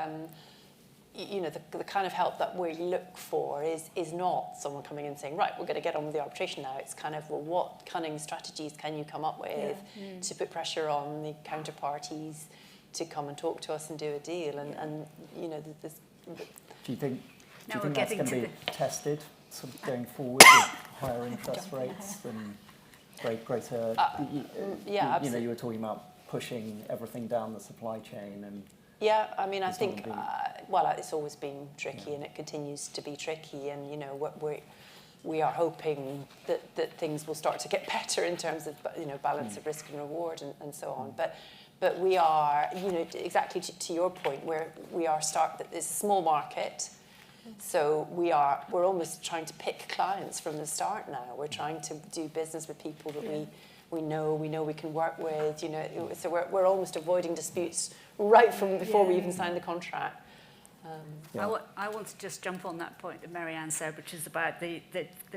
the kind of help that we look for is not someone coming in saying, right, we're going to get on with the arbitration now. It's kind of, well, what cunning strategies can you come up with to put pressure on the counterparties to come and talk to us and do a deal? And this. Do you think that's going to be tested sort of going forward with higher interest rates and greater? Absolutely. You were talking about pushing everything down the supply chain and. Yeah, I mean, I think, it's always been tricky and it continues to be tricky, and, we are hoping that things will start to get better in terms of, balance of risk and reward and so on. But we are, exactly to your point, where we are it's a small market, so we're almost trying to pick clients from the start now. We're trying to do business with people that we know we can work with, so we're almost avoiding disputes right from before we even sign the contract. I want to just jump on that point that Marianne said, which is about the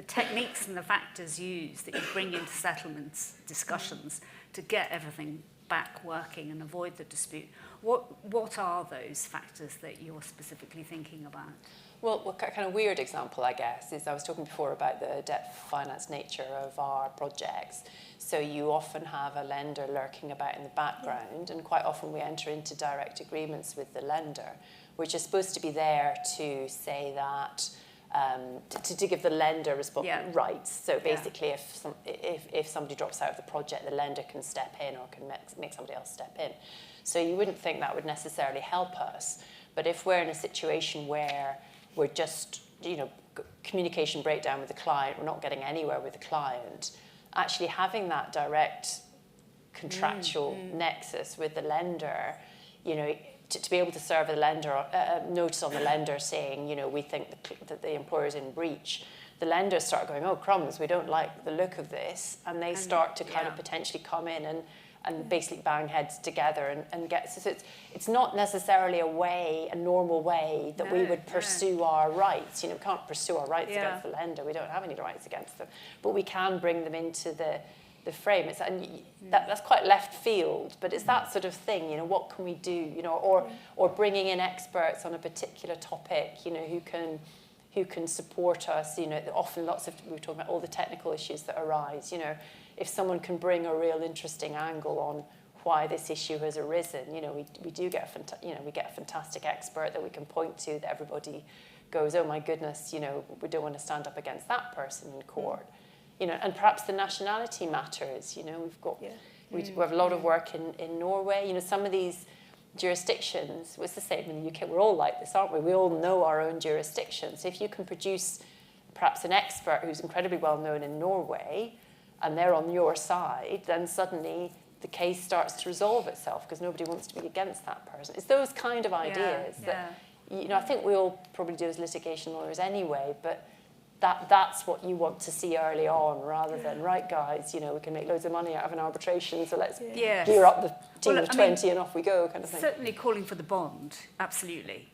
techniques and the factors used that you bring into settlements discussions to get everything back working and avoid the dispute. What are those factors that you're specifically thinking about? Well, a kind of weird example, I guess, is I was talking before about the debt finance nature of our projects. So you often have a lender lurking about in the background, and quite often we enter into direct agreements with the lender, which is supposed to be there to say that, to give the lender rights. So basically, if somebody drops out of the project, the lender can step in or can make somebody else step in. So you wouldn't think that would necessarily help us. But if we're in a situation where we're just, communication breakdown with the client, we're not getting anywhere with the client, actually having that direct contractual nexus with the lender, to be able to serve a lender, a notice on the lender saying, we think that the employer's in breach, the lenders start going, oh crumbs, we don't like the look of this, and they start to kind of potentially come in and basically bang heads together and get, so it's not necessarily a normal way that we would pursue our rights. We can't pursue our rights against the lender, we don't have any rights against them, but we can bring them into the frame. That's quite left field, but it's that sort of thing, what can we do, or bringing in experts on a particular topic, who can support us, often we were talking about all the technical issues that arise, if someone can bring a real interesting angle on why this issue has arisen, we do get we get a fantastic expert that we can point to, that everybody goes, oh my goodness, we don't want to stand up against that person in court. And perhaps the nationality matters. We have a lot of work in Norway. Some of these jurisdictions, it's the same in the UK. We're all like this, aren't we? We all know our own jurisdictions. So if you can produce perhaps an expert who's incredibly well known in Norway, and they're on your side, then suddenly the case starts to resolve itself because nobody wants to be against that person. It's those kind of ideas that, I think we all probably do as litigation lawyers anyway, but that's what you want to see early on, rather than, right guys, we can make loads of money out of an arbitration, so let's gear up the team of 20 and off we go, kind of thing. Certainly calling for the bond, absolutely.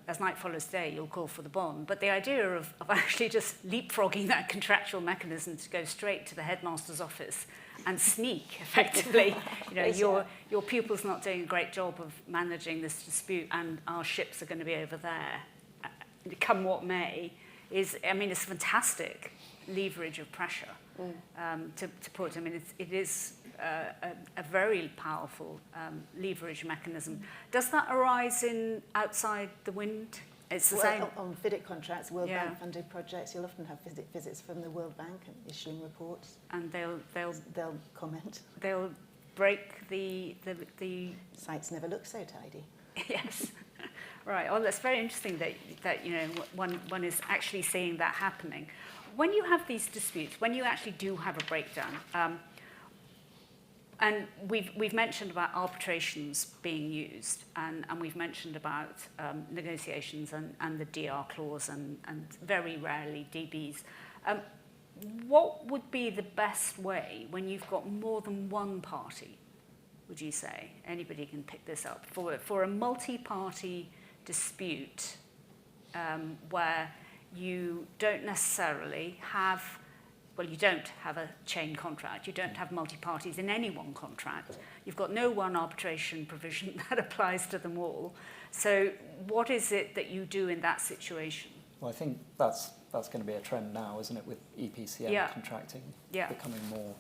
As night follows day, you'll call for the bond. But the idea of actually just leapfrogging that contractual mechanism to go straight to the headmaster's office and sneak, effectively, your pupil's not doing a great job of managing this dispute and our ships are going to be over there, come what may, it's fantastic leverage of pressure to put. It is a very powerful leverage mechanism. Does that arise outside the wind? It's the same. On FIDIC contracts, World Bank funded projects, you'll often have visits from the World Bank and issuing reports. And they'll comment. They'll break the sites never look so tidy. Yes. Right. Well, that's very interesting that one is actually seeing that happening. When you have these disputes, when you actually do have a breakdown, and we've mentioned about arbitrations being used, and we've mentioned about negotiations and the DR clause and very rarely DBs. What would be the best way when you've got more than one party, would you say? Anybody can pick this up. For a multi-party dispute where you don't necessarily have, you don't have a chain contract, you don't have multi-parties in any one contract, you've got no one arbitration provision that applies to them all. So what is it that you do in that situation? Well, I think that's going to be a trend now, isn't it, with EPCM contracting becoming more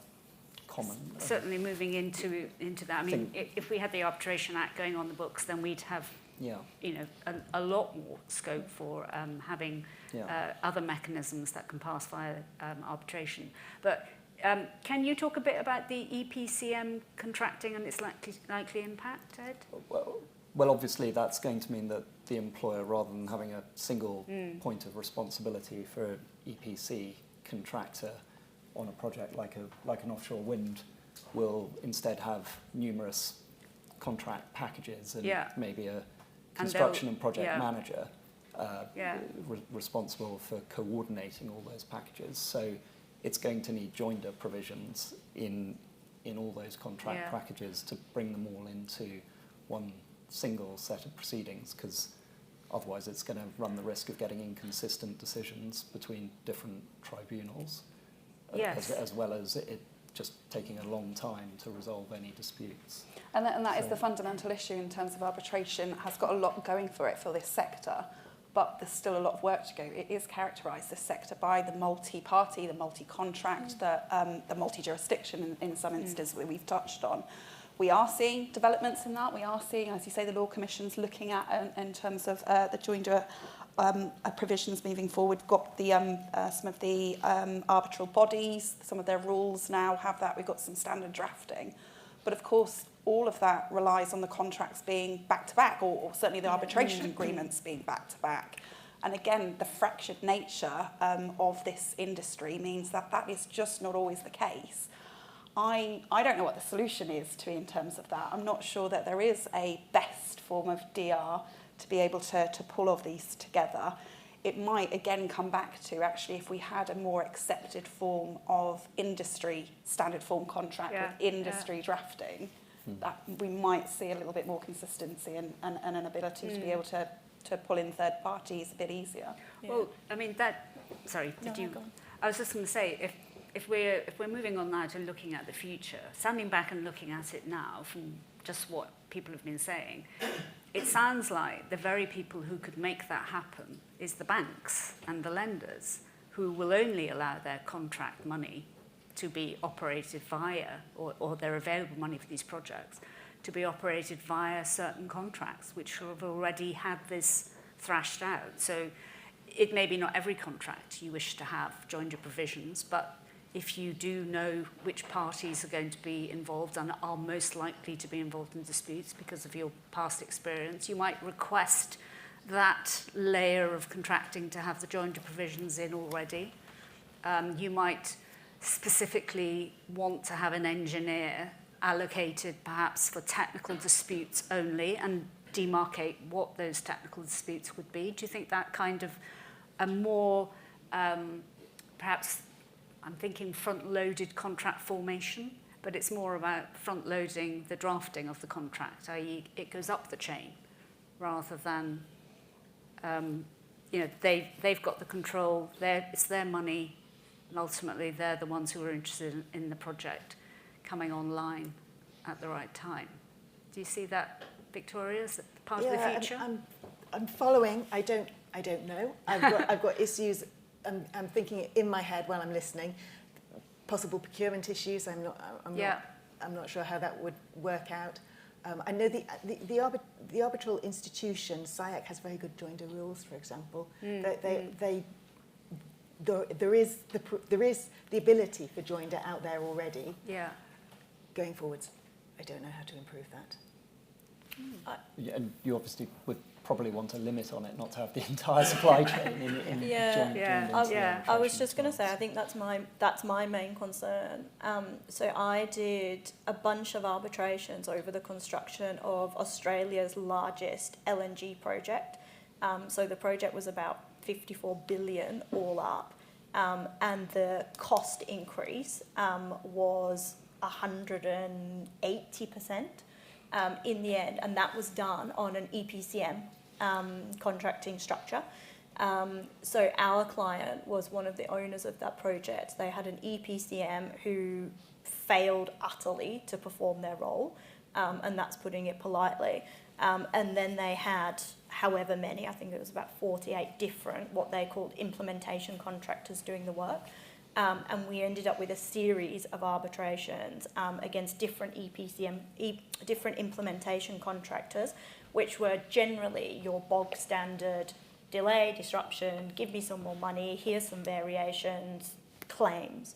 common. Certainly moving into that. If we had the Arbitration Act going on the books, then we'd have a lot more scope for having other mechanisms that can pass via arbitration. But can you talk a bit about the EPCM contracting and its likely impact, Ed? Well, obviously that's going to mean that the employer, rather than having a single point of responsibility for an EPC contractor on a project like an offshore wind, will instead have numerous contract packages and maybe a construction and project manager responsible for coordinating all those packages. So it's going to need joinder provisions in all those contract packages to bring them all into one single set of proceedings, because otherwise it's going to run the risk of getting inconsistent decisions between different tribunals, as well as it just taking a long time to resolve any disputes. And that is the fundamental issue in terms of arbitration. It has got a lot going for it for this sector, but there's still a lot of work to go. It is characterised, this sector, by the multi-party, the multi-contract, the multi-jurisdiction in some instances that we've touched on. We are seeing developments in that. We are seeing, as you say, the Law Commission's looking at in terms of the joinder provisions moving forward. We've got the, some of the arbitral bodies, some of their rules now have that. We've got some standard drafting. But of course, all of that relies on the contracts being back-to-back, or certainly the arbitration agreements being back-to-back. And again, the fractured nature of this industry means that that is just not always the case. I don't know what the solution is to in terms of that. I'm not sure that there is a best form of DR to be able to pull all of these together. It might again come back to actually if we had a more accepted form of industry standard form contract with industry drafting, that we might see a little bit more consistency and an ability to be able to pull in third parties a bit easier. Well, I mean sorry, did you? I was just going to say if we're moving on now to looking at the future, standing back and looking at it now from just what people have been saying, it sounds like the very people who could make that happen is the banks and the lenders, who will only allow their contract money to be operated via, or their available money for these projects, to be operated via certain contracts, which have already had this thrashed out. So it may be not every contract you wish to have joinder provisions, but if you do know which parties are going to be involved and are most likely to be involved in disputes because of your past experience, you might request that layer of contracting to have the joinder provisions in already. You might specifically want to have an engineer allocated perhaps for technical disputes only and demarcate what those technical disputes would be. Do you think that kind of a more, perhaps, I'm thinking front-loaded contract formation, but it's more about front-loading the drafting of the contract, i.e. it goes up the chain rather than, they've got the control, it's their money, and ultimately they're the ones who are interested in the project coming online at the right time. Do you see that, Victoria, as part of the future? I'm following. I don't know. I've got issues. I'm thinking in my head while I'm listening. Possible procurement issues. I'm not sure how that would work out. I know the arbitral institution, SIAC, has very good joinder rules, for example. There is the ability for joinder out there already. Yeah. Going forwards, I don't know how to improve that. And you obviously would probably want a limit on it, not to have the entire supply chain in joined. I was just going to say, I think that's my main concern. So I did a bunch of arbitrations over the construction of Australia's largest LNG project. So the project was about 54 billion all up, and the cost increase was 180%. In the end, and that was done on an EPCM contracting structure. So our client was one of the owners of that project. They had an EPCM who failed utterly to perform their role, and that's putting it politely. And then they had however many, I think it was about 48 different, what they called implementation contractors doing the work. And we ended up with a series of arbitrations against different different implementation contractors, which were generally your bog standard delay, disruption, give me some more money, here's some variations, claims.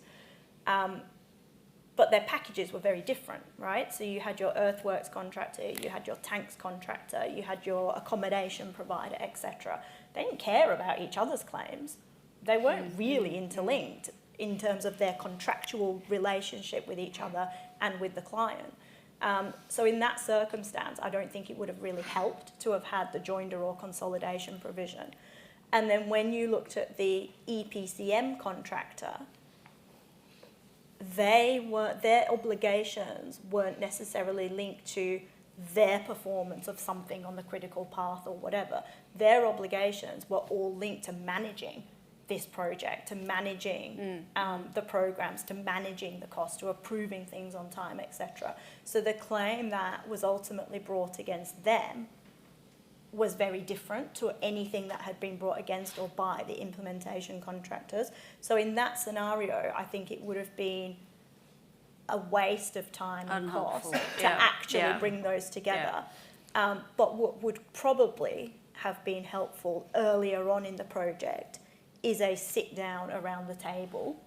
But their packages were very different, right? So you had your earthworks contractor, you had your tanks contractor, you had your accommodation provider, etc. They didn't care about each other's claims. They weren't really interlinked in terms of their contractual relationship with each other and with the client. So in that circumstance, I don't think it would have really helped to have had the joinder or consolidation provision. And then when you looked at the EPCM contractor, their obligations weren't necessarily linked to their performance of something on the critical path or whatever. Their obligations were all linked to managing this project, to managing the programs, to managing the cost, to approving things on time, etc. So the claim that was ultimately brought against them was very different to anything that had been brought against or by the implementation contractors. So in that scenario, I think it would have been a waste of time and cost to actually bring those together. But what would probably have been helpful earlier on in the project is a sit down around the table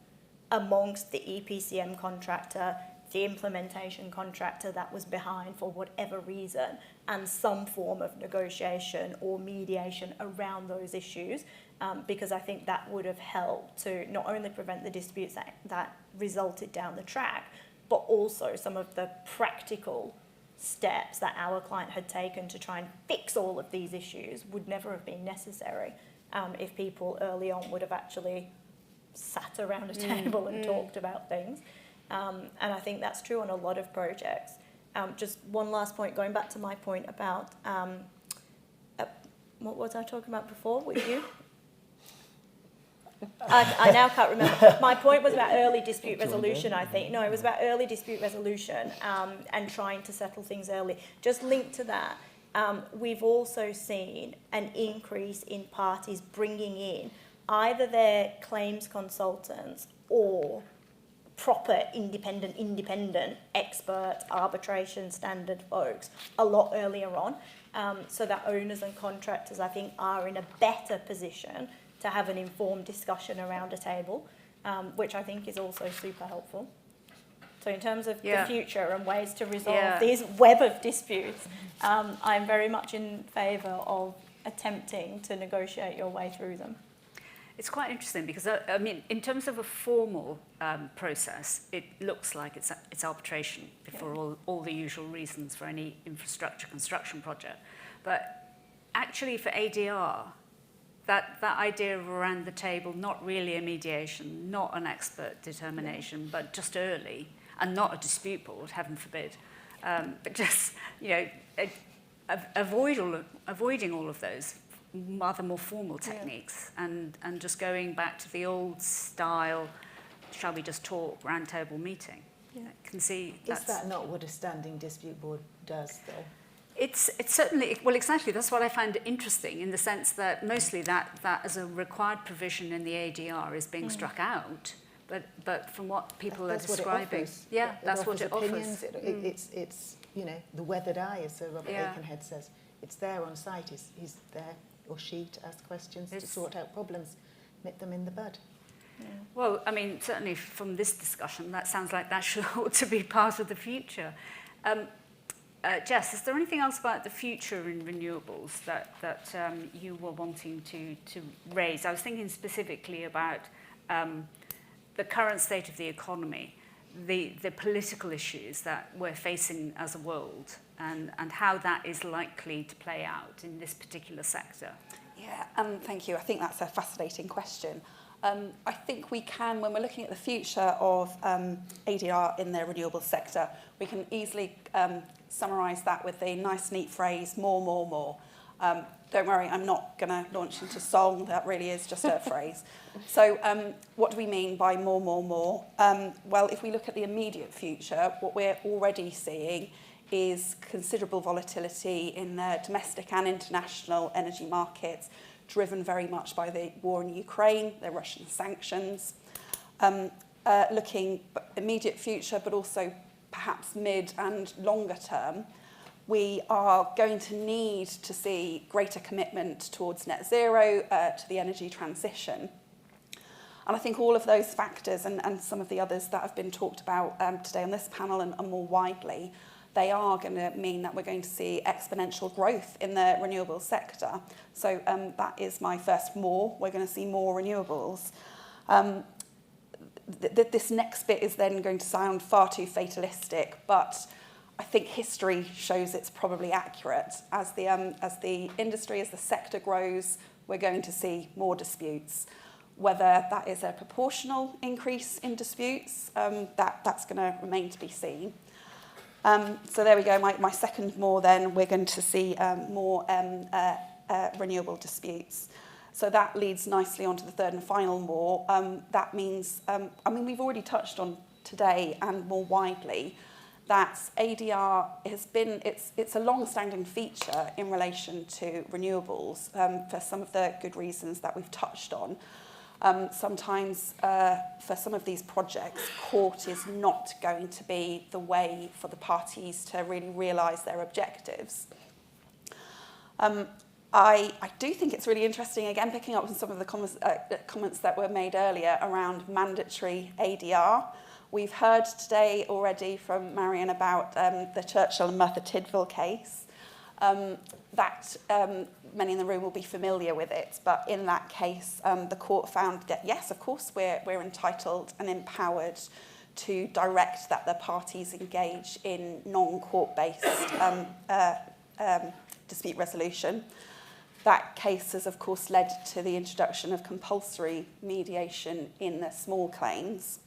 amongst the EPCM contractor, the implementation contractor that was behind for whatever reason, and some form of negotiation or mediation around those issues, because I think that would have helped to not only prevent the disputes that resulted down the track, but also some of the practical steps that our client had taken to try and fix all of these issues would never have been necessary if people early on would have actually sat around a table and talked about things. And I think that's true on a lot of projects. Just one last point, going back to my point about, what was I talking about before with you? I now can't remember. My point was about early dispute resolution, I think. No, it was about early dispute resolution and trying to settle things early. Just linked to that, we've also seen an increase in parties bringing in either their claims consultants or proper independent expert arbitration standard folks a lot earlier on, so that owners and contractors, I think, are in a better position to have an informed discussion around a table, which I think is also super helpful. So in terms of the future and ways to resolve these web of disputes, I'm very much in favour of attempting to negotiate your way through them. It's quite interesting because, I mean, in terms of a formal process, it looks like it's arbitration for all the usual reasons for any infrastructure construction project. But actually for ADR, that idea of around the table, not really a mediation, not an expert determination, but just early, and not a dispute board, heaven forbid, but just, avoiding all of those rather more formal techniques and just going back to the old style, shall we just talk, round table meeting. I can see Is that not what a standing dispute board does, though? It's certainly, well, exactly, that's what I find interesting in the sense that mostly that as a required provision in the ADR is being struck out, but from what people are describing, that's what it offers. It's the weathered eye, as Sir Robert Aikenhead says. It's there on site. He's there, or she, to ask questions, to sort out problems, nip them in the bud. Yeah. Well, I mean, certainly from this discussion, that sounds like that ought to be part of the future. Jess, is there anything else about the future in renewables that you were wanting to raise? I was thinking specifically about the current state of the economy, the political issues that we're facing as a world, and how that is likely to play out in this particular sector. Yeah, thank you. I think that's a fascinating question. I think we can, when we're looking at the future of ADR in the renewables sector, we can easily summarise that with the nice, neat phrase, more, more, more. Don't worry, I'm not going to launch into song. That really is just a phrase. So what do we mean by more, more, more? Well, if we look at the immediate future, what we're already seeing is considerable volatility in the domestic and international energy markets, driven very much by the war in Ukraine, the Russian sanctions. Looking immediate future, but also perhaps mid and longer term, we are going to need to see greater commitment towards net zero, to the energy transition. And I think all of those factors and some of the others that have been talked about today on this panel and more widely, they are going to mean that we're going to see exponential growth in the renewables sector. So that is my first more. We're going to see more renewables. This next bit is then going to sound far too fatalistic, but I think history shows it's probably accurate. As the industry, as the sector grows, we're going to see more disputes. Whether that is a proportional increase in disputes, that's going to remain to be seen. So there we go, my second more then, we're going to see more renewable disputes. So that leads nicely onto the third and final more. That means, we've already touched on today and more widely that ADR has been, it's a long-standing feature in relation to renewables for some of the good reasons that we've touched on. Sometimes for some of these projects, court is not going to be the way for the parties to really realise their objectives. I do think it's really interesting, again, picking up on some of the comments that were made earlier around mandatory ADR. We've heard today already from Marion about the Churchill and Merthyr Tydfil case. Many in the room will be familiar with it, but in that case, the court found that, yes, of course, we're entitled and empowered to direct that the parties engage in non-court-based dispute resolution. That case has, of course, led to the introduction of compulsory mediation in the small claims.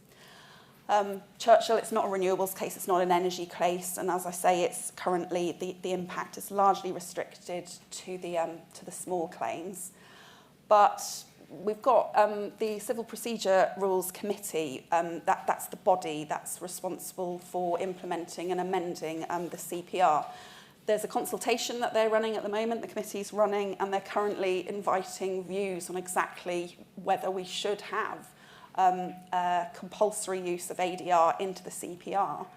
Churchill, it's not a renewables case, it's not an energy case, and as I say, it's currently, the impact is largely restricted to the small claims. But we've got the Civil Procedure Rules Committee, that's the body that's responsible for implementing and amending the CPR. There's a consultation that they're running at the moment, the committee's running, and they're currently inviting views on exactly whether we should have compulsory use of ADR into the CPR.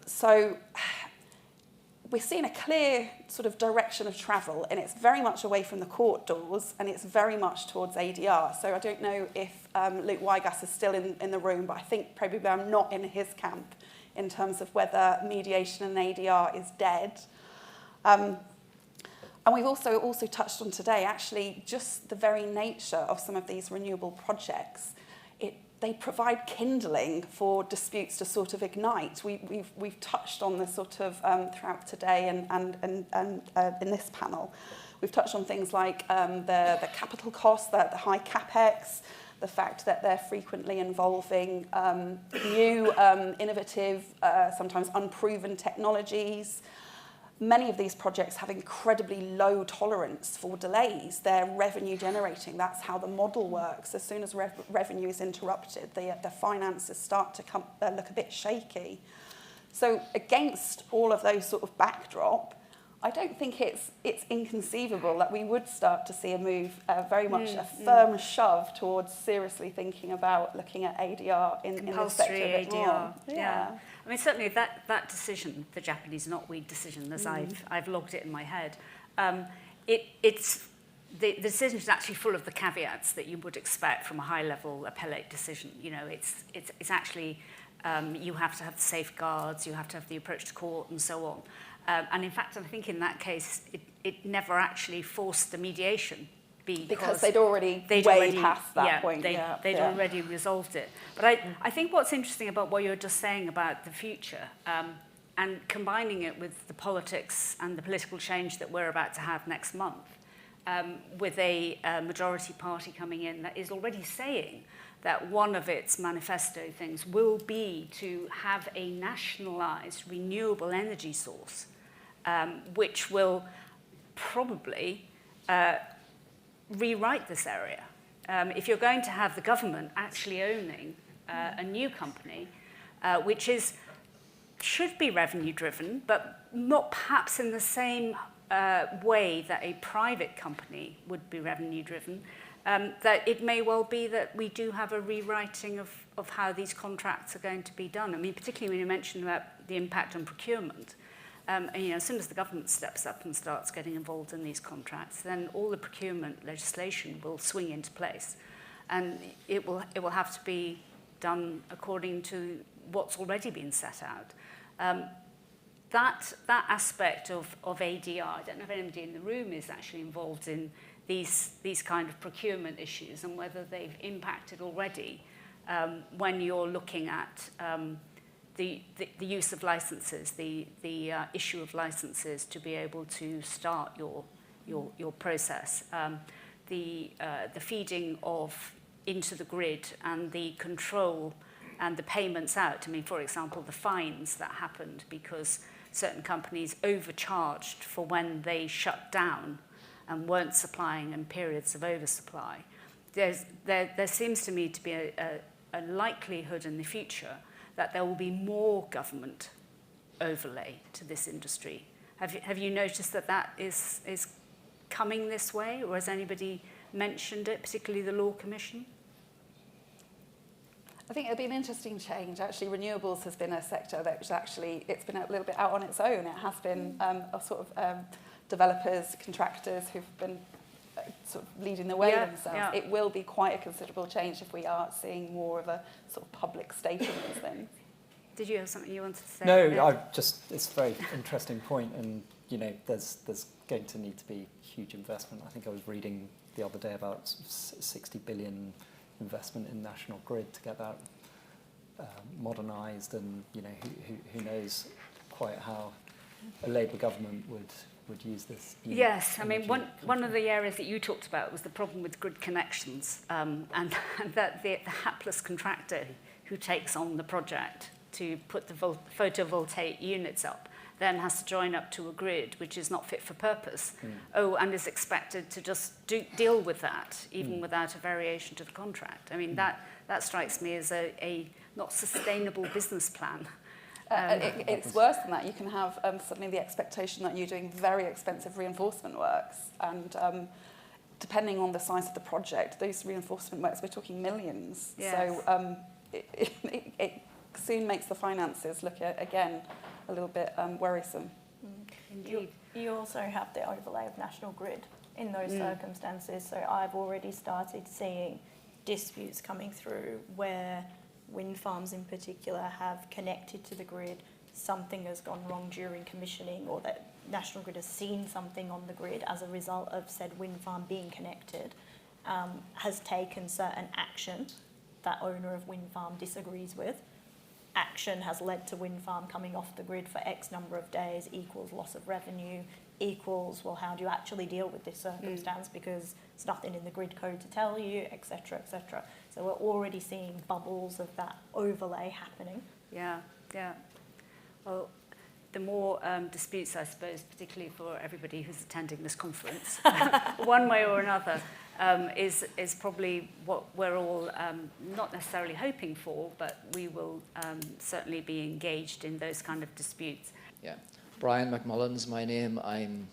So we're seeing a clear sort of direction of travel, and it's very much away from the court doors, and it's very much towards ADR. So I don't know if Luke Wygass is still in the room, but I think probably I'm not in his camp in terms of whether mediation and ADR is dead. And we've also touched on today, actually, just the very nature of some of these renewable projects. They provide kindling for disputes to sort of ignite. We've touched on this sort of throughout today and in this panel. We've touched on things like the capital costs, the high capex, the fact that they're frequently involving new, innovative, sometimes unproven technologies. Many of these projects have incredibly low tolerance for delays. They're revenue generating. That's how the model works. As soon as revenue is interrupted, the finances start to look a bit shaky. So against all of those sort of backdrop, I don't think it's inconceivable that we would start to see a move, very much a firm shove towards seriously thinking about looking at ADR in the sector a bit more. Yeah. I mean, certainly that decision, the Japanese knotweed decision, as I've logged it in my head, it's the decision is actually full of the caveats that you would expect from a high-level appellate decision. You know, it's actually you have to have the safeguards, you have to have the approach to court, and so on. And in fact, I think in that case, it never actually forced the mediation because they'd already past that point. They'd already resolved it. But I think what's interesting about what you're just saying about the future and combining it with the politics and the political change that we're about to have next month, with a majority party coming in that is already saying that one of its manifesto things will be to have a nationalised renewable energy source, which will probably rewrite this area. If you're going to have the government actually owning a new company, which should be revenue driven, but not perhaps in the same way that a private company would be revenue driven, that it may well be that we do have a rewriting of how these contracts are going to be done. I mean, particularly when you mentioned about the impact on procurement. And, you know, as soon as the government steps up and starts getting involved in these contracts, then all the procurement legislation will swing into place. And it will have to be done according to what's already been set out. That aspect of ADR, I don't know if anybody in the room is actually involved in these kind of procurement issues and whether they've impacted already when you're looking at the use of licenses, the issue of licenses to be able to start your process, the feeding of into the grid and the control and the payments out. I mean, for example, the fines that happened because certain companies overcharged for when they shut down and weren't supplying in periods of oversupply, there seems to me to be a likelihood in the future that there will be more government overlay to this industry. Have you noticed that is coming this way, or has anybody mentioned it, particularly the Law Commission? I think it'll be an interesting change. Actually, renewables has been a sector that's actually, it's been a little bit out on its own. It has been a sort of developers, contractors who've been sort of leading the way themselves. Yeah. It will be quite a considerable change if we are seeing more of a sort of public stake in these things. Did you have something you wanted to say? No, it's a very interesting point, and there's going to need to be huge investment. I think I was reading the other day about 60 billion investment in National Grid to get that modernised, and who knows quite how a Labour government would use this. Yes, I mean one of the areas that you talked about was the problem with grid connections, and that the hapless contractor who takes on the project to put the photovoltaic units up then has to join up to a grid which is not fit for purpose. And is expected to just deal with that, even without a variation to the contract. I mean, that strikes me as a not sustainable business plan. It's worse than that. You can have suddenly the expectation that you're doing very expensive reinforcement works, and depending on the size of the project, those reinforcement works, we're talking millions. Yes. So it soon makes the finances look, again, a little bit worrisome. Indeed. You also have the overlay of National Grid in those circumstances. So I've already started seeing disputes coming through where wind farms in particular have connected to the grid. Something has gone wrong during commissioning, or that National Grid has seen something on the grid as a result of said wind farm being connected, has taken certain action that owner of wind farm disagrees with. Action has led to wind farm coming off the grid for X number of days equals loss of revenue, equals, well, how do you actually deal with this circumstance because there's nothing in the grid code to tell you, etc., etc. So we're already seeing bubbles of that overlay happening. Yeah. Well, the more disputes, I suppose, particularly for everybody who's attending this conference, one way or another, is probably what we're all not necessarily hoping for, but we will certainly be engaged in those kind of disputes. Yeah. Brian McMullen's my name. I'm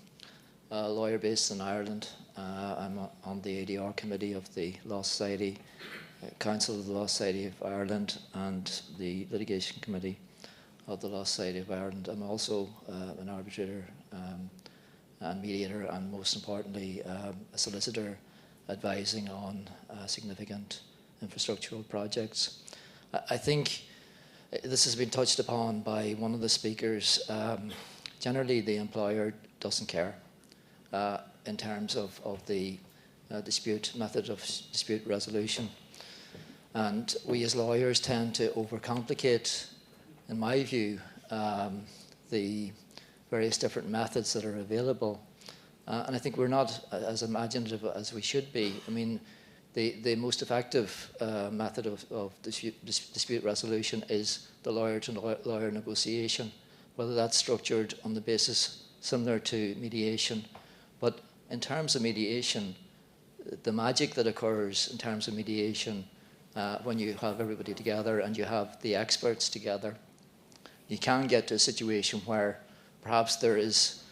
a lawyer based in Ireland. I'm on the ADR committee of the Law Society, Council of the Law Society of Ireland, and the litigation committee of the Law Society of Ireland. I'm also an arbitrator and mediator, and most importantly, a solicitor advising on significant infrastructural projects. I think this has been touched upon by one of the speakers. Generally, the employer doesn't care in terms of the method of dispute resolution. And we as lawyers tend to overcomplicate, in my view, the various different methods that are available. And I think we're not as imaginative as we should be. I mean, the most effective method of dispute resolution is the lawyer-to-lawyer negotiation, whether that's structured on the basis similar to mediation. But in terms of mediation, the magic that occurs in terms of mediation when you have everybody together and you have the experts together, you can get to a situation where perhaps there is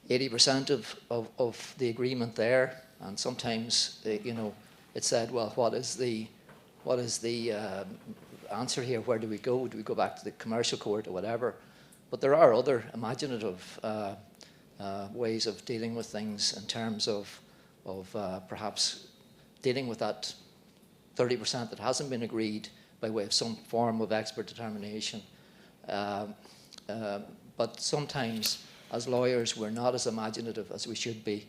80% of the agreement there, and sometimes it's said, well, what is the answer here? Where do we go? Do we go back to the commercial court or whatever? But there are other imaginative ways of dealing with things in terms of perhaps dealing with that 30% that hasn't been agreed by way of some form of expert determination. But sometimes, as lawyers, we're not as imaginative as we should be,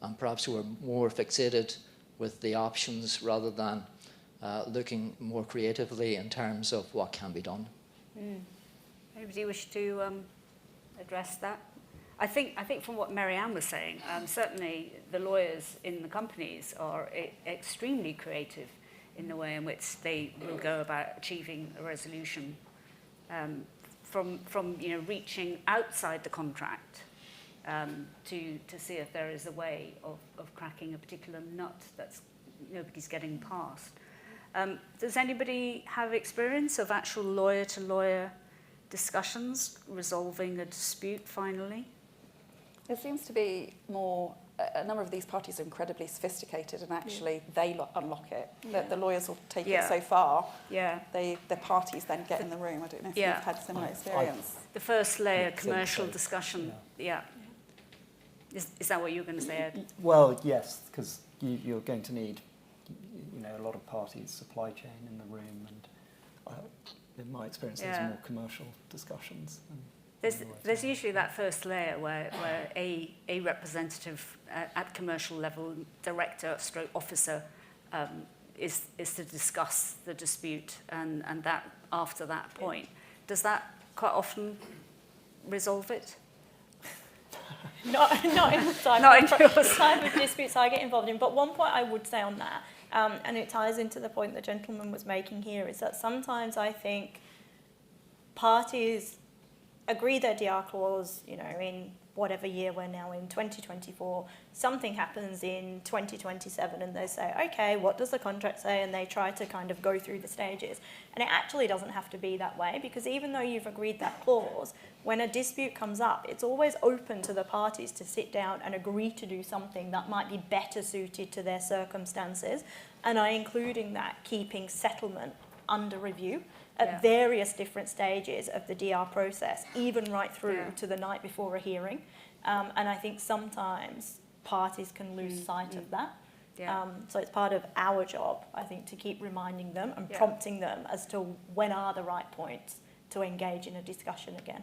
and perhaps we're more fixated with the options rather than looking more creatively in terms of what can be done. Anybody wish to address that? I think from what Marianne was saying, certainly the lawyers in the companies are extremely creative in the way in which they will go about achieving a resolution, from reaching outside the contract to see if there is a way of cracking a particular nut that's nobody's getting past. Does anybody have experience of actual lawyer-to-lawyer discussions resolving a dispute finally? There seems to be more, a number of these parties are incredibly sophisticated and actually they unlock it. The lawyers will take it so far, the parties then get in the room. I don't know if you've had similar experience. The first layer, commercial discussion, Is that what you were going to say, Ed? Well, yes, because you're going to need, a lot of parties, supply chain in the room, and in my experience, there's more commercial discussions. There's usually that first layer where a representative at commercial level, director, stroke officer, is to discuss the dispute, and that after that point, does that quite often resolve it? Not in the type of disputes I get involved in. But one point I would say on that, and it ties into the point the gentleman was making here, is that sometimes I think parties agree their DR clause, in whatever year we're now in, 2024, something happens in 2027 and they say, okay, what does the contract say? And they try to kind of go through the stages. And it actually doesn't have to be that way, because even though you've agreed that clause, when a dispute comes up, it's always open to the parties to sit down and agree to do something that might be better suited to their circumstances. And I include in that keeping settlement under review at various different stages of the DR process, even right through to the night before a hearing. And I think sometimes parties can lose sight of that. So it's part of our job, I think, to keep reminding them and prompting them as to when are the right points to engage in a discussion again.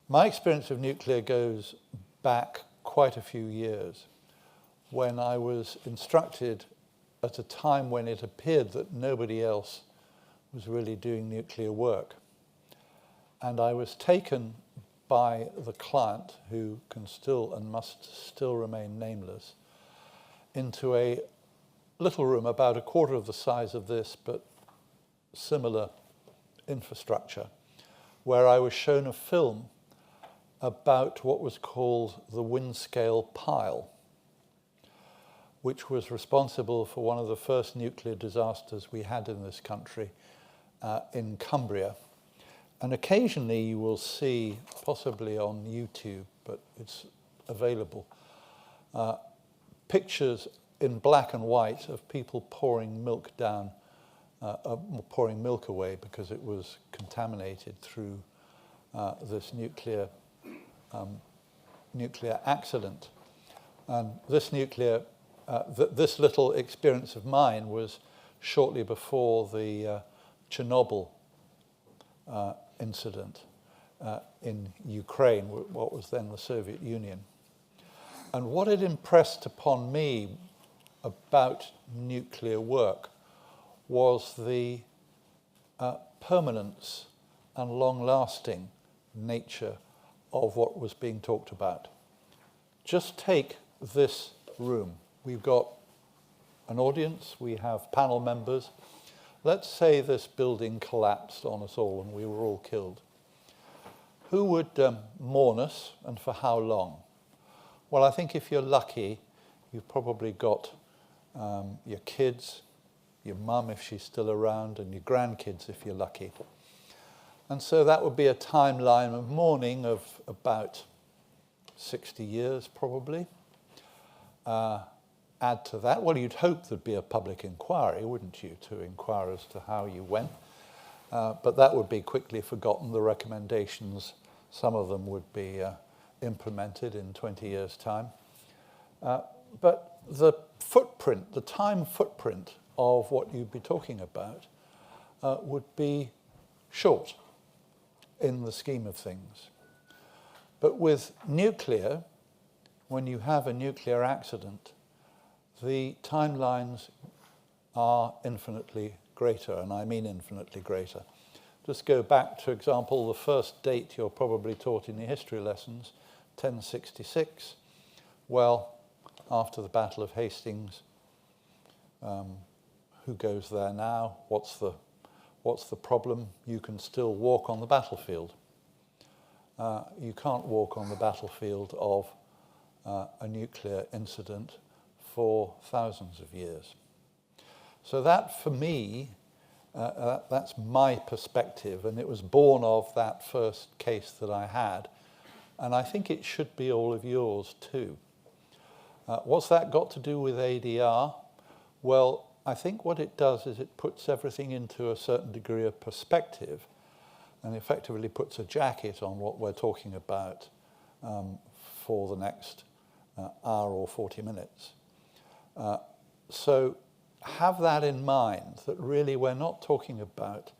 My experience of nuclear goes back quite a few years, when I was instructed at a time when it appeared that nobody else was really doing nuclear work. And I was taken by the client, who can still and must still remain nameless, into a little room about a quarter of the size of this, but similar infrastructure, where I was shown a film about what was called the Windscale Pile, which was responsible for one of the first nuclear disasters we had in this country, in Cumbria. And occasionally you will see, possibly on YouTube, but it's available, pictures in black and white of people pouring milk down, pouring milk away because it was contaminated through this nuclear accident. And this this little experience of mine was shortly before the Chernobyl incident in Ukraine, what was then the Soviet Union. And what it impressed upon me about nuclear work was the permanence and long-lasting nature of what was being talked about. Just take this room. We've got an audience, we have panel members. Let's say this building collapsed on us all and we were all killed. Who would mourn us, and for how long? Well, I think if you're lucky, you've probably got your kids, your mum if she's still around, and your grandkids if you're lucky. And so that would be a timeline of mourning of about 60 years, probably. Add to that, well, you'd hope there'd be a public inquiry, wouldn't you, to inquire as to how you went. But that would be quickly forgotten. The recommendations, some of them would be implemented in 20 years' time. But the footprint, the time footprint of what you'd be talking about would be short in the scheme of things. But with nuclear, when you have a nuclear accident, the timelines are infinitely greater, and I mean infinitely greater. Just go back to example, the first date you're probably taught in your history lessons, 1066. Well, after the Battle of Hastings, who goes there now? What's the problem? You can still walk on the battlefield. You can't walk on the battlefield of a nuclear incident for thousands of years. So that, for me, that's my perspective, and it was born of that first case that I had, and I think it should be all of yours too. What's that got to do with ADR? Well, I think what it does is it puts everything into a certain degree of perspective and effectively puts a jacket on what we're talking about for the next hour or 40 minutes. So have that in mind, that really we're not talking about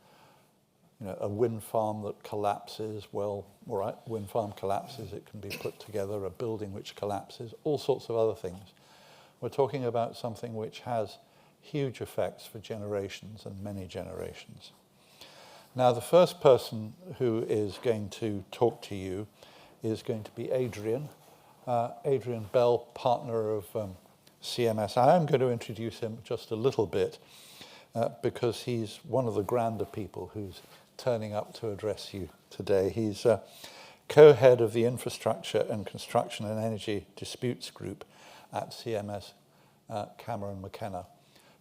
a wind farm that collapses. Well, all right, wind farm collapses, it can be put together, a building which collapses, all sorts of other things. We're talking about something which has huge effects for generations and many generations. Now, the first person who is going to talk to you is going to be Adrian. Adrian Bell, partner of CMS. I am going to introduce him just a little bit because he's one of the grander people who's turning up to address you today. He's co-head of the Infrastructure and Construction and Energy Disputes Group at CMS Cameron McKenna.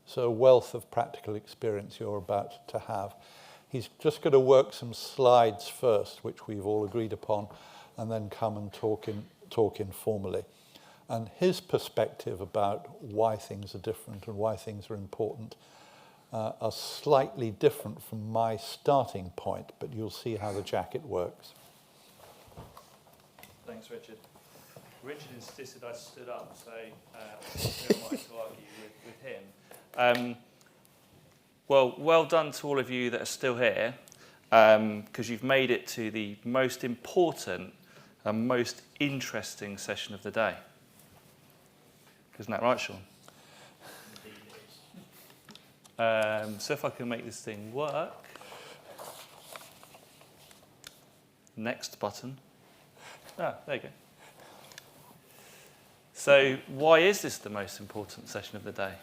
So a wealth of practical experience you're about to have. He's just going to work some slides first, which we've all agreed upon, and then come and talk informally. And his perspective about why things are different and why things are important are slightly different from my starting point, but you'll see how the jacket works. Thanks, Richard. Richard insisted I stood up, so who am I to argue with him? Well done to all of you that are still here, because you've made it to the most important and most interesting session of the day. Isn't that right, Sean? So if I can make this thing work. Next button. Ah, there you go. So why is this the most important session of the day?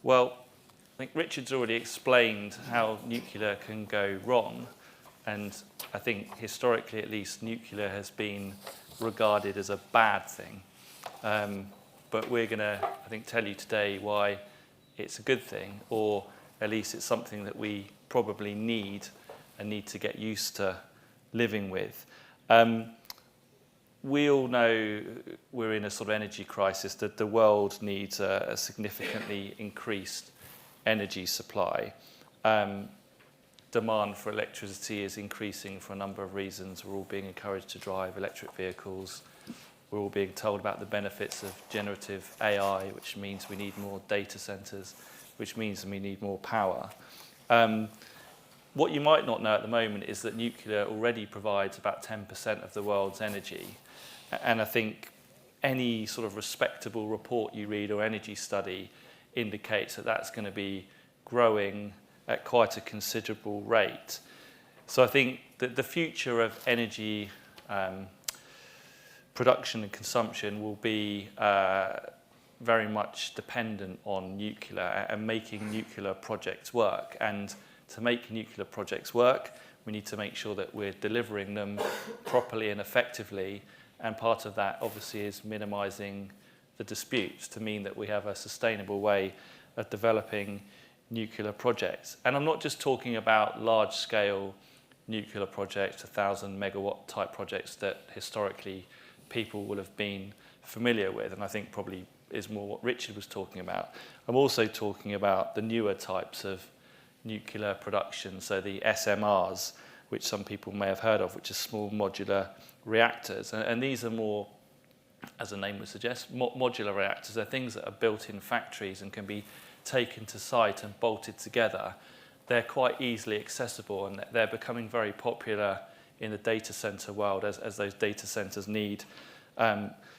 Well, I think Richard's already explained how nuclear can go wrong, and I think historically at least nuclear has been regarded as a bad thing. But we're going to, I think, tell you today why it's a good thing, or at least it's something that we probably need to get used to living with. We all know we're in a sort of energy crisis, that the world needs a significantly increased energy supply. Demand for electricity is increasing for a number of reasons. We're all being encouraged to drive electric vehicles. We're all being told about the benefits of generative AI, which means we need more data centers, which means we need more power. What you might not know at the moment is that nuclear already provides about 10% of the world's energy. And I think any sort of respectable report you read or energy study indicates that that's going to be growing at quite a considerable rate. So I think that the future of energy production and consumption will be very much dependent on nuclear and making nuclear projects work. And to make nuclear projects work, we need to make sure that we're delivering them properly and effectively. And part of that, obviously, is minimising the disputes to mean that we have a sustainable way of developing nuclear projects. And I'm not just talking about large-scale nuclear projects, 1,000-megawatt type projects that historically people will have been familiar with, and I think probably is more what Richard was talking about. I'm also talking about the newer types of nuclear production, so the SMRs, which some people may have heard of, which are small modular reactors. And these are more, as the name would suggest, modular reactors. They're things that are built in factories and can be taken to site and bolted together. They're quite easily accessible, and they're becoming very popular in the data center world as those data centers need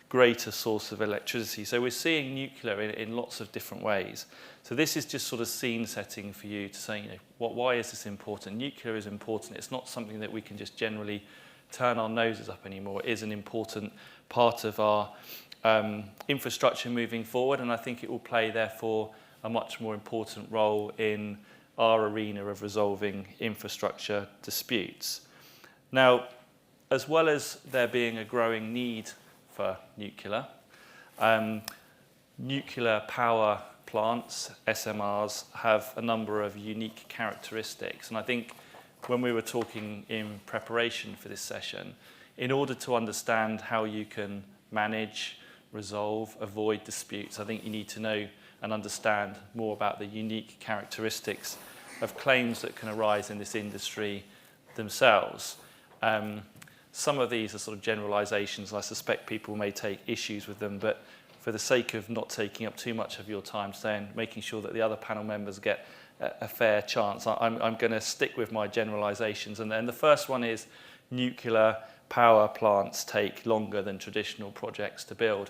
greater source of electricity. So we're seeing nuclear in lots of different ways. So this is just sort of scene setting for you to say, why is this important? Nuclear is important. It's not something that we can just generally turn our noses up anymore. It is an important part of our infrastructure moving forward, and I think it will play, therefore, a much more important role in our arena of resolving infrastructure disputes. Now, as well as there being a growing need for nuclear, nuclear power plants, SMRs, have a number of unique characteristics. And I think when we were talking in preparation for this session, in order to understand how you can manage, resolve, avoid disputes, I think you need to know and understand more about the unique characteristics of claims that can arise in this industry themselves. Some of these are sort of generalizations, and I suspect people may take issues with them, but for the sake of not taking up too much of your time today and making sure that the other panel members get a fair chance, I'm going to stick with my generalizations. And then the first one is nuclear power plants take longer than traditional projects to build.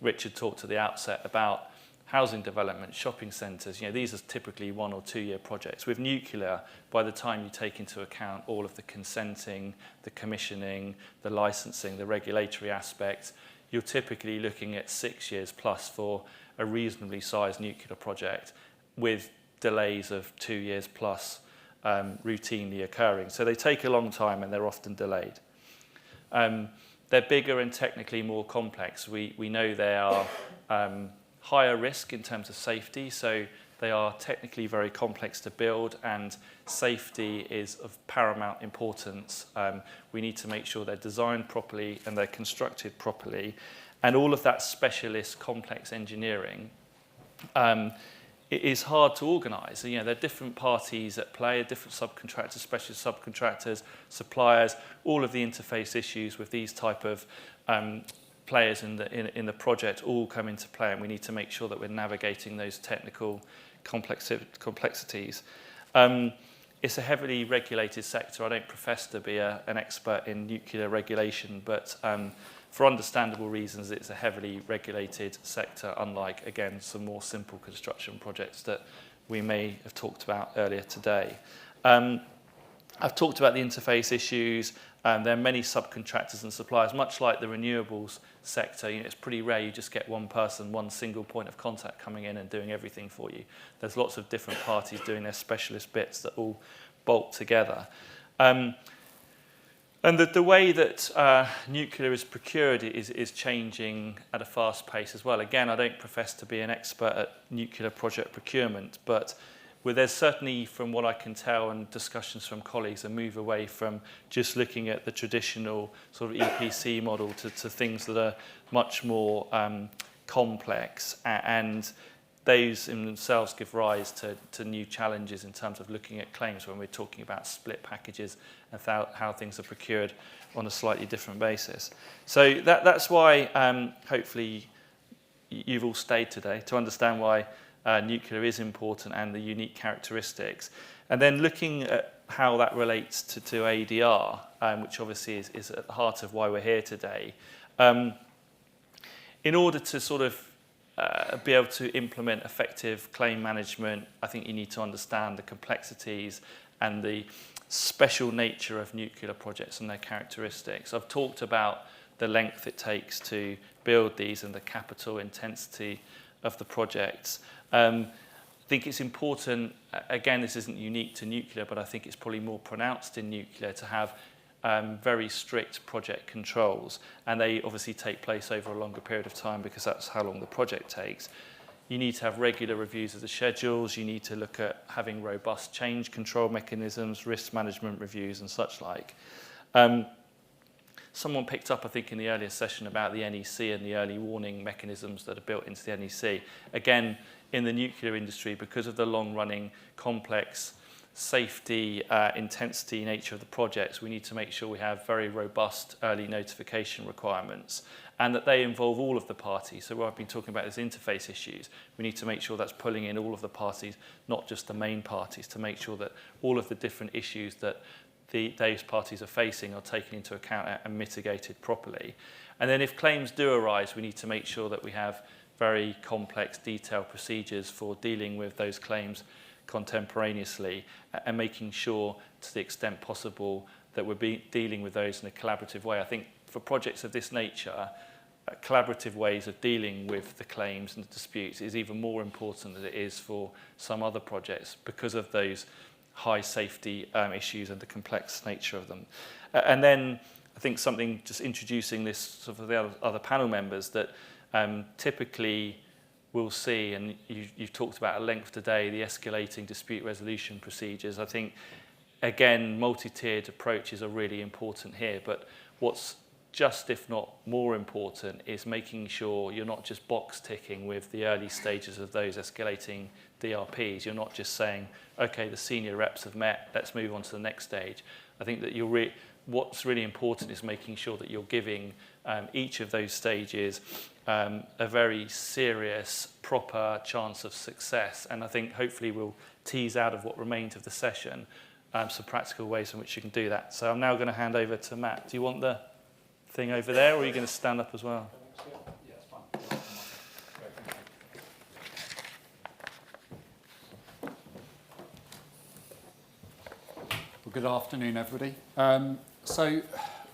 Richard talked at the outset about housing development, shopping centres. These are typically 1 or 2 year projects. With nuclear, by the time you take into account all of the consenting, the commissioning, the licensing, the regulatory aspects, you're typically looking at 6 years plus for a reasonably sized nuclear project, with delays of 2 years plus routinely occurring. So they take a long time and they're often delayed. They're bigger and technically more complex. We know they are higher risk in terms of safety, so they are technically very complex to build, and safety is of paramount importance. We need to make sure they're designed properly and they're constructed properly, and all of that specialist complex engineering it is hard to organise. There are different parties at play, different subcontractors, specialist subcontractors, suppliers, all of the interface issues with these type of players in the project all come into play, and we need to make sure that we're navigating those technical complexities. It's a heavily regulated sector. I don't profess to be an expert in nuclear regulation, but for understandable reasons, it's a heavily regulated sector, unlike, again, some more simple construction projects that we may have talked about earlier today. I've talked about the interface issues. There are many subcontractors and suppliers, much like the renewables sector. It's pretty rare you just get one person, one single point of contact coming in and doing everything for you. There's lots of different parties doing their specialist bits that all bolt together. And the way that nuclear is procured is changing at a fast pace as well. Again, I don't profess to be an expert at nuclear project procurement, but there's certainly, from what I can tell and discussions from colleagues, a move away from just looking at the traditional sort of EPC model to things that are much more complex, and those in themselves give rise to new challenges in terms of looking at claims when we're talking about split packages and how things are procured on a slightly different basis. So that's why hopefully you've all stayed today to understand why nuclear is important and the unique characteristics. And then looking at how that relates to ADR, which obviously is at the heart of why we're here today. In order to sort of be able to implement effective claim management, I think you need to understand the complexities and the special nature of nuclear projects and their characteristics. I've talked about the length it takes to build these and the capital intensity of the projects. I think it's important, again, this isn't unique to nuclear, but I think it's probably more pronounced in nuclear to have very strict project controls, and they obviously take place over a longer period of time because that's how long the project takes. You need to have regular reviews of the schedules. You need to look at having robust change control mechanisms, risk management reviews, and such like. Someone picked up, I think, in the earlier session about the NEC and the early warning mechanisms that are built into the NEC. Again, in the nuclear industry, because of the long-running, complex safety, intensity nature of the projects, we need to make sure we have very robust early notification requirements and that they involve all of the parties. So where I've been talking about is interface issues. We need to make sure that's pulling in all of the parties, not just the main parties, to make sure that all of the different issues that those parties are facing are taken into account and mitigated properly. And then if claims do arise, we need to make sure that we have very complex, detailed procedures for dealing with those claims contemporaneously and making sure, to the extent possible, that we're dealing with those in a collaborative way. I think for projects of this nature, collaborative ways of dealing with the claims and the disputes is even more important than it is for some other projects because of those high safety issues and the complex nature of them. And then I think something, just introducing this sort of the other panel members, that typically we'll see, and you've talked about at length today, the escalating dispute resolution procedures. I think, again, multi-tiered approaches are really important here, but what's just, if not more important, is making sure you're not just box ticking with the early stages of those escalating DRPs. You're not just saying, okay, the senior reps have met, let's move on to the next stage. I think that what's really important is making sure that you're giving each of those stages a very serious, proper chance of success. And I think hopefully we'll tease out of what remains of the session some practical ways in which you can do that. So I'm now going to hand over to Matt. Do you want the thing over there, or are you going to stand up as well? Well, good afternoon, everybody. So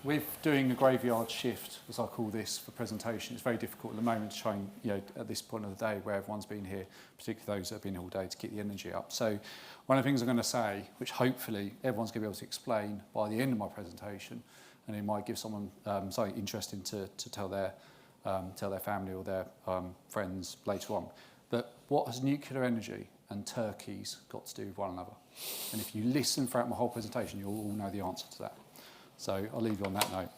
with doing a graveyard shift, as I call this, for presentation, it's very difficult at the moment to try and, at this point of the day where everyone's been here, particularly those that have been here all day, to keep the energy up. So one of the things I'm going to say, which hopefully everyone's going to be able to explain by the end of my presentation, and it might give someone something interesting to tell their family or their friends later on. But what has nuclear energy and turkeys got to do with one another? And if you listen throughout my whole presentation, you'll all know the answer to that. So I'll leave you on that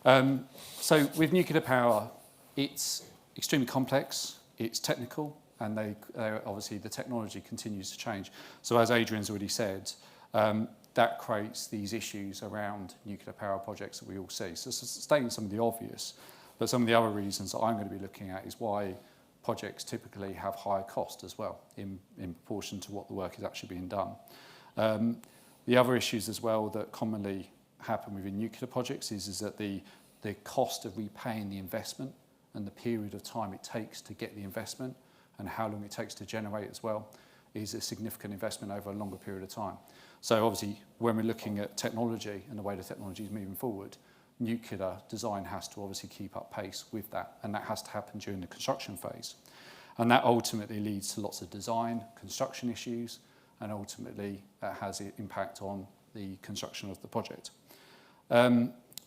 note. So with nuclear power, it's extremely complex, it's technical, and obviously the technology continues to change. So as Adrian's already said, that creates these issues around nuclear power projects that we all see. So stating some of the obvious, but some of the other reasons that I'm going to be looking at is why projects typically have higher cost as well in proportion to what the work is actually being done. The other issues as well that commonly happen within nuclear projects is that the cost of repaying the investment and the period of time it takes to get the investment and how long it takes to generate as well is a significant investment over a longer period of time. So obviously, when we're looking at technology and the way the technology is moving forward, nuclear design has to obviously keep up pace with that, and that has to happen during the construction phase. And that ultimately leads to lots of design, construction issues, and ultimately has an impact on the construction of the project.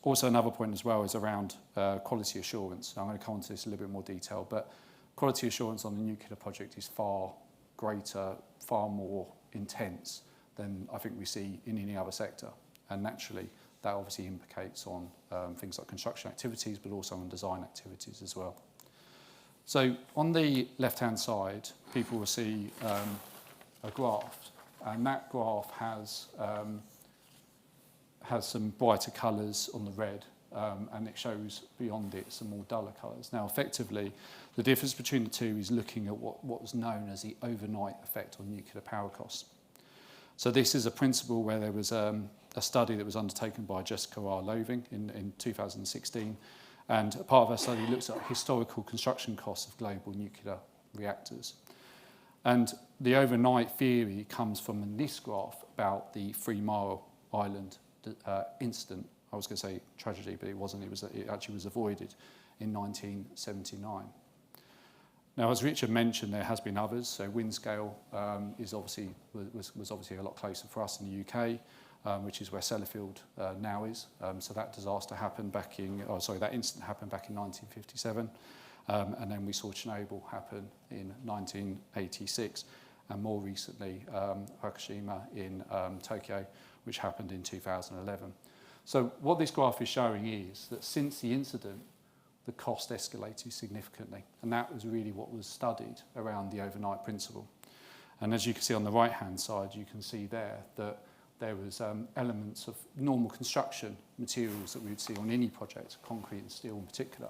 Also, another point as well is around quality assurance. I'm going to come on to this in a little bit more detail, but quality assurance on the nuclear project is far greater, far more intense than I think we see in any other sector. And naturally, that obviously implicates on things like construction activities, but also on design activities as well. So on the left-hand side, people will see a graph, and that graph has some brighter colours on the red, and it shows beyond it some more duller colours. Now, effectively, the difference between the two is looking at what was known as the overnight effect on nuclear power costs. So this is a principle where there was a study that was undertaken by Jessica R. Loving in 2016, and a part of her study looks at historical construction costs of global nuclear reactors. And the overnight theory comes from this graph about the 3 Mile Island incident. I was going to say tragedy, but it wasn't. It actually was avoided in 1979. Now, as Richard mentioned, there has been others. So Windscale was obviously a lot closer for us in the UK, which is where Sellafield now is. So that disaster happened that incident happened back in 1957, and then we saw Chernobyl happen in 1986, and more recently Fukushima in Tokyo, which happened in 2011. So what this graph is showing is that since the incident, the cost escalated significantly, and that was really what was studied around the overnight principle. And as you can see on the right-hand side, you can see there that there was elements of normal construction materials that we would see on any project, concrete and steel in particular.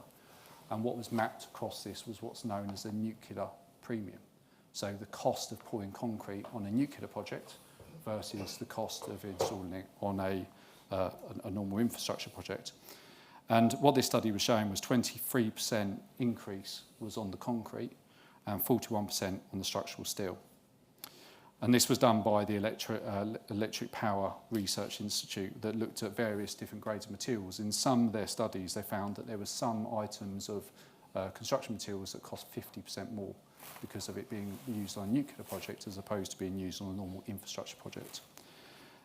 And what was mapped across this was what's known as a nuclear premium. So the cost of pouring concrete on a nuclear project versus the cost of installing it on a normal infrastructure project. And what this study was showing was 23% increase was on the concrete and 41% on the structural steel. And this was done by the Electric Power Research Institute that looked at various different grades of materials. In some of their studies, they found that there were some items of construction materials that cost 50% more because of it being used on a nuclear project as opposed to being used on a normal infrastructure project.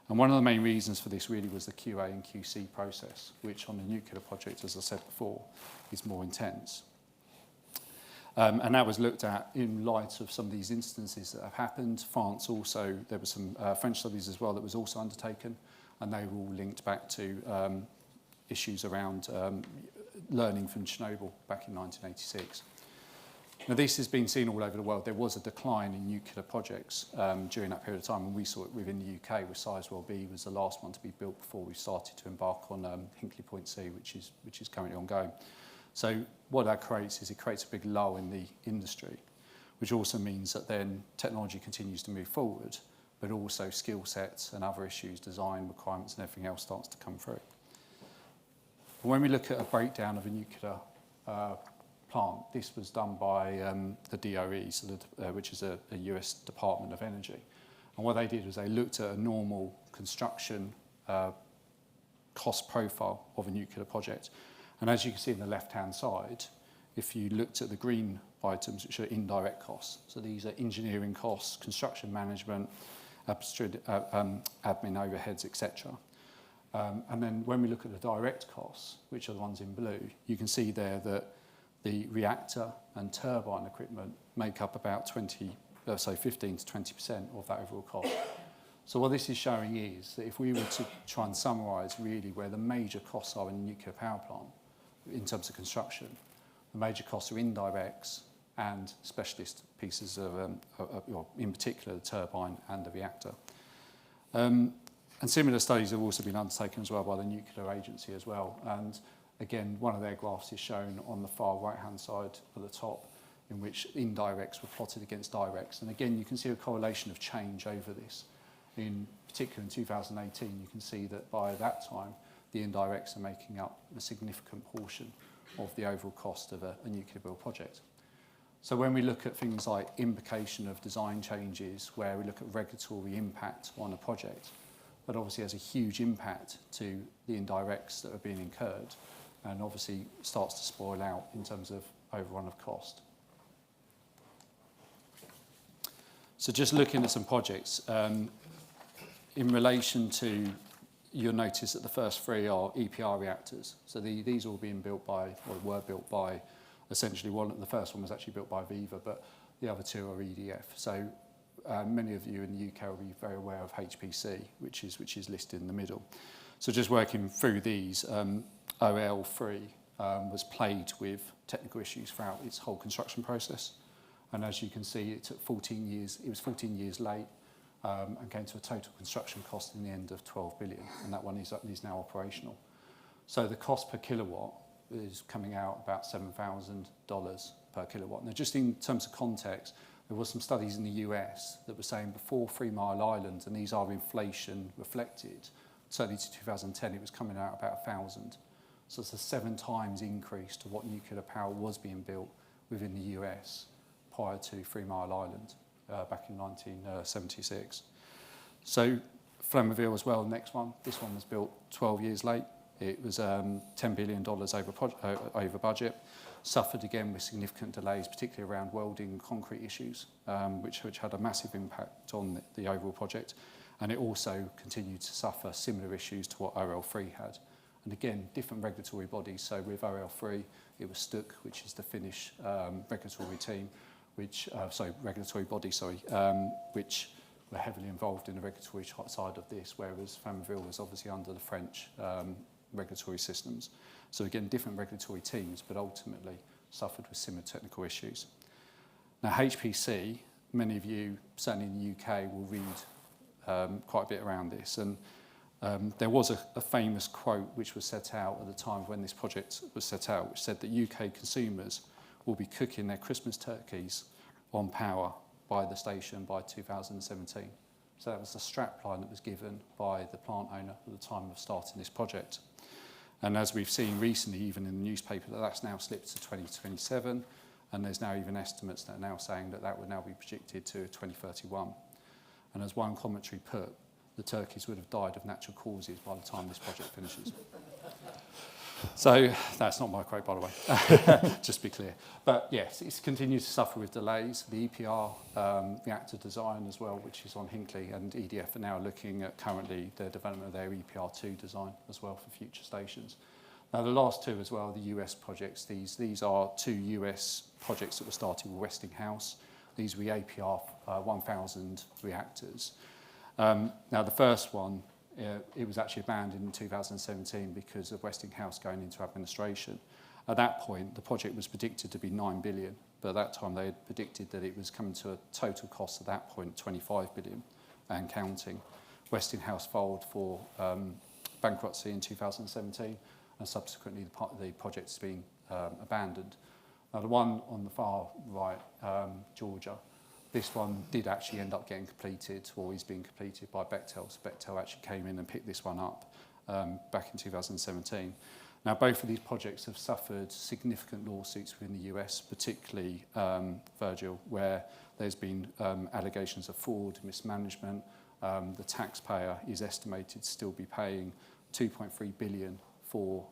And one of the main reasons for this really was the QA and QC process, which on a nuclear project, as I said before, is more intense. And that was looked at in light of some of these instances that have happened. France also, there were some French studies as well that was also undertaken, and they were all linked back to issues around learning from Chernobyl back in 1986. Now, this has been seen all over the world. There was a decline in nuclear projects during that period of time, and we saw it within the UK, with Sizewell B was the last one to be built before we started to embark on Hinkley Point C, which is currently ongoing. So what that creates is it creates a big lull in the industry, which also means that then technology continues to move forward, but also skill sets and other issues, design requirements and everything else starts to come through. And when we look at a breakdown of a nuclear plant, this was done by the DOE, so which is a US Department of Energy. And what they did was they looked at a normal construction cost profile of a nuclear project. And as you can see on the left-hand side, if you looked at the green items, which are indirect costs, so these are engineering costs, construction management, admin overheads, etc. And then when we look at the direct costs, which are the ones in blue, you can see there that the reactor and turbine equipment make up about 15 to 20% of that overall cost. So what this is showing is that if we were to try and summarise really where the major costs are in a nuclear power plant, in terms of construction, the major costs are indirects and specialist pieces of, in particular, the turbine and the reactor. And similar studies have also been undertaken as well by the Nuclear Agency as well. And again, one of their graphs is shown on the far right-hand side at the top, in which indirects were plotted against directs. And again, you can see a correlation of change over this. In particular, in 2018, you can see that by that time, the indirects are making up a significant portion of the overall cost of a nuclear build project. So when we look at things like implication of design changes, where we look at regulatory impact on a project, that obviously has a huge impact to the indirects that are being incurred, and obviously starts to spoil out in terms of overrun of cost. So just looking at some projects, in relation to, you'll notice that the first three are EPR reactors. So these are all being built by, or were built by, essentially the first one was actually built by Viva, but the other two are EDF. So many of you in the UK will be very aware of HPC, which is listed in the middle. So just working through these, OL3 was plagued with technical issues throughout its whole construction process. And as you can see, it took 14 years, it was 14 years late, and came to a total construction cost in the end of 12 billion, and that one is now operational. So the cost per kilowatt is coming out about $7,000 per kilowatt. Now, just in terms of context, there were some studies in the US that were saying before 3 Mile Island, and these are inflation reflected, certainly to 2010, it was coming out about 1,000. So it's a 7 times increase to what nuclear power was being built within the US prior to 3 Mile Island. Back in 1976. So Flamanville as well, the next one. This one was built 12 years late. It was $10 billion over budget. Suffered again with significant delays, particularly around welding and concrete issues, which had a massive impact on the overall project. And it also continued to suffer similar issues to what OL3 had. And again, different regulatory bodies. So with OL3, it was STUC, which is the Finnish regulatory team, which which were heavily involved in the regulatory side of this, whereas Flamanville was obviously under the French regulatory systems. So again, different regulatory teams, but ultimately suffered with similar technical issues. Now, HPC, many of you, certainly in the UK, will read quite a bit around this. And there was a famous quote which was set out at the time when this project was set out, which said that UK consumers will be cooking their Christmas turkeys on power by the station by 2017. So that was the strapline that was given by the plant owner at the time of starting this project. And as we've seen recently, even in the newspaper, that's now slipped to 2027, and there's now even estimates that are now saying that would now be projected to 2031. And as one commentary put, the turkeys would have died of natural causes by the time this project finishes. So that's not my quote, by the way, just to be clear. But yes, it continues to suffer with delays. The EPR reactor design as well, which is on Hinkley, and EDF are now looking at currently the development of their EPR2 design as well for future stations. Now the last two as well, the US projects, these are two US projects that were started with Westinghouse. These were the APR 1000 reactors. Now the first one, it was actually abandoned in 2017 because of Westinghouse going into administration. At that point, the project was predicted to be 9 billion, but at that time they had predicted that it was coming to a total cost at that point 25 billion and counting. Westinghouse filed for bankruptcy in 2017, and subsequently the project's been abandoned. Now the one on the far right, Georgia, this one did actually end up getting completed, or is being completed by Bechtel. So Bechtel actually came in and picked this one up back in 2017. Now, both of these projects have suffered significant lawsuits within the US, particularly Virgil, where there's been allegations of fraud, mismanagement. The taxpayer is estimated to still be paying 2.3 billion for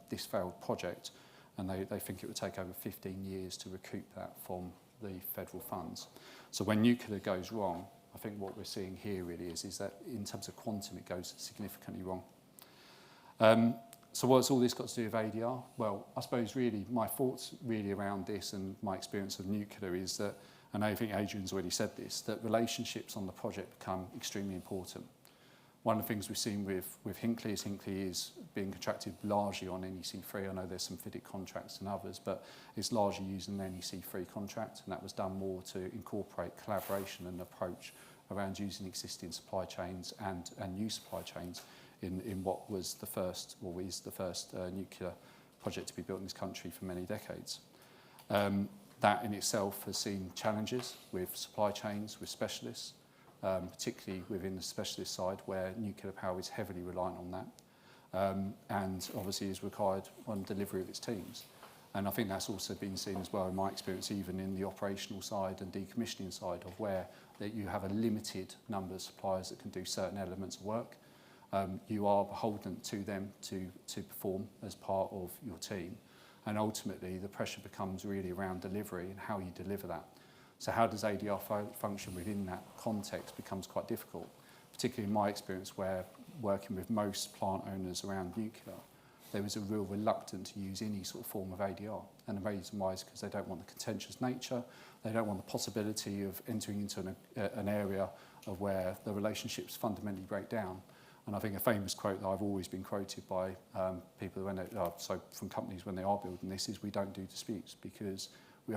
this failed project, and they think it would take over 15 years to recoup that from the federal funds. So when nuclear goes wrong, I think what we're seeing here really is that in terms of quantum, it goes significantly wrong. So what's all this got to do with ADR? Well, I suppose really my thoughts really around this and my experience of nuclear is that, and I think Adrian's already said this, that relationships on the project become extremely important. One of the things we've seen with Hinkley is being contracted largely on NEC3. I know there's some FIDIC contracts and others, but it's largely using an NEC3 contract, and that was done more to incorporate collaboration and approach around using existing supply chains and new supply chains in what was the first, or is the first nuclear project to be built in this country for many decades. That in itself has seen challenges with supply chains, with specialists, particularly within the specialist side where nuclear power is heavily reliant on that, and obviously is required on delivery of its teams. And I think that's also been seen as well in my experience, even in the operational side and decommissioning side, of where that you have a limited number of suppliers that can do certain elements of work. You are beholden to them to perform as part of your team, and ultimately the pressure becomes really around delivery and how you deliver that. So how does ADR function within that context becomes quite difficult, particularly in my experience where working with most plant owners around nuclear, there was a real reluctance to use any sort of form of ADR. And the reason why is because they don't want the contentious nature, they don't want the possibility of entering into an area of where the relationships fundamentally break down. And I think a famous quote that I've always been quoted by people when from companies when they are building this is, we don't do disputes, because we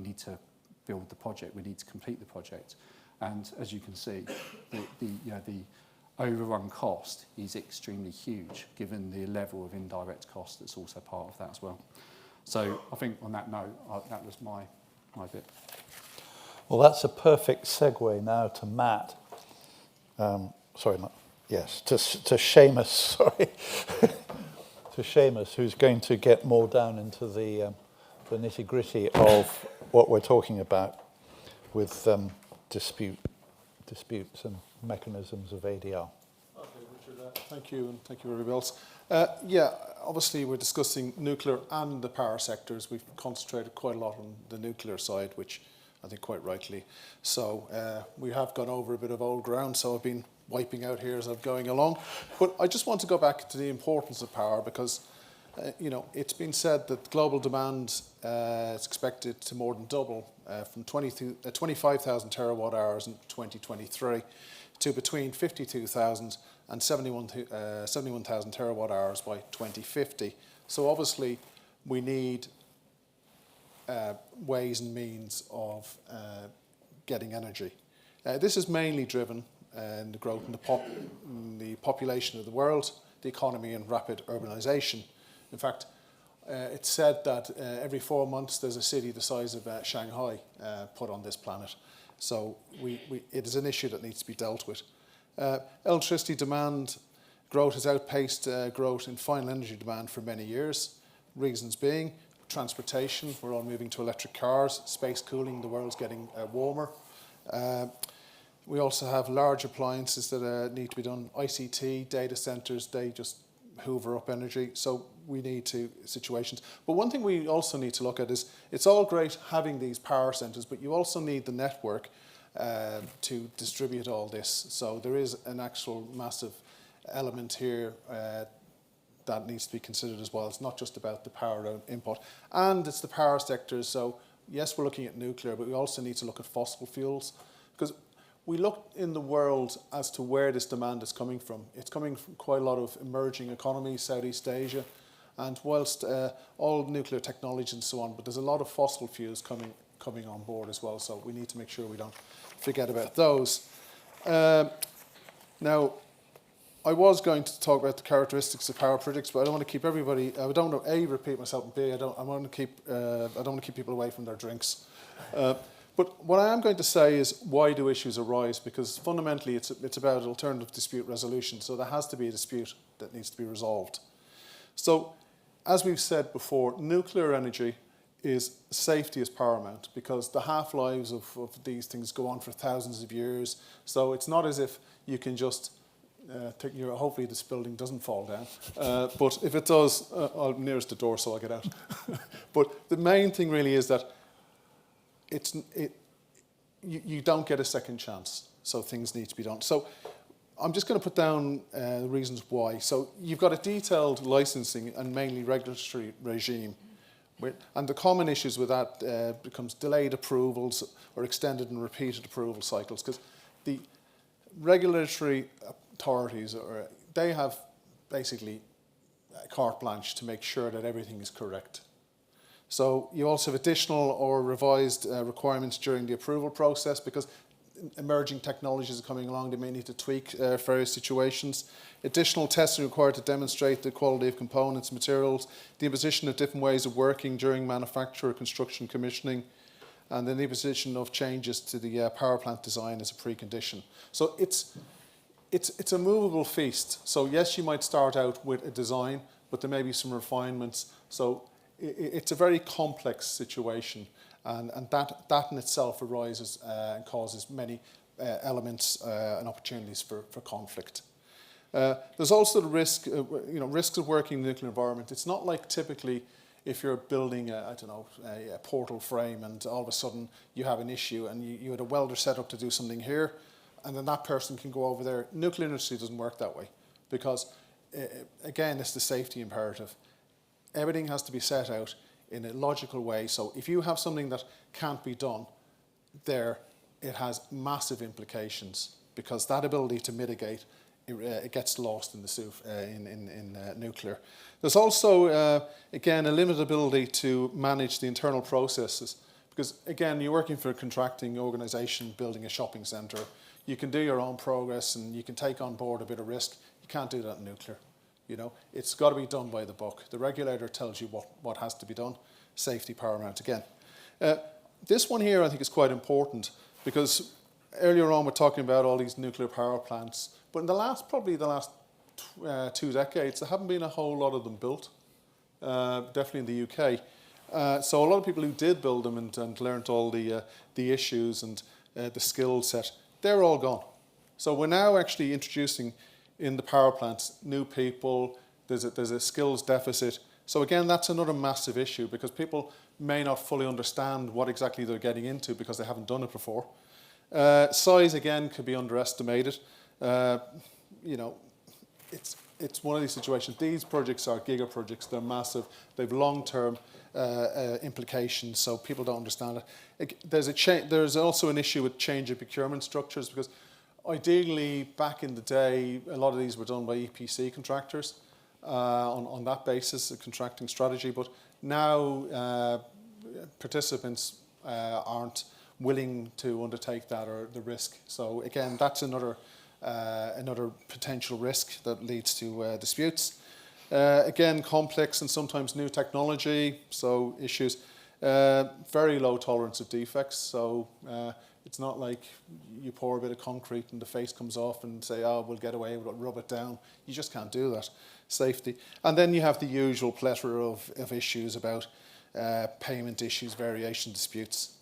need to build the project, we need to complete the project. And as you can see, the overrun cost is extremely huge, given the level of indirect cost that's also part of that as well. So I think on that note, that was my bit. Well, that's a perfect segue now to Matt. To Seamus, sorry. To Seamus, who's going to get more down into the nitty-gritty of what we're talking about with disputes and mechanisms of ADR. Okay, Richard, thank you, and thank you everybody else. Obviously we're discussing nuclear and the power sectors. We've concentrated quite a lot on the nuclear side, which I think quite rightly. So we have gone over a bit of old ground, so I've been wiping out here as I'm going along. But I just want to go back to the importance of power, because it's been said that global demand is expected to more than double from 25,000 terawatt hours in 2023 to between 52,000 and 71,000 terawatt hours by 2050. So obviously we need ways and means of getting energy. This is mainly driven in the growth in the population of the world, the economy, and rapid urbanization. In fact, it's said that every 4 months there's a city the size of Shanghai put on this planet. So it is an issue that needs to be dealt with. Electricity demand growth has outpaced growth in final energy demand for many years. Reasons being transportation, we're all moving to electric cars, space cooling, the world's getting warmer. We also have large appliances that need to be done. ICT, data centres, they just hoover up energy. So we need to situations. But one thing we also need to look at is it's all great having these power centres, but you also need the network to distribute all this. So there is an actual massive element here that needs to be considered as well. It's not just about the power input. And it's the power sectors. So yes, we're looking at nuclear, but we also need to look at fossil fuels. Because we look in the world as to where this demand is coming from. It's coming from quite a lot of emerging economies, Southeast Asia, and whilst all nuclear technology and so on, but there's a lot of fossil fuels coming on board as well, so we need to make sure we don't forget about those. Now, I was going to talk about the characteristics of power projects, but I don't want to keep everybody. I don't want to A, repeat myself, and B, I don't want to keep people away from their drinks. But what I am going to say is, why do issues arise? Because fundamentally it's about alternative dispute resolution. So there has to be a dispute that needs to be resolved. So as we've said before, nuclear energy is safety is paramount, because the half-lives of these things go on for thousands of years. So it's not as if you can just hopefully this building doesn't fall down. But if it does, I'm nearest the door, so I'll get out. But the main thing really is that you don't get a second chance, so things need to be done. So I'm just going to put down the reasons why. So you've got a detailed licensing and mainly regulatory regime, and the common issues with that becomes delayed approvals or extended and repeated approval cycles, because the regulatory authorities, they have basically carte blanche to make sure that everything is correct. So you also have additional or revised requirements during the approval process, because emerging technologies are coming along. They may need to tweak various situations. Additional testing required to demonstrate the quality of components, materials, the imposition of different ways of working during manufacture, construction, commissioning, and then the imposition of changes to the power plant design as a precondition. So it's a movable feast. So yes, you might start out with a design, but there may be some refinements. So it's a very complex situation, and that in itself arises and causes many elements and opportunities for conflict. There's also the risk, risks of working in the nuclear environment. It's not like typically if you're building a portal frame and all of a sudden you have an issue and you had a welder set up to do something here, and then that person can go over there. Nuclear industry doesn't work that way, because again, it's the safety imperative. Everything has to be set out in a logical way. So if you have something that can't be done there, it has massive implications, because that ability to mitigate, it gets lost in the nuclear. There's also, again, a limited ability to manage the internal processes, because, again, you're working for a contracting organisation building a shopping centre. You can do your own progress and you can take on board a bit of risk. You can't do that in nuclear. It's got to be done by the book. The regulator tells you what has to be done. Safety paramount again. This one here I think is quite important, because earlier on we're talking about all these nuclear power plants, but in probably the last 2 decades, there haven't been a whole lot of them built, definitely in the UK. So a lot of people who did build them and learnt all the issues and the skill set, they're all gone. So we're now actually introducing in the power plants new people. There's a skills deficit. So again, that's another massive issue, because people may not fully understand what exactly they're getting into because they haven't done it before. Size again could be underestimated. It's one of these situations. These projects are giga projects. They're massive. They've long-term implications, so people don't understand it. There's also an issue with change of procurement structures, because ideally, back in the day, a lot of these were done by EPC contractors on that basis, a contracting strategy. But now participants aren't willing to undertake that or the risk. So again, that's another potential risk that leads to disputes. Again, complex and sometimes new technology, so issues. Very low tolerance of defects. So it's not like you pour a bit of concrete and the face comes off and say, oh, we'll get away, we'll rub it down. You just can't do that. Safety. And then you have the usual plethora of issues about payment issues, variation disputes.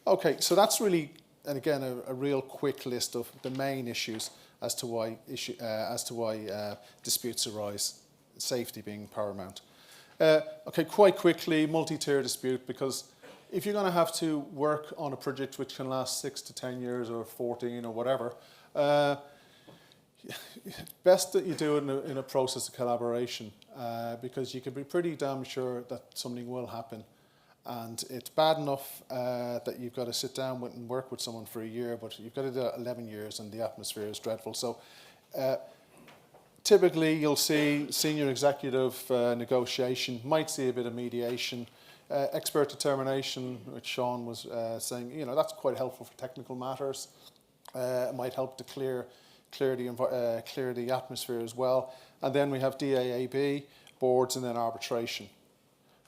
Okay, so that's really and again, a real quick list of the main issues as to why disputes arise, safety being paramount. Okay, quite quickly, multi-tier dispute, because if you're going to have to work on a project which can last 6 to 10 years or 14 or whatever, best that you do it in a process of collaboration, because you can be pretty damn sure that something will happen. And it's bad enough that you've got to sit down and work with someone for a year, but you've got to do it 11 years and the atmosphere is dreadful. So typically you'll see senior executive negotiation, might see a bit of mediation, expert determination, which Sean was saying, you know, that's quite helpful for technical matters. It might help to clear the atmosphere as well. And then we have DAAB, boards, and then arbitration.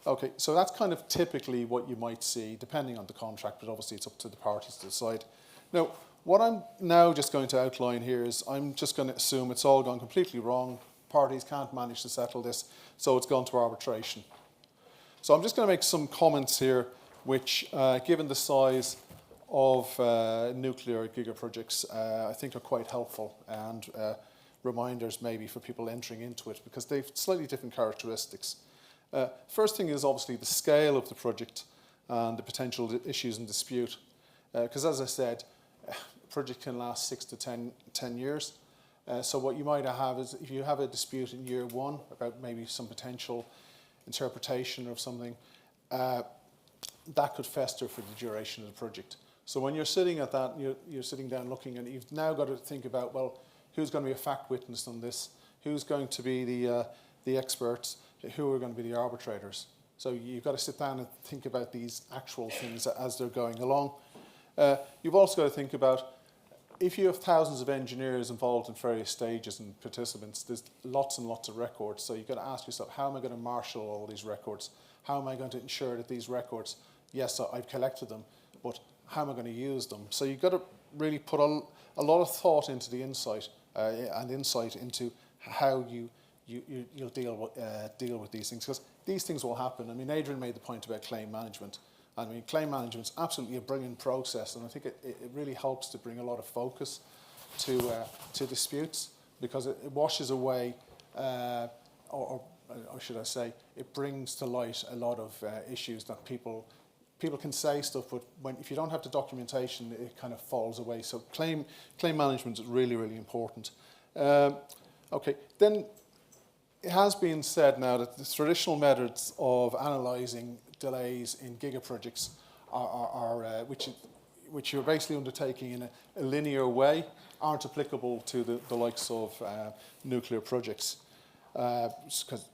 Okay, so that's kind of typically what you might see, depending on the contract, but obviously it's up to the parties to decide. Now, what I'm now just going to outline here is I'm just going to assume it's all gone completely wrong, parties can't manage to settle this, so it's gone to arbitration. So I'm just going to make some comments here which, given the size of nuclear gigaprojects, I think are quite helpful, and reminders maybe for people entering into it, because they've slightly different characteristics. First thing is obviously the scale of the project and the potential issues in dispute. Because as I said, a project can last 6 to 10 years. So what you might have is, if you have a dispute in year one about maybe some potential interpretation of something, that could fester for the duration of the project. So when you're sitting at that, you're sitting down looking, and you've now got to think about, well, who's going to be a fact witness on this? Who's going to be the experts? Who are going to be the arbitrators? So you've got to sit down and think about these actual things as they're going along. You've also got to think about, if you have thousands of engineers involved in various stages and participants, there's lots and lots of records. So you've got to ask yourself, how am I going to marshal all these records? How am I going to ensure that these records, yes, I've collected them, but how am I going to use them? So you've got to really put a lot of thought into the insight into how you'll deal with these things, because these things will happen. I mean, Adrian made the point about claim management. I mean, claim management is absolutely a brilliant process, and I think it really helps to bring a lot of focus to disputes, because it washes away, or should I say, it brings to light a lot of issues that people can say stuff, but if you don't have the documentation, it kind of falls away. So claim management is really, really important. Okay, then it has been said now that the traditional methods of analysing delays in gigaprojects which you're basically undertaking in a linear way, aren't applicable to the likes of nuclear projects, because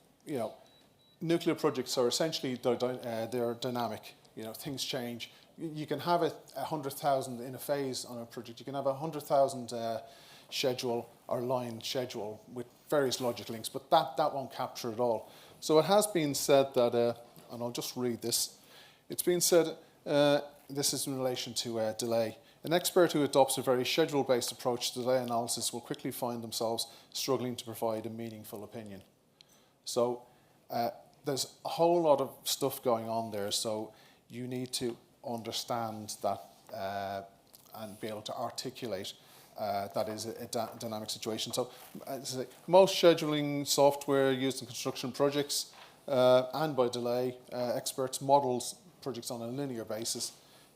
nuclear projects are essentially they're dynamic. Things change. You can have 100,000 in a phase on a project. You can have 100,000 schedule or line schedule with various logic links, but that won't capture it all. So it has been said that, and I'll just read this. It's been said, this is in relation to delay. An expert who adopts a very schedule-based approach to delay analysis will quickly find themselves struggling to provide a meaningful opinion. So there's a whole lot of stuff going on there, so you need to understand that and be able to articulate that is a dynamic situation. So most scheduling software used in construction projects and by delay experts models projects on a linear basis.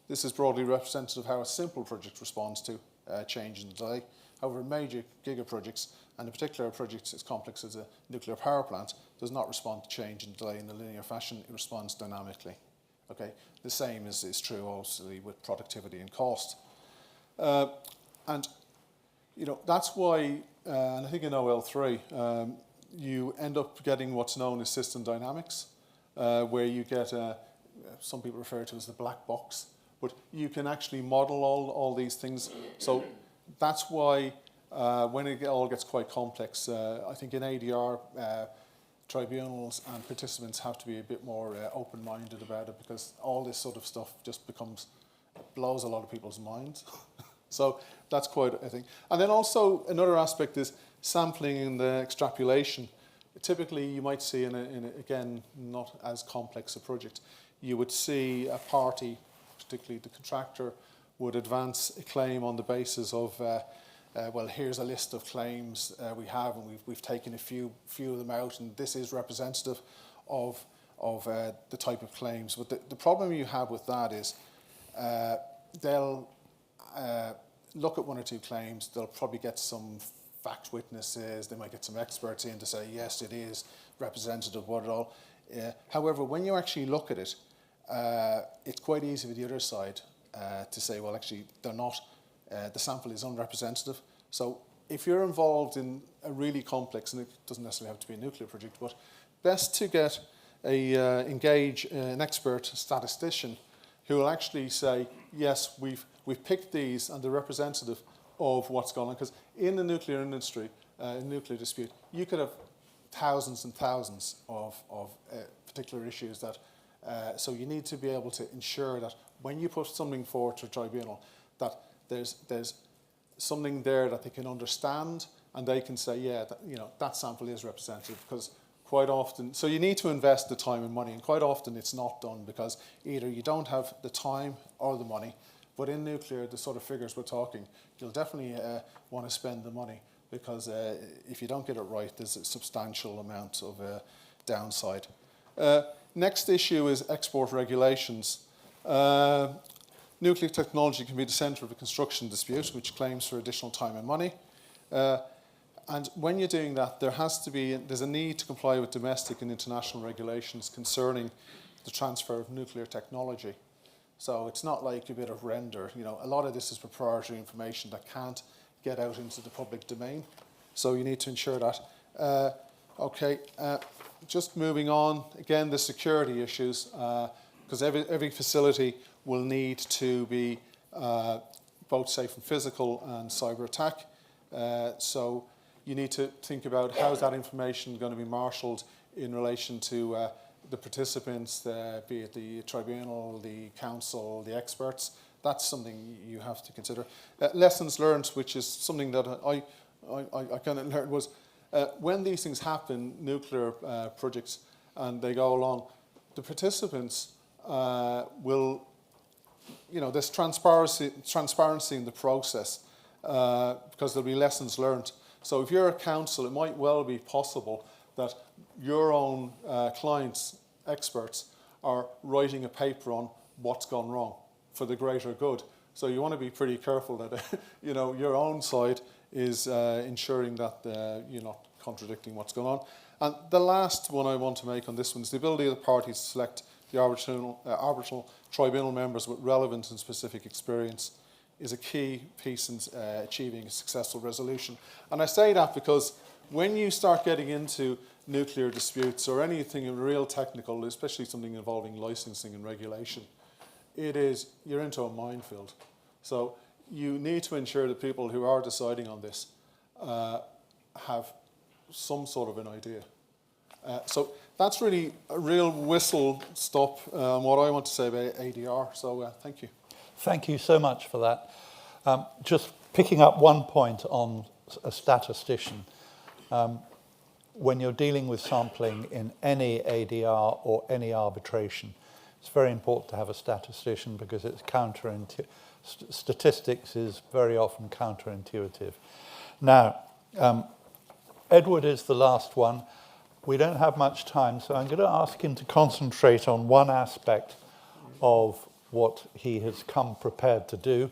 This is broadly representative of how a simple project responds to change in delay. However, major gigaprojects, and in particular a project as complex as a nuclear power plant, does not respond to change in delay in a linear fashion. It responds dynamically. Okay, the same is true obviously with productivity and cost. And that's why, and I think in OL3, you end up getting what's known as system dynamics, where you get, some people refer to as the black box, but you can actually model all these things. So that's why when it all gets quite complex, I think in ADR, tribunals and participants have to be a bit more open-minded about it, because all this sort of stuff just blows a lot of people's minds. So that's quite a thing. And then also another aspect is sampling and the extrapolation. Typically you might see in again, not as complex a project, you would see a party, particularly the contractor, would advance a claim on the basis of, well, here's a list of claims we have, and we've taken a few of them out, and this is representative of the type of claims. But the problem you have with that is they'll look at one or two claims, they'll probably get some fact witnesses, they might get some experts in to say, yes, it is representative of what it all. However, when you actually look at it, it's quite easy with the other side to say, well, actually, they're not, the sample is unrepresentative. So if you're involved in a really complex, and it doesn't necessarily have to be a nuclear project, but best to get engage an expert statistician who will actually say, yes, we've picked these and they're representative of what's going on. Because in the nuclear industry, in nuclear dispute, you could have thousands and thousands of particular issues that, so you need to be able to ensure that when you put something forward to a tribunal, that there's something there that they can understand, and they can say, yeah, that sample is representative. Because quite often, so you need to invest the time and money, and quite often it's not done because either you don't have the time or the money. But in nuclear, the sort of figures we're talking, you'll definitely want to spend the money, because if you don't get it right, there's a substantial amount of downside. Next issue is export regulations. Nuclear technology can be the centre of a construction dispute, which claims for additional time and money. And when you're doing that, there's a need to comply with domestic and international regulations concerning the transfer of nuclear technology. So it's not like a bit of render. A lot of this is proprietary information that can't get out into the public domain. So you need to ensure that. Just moving on, again, the security issues, because every facility will need to be both safe from physical and cyber attack. So you need to think about how's that information going to be marshalled in relation to the participants, be it the tribunal, the council, the experts. That's something you have to consider. Lessons learned, which is something that I kind of learned, was when these things happen, nuclear projects, and they go along, the participants will, there's transparency in the process, because there'll be lessons learned. So if you're a council, it might well be possible that your own clients, experts, are writing a paper on what's gone wrong for the greater good. So you want to be pretty careful that your own side is ensuring that you're not contradicting what's going on. And the last one I want to make on this one is the ability of the parties to select the arbitral tribunal members with relevant and specific experience is a key piece in achieving a successful resolution. And I say that because when you start getting into nuclear disputes or anything real technical, especially something involving licensing and regulation, you're into a minefield. So you need to ensure that people who are deciding on this have some sort of an idea. So that's really a real whistle stop on what I want to say about ADR. So thank you. Thank you so much for that. Just picking up one point on a statistician. When you're dealing with sampling in any ADR or any arbitration, it's very important to have a statistician because it's counterintuitive. Statistics is very often counterintuitive. Now, Edward is the last one. We don't have much time, so I'm going to ask him to concentrate on one aspect of what he has come prepared to do.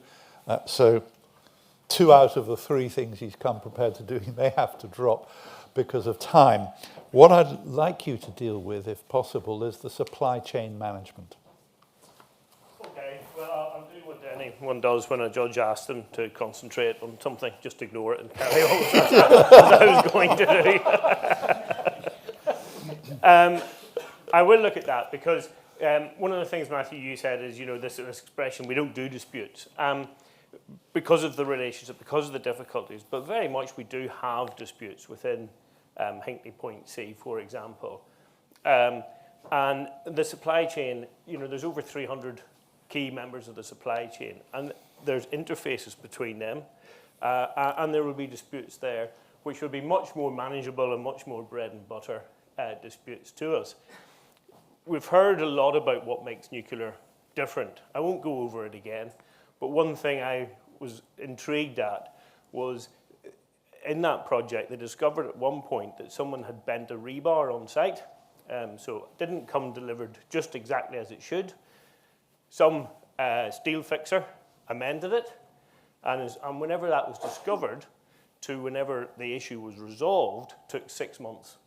So 2 out of the 3 things he's come prepared to do, he may have to drop because of time. What I'd like you to deal with, if possible, is the supply chain management. Okay, well, I'll do what anyone does when a judge asks them to concentrate on something, just ignore it and carry on as I was going to do. I will look at that because one of the things, Matthew, you said is, this expression, we don't do disputes. Because of the relationship, because of the difficulties, but very much we do have disputes within Hinkley Point C, for example. And the supply chain, there's over 300 key members of the supply chain, and there's interfaces between them, and there will be disputes there, which will be much more manageable and much more bread and butter disputes to us. We've heard a lot about what makes nuclear different. I won't go over it again, But one thing I was intrigued at was in that project, they discovered at one point that someone had bent a rebar on site. So it didn't come delivered just exactly as it should. Some steel fixer amended it. And whenever that was discovered to whenever the issue was resolved, took 6 months.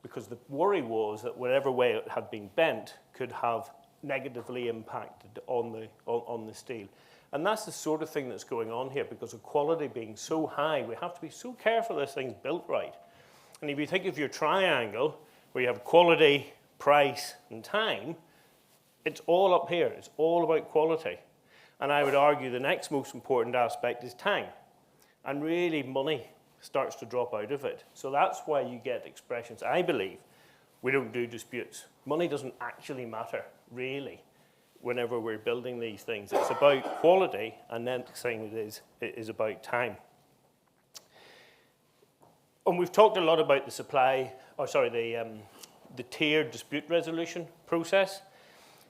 Because the worry was that whatever way it had been bent could have negatively impacted on the steel. And that's the sort of thing that's going on here, because of quality being so high, we have to be so careful this thing's built right. And if you think of your triangle, where you have quality, price, and time, it's all up here. It's all about quality. And I would argue the next most important aspect is time. And really, money starts to drop out of it. So that's why you get expressions. I believe we don't do disputes. Money doesn't actually matter, really, whenever we're building these things. It's about quality, and then the next thing it is about time. And we've talked a lot about the tiered dispute resolution process.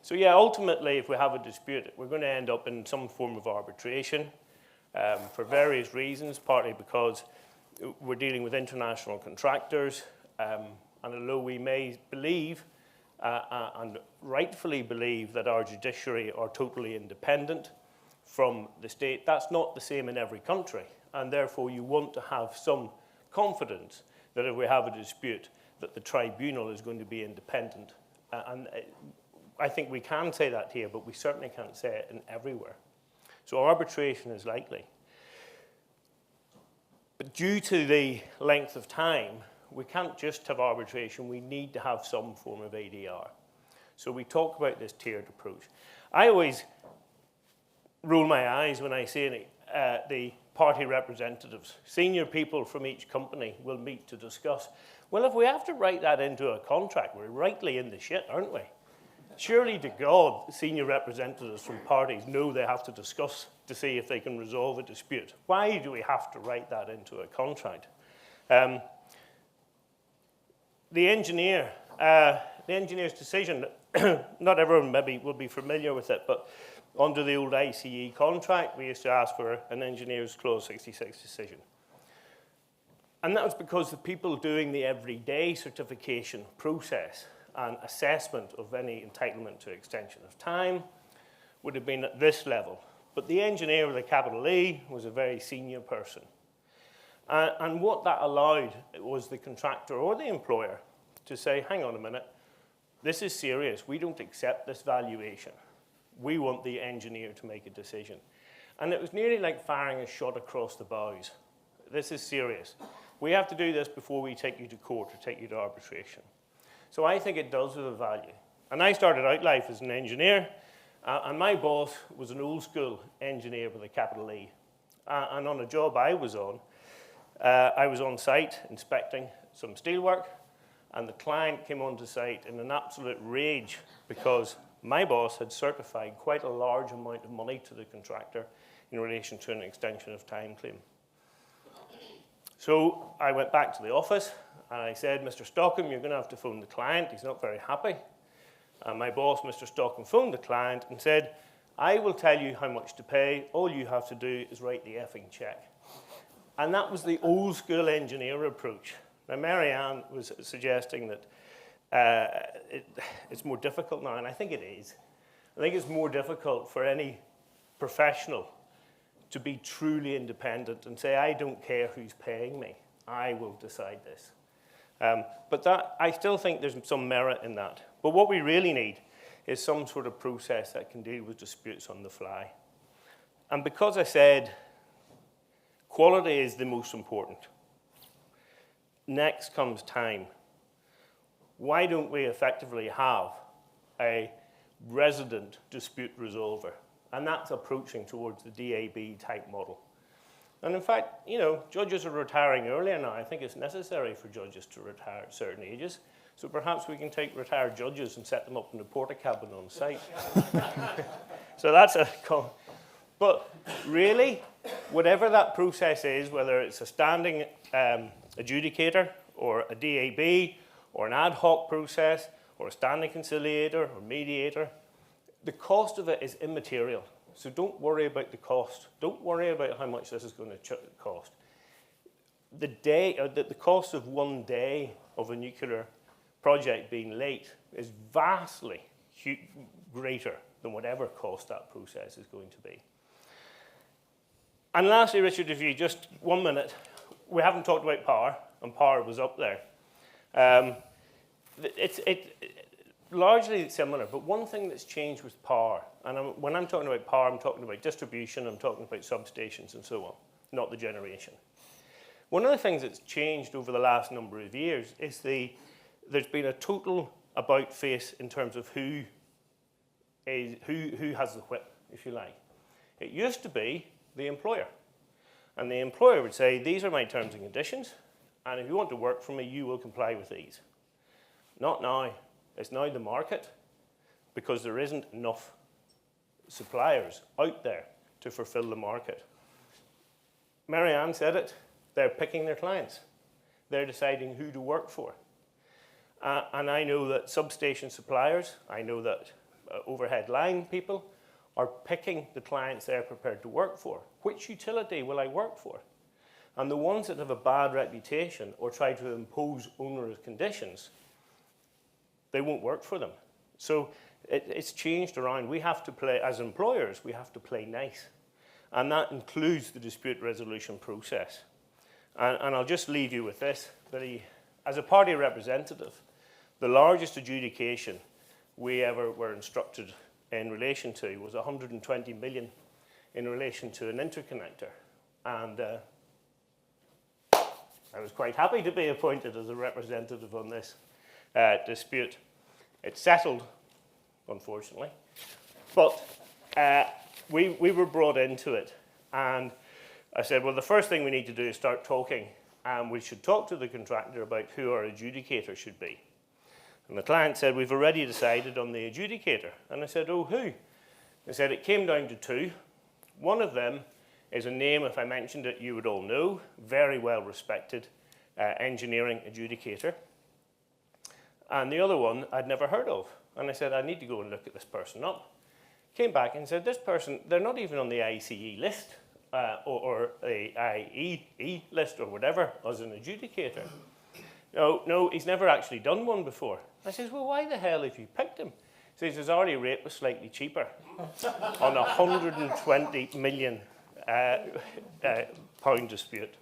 So yeah, ultimately, if we have a dispute, we're going to end up in some form of arbitration for various reasons, partly because we're dealing with international contractors, and although we may believe and rightfully believe that our judiciary are totally independent from the state, that's not the same in every country. And therefore, you want to have some confidence that if we have a dispute, that the tribunal is going to be independent. And I think we can say that here, but we certainly can't say it in everywhere. So arbitration is likely. But due to the length of time, we can't just have arbitration, we need to have some form of ADR. So we talk about this tiered approach. I always roll my eyes when I see the party representatives. Senior people from each company will meet to discuss. Well, if we have to write that into a contract, we're rightly in the shit, aren't we? Surely to God, senior representatives from parties know they have to discuss to see if they can resolve a dispute. Why do we have to write that into a contract? The engineer's decision, not everyone maybe will be familiar with it, but under the old ICE contract, we used to ask for an engineer's clause 66 decision. And that was because the people doing the everyday certification process and assessment of any entitlement to extension of time would have been at this level. But the engineer with a capital E was a very senior person. And what that allowed was the contractor or the employer to say, hang on a minute, this is serious. We don't accept this valuation. We want the engineer to make a decision. And it was nearly like firing a shot across the bows. This is serious. We have to do this before we take you to court or take you to arbitration. So I think it does have a value. And I started out life as an engineer, and my boss was an old school engineer with a capital E. And on a job I was on site inspecting some steelwork, and the client came onto site in an absolute rage because my boss had certified quite a large amount of money to the contractor in relation to an extension of time claim. So I went back to the office and I said, Mr. Stockham, you're going to have to phone the client. He's not very happy. And my boss, Mr. Stockham, phoned the client and said, I will tell you how much to pay. All you have to do is write the effing check. And that was the old school engineer approach. Now, Marianne was suggesting that it's more difficult now, and I think it is. I think it's more difficult for any professional to be truly independent and say, I don't care who's paying me. I will decide this. But I still think there's some merit in that. But what we really need is some sort of process that can deal with disputes on the fly. And because I said quality is the most important, next comes time. Why don't we effectively have a resident dispute resolver? And that's approaching towards the DAB type model. And in fact, judges are retiring earlier now. I think it's necessary for judges to retire at certain ages. So perhaps we can take retired judges and set them up in a porta cabin on site. So that's but really, whatever that process is, whether it's a standing adjudicator or a DAB or an ad hoc process or a standing conciliator or mediator, the cost of it is immaterial. So don't worry about the cost. Don't worry about how much this is going to cost. The cost of 1 day of a nuclear project being late is vastly greater than whatever cost that process is going to be. And lastly, Richard, if you just 1 minute, we haven't talked about power, and power was up there. It's largely similar, but one thing that's changed with power, and when I'm talking about power, I'm talking about distribution, I'm talking about substations and so on, not the generation. One of the things that's changed over the last number of years is there's been a total about-face in terms of who has the whip, if you like. It used to be the employer. And the employer would say, these are my terms and conditions, and if you want to work for me, you will comply with these. Not now. It's now the market, because there isn't enough suppliers out there to fulfill the market. Marianne said it, they're picking their clients. They're deciding who to work for. And I know that substation suppliers, I know that overhead line people are picking the clients they're prepared to work for. Which utility will I work for? And the ones that have a bad reputation or try to impose onerous conditions, they won't work for them. So it's changed around. We have to play, as employers, we have to play nice. And that includes the dispute resolution process. And I'll just leave you with this, that as a party representative, the largest adjudication we ever were instructed in relation to was 120 million in relation to an interconnector. And I was quite happy to be appointed as a representative on this dispute. It's settled, unfortunately, but we were brought into it, and I said, well, the first thing we need to do is start talking, and we should talk to the contractor about who our adjudicator should be. And the client said, we've already decided on the adjudicator. And I said, oh, who? They said it came down to two. One of them is a name, if I mentioned it, you would all know, very well respected engineering adjudicator. And the other one I'd never heard of. And I said, I need to go and look at this person up. Came back and said, this person, they're not even on the ICE list or the IEE list or whatever as an adjudicator. No, he's never actually done one before. I says, well, why the hell have you picked him? He says his hourly rate was slightly cheaper on a £120 million pound dispute.